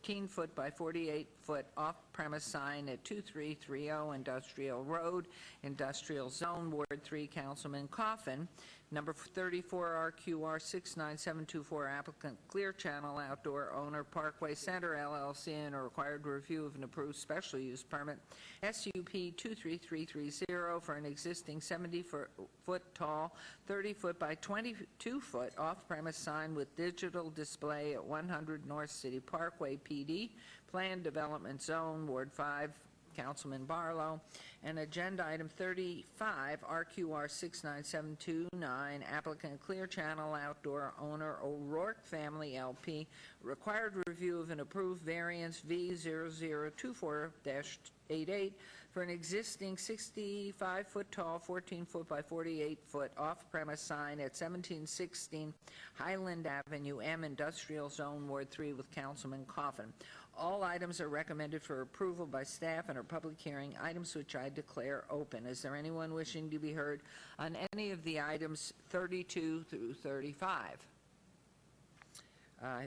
14-foot by 48-foot off-premise sign at 2330 Industrial Road, Industrial Zone, Ward 3, Councilman Coffin. Number 34 RQR 69724, applicant Clear Channel Outdoor, owner Parkway Center LLC, and a required review of an approved special use permit, SUP 23330, for an existing 70-foot tall, 30-foot by 22-foot off-premise sign with digital display at 100 North City Parkway, PD, Planned Development Zone, Ward 5, Councilman Barlow. And agenda item 35, RQR 69729, applicant Clear Channel Outdoor, owner O'Rourke Family LP, required review of an approved variance V0024-88 for an existing 65-foot tall, 14-foot by 48-foot off-premise sign at 1716 Highland Avenue, M, Industrial Zone, Ward 3, with Councilman Coffin. All items are recommended for approval by staff and are public hearing items which I declare open. Is there anyone wishing to be heard on any of the items 32 through 35?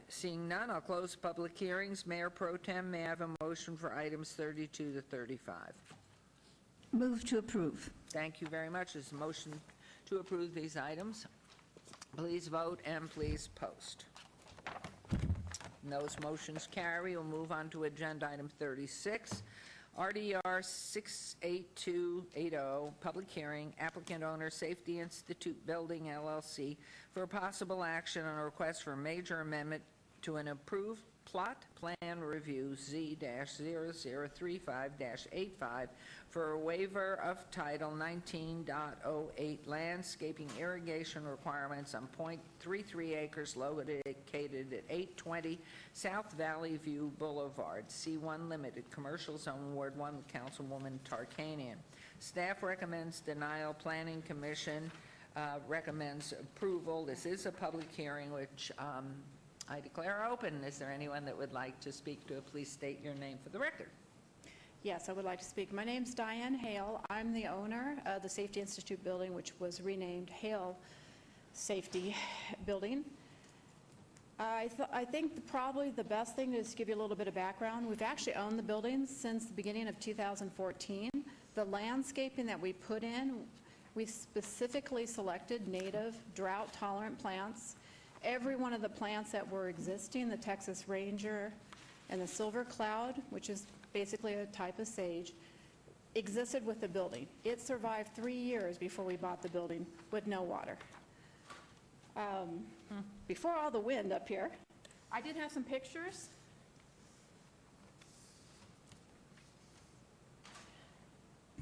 Seeing none, I'll close public hearings. Mayor Pro Tem, may I have a motion for items 32 to 35? Move to approve. Thank you very much. Is a motion to approve these items? Please vote and please post. And those motions carry. We'll move on to agenda item 36. RDR 68280, public hearing, applicant owner Safety Institute Building LLC, for possible action on a request for a major amendment to an approved plot plan review Z-0035-85 for a waiver of Title 19.08 landscaping irrigation requirements on .33 acres located at 820 South Valley View Boulevard, C1 Limited, Commercial Zone, Ward 1, Councilwoman Tarkanian. Staff recommends denial. Planning Commission recommends approval. This is a public hearing, which I declare open. Is there anyone that would like to speak to it? Please state your name for the record. Yes, I would like to speak. My name's Diane Hale. I'm the owner of the Safety Institute building, which was renamed Hale Safety Building. I think probably the best thing is to give you a little bit of background. We've actually owned the building since the beginning of 2014. The landscaping that we put in, we specifically selected native, drought-tolerant plants. Every one of the plants that were existing, the Texas Ranger and the Silver Cloud, which is basically a type of sage, existed with the building. It survived 3 years before we bought the building with no water. Before all the wind up here, I did have some pictures.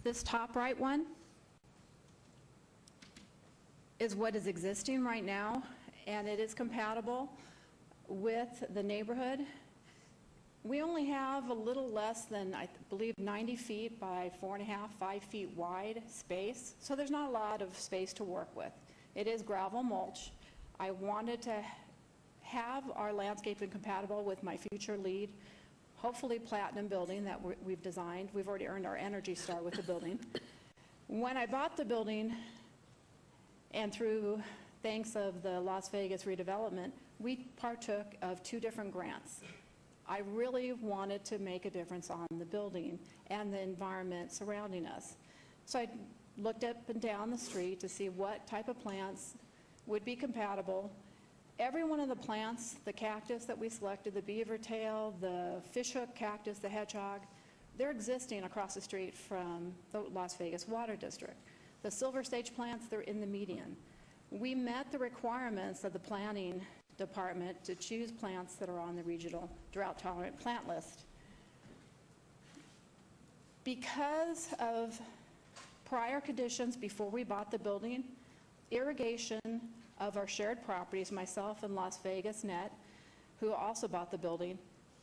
This top right one is what is existing right now, and it is compatible with the neighborhood. We only have a little less than, I believe, 90 feet by 4.5, 5 feet wide space, so there's not a lot of space to work with. It is gravel mulch. I wanted to have our landscaping compatible with my future LEED, hopefully platinum building that we've designed. We've already earned our ENERGY STAR with the building. When I bought the building, and through thanks of the Las Vegas redevelopment, we partook of 2 different grants. I really wanted to make a difference on the building and the environment surrounding us. So I looked up and down the street to see what type of plants would be compatible. Every one of the plants, the cactus that we selected, the beaver tail, the fishhook cactus, the hedgehog, they're existing across the street from the Las Vegas Water District. The silver sage plants, they're in the median. We met the requirements of the planning department to choose plants that are on the regional drought-tolerant plant list. Because of prior conditions before we bought the building, irrigation of our shared properties, myself and Las Vegas Net, who also bought the building,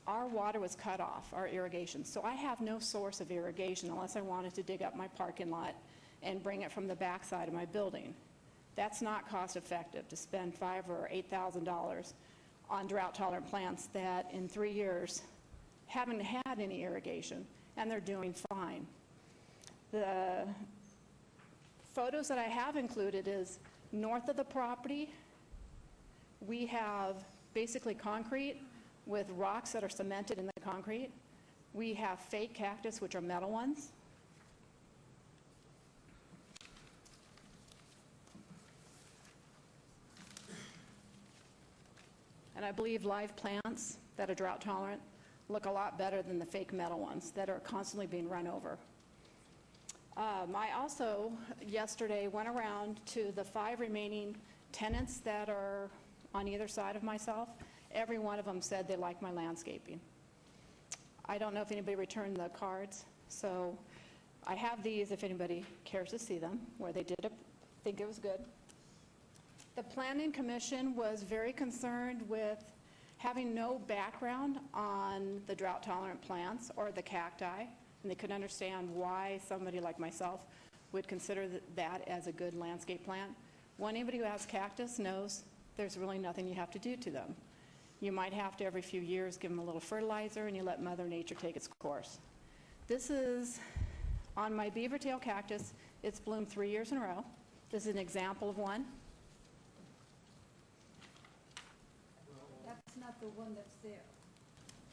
our water was cut off, our irrigation. So I have no source of irrigation unless I wanted to dig up my parking lot and bring it from the backside of my building. That's not cost effective to spend $5,000 or $8,000 on drought-tolerant plants that in 3 years haven't had any irrigation, and they're doing fine. The photos that I have included is north of the property, we have basically concrete. with rocks that are cemented in the concrete. We have fake cactus, which are metal ones. And I believe live plants that are drought tolerant look a lot better than the fake metal ones that are constantly being run over. I also, yesterday, went around to the 5 remaining tenants that are on either side of myself. Every one of them said they like my landscaping. I don't know if anybody returned the cards, so I have these if anybody cares to see them, where they did think it was good. The Planning Commission was very concerned with having no background on the drought-tolerant plants or the cacti, and they couldn't understand why somebody like myself would consider that as a good landscape plant. Well, anybody who has cactus knows there's really nothing you have to do to them. You might have to, every few years, give them a little fertilizer, and you let Mother Nature take its course. This is on my beaver tail cactus. It's bloomed 3 years in a row. This is an example of one. That's not the one that's there.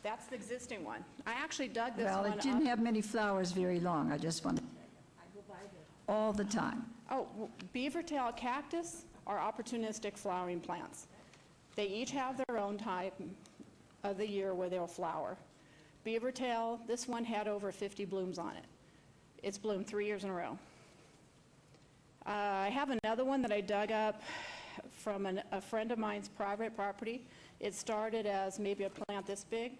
That's the existing one. I actually dug this Well, one it didn't up. have many flowers very long. I just want to, all the time. Oh, beaver tail cactus are opportunistic flowering plants. They each have their own time of the year where they'll flower. Beaver tail, this one had over 50 blooms on it. It's bloomed 3 years in a row. I have another one that I dug up from a friend of mine's private property. It started as maybe a plant this big.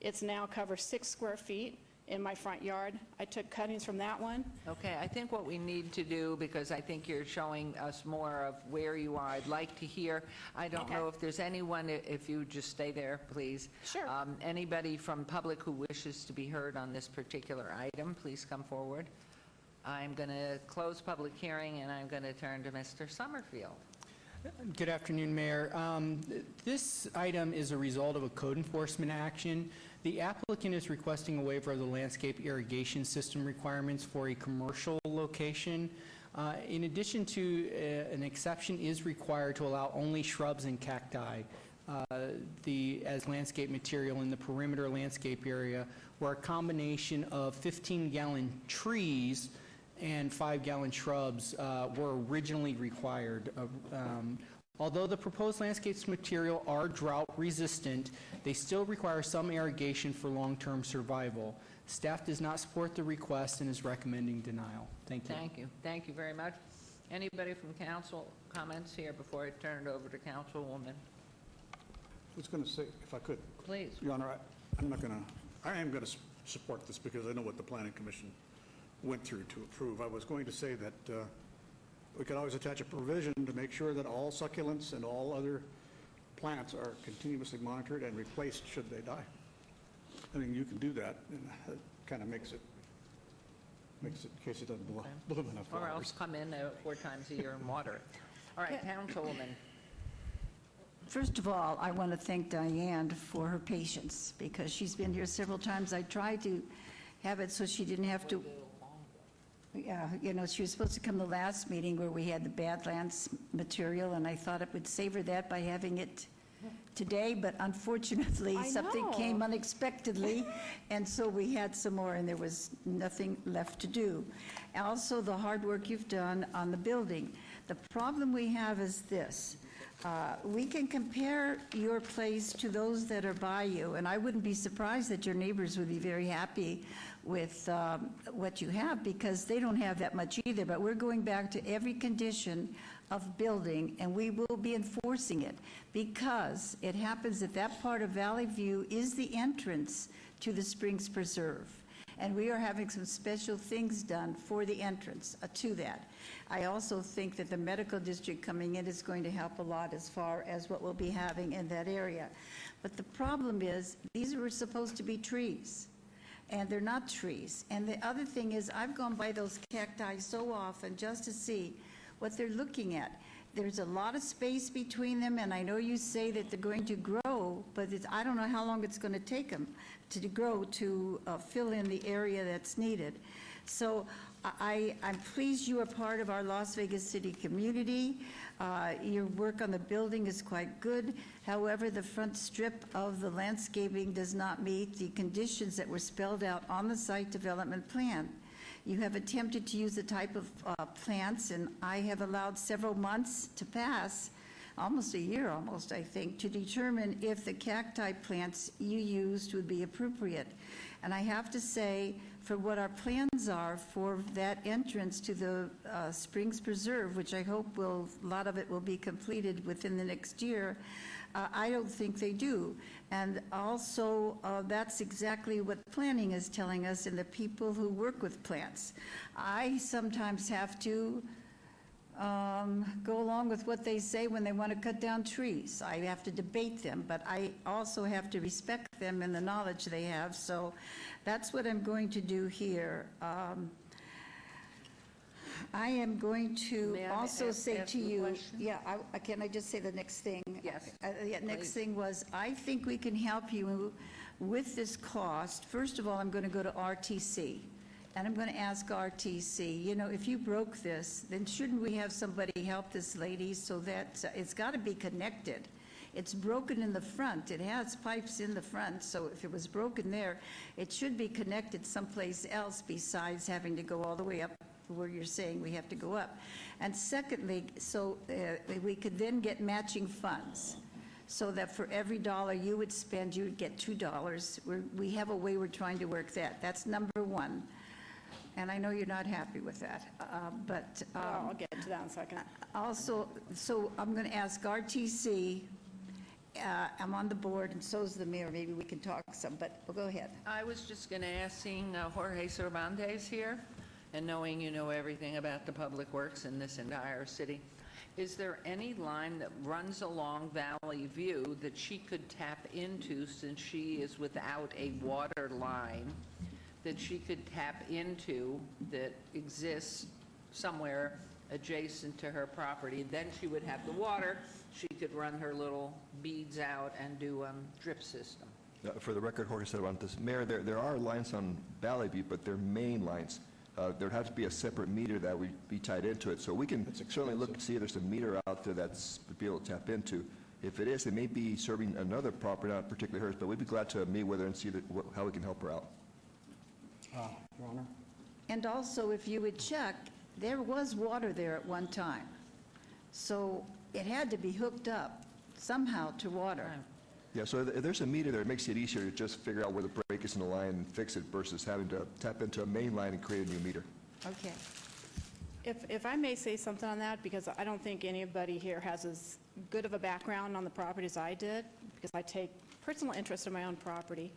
It's now covers 6 square feet in my front yard. I took cuttings from that one. Okay, I think what we need to do, because I think you're showing us more of where you are, I'd like to hear, I don't know if there's anyone, if you just stay there, please. Sure. Anybody from public who wishes to be heard on this particular item, please come forward. I'm going to close public hearing, and I'm going to turn to Mr. Summerfield. Good afternoon, Mayor. This item is a result of a code enforcement action. The applicant is requesting a waiver of the landscape irrigation system requirements for a commercial location. In addition to an exception is required to allow only shrubs and cacti as landscape material in the perimeter landscape area, where a combination of 15-gallon trees and 5-gallon shrubs were originally required. Although the proposed landscapes material are drought resistant, they still require some irrigation for long-term survival. Staff does not support the request and is recommending denial. Thank you. Thank you. Thank you very much. Anybody from council comments here before I turn it over to Councilwoman? I was going to say, if I could. Please. Your Honor, I am going to support this because I know what the Planning Commission went through to approve. I was going to say that we could always attach a provision to make sure that all succulents and all other plants are continuously monitored and replaced should they die. I mean, you can do that, and it kind of makes it, in case it doesn't bloom enough flowers. Or else come in 4 times a year and water it. All right, Councilwoman. First of all, I want to thank Diane for her patience, because she's been here several times. I tried to have it so she didn't have to. Yeah, you know, she was supposed to come the last meeting where we had the Badlands material, and I thought it would savor that by having it today, but unfortunately, something came unexpectedly, and so we had some more, and there was nothing left to do. Also, the hard work you've done on the building. The problem we have is this. We can compare your place to those that are by you, and I wouldn't be surprised that your neighbors would be very happy with what you have, because they don't have that much either. But we're going back to every condition of building, and we will be enforcing it, because it happens that that part of Valley View is the entrance to the Springs Preserve. And we are having some special things done for the entrance to that. I also think that the medical district coming in is going to help a lot as far as what we'll be having in that area. But the problem is, these were supposed to be trees, and they're not trees. And the other thing is, I've gone by those cacti so often just to see what they're looking at. There's a lot of space between them, and I know you say that they're going to grow, but I don't know how long it's going to take them to grow to fill in the area that's needed. So I'm pleased you are part of our Las Vegas city community. Your work on the building is quite good. However, the front strip of the landscaping does not meet the conditions that were spelled out on the site development plan. You have attempted to use the type of plants, and I have allowed several months to pass, almost a year almost, I think, to determine if the cacti plants you used would be appropriate. And I have to say, for what our plans are for that entrance to the Springs Preserve, which I hope a lot of it will be completed within the next year, I don't think they do. And also, that's exactly what planning is telling us and the people who work with plants. I sometimes have to go along with what they say when they want to cut down trees. I have to debate them, but I also have to respect them and the knowledge they have. So that's what I'm going to do here. I am going to May I also say ask to you a you, question? yeah, can I just say the next thing? Yes, Next please. thing was, I think we can help you with this cost. First of all, I'm going to go to RTC. And I'm going to ask RTC, you know, if you broke this, then shouldn't we have somebody help this lady so that it's got to be connected? It's broken in the front. It has pipes in the front, so if it was broken there, it should be connected someplace else besides having to go all the way up where you're saying we have to go up. And secondly, so we could then get matching funds, so that for every dollar you would spend, you would get $2. We have a way we're trying to work that. That's number one. And I know you're not happy with that, but... I'll get to that in a second. Also, so I'm going to ask RTC, I'm on the board, and so's the mayor, maybe we can talk some, but we'll go ahead. I was just going to ask, seeing Jorge Cervantes here, and knowing you know everything about the public works in this entire city, is there any line that runs along Valley View that she could tap into, since she is without a water line, that she could tap into that exists somewhere adjacent to her property? Then she would have the water. She could run her little beads out and do a drip system. For the record, Jorge Cervantes. Mayor, there are lines on Valley View, but they're main lines. There'd have to be a separate meter that would be tied into it. So we can certainly look and see if there's a meter out there that's to be able to tap into. If it is, it may be serving another property, not particularly hers, but we'd be glad to meet with her and see how we can help her out. Your Honor? And also, if you would check, there was water there at one time. So it had to be hooked up somehow to water. Yeah, so if there's a meter there, it makes it easier to just figure out where the break is in the line and fix it versus having to tap into a main line and create a new meter. Okay. If I may say something on that, because I don't think anybody here has as good of a background on the property as I did, because I take personal interest in my own property.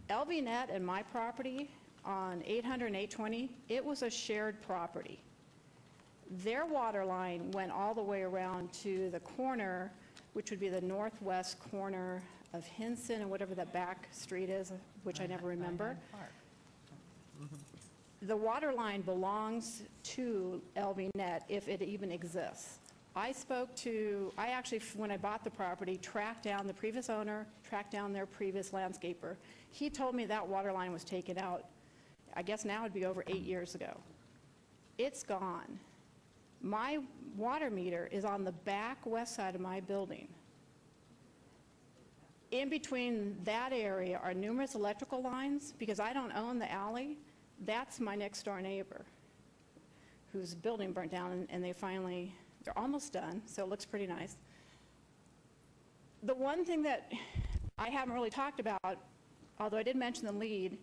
LVNet and my property on 800 and 820, it was a shared property. Their water line went all the way around to the corner, which would be the northwest corner of Hinson and whatever that back street is, which I never remember. The water line belongs to LVNet if it even exists. I actually, when I bought the property, tracked down the previous owner, tracked down their previous landscaper. He told me that water line was taken out, I guess now it'd be over 8 years ago. It's gone. My water meter is on the back west side of my building. In between that area are numerous electrical lines, because I don't own the alley. That's my next door neighbor, whose building burnt down, and they're almost done, so it looks pretty nice. The one thing that I haven't really talked about, although I did mention the lead,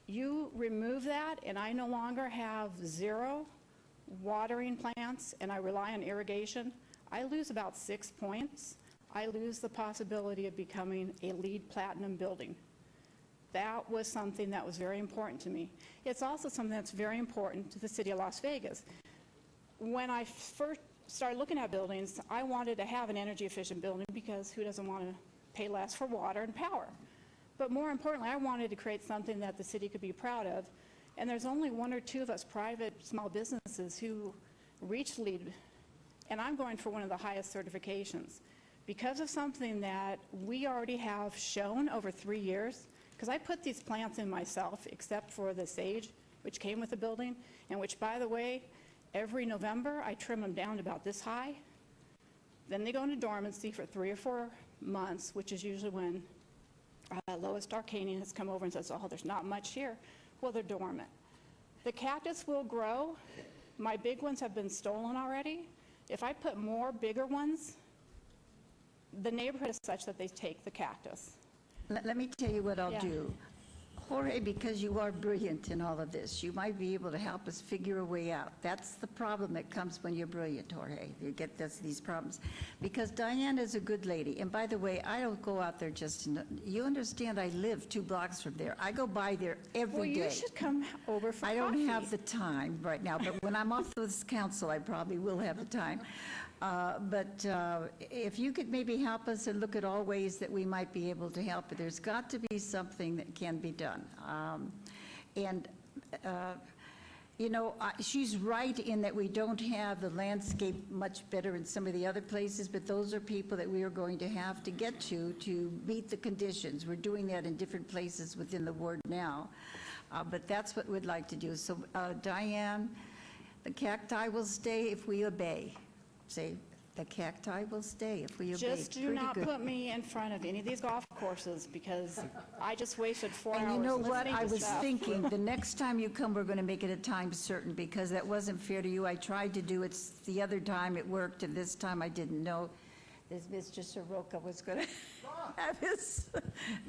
you remove that, and I no longer have 0 watering plants, and I rely on irrigation. I lose about 6 points. I lose the possibility of becoming a LEED Platinum building. That was something that was very important to me. It's also something that's very important to the city of Las Vegas. When I first started looking at buildings, I wanted to have an energy efficient building, because who doesn't want to pay less for water and power? But more importantly, I wanted to create something that the city could be proud of. And there's only 1 or 2 of us private small businesses who reach LEED, and I'm going for one of the highest certifications because of something that we already have shown over 3 years. Because I put these plants in myself, except for the sage, which came with the building, and which, by the way, every November, I trim them down to about this high. Then they go into dormancy for 3 or 4 months, which is usually when Lois Darkanian has come over and says, oh, there's not much here. Well, they're dormant. The cactus will grow. My big ones have been stolen already. If I put more bigger ones, the neighborhood is such that they take the cactus. Let me tell you what I'll Yeah. do. Jorge, because you are brilliant in all of this, you might be able to help us figure a way out. That's the problem that comes when you're brilliant, Jorge. You get these problems. Because Diane is a good lady. And by the way, I don't go out there just to, you understand I live 2 blocks from there. I go by there every day. Well, you should come over for I coffee. don't have the time right now, but when I'm off this council, I probably will have the time. But if you could maybe help us and look at all ways that we might be able to help, there's got to be something that can be done. You know, she's right in that we don't have the landscape much better in some of the other places, but those are people that we are going to have to get to meet the conditions. We're doing that in different places within the ward now, but that's what we'd like to do. So, Diane, the cacti will stay if we obey. Say, the cacti will stay if we obey. Just do Pretty not good. put me in front of any of these golf courses, because I just wasted 4 hours And you know what, listening I to was stuff. thinking, the next time you come, we're going to make it a time certain, because that wasn't fair to you. I tried to do it the other time, it worked, and this time I didn't know this Mr. Soroka was going to have his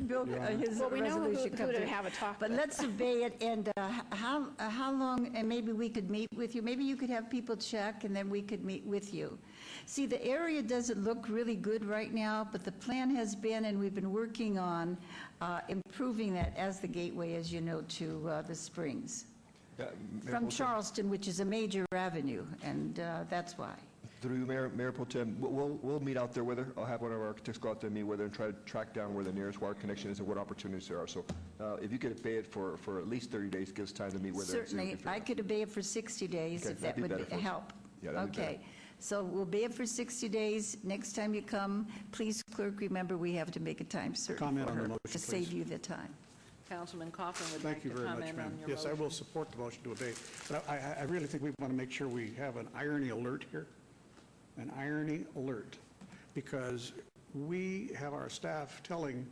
bill, his Well, we know resolution who come to through. have a talk But with. let's obey it, and how long, and maybe we could meet with you, maybe you could have people check, and then we could meet with you. See, the area doesn't look really good right now, but the plan has been, and we've been working on improving that as the gateway, as you know, to the Springs. Mayor From Pro Tem, Charleston, which is a major avenue, and that's why. Through you, Mayor Pro Tem, we'll meet out there with her. I'll have one of our architects go out there and meet with her and try to track down where the nearest water connection is and what opportunities there are. So if you could obey it for at least 30 days, give us time to meet with her. and see what we Certainly, figure I out. could obey it for 60 days Okay, if that'd that be better would for us. help. Yeah, that'd be better. Okay, so we'll obey it for 60 days. Next time you come, please, clerk, remember we have to make a time certain Comment for on the her motion, to save please. you the time. Councilman Coughlin would like Thank you to very much, comment ma'am. on your Yes, I will motion. support the motion to obey. But I really think we want to make sure we have an irony alert here, an irony alert, because we have our staff telling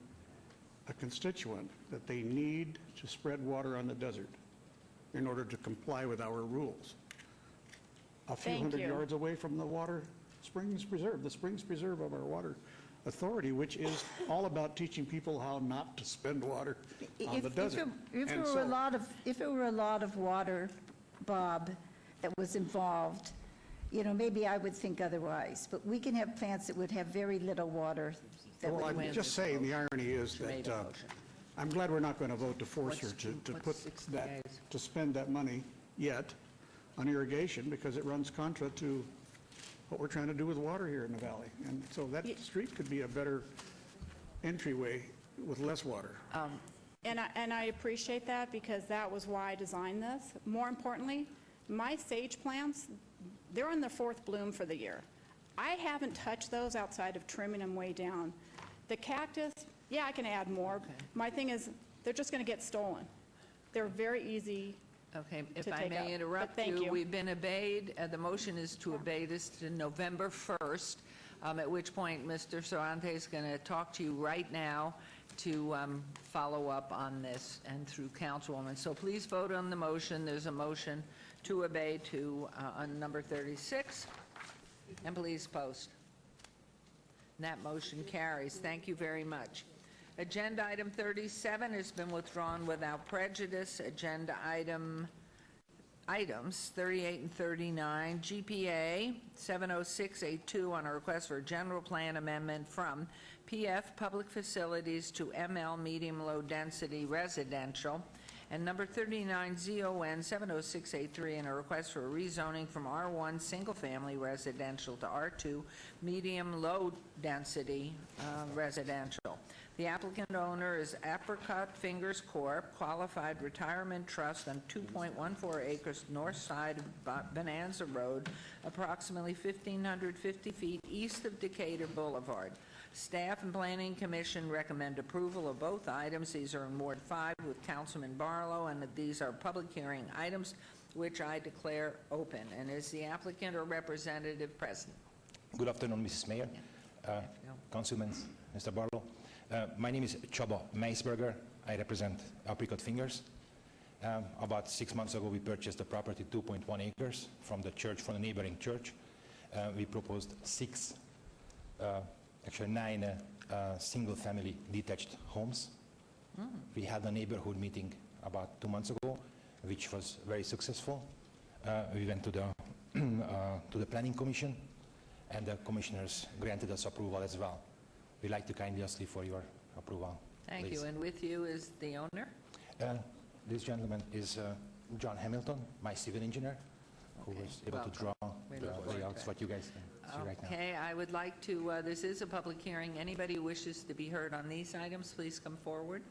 a constituent that they need to spread water on the desert in order to comply with our rules. A few Thank hundred you. yards away from the water springs preserve, the springs preserve of our water authority, which is all about teaching people how not to spend water on the desert. If And it so- were a lot of water, Bob, that was involved, you know, maybe I would think otherwise. But we can have plants that would have very little water. That Well, would I'm just saying, the irony is that, I'm glad we're not going to vote to force her to put 60 that, days? to spend that money yet on irrigation, because it runs contra to what we're trying to do with water here in the valley. And so that street could be a better entryway with less water. And I appreciate that, because that was why I designed this. More importantly, my sage plants, they're on their 4th bloom for the year. I haven't touched those outside of trimming them way down. The cactus, yeah, I can add more. My thing is, they're just going to get stolen. They're very easy Okay, if to I take out. may But interrupt thank you, you. we've been obeyed. The motion is to obey this to November 1st, at which point Mr. Sorante is going to talk to you right now to follow up on this and through Councilwoman. So please vote on the motion. There's a motion to obey to on number 36. And please post. And that motion carries. Thank you very much. Agenda item 37 has been withdrawn without prejudice. Agenda items 38 and 39, GPA 70682 on a request for a general plan amendment from PF Public Facilities to ML Medium Low Density Residential, and number 39, ZON 70683, and a request for a rezoning from R1 Single Family Residential to R2 Medium Low Density Residential. The applicant owner is Apricot Fingers Corp., Qualified Retirement Trust on 2.14 acres north side of Bonanza Road, approximately 1,550 feet east of Decatur Boulevard. Staff and Planning Commission recommend approval of both items. These are in Ward 5 with Councilman Barlow, and these are public hearing items, which I declare open. And is the applicant or representative present? Good afternoon, Mrs. Mayor, Councilman, Mr. Barlow. My name is Csaba Meisberger. I represent Apricot Fingers. About 6 months ago, we purchased the property, 2.1 acres, from the church, from the neighboring church. We proposed nine single-family detached homes. We had a neighborhood meeting about 2 months ago, which was very successful. We went to the Planning Commission, and the commissioners granted us approval as well. We'd like to kindly ask you for your approval. Thank please. you. And with you is the owner? This gentleman is John Hamilton, my civil engineer, who was able to draw the layouts, what you guys can see right now. Okay, I would like to, this is a public hearing. Anybody who wishes to be heard on these items, please come forward.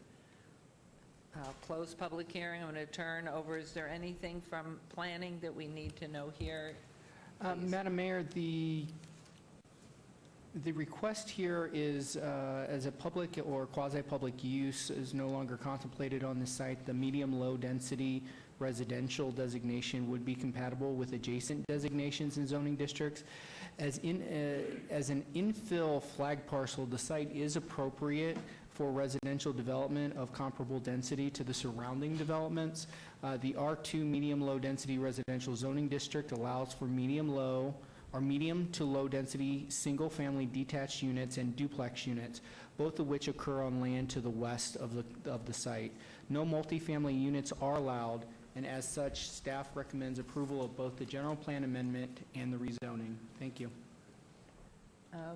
I'll close public hearing. I'm going to turn over. Is there anything from planning that we need to know here? Madam Mayor, the request here is, as a public or quasi-public use, is no longer contemplated on the site. The medium-low density residential designation would be compatible with adjacent designations in zoning districts. As an infill flag parcel, the site is appropriate for residential development of comparable density to the surrounding developments. The R2 medium-low density residential zoning district allows for medium-low or medium to low density single-family detached units and duplex units, both of which occur on land to the west of the site. No multifamily units are allowed, and as such, staff recommends approval of both the general plan amendment and the rezoning. Thank you.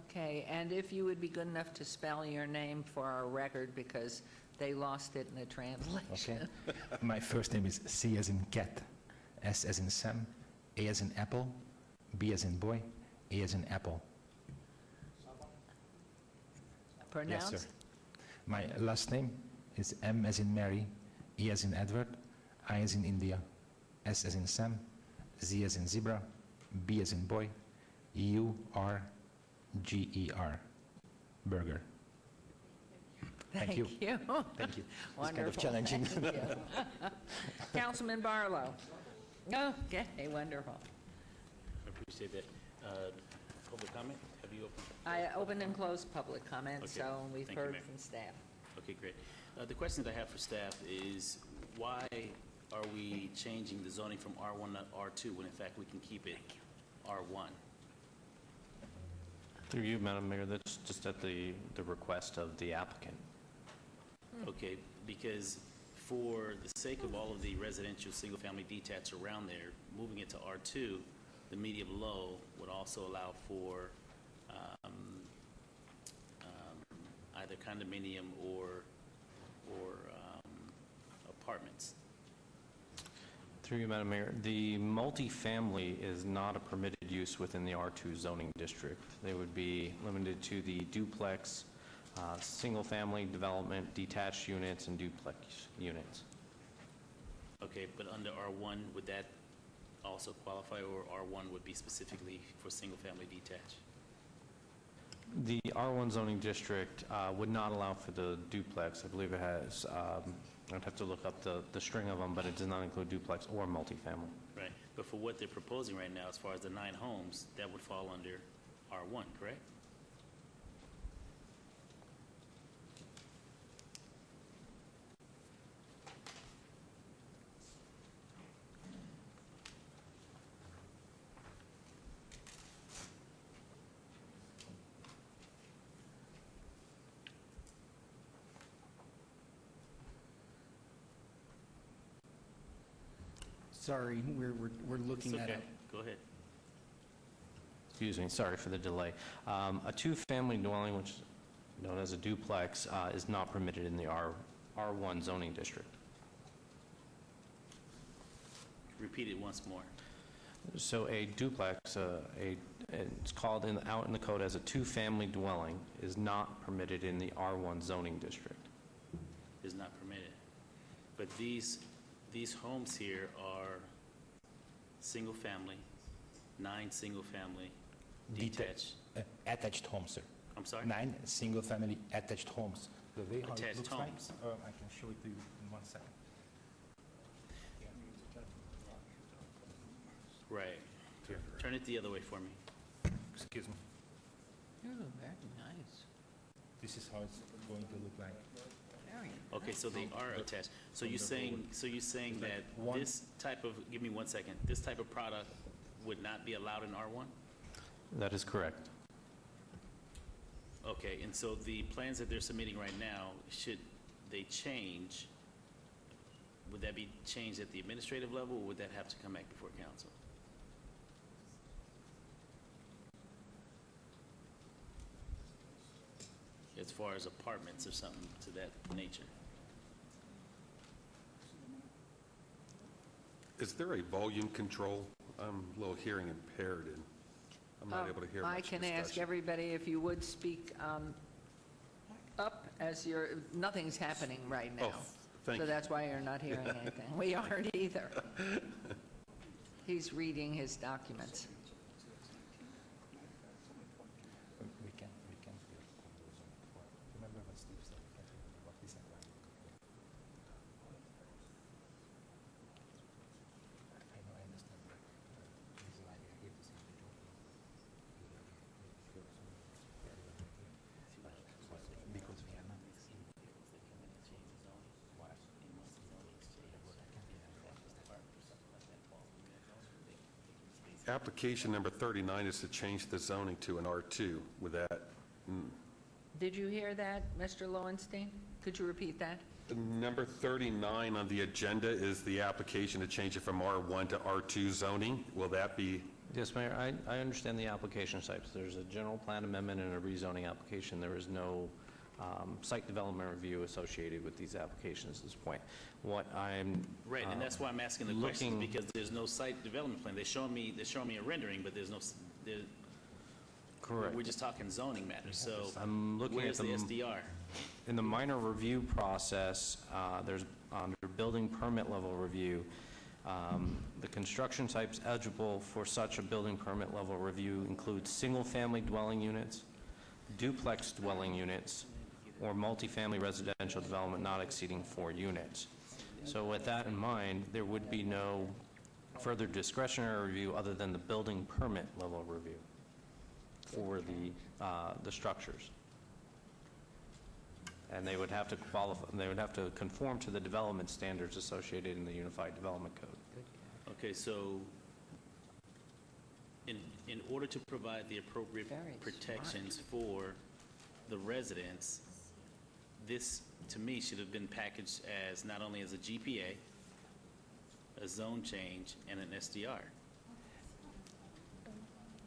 Okay, and if you would be good enough to spell your name for our record, because they lost it in the translation. Okay. My first name is C as in cat, S as in Sam, A as in apple, B as in boy, A as in apple. Pronounce? Yes, sir. My last name is M as in Mary, E as in Edward, I as in India, S as in Sam, Z as in zebra, B as in boy, U-R-G-E-R. Burger. Thank you. You. Thank you. It's Wonderful. kind of challenging. Thank you. Councilman Barlow. Okay, wonderful. I appreciate that. Public comment? Have you opened? I opened and closed public comment, Okay. so we've Thank you, heard Mayor. from staff. Okay, great. The question that I have for staff is, why are we changing the zoning from R1 to R2 when in fact we can keep it R1? Through you, Madam Mayor, that's just at the request of the applicant. Okay, because for the sake of all of the residential, single-family detached around there, moving it to R2, the medium-low would also allow for either condominium or apartments. Through you, Madam Mayor, the multifamily is not a permitted use within the R2 zoning district. They would be limited to the duplex, single-family development, detached units, and duplex units. Okay, but under R1, would that also qualify, or R1 would be specifically for single-family detached? The R1 zoning district would not allow for the duplex. I believe it has, I'd have to look up the string of them, but it does not include duplex or multifamily. Right, but for what they're proposing right now, as far as the 9 homes, that would fall under R1, correct? Sorry, we're looking It's at okay. it. Go ahead. Excuse me, sorry for the delay. A two-family dwelling, which is known as a duplex, is not permitted in the R1 zoning district. Repeat it once more. So a duplex, it's called out in the code as a two-family dwelling, is not permitted in the R1 zoning district. Is not permitted. But these homes here are single-family, 9 single-family detached. Attached homes, sir. I'm sorry? 9 single-family attached homes. The way how it Attached looks like, homes. I can show it to you in 1 second. Right. Turn it the other way for me. Excuse me. Ooh, very nice. This is how it's going to look like. Very Okay, so they are attached. So you're saying, that this type of, give me 1 second, this type of product would not be allowed in R1? That is correct. Okay, and so the plans that they're submitting right now, should they change, would that be changed at the administrative level, or would that have to come back before council? As far as apartments or something to that nature? Is there a volume control? I'm a little hearing impaired, and I'm not able to hear I much can ask discussion. everybody if you would speak up as nothing's happening right now. Oh, thank So you. that's why you're not hearing anything. We aren't either. He's reading his documents. We can. Remember what Steve said, we can do what he said, right? I know, I understand. This is why we are here to see the job. Because we are not. Application number 39 is to change the zoning to an R2. With that, Did you hear that, Mr. Lowenstein? Could you repeat that? number 39 on the agenda is the application to change it from R1 to R2 zoning. Will that be? Yes, Mayor, I understand the application types. There's a general plan amendment and a rezoning application. There is no site development review associated with these applications at this point. What I'm Right, and that's why I'm asking the questions, looking- because there's no site development plan. They're showing me a rendering, but there's no, Correct. we're just talking zoning matters, so I'm looking at where's the SDR? In the minor review process, there's under building permit level review, the construction types eligible for such a building permit level review include single-family dwelling units, duplex dwelling units, or multifamily residential development not exceeding 4 units. So with that in mind, there would be no further discretionary review other than the building permit level review for the structures. And they would have to qualify, they would have to conform to the development standards associated in the Unified Development Code. Okay, so in order to provide the appropriate protections for the residents, this, to me, should have been packaged as not only as a GPA, a zone change, and an SDR.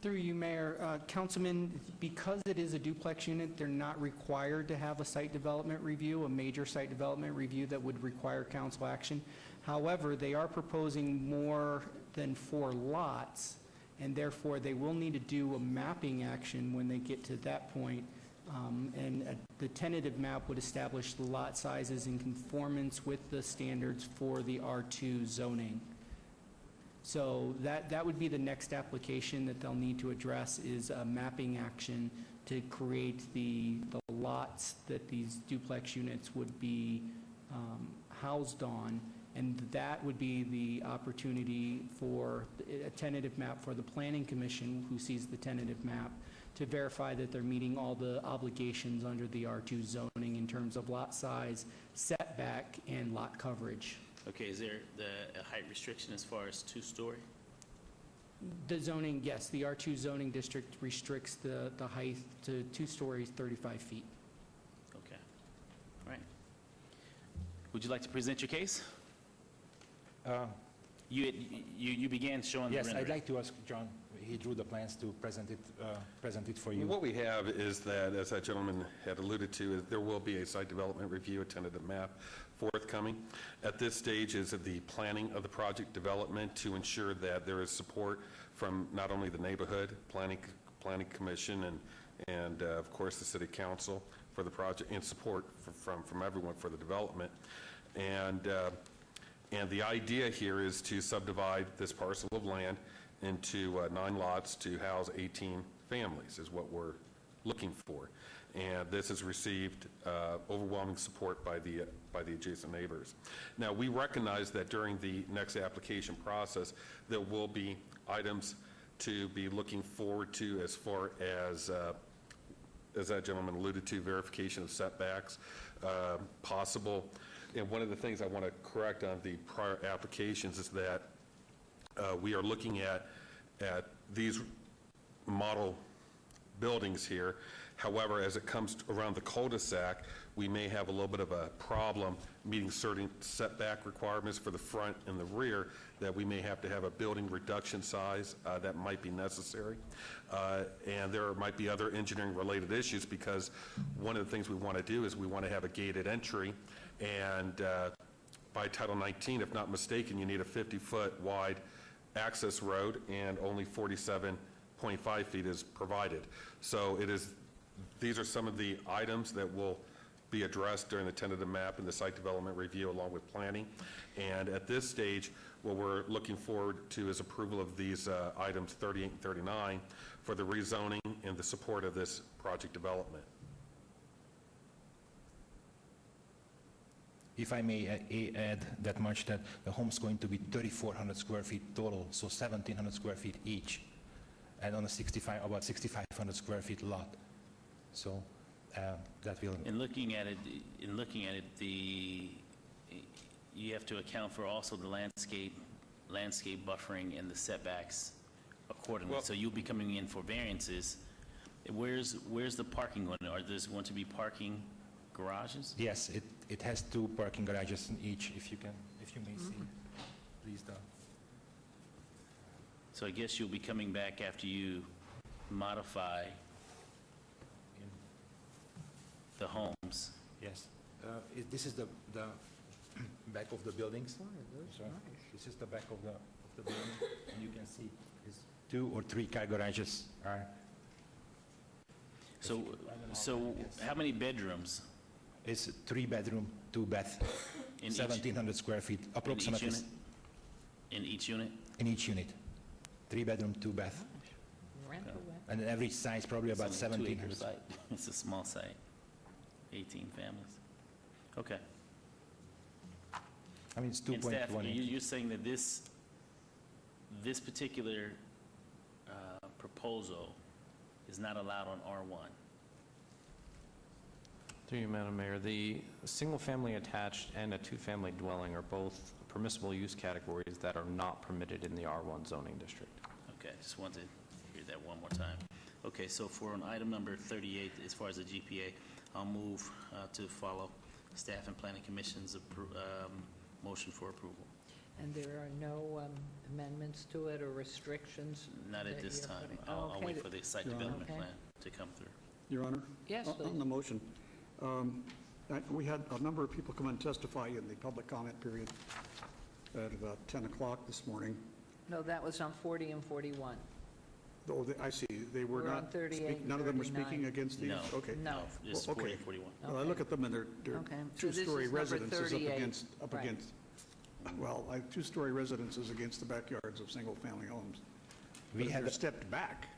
Through you, Mayor, Councilman, because it is a duplex unit, they're not required to have a site development review, a major site development review that would require council action. However, they are proposing more than 4 lots, and therefore they will need to do a mapping action when they get to that point. The tentative map would establish the lot sizes in conformance with the standards for the R2 zoning. So that would be the next application that they'll need to address, is a mapping action to create the lots that these duplex units would be housed on. And that would be the opportunity for a tentative map for the Planning Commission, who sees the tentative map, to verify that they're meeting all the obligations under the R2 zoning in terms of lot size, setback, and lot coverage. Okay, is there a height restriction as far as 2-story? The zoning, yes, the R2 zoning district restricts the height to 2 stories, 35 feet. Okay, all right. Would you like to present your case? You began showing the Yes, rendering. I'd like to ask John, he drew the plans to present it for you. What we have is that, as that gentleman had alluded to, is there will be a site development review, a tentative map forthcoming. At this stage is the planning of the project development to ensure that there is support from not only the neighborhood, planning commission, and of course the city council for the project, and support from everyone for the development. And the idea here is to subdivide this parcel of land into 9 lots to house 18 families, is what we're looking for. And this has received overwhelming support by the adjacent neighbors. Now, we recognize that during the next application process, there will be items to be looking forward to as far as that gentleman alluded to, verification of setbacks, possible. And one of the things I want to correct on the prior applications is that we are looking at these model buildings here. However, as it comes around the cul-de-sac, we may have a little bit of a problem meeting certain setback requirements for the front and the rear, that we may have to have a building reduction size that might be necessary. And there might be other engineering-related issues, because one of the things we want to do is we want to have a gated entry, and by Title 19, if not mistaken, you need a 50-foot wide access road, and only 47.5 feet is provided. So these are some of the items that will be addressed during the tentative map and the site development review, along with planning. And at this stage, what we're looking forward to is approval of these items 38 and 39 for the rezoning and the support of this project development. If I may add that much, that the home's going to be 3,400 square feet total, so 1,700 square feet each, and on a about 6,500 square feet lot. So that will. In looking at it, you have to account for also the landscape buffering and the setbacks accordingly. Well, so you'll be coming in for variances. Where's the parking going? Are there going to be parking garages? Yes, it has 2 parking garages in each, if you may see. Please do. So I guess you'll be coming back after you modify the homes. Yes. This is the back of the buildings. Sorry. This is the back of the building, and you can see it's 2 or 3 car garages are. So how many bedrooms? It's 3 bedroom, 2 bath, 1,700 square feet, approximately. In each unit? In each unit. 3 bedroom, 2 bath. And the average size probably about 1,700. Site. It's a small site. 18 families. Okay. I mean, it's And staff, 2.1. you're saying that this particular proposal is not allowed on R1? Through you, Madam Mayor, the single-family attached and a two-family dwelling are both permissible use categories that are not permitted in the R1 zoning district. Okay, just wanted to hear that one more time. Okay, so for an item number 38, as far as the GPA, I'll move to follow Staff and Planning Commission's motion for approval. And there are no amendments to it or restrictions? Not at that this you're time. putting- I'll okay. wait for the site Your Honor. development Okay. plan to come through. Your Honor? Yes, On please. the motion, we had a number of people come and testify in the public comment period at about 10 o'clock this morning. No, that was on 40 and 41. Oh, I see, they were We're on not, 38 none of them were 39. speaking against these? No. Okay. No. It's Well, 40 okay. and 41. Well, I look at them and they're Okay. So this is two-story number residences 38. up Right. against, well, two-story residences against the backyards of single-family homes. We But if had they're a- stepped back,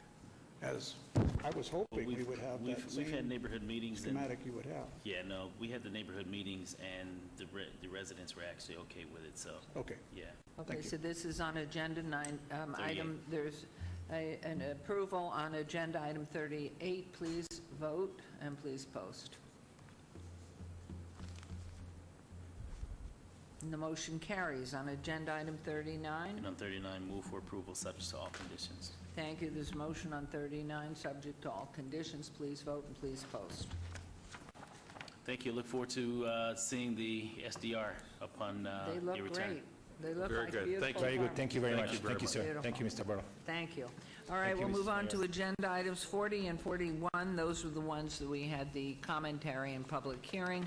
as I was hoping we would have that We've had same neighborhood meetings. and- schematic you would have. Yeah, no, we had the neighborhood meetings, and the residents were actually okay with it, so, Okay. yeah. Okay, Thank you. so this is on agenda 9, item, there's an approval on agenda item 38. Please vote and please post. And the motion carries. On agenda item 39, And on 39, move for approval subject to all conditions. thank you. There's motion on 39, subject to all conditions. Please vote and please post. Thank you. Look forward to seeing the SDR upon They your look return. great. They look Very like good. beautiful Thank you. Very good. farms. Thank you very Thank much. you very Thank you, sir. much. Thank you, Mr. Burrow. Thank you. All right, you, we'll move Mr. on to agenda items 40 and 41. Those were the ones that we had the commentary and public hearing.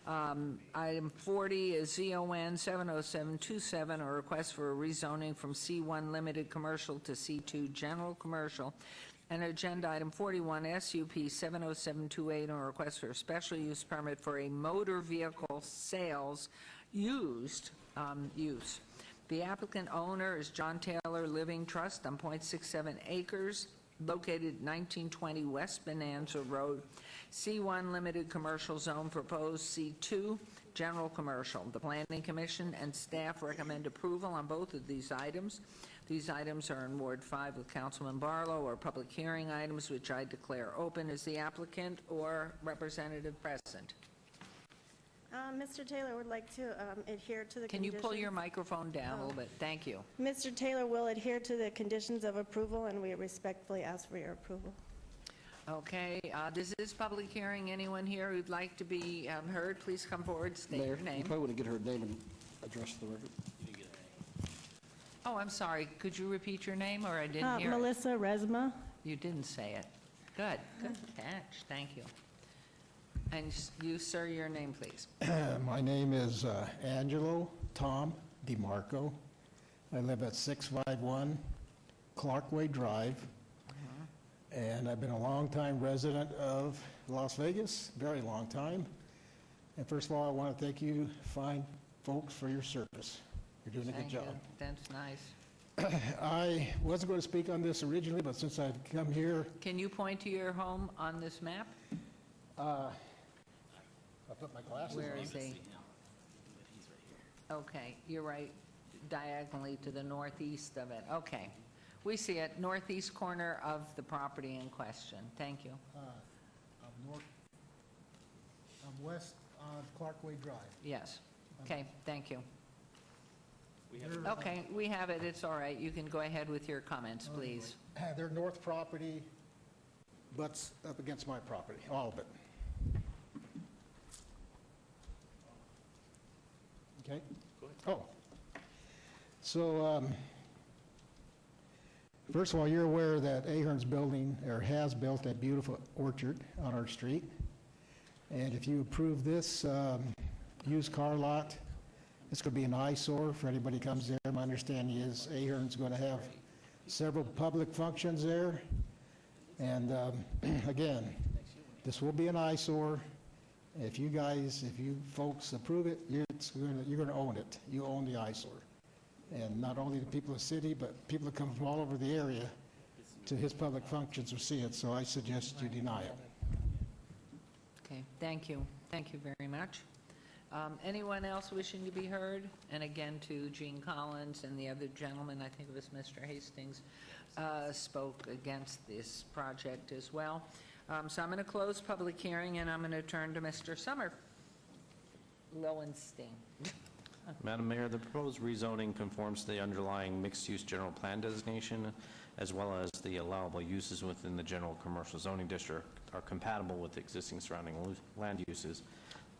Item 40 is ZON 70727, a request for a rezoning from C1 Limited Commercial to C2 General Commercial. And agenda item 41, SUP 70728, a request for a special use permit for a motor vehicle sales use. The applicant owner is John Taylor Living Trust on .67 acres. located 1920 West Bonanza Road, C1 Limited Commercial Zone, proposed C2 General Commercial. The Planning Commission and staff recommend approval on both of these items. These items are in Ward 5 with Councilman Barlow, or public hearing items, which I declare open. Is the applicant or representative present? Mr. Taylor would like to adhere to the Can you conditions. pull your microphone down a little bit? Thank you. Mr. Taylor will adhere to the conditions of approval, and we respectfully ask for your approval. Okay, this is public hearing. Anyone here who'd like to be heard, please come forward, state Mayor, your you name. probably want to get her name and address the record. Oh, I'm sorry. Could you repeat your name, or I didn't hear it? Melissa Resma. You didn't say it. Good catch. Thank you. And you, sir, your name, please. My name is Angelo Tom DeMarco. I live at 651 Clarkway Drive, and I've been a longtime resident of Las Vegas, very long time. And first of all, I want to thank you fine folks for your service. You're doing a good job. That's nice. I wasn't going to speak on this originally, but since I've come here, Can you point to your home on this map? I put my glasses on. Where is he? Okay, you're right, diagonally to the northeast of it. Okay. We see it, northeast corner of the property in question. Thank you. I'm west on Clarkway Drive. Yes. Okay, thank you. Okay, we have it. It's all right. You can go ahead with your comments, please. Their north property butts up against my property, all of it. Okay? Go ahead. Oh. So, first of all, you're aware that Ahern's building, or has built a beautiful orchard on our street. And if you approve this used car lot, it's going to be an eyesore for anybody who comes there. My understanding is Ahern's going to have several public functions there. And again, this will be an eyesore. If you folks approve it, you're going to own it. You own the eyesore. And not only the people of the city, but people that come from all over the area to his public functions will see it. So I suggest you deny it. Okay, thank you. Thank you very much. Anyone else wishing to be heard? And again, to Gene Collins and the other gentleman, I think it was Mr. Hastings, spoke against this project as well. So I'm going to close public hearing, and I'm going to turn to Mr. Summer Lowenstein. Madam Mayor, the proposed rezoning conforms to the underlying mixed-use general plan designation, as well as the allowable uses within the general commercial zoning district are compatible with the existing surrounding land uses.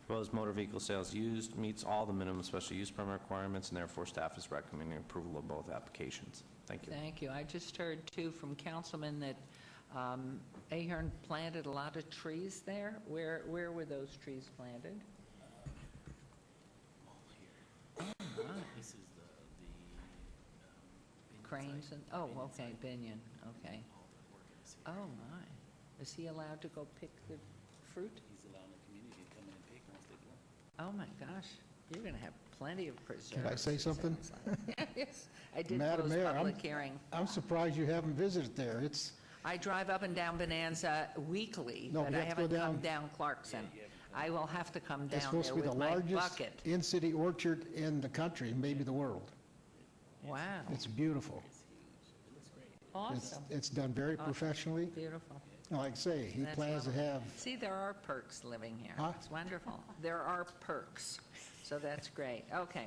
Proposed motor vehicle sales used meets all the minimum special use permit requirements, and therefore staff is recommending approval of both applications. Thank you. Thank you. I just heard, too, from Councilman that Ahern planted a lot of trees there. Where were those trees planted? Oh, my. This is the Cranes and, oh, okay, Binion, okay. Oh, my. Is he allowed to go pick the fruit? He's allowing the community to come in and pick once they go. Oh, my gosh. You're going to have plenty of preserves. Can I say something? Yes, I did Madam close Mayor, public hearing. I'm surprised you haven't visited there. I drive up and down Bonanza weekly, No, but you I have to go haven't come down- down Clarkson. I will have to come It's down supposed there to be the with my largest bucket. in-city orchard in the country, maybe the world. Wow, It's beautiful. awesome. It's done very Awesome. professionally. Beautiful. Like I say, he That's plans to lovely. have, See, there are perks living here. Huh? It's wonderful. There are perks, so that's great. Okay.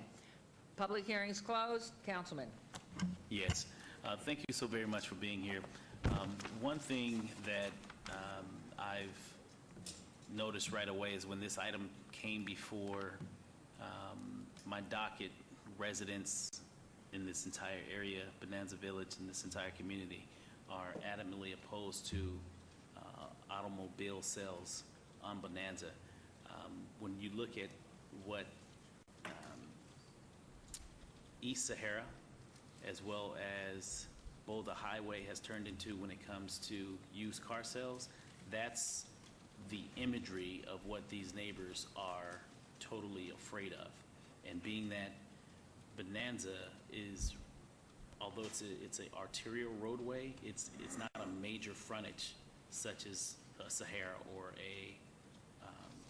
Public hearing's closed. Councilman. Yes. Thank you so very much for being here. One thing that I've noticed right away is when this item came before my docket, residents in this entire area, Bonanza Village, and this entire community are adamantly opposed to automobile sales on Bonanza. When you look at what East Sahara, as well as Boulder Highway has turned into when it comes to used car sales, that's the imagery of what these neighbors are totally afraid of. And being that Bonanza is although it's an arterial roadway, it's not a major frontage such as a Sahara or a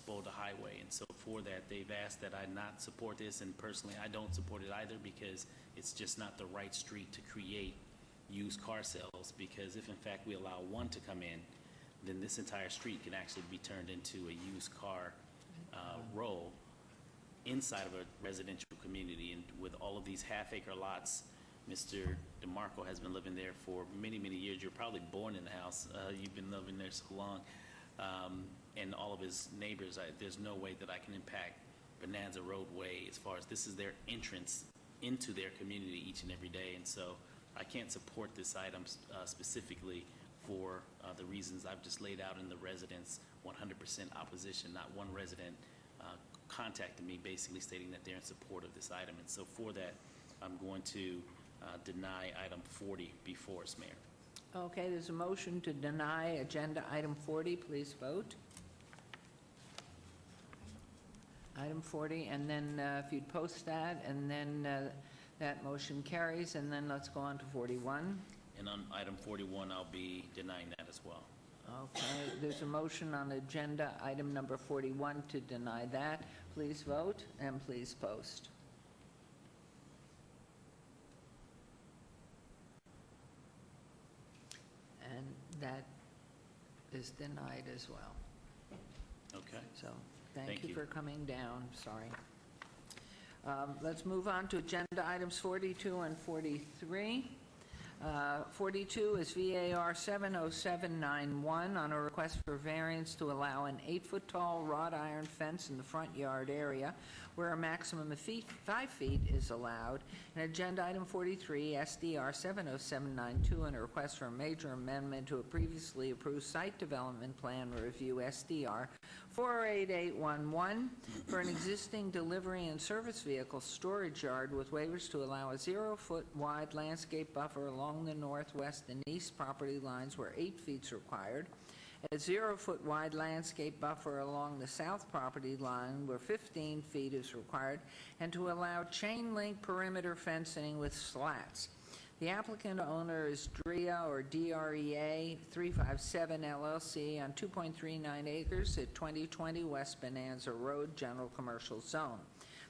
Boulder Highway. And so for that, they've asked that I not support this, and personally, I don't support it either because it's just not the right street to create used car sales, because if in fact we allow one to come in, then this entire street can actually be turned into a used car row inside of a residential community. And with all of these half-acre lots, Mr. DeMarco has been living there for many, many years. You're probably born in the house. You've been living there so long. And all of his neighbors, there's no way that I can impact Bonanza Roadway as far as this is their entrance into their community each and every day. And so I can't support this item specifically for the reasons I've just laid out in the residents' 100% opposition. Not one resident contacted me basically stating that they're in support of this item. And so for that, I'm going to deny item 40 before us, Mayor. Okay, there's a motion to deny agenda item 40. Please vote. Item 40, and then if you'd post that, and then that motion carries, and then let's go on to 41. And on item 41, I'll be denying that as well. Okay, there's a motion on agenda item number 41 to deny that. Please vote and please post. And that is denied as well. Okay. So thank Thank you you. for coming down. Sorry. Let's move on to agenda items 42 and 43. 42 is VAR 70791 on a request for variance to allow an 8-foot-tall wrought iron fence in the front yard area where a maximum of 5 feet is allowed. And agenda item 43, SDR 70792, on a request for a major amendment to a previously approved site development plan review, SDR 48811, for an existing delivery and service vehicle storage yard with waivers to allow a 0-foot wide landscape buffer along the northwest and east property lines where 8 feet is required, a 0-foot wide landscape buffer along the south property line where 15 feet is required, and to allow chain link perimeter fencing with slats. The applicant owner is DREA or DREA 357 LLC on 2.39 acres at 2020 West Bonanza Road, General Commercial Zone.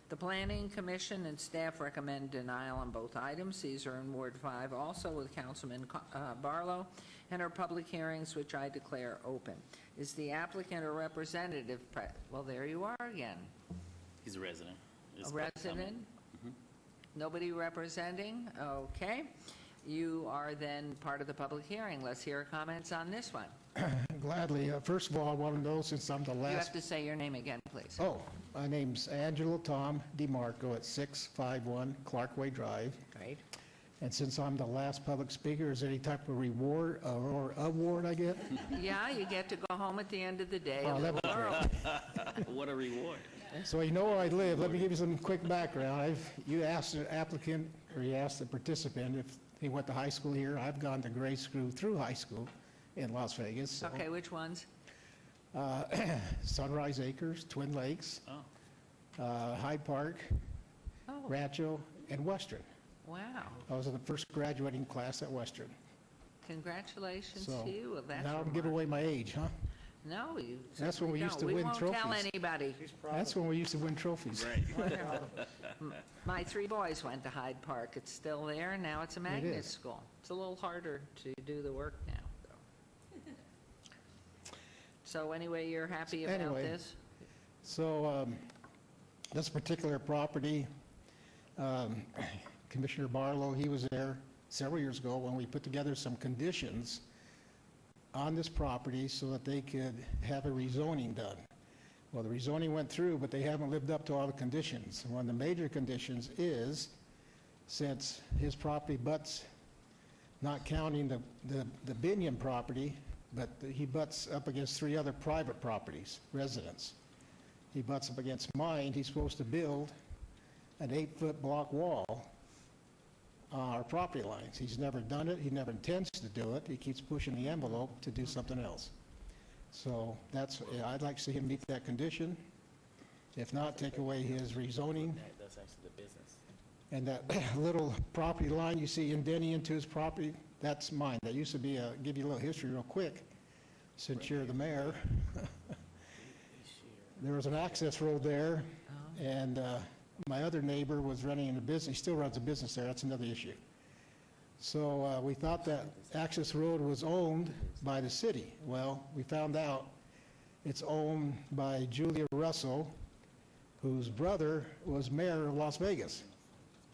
The Planning Commission and staff recommend denial on both items. These are in Ward 5, also with Councilman Barlow, and are public hearings which I declare open. Is the applicant or representative present? Well, there you are again. He's a resident. A resident? Nobody representing? Okay. You are then part of the public hearing. Let's hear comments on this one. Gladly. First of all, I want to know, since I'm the last... You have to say your name again, please. Oh, my name's Angelo Tom DeMarco at 651 Clarkway Drive. Great. And since I'm the last public speaker, is there any type of reward or award I get? Yeah, you get to go home at the end of the day. Oh, that was great. What a reward. So you know where I live. Let me give you some quick background. You asked the applicant, or you asked the participant if he went to high school here. I've gone to grade school through high school in Las Vegas. So, Okay, which ones? Sunrise Acres, Twin Lakes, Hyde Park, Rancho, and Western. Wow. I was in the first graduating class at Western. Congratulations So to you. Well, that's now I'm giving away my age, huh? No, you That's when we used to don't. win We won't tell trophies. anybody. That's when we used to win trophies. My 3 boys went to Hyde Park. It's still there, and now it's a magnet is. school. It's a little harder to do the work now, though. So anyway, you're happy about Anyway, this? So this particular property, Commissioner Barlow, he was there several years ago when we put together some conditions on this property so that they could have a rezoning done. Well, the rezoning went through, but they haven't lived up to all the conditions. And one of the major conditions is, since his property butts, not counting the Binion property, but he butts up against 3 other private properties, residents. He butts up against mine. He's supposed to build an 8-foot block wall on our property lines. He's never done it. He never intends to do it. He keeps pushing the envelope to do something else. So I'd like to see him meet that condition. If not, take away his rezoning. That's actually the business. And that little property line you see indenting into his property, that's mine. That used to be give you a little history real quick, since you're the mayor. There was an access road there, and my other neighbor was running a business. He still runs a business there. That's another issue. So we thought that access road was owned by the city. Well, we found out it's owned by Julia Russell, whose brother was mayor of Las Vegas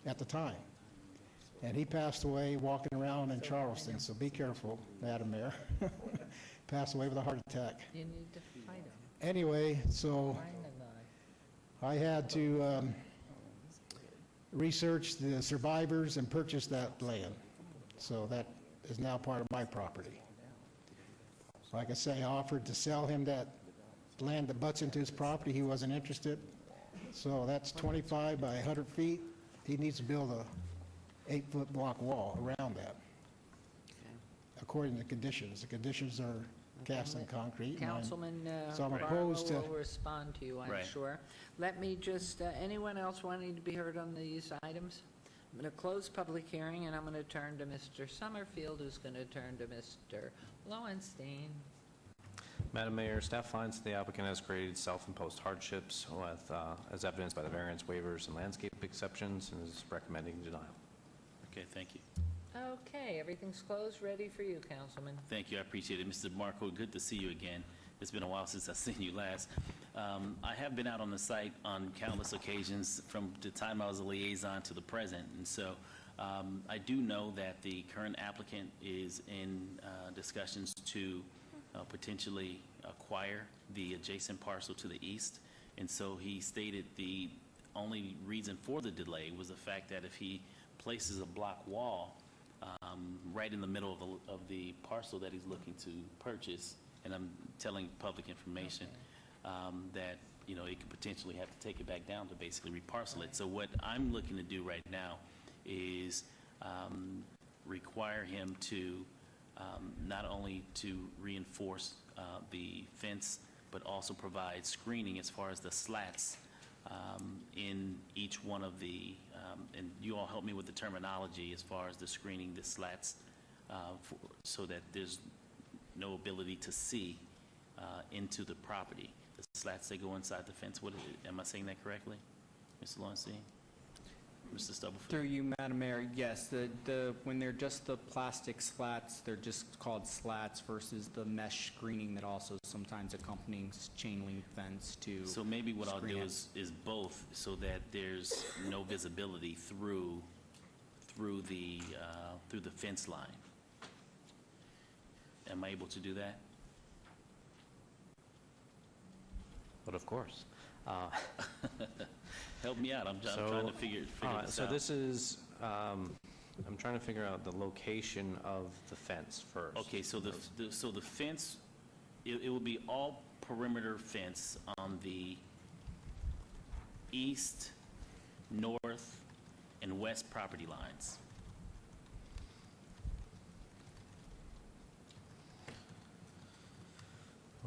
at the time. And he passed away walking around in Charleston, so be careful, Madam Mayor. Passed away with a heart attack. You need to fight him. Anyway, so I had to research the survivors and purchase that land. So that is now part of my property. Like I say, I offered to sell him that land that butts into his property. He wasn't interested. So that's 25 by 100 feet. He needs to build a 8-foot block wall around that, according to the conditions. The conditions are cast in concrete. Councilman So I'm opposed Barlow to. will respond to you, I'm Right. sure. Let me just, anyone else wanting to be heard on these items? I'm going to close public hearing, and I'm going to turn to Mr. Summerfield, who's going to turn to Mr. Lowenstein. Madam Mayor, staff finds the applicant has created self-imposed hardships with, as evidenced by the variance waivers and landscape exceptions, and is recommending denial. Okay, thank you. Okay, everything's closed, ready for you, Councilman. Thank you, I appreciate it. Mr. DeMarco, good to see you again. It's been a while since I've seen you last. I have been out on the site on countless occasions from the time I was a liaison to the present, and so I do know that the current applicant is in discussions to potentially acquire the adjacent parcel to the east, and so he stated the only reason for the delay was the fact that if he places a block wall right in the middle of the parcel that he's looking to purchase, and I'm telling public information, that, you know, it could potentially have to take it back down to basically reparcel it. So what I'm looking to do right now is require him to not only to reinforce the fence, but also provide screening as far as the slats in each one of the, and you all help me with the terminology as far as the screening, the slats, so that there's no ability to see into the property. The slats that go inside the fence, what is it? Am I saying that correctly, Mr. Lowenstein? Mr. Stubblefield? Through you, Madam Mayor, yes, when they're just the plastic slats, they're just called slats versus the mesh screening that also sometimes accompanies chain link fence to. So maybe what I'll do screen it. is both, so that there's no visibility through the fence line. Am I able to do that? But of course. Help me out, I'm trying to figure this out. So this is, I'm trying to figure out the location of the fence first. Okay, so the fence, it will be all perimeter fence on the east, north, and west property lines.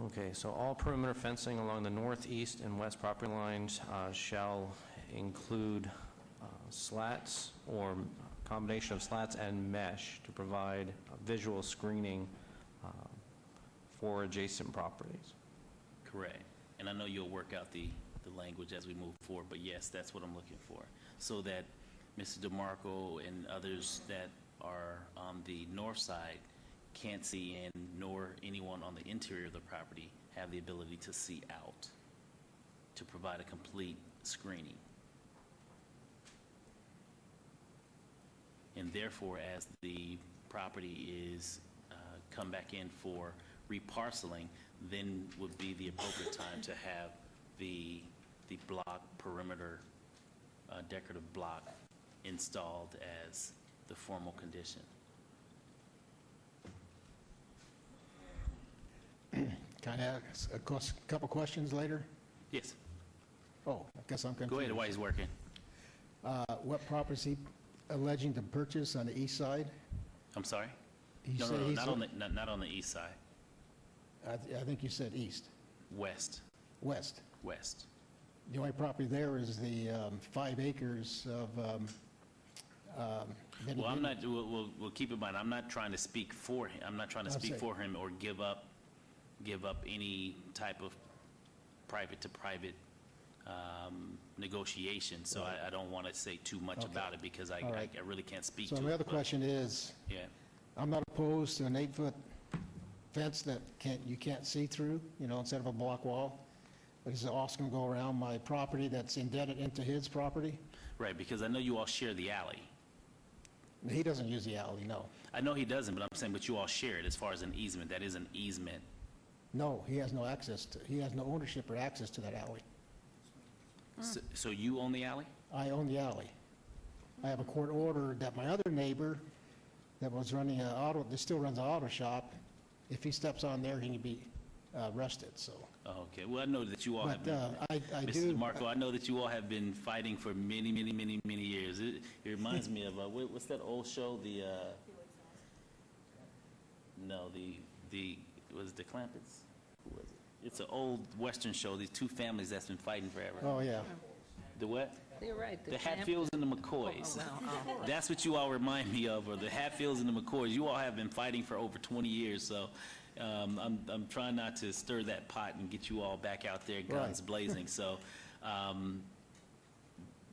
Okay, so all perimeter fencing along the northeast and west property lines shall include slats or combination of slats and mesh to provide visual screening for adjacent properties. Correct. And I know you'll work out the language as we move forward, but yes, that's what I'm looking for. So that Mr. DeMarco and others that are on the north side can't see in, nor anyone on the interior of the property have the ability to see out, to provide a complete screening. And therefore, as the property is come back in for reparceling, then would be the appropriate time to have the block perimeter, decorative block installed as the formal condition. Kind of ask a couple questions later? Yes. Oh, I guess I'm confused. Go ahead while he's working. What property is he alleging to purchase on the east side? I'm sorry? He No, said no, he's not on the east side. I think you said east. West. West. West. The only property there is the 5 acres of then Well, I'm again- not, we'll keep in mind, I'm not trying to speak for him. I'm not trying to I'll speak say- for him or give up any type of private-to-private negotiation. So I don't want to say too much Okay. about it because I All right. really can't speak to So it. my other but- question is, Yeah. I'm not opposed to an 8-foot fence that you can't see through, instead of a block wall. But is it also going to go around my property that's indented into his property? Right, because I know you all share the alley. He doesn't use the alley, no. I know he doesn't, but I'm saying, but you all share it as far as an easement. That is an easement. No, he has no he has no ownership or access to that alley. So you own the alley? I own the alley. I have a court order that my other neighbor that was running that still runs an auto shop, if he steps on there, he can be arrested, so. Oh, okay. Well, I know that you all have But been, I Mrs. do. DeMarco, I know that you all have been fighting for many, many, many, many years. It reminds me of, what's that old show? Was it the Clampetts? Who was it? It's an old Western show, these two families that's been fighting forever. Oh, yeah. The what? You're right. The Hatfields and the McCoys. That's what you all remind me of, or the Hatfields and the McCoys. You all have been fighting for over 20 years, so I'm trying not to stir that pot and get you all back out there, guns Right. blazing. So,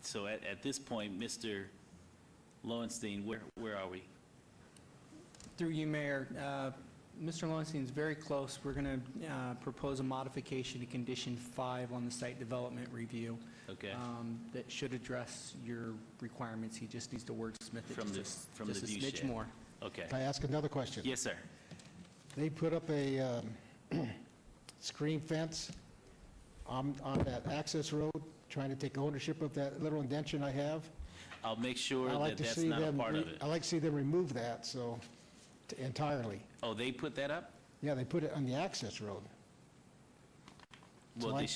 so at this point, Mr. Lowenstein, where are we? Through you, Mayor, Mr. Lowenstein's very close. We're going to propose a modification to Condition 5 on the site development review. Okay. That should address your requirements. He just needs to wordsmith it From the just a view smidge shed. more. Okay. Can I ask another question? Yes, sir. They put up a screen fence on that access road, trying to take ownership of that little indention I have. I'll make sure I like that to that's see not a them. part of it. I like to see them remove that, entirely. Oh, they put that up? Yeah, they put it on the access road. Well, So they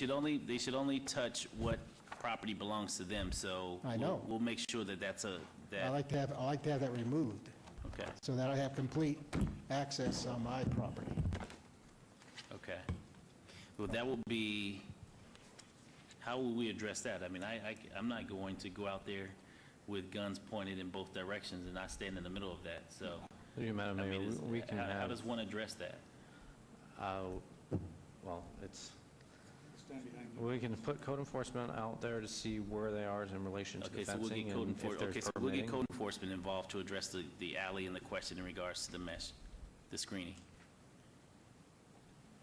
should only touch what property belongs to them, so. I know. We'll make sure that that's I that, like to have that removed, okay, so that I have complete access on my property. okay. Well, that will be, how will we address that? I mean, I'm not going to go out there with guns pointed in both directions and not stand in the middle of that, so. Through you, Madam I Mayor, mean, we can how have, does one address that? well, it's, Stand behind you. we can put code enforcement out there to see where they are in relation to the Okay, so we'll fencing get code and if enforcement, there's okay, so we'll get permitting. code enforcement involved to address the alley and the question in regards to the mesh, the screening.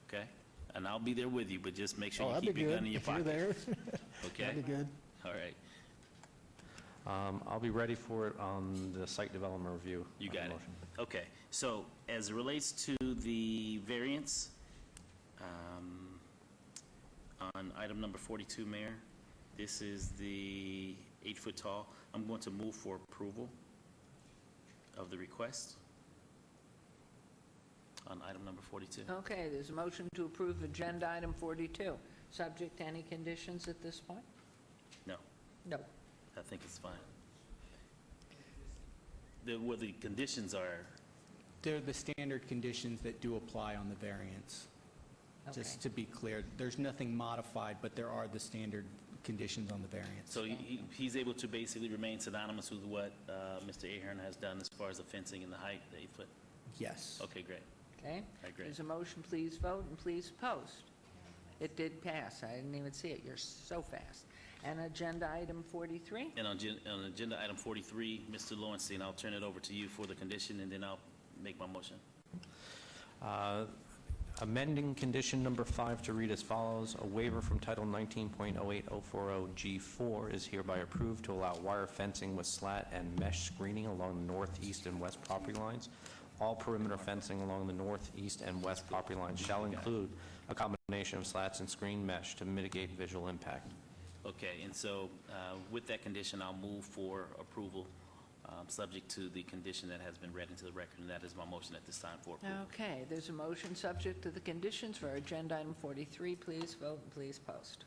Okay? And I'll be there with you, but just make sure Oh, you that'd keep be your good, gun in your if you're pocket. there. Okay? That'd be good. All right, I'll be ready for it on the site development review. you of the got it. motion. Okay, so as it relates to the variance, on item number 42, Mayor, this is the 8-foot tall. I'm going to move for approval of the request on item number 42. Okay, there's a motion to approve agenda item 42. Subject to any conditions at this point? No, No. I think it's fine. Well, the conditions are, They're the standard conditions that do apply on the variance. Just to be clear, there's nothing modified, but there are the standard conditions on the variance. so he's able to basically remain synonymous with what Mr. Ahern has done as far as the fencing and the height, the 8-foot? Yes. Okay, great. Okay? I agree. There's a motion, please vote and please post. It did pass. I didn't even see it. You're so fast. And agenda item 43? And on agenda item 43, Mr. Lowenstein, I'll turn it over to you for the condition, and then I'll make my motion. Amending condition number 5 to read as follows: a waiver from Title 19.08040G4 is hereby approved to allow wire fencing with slat and mesh screening along the northeast and west property lines. All perimeter fencing along the northeast and west property lines shall include a combination of slats and screen mesh to mitigate visual impact. Okay, and so with that condition, I'll move for approval, subject to the condition that has been read into the record, and that is my motion at this time for approval. Okay, there's a motion subject to the conditions for agenda item 43. Please vote and please post.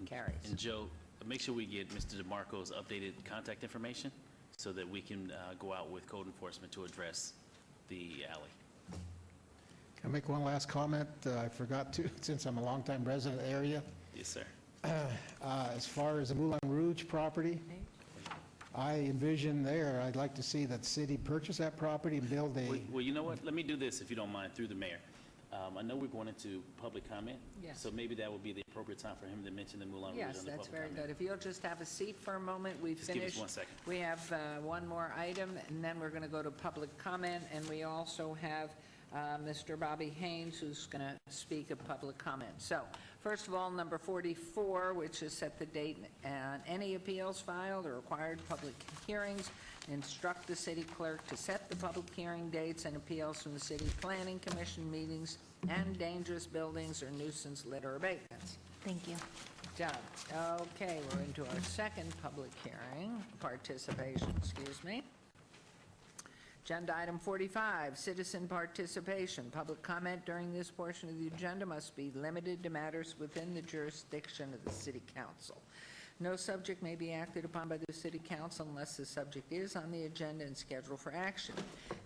Carries. And Joe, make sure we get Mr. DeMarco's updated contact information so that we can go out with code enforcement to address the alley. Can I make one last comment? I forgot to, since I'm a longtime resident of the area. Yes, sir. As far as the Moulin Rouge property, I envision there, I'd like to see that the city purchase that property and build a... Well, you know what? Let me do this, if you don't mind, through the mayor. I know we're going into public comment. Yes. So maybe that would be the appropriate time for him to mention the Moulin Rouge Yes, under that's public very comment. good. If you'll just have a seat for a moment, we've Just give us finished. 1 second. We have one more item, and then we're going to go to public comment, and we also have Mr. Bobby Haynes, who's going to speak of public comment. So, first of all, number 44, which is set the date and any appeals filed or required public hearings. Instruct the city clerk to set the public hearing dates and appeals from the city planning commission meetings and dangerous buildings or nuisance litter abatements. Thank you. Done. Okay, we're into our second public hearing, participation, excuse me. Agenda item 45, citizen participation. Public comment during this portion of the agenda must be limited to matters within the jurisdiction of the city council. No subject may be acted upon by the city council unless the subject is on the agenda and scheduled for action.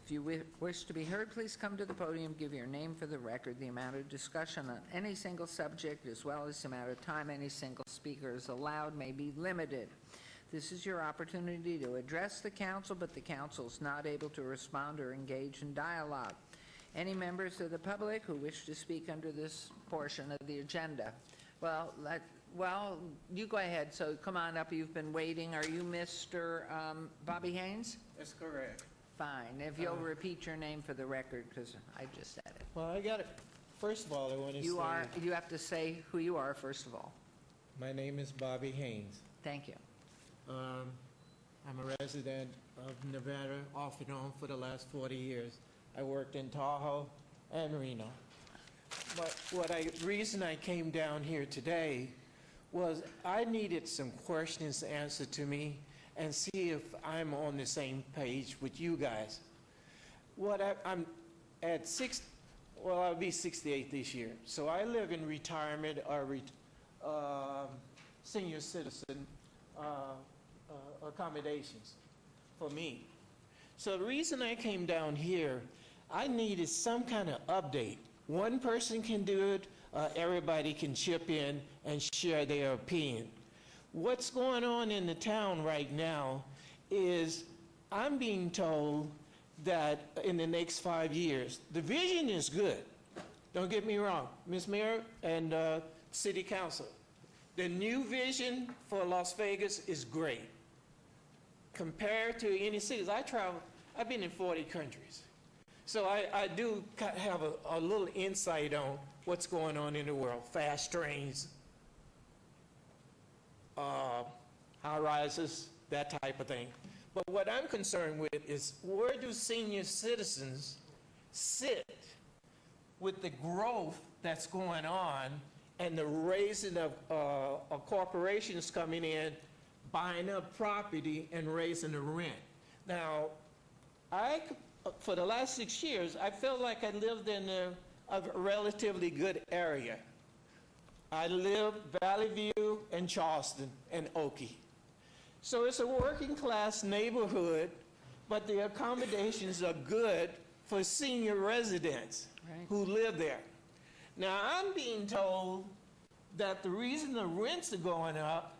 If you wish to be heard, please come to the podium, give your name for the record. The amount of discussion on any single subject, as well as the amount of time any single speaker is allowed, may be limited. This is your opportunity to address the council, but the council is not able to respond or engage in dialogue. Any members of the public who wish to speak under this portion of the agenda? Well, you go ahead. So come on up. You've been waiting. Are you Mr. Bobby Haynes? That's correct. Fine. If you'll repeat your name for the record, because I just said it. Well, I got it. First of all, I want to say... You have to say who you are, first of all. My name is Bobby Haynes. Thank you. I'm a resident of Nevada, off and on, for the last 40 years. I worked in Tahoe and Reno. But reason I came down here today was I needed some questions answered to me and see if I'm on the same page with you guys. I'm at I'll be 68 this year. So I live in retirement or senior citizen accommodations for me. So the reason I came down here, I needed some kind of update. One person can do it, everybody can chip in and share their opinion. What's going on in the town right now is I'm being told that in the next 5 years, the vision is good. Don't get me wrong, Ms. Mayor and City Council. The new vision for Las Vegas is great. Compared to any cities, I've been in 40 countries. So I do have a little insight on what's going on in the world. Fast trains, high rises, that type of thing. But what I'm concerned with is where do senior citizens sit with the growth that's going on and the raising of corporations coming in, buying up property and raising the rent. Now, for the last 6 years, I felt like I lived in a relatively good area. I lived Valley View and Charleston and Oakey. So it's a working class neighborhood, but the accommodations are good for senior residents who live there. Now, I'm being told that the reason the rents are going up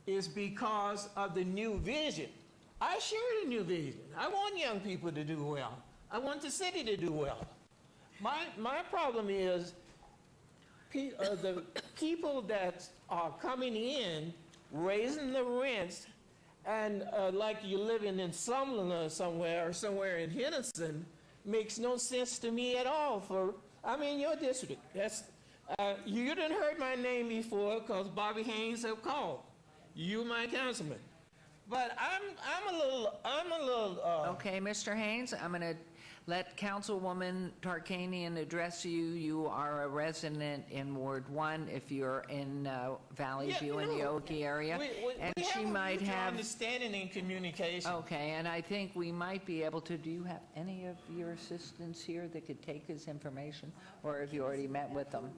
is because of the new vision. I share the new vision. I want young people to do well. I want the city to do well. My problem is the people that are coming in, raising the rents, and like you're living in Summerlin or somewhere in Henderson, makes no sense to me at all. I'm in your district. You didn't heard my name before because Bobby Haynes have called. You my councilman. But I'm a little. Okay, Mr. Haynes, I'm going to let Councilwoman Tarkanian address you. You are a resident in Ward 1 if you're in Valley View in the Oakey area. We she might have have understanding and communication. Okay, and I think we might be able to. Do you have any of your assistants here that could take this information, or have you already met with them?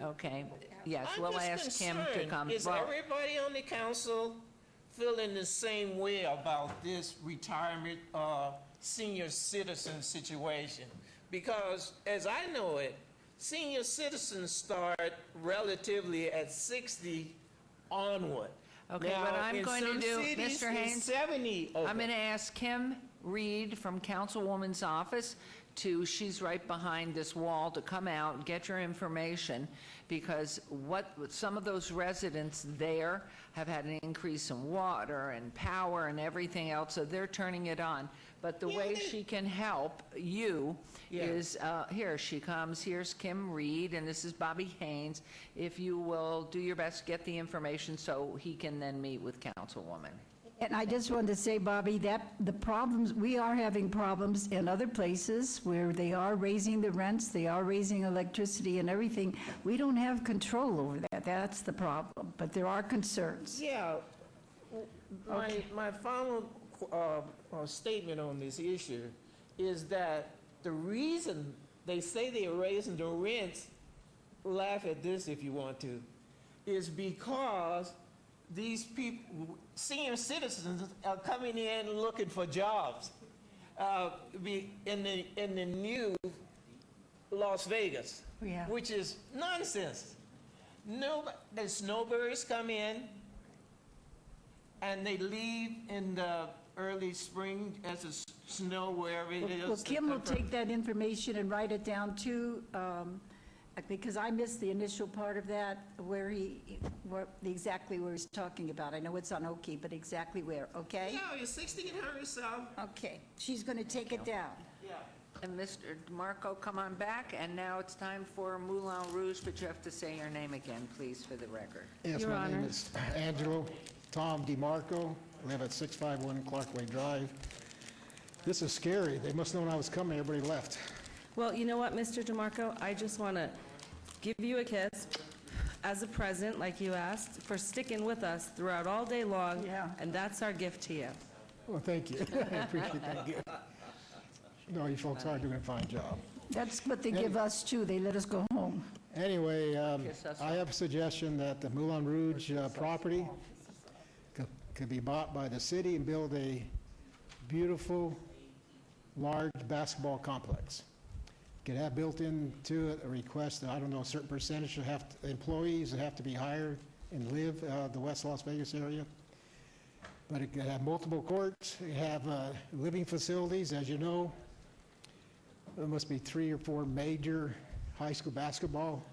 Okay, yes, we'll ask him to come. Is everybody on the council feeling the same way about this retirement senior citizen situation? Because as I know it, senior citizens start relatively at 60 onward. Okay, Now, what I'm in going to some do, cities, Mr. it's Haynes, 70 over. I'm going to ask Kim Reed from Councilwoman's office she's right behind this wall, to come out and get your information, because some of those residents there have had an increase in water and power and everything else, so they're turning it on. But the way she can help you is, here she comes, here's Kim Reed, and this is Bobby Haynes. If you will do your best, get the information so he can then meet with Councilwoman. And I just wanted to say, Bobby, that the problems, we are having problems in other places where they are raising the rents, they are raising electricity and everything. We don't have control over that. That's the problem. But there are concerns. Yeah. My final statement on this issue is that the reason they say they're raising the rents, laugh at this if you want to, is because these people, senior citizens, are coming in looking for jobs in the new Las Vegas, which is nonsense. The snowbirds come in and they leave in the early spring as the snow, wherever it is. Well, Kim will take that information and write it down too, because I missed the initial part of that, exactly where he's talking about. I know it's on Oki, but exactly where, okay? Yeah, it's 1600 South. Okay, she's going to take it down. Yeah. And Mr. DeMarco, come on back, and now it's time for Moulin Rouge, but you have to say your name again, please, for the record. Yes, my name is Angelo Tom DeMarco. I live at 651 Clarkway Drive. This is scary. They must have known I was coming. Everybody left. Well, you know what, Mr. DeMarco? I just want to give you a kiss as a present, like you asked, for sticking with us throughout all day long, and that's our gift to you. Well, thank you. I appreciate that gift. No, you folks are doing a fine job. That's what they give us too. They let us go home. Anyway, I have a suggestion that the Moulin Rouge property could be bought by the city and build a beautiful, large basketball complex. Could have built into it a request that, I don't know, a certain percentage should have employees that have to be hired and live the West Las Vegas area. But it could have multiple courts, it have living facilities. As you know, there must be 3 or 4 major high school basketball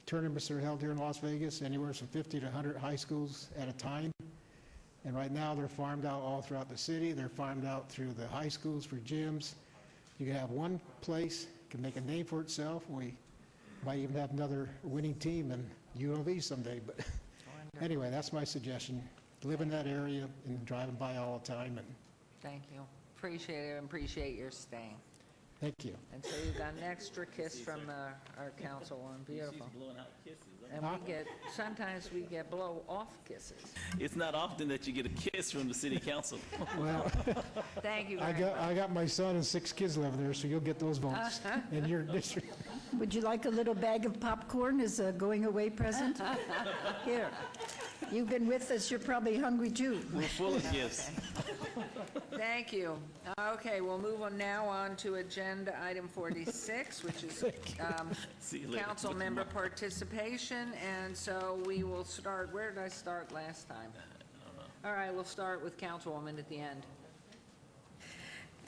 tournaments that are held here in Las Vegas, anywhere from 50 to 100 high schools at a time. And right now, they're farmed out all throughout the city. They're farmed out through the high schools for gyms. You can have one place, can make a name for itself. We might even have another winning team in UNLV someday. But anyway, that's my suggestion. Live in that area and driving by all the time. And Thank you. Appreciate it, and appreciate your staying. thank you. And so you got an extra kiss from our councilwoman. Beautiful. And sometimes we get blow-off kisses. It's not often that you get a kiss from the city council. Well, Thank you I very much. got my son and 6 kids living there, so you'll get those votes in your district. Would you like a little bag of popcorn as a going-away present? Here. You've been with us, you're probably hungry too. We're full of gifts. Thank you. Okay, we'll move on now on to agenda item 46, which is See you later. council member participation. And so we will start, where did I start last time? All right, we'll start with councilwoman at the end.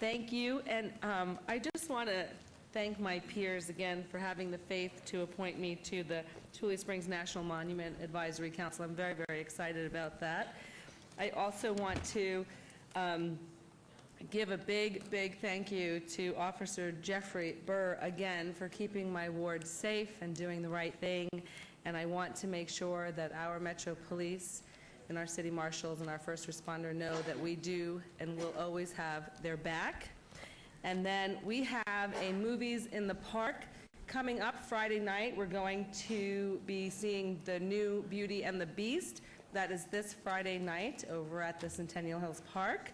Thank you, and I just want to thank my peers again for having the faith to appoint me to the Tule Springs National Monument Advisory Council. I'm very, very excited about that. I also want to give a big, big thank you to Officer Jeffrey Burr again for keeping my ward safe and doing the right thing. And I want to make sure that our Metro Police and our city marshals and our first responder know that we do and will always have their back. And then we have a Movies in the Park coming up Friday night. We're going to be seeing the new Beauty and the Beast. That is this Friday night over at the Centennial Hills Park.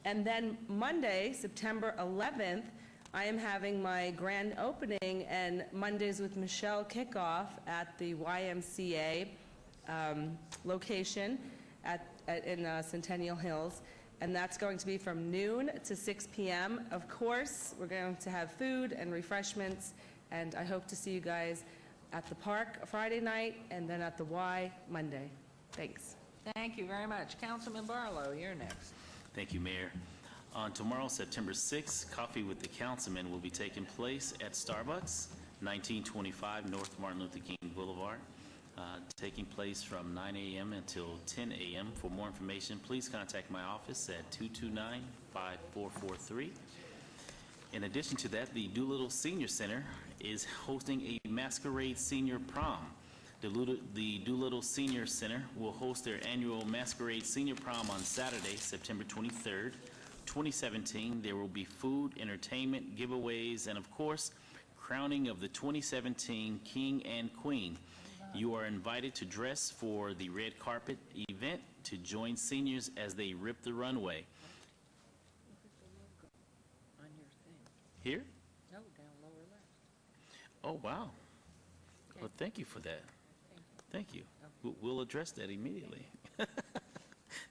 And then Monday, September 11th, I am having my grand opening and Mondays with Michelle kickoff at the YMCA location in Centennial Hills. And that's going to be from noon to 6 p.m. Of course, we're going to have food and refreshments and I hope to see you guys at the park Friday night and then at the Y Monday. Thanks. Thank you very much. Councilman Barlow, you're next. Thank you, Mayor. On tomorrow, September 6th, Coffee with the Councilman will be taking place at Starbucks, 1925 North Martin Luther King Boulevard, taking place from 9 a.m. until 10 a.m. For more information, please contact my office at 229-5443. In addition to that, the Doolittle Senior Center is hosting a Masquerade Senior Prom. The Doolittle Senior Center will host their annual Masquerade Senior Prom on Saturday, September 23rd, 2017. There will be food, entertainment, giveaways, and of course, crowning of the 2017 King and Queen. You are invited to dress for the red carpet event to join seniors as they rip the runway. On your thing. Here? No, down lower left. Oh, wow. Well, thank you for that. Thank you. We'll address that immediately.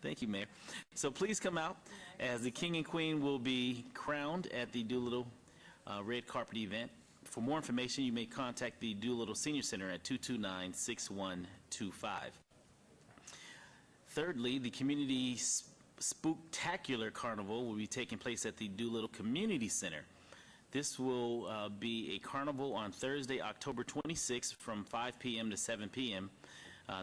Thank you, Mayor. So please come out as the King and Queen will be crowned at the Doolittle red carpet event. For more information, you may contact the Doolittle Senior Center at 229-6125. Thirdly, the Community Spooktacular Carnival will be taking place at the Doolittle Community Center. This will be a carnival on Thursday, October 26th from 5 p.m. to 7 p.m.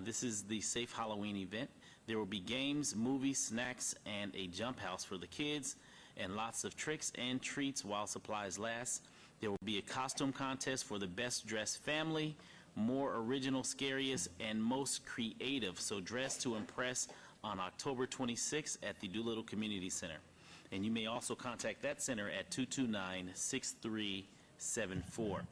This is the Safe Halloween event. There will be games, movies, snacks, and a jump house for the kids, and lots of tricks and treats while supplies last. There will be a costume contest for the best dressed family, more original, scariest, and most creative. So dress to impress on October 26th at the Doolittle Community Center. And you may also contact that center at 229-6374.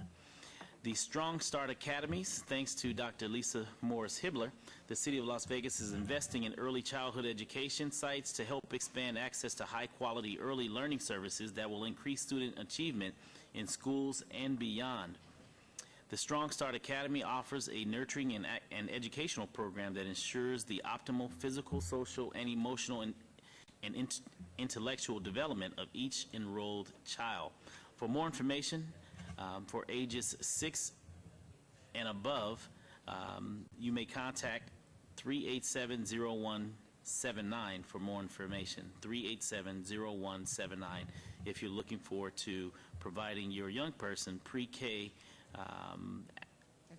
The Strong Start Academies, thanks to Dr. Lisa Morris-Hibbler, the City of Las Vegas is investing in early childhood education sites to help expand access to high-quality early learning services that will increase student achievement in schools and beyond. The Strong Start Academy offers a nurturing and educational program that ensures the optimal physical, social, and emotional and intellectual development of each enrolled child. For more information, for ages 6 and above, you may contact 387-0179 for more information, 387-0179, if you're looking forward to providing your young person pre-K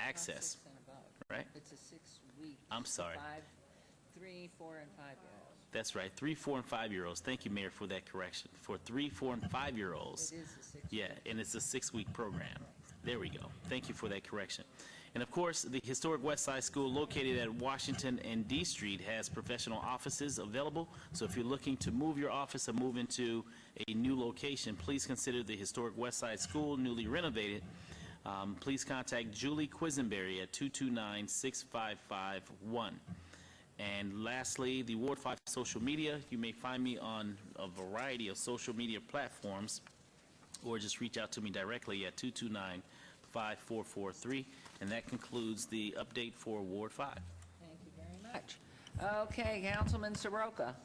access, right? It's a 6-week. I'm sorry. 3, 4, and 5-year-olds. That's right, 3, 4, and 5-year-olds. Thank you, Mayor, for that correction. For 3, 4, and 5-year-olds. It is a 6-week. Yeah, and it's a 6-week program. There we go. Thank you for that correction. And of course, the historic West Side School located at Washington and D Street has professional offices available. So if you're looking to move your office or move into a new location, please consider the historic West Side School, newly renovated. Please contact Julie Quisenberry at 229-6551. And lastly, the Ward 5 social media. You may find me on a variety of social media platforms, or just reach out to me directly at 229-5443. And that concludes the update for Ward 5. Thank you very much. Okay, Councilman Soroka.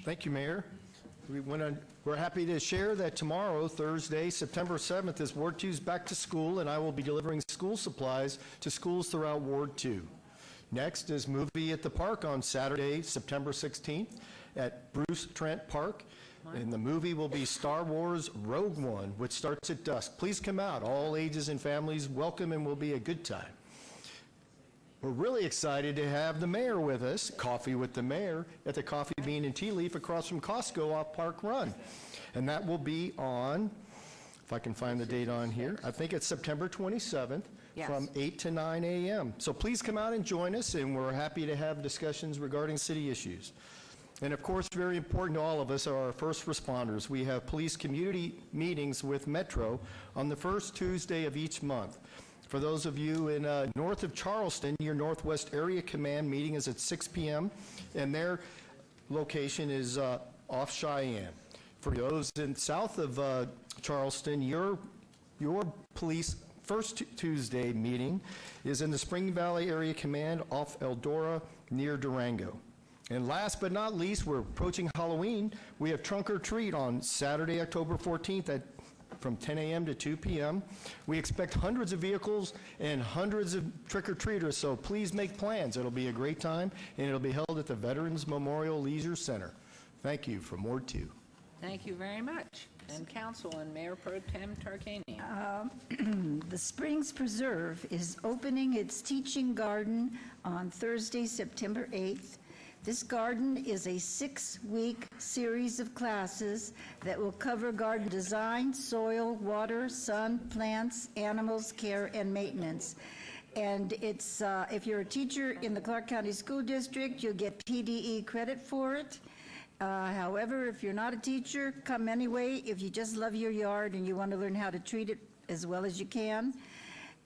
Thank you, Mayor. We're happy to share that tomorrow, Thursday, September 7th, is Ward 2's back to school, and I will be delivering school supplies to schools throughout Ward 2. Next is Movie at the Park on Saturday, September 16th at Bruce Trent Park. And the movie will be Star Wars Rogue One, which starts at dusk. Please come out. All ages and families welcome, and will be a good time. We're really excited to have the mayor with us, Coffee with the Mayor, at the Coffee Bean and Tea Leaf across from Costco off Park Run. And that will be on, if I can find the date on here, I think it's September 27th. Yes. From 8 to 9 a.m. So please come out and join us, and we're happy to have discussions regarding city issues. And of course, very important to all of us are our first responders. We have police community meetings with Metro on the first Tuesday of each month. For those of you in north of Charleston, your Northwest Area Command meeting is at 6 p.m., and their location is off Cheyenne. For those in south of Charleston, your police first Tuesday meeting is in the Spring Valley Area Command off Eldora near Durango. And last but not least, we're approaching Halloween. We have Trunk or Treat on Saturday, October 14th at from 10 a.m. to 2 p.m. We expect hundreds of vehicles and hundreds of trick-or-treaters, so please make plans. It'll be a great time, and it'll be held at the Veterans Memorial Leisure Center. Thank you from Ward 2. Thank you very much. And Council and Mayor Pro Tem Tarkanian. The Springs Preserve is opening its teaching garden on Thursday, September 8th. This garden is a 6-week series of classes that will cover garden design, soil, water, sun, plants, animals, care, and maintenance. And it's, if you're a teacher in the Clark County School District, you'll get PDE credit for it. However, if you're not a teacher, come anyway if you just love your yard and you want to learn how to treat it as well as you can.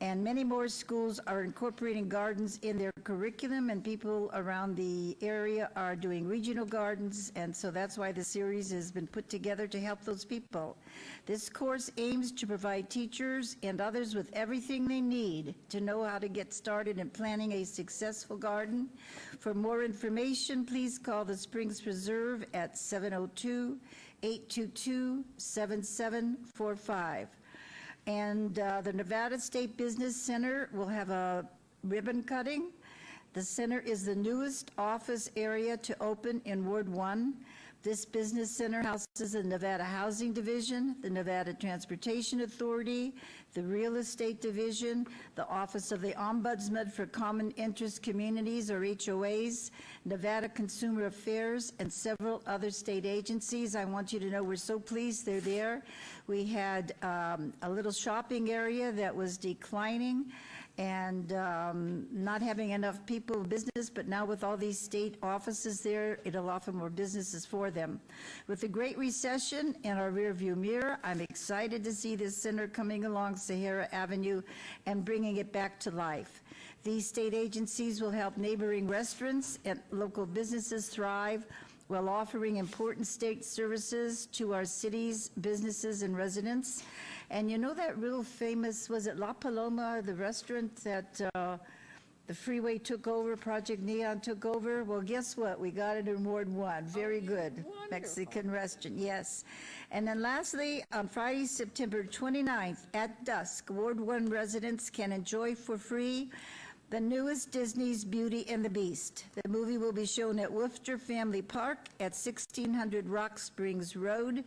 And many more schools are incorporating gardens in their curriculum, and people around the area are doing regional gardens, and so that's why the series has been put together to help those people. This course aims to provide teachers and others with everything they need to know how to get started in planting a successful garden. For more information, please call the Springs Preserve at 702-822-7745. And the Nevada State Business Center will have a ribbon cutting. The center is the newest office area to open in Ward 1. This business center houses the Nevada Housing Division, the Nevada Transportation Authority, the Real Estate Division, the Office of the Ombudsman for Common Interest Communities, or HOAs, Nevada Consumer Affairs, and several other state agencies. I want you to know we're so pleased they're there. We had a little shopping area that was declining and not having enough people business, but now with all these state offices there, it'll offer more businesses for them. With the Great Recession in our rearview mirror, I'm excited to see this center coming along Sahara Avenue and bringing it back to life. These state agencies will help neighboring restaurants and local businesses thrive while offering important state services to our cities, businesses, and residents. And you know that real famous, was it La Paloma, the restaurant that the freeway took over, Project Neon took over? Well, guess what? We got it in Ward 1. Very good. Wonderful. Mexican restaurant, yes. And then lastly, on Friday, September 29th at dusk, Ward 1 residents can enjoy for free the newest Disney's Beauty and the Beast. The movie will be shown at Woofter Family Park at 1600 Rock Springs Road.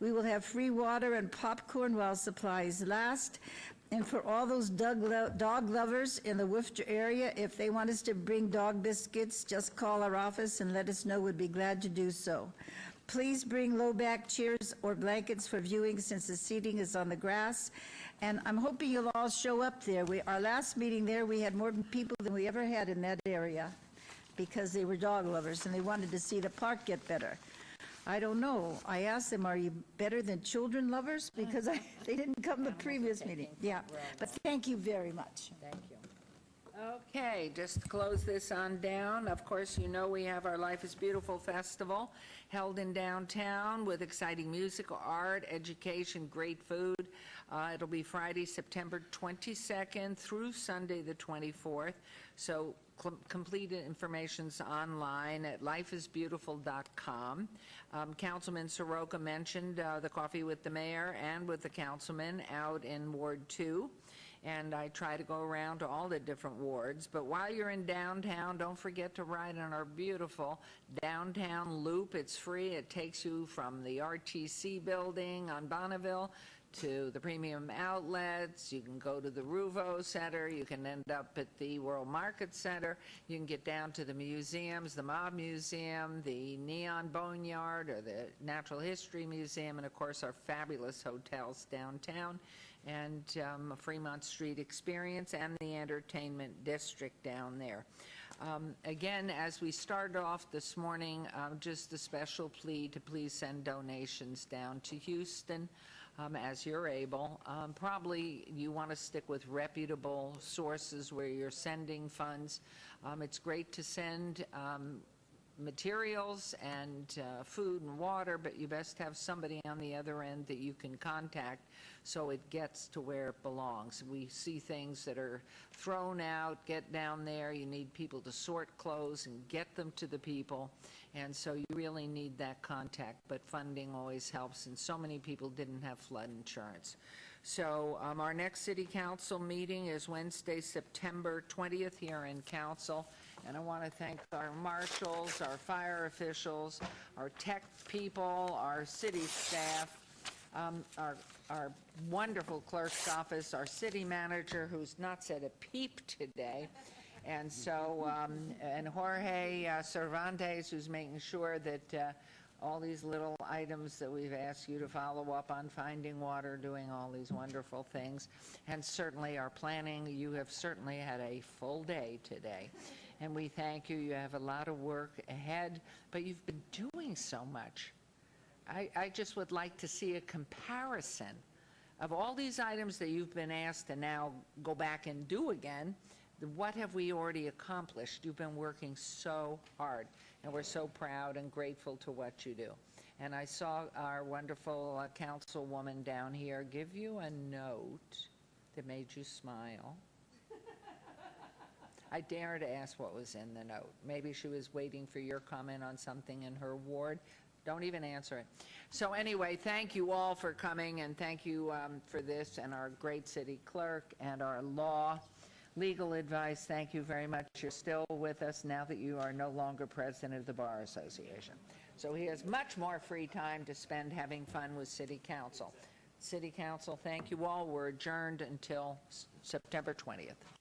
We will have free water and popcorn while supplies last. And for all those dog lovers in the Woofter area, if they want us to bring dog biscuits, just call our office and let us know. We'd be glad to do so. Please bring low-back chairs or blankets for viewing since the seating is on the grass. And I'm hoping you'll all show up there. Our last meeting there, we had more people than we ever had in that area because they were dog lovers and they wanted to see the park get better. I don't know. I asked them, are you better than children lovers? Because they didn't come the previous meeting. Yeah, but thank you very much. Thank you. Okay, just to close this on down, of course, you know we have our Life is Beautiful Festival held in downtown with exciting music, art, education, great food. It'll be Friday, September 22nd through Sunday, the 24th. So complete information's online at lifeisbeautiful.com. Councilman Soroka mentioned the Coffee with the Mayor and with the councilman out in Ward 2. And I try to go around to all the different wards. But while you're in downtown, don't forget to ride on our beautiful downtown loop. It's free. It takes you from the RTC building on Bonneville to the Premium Outlets. You can go to the Ruvo Center. You can end up at the World Market Center. You can get down to the museums, the Mob Museum, the Neon Boneyard, or the Natural History Museum, and of course our fabulous hotels downtown, and Fremont Street Experience, and the Entertainment District down there. Again, as we started off this morning, just a special plea to please send donations down to Houston as you're able. Probably you want to stick with reputable sources where you're sending funds. It's great to send materials and food and water, but you best have somebody on the other end that you can contact so it gets to where it belongs. We see things that are thrown out, get down there, you need people to sort clothes and get them to the people, and so you really need that contact, but funding always helps, and so many people didn't have flood insurance. So our next city council meeting is Wednesday, September 20th here in council. And I want to thank our marshals, our fire officials, our tech people, our city staff, our wonderful clerk's office, our city manager who's not said a peep today. And so, and Jorge Cervantes, who's making sure that all these little items that we've asked you to follow up on, finding water, doing all these wonderful things. And certainly our planning, you have certainly had a full day today. And we thank you. You have a lot of work ahead, but you've been doing so much. I just would like to see a comparison of all these items that you've been asked to now go back and do again. What have we already accomplished? You've been working so hard, and we're so proud and grateful to what you do. And I saw our wonderful councilwoman down here give you a note that made you smile. I dare to ask what was in the note. Maybe she was waiting for your comment on something in her ward. Don't even answer it. So anyway, thank you all for coming, and thank you for this, and our great city clerk and our legal advice. Thank you very much. You're still with us now that you are no longer president of the Bar Association. So he has much more free time to spend having fun with City Council. City Council, thank you all. We're adjourned until September 20th.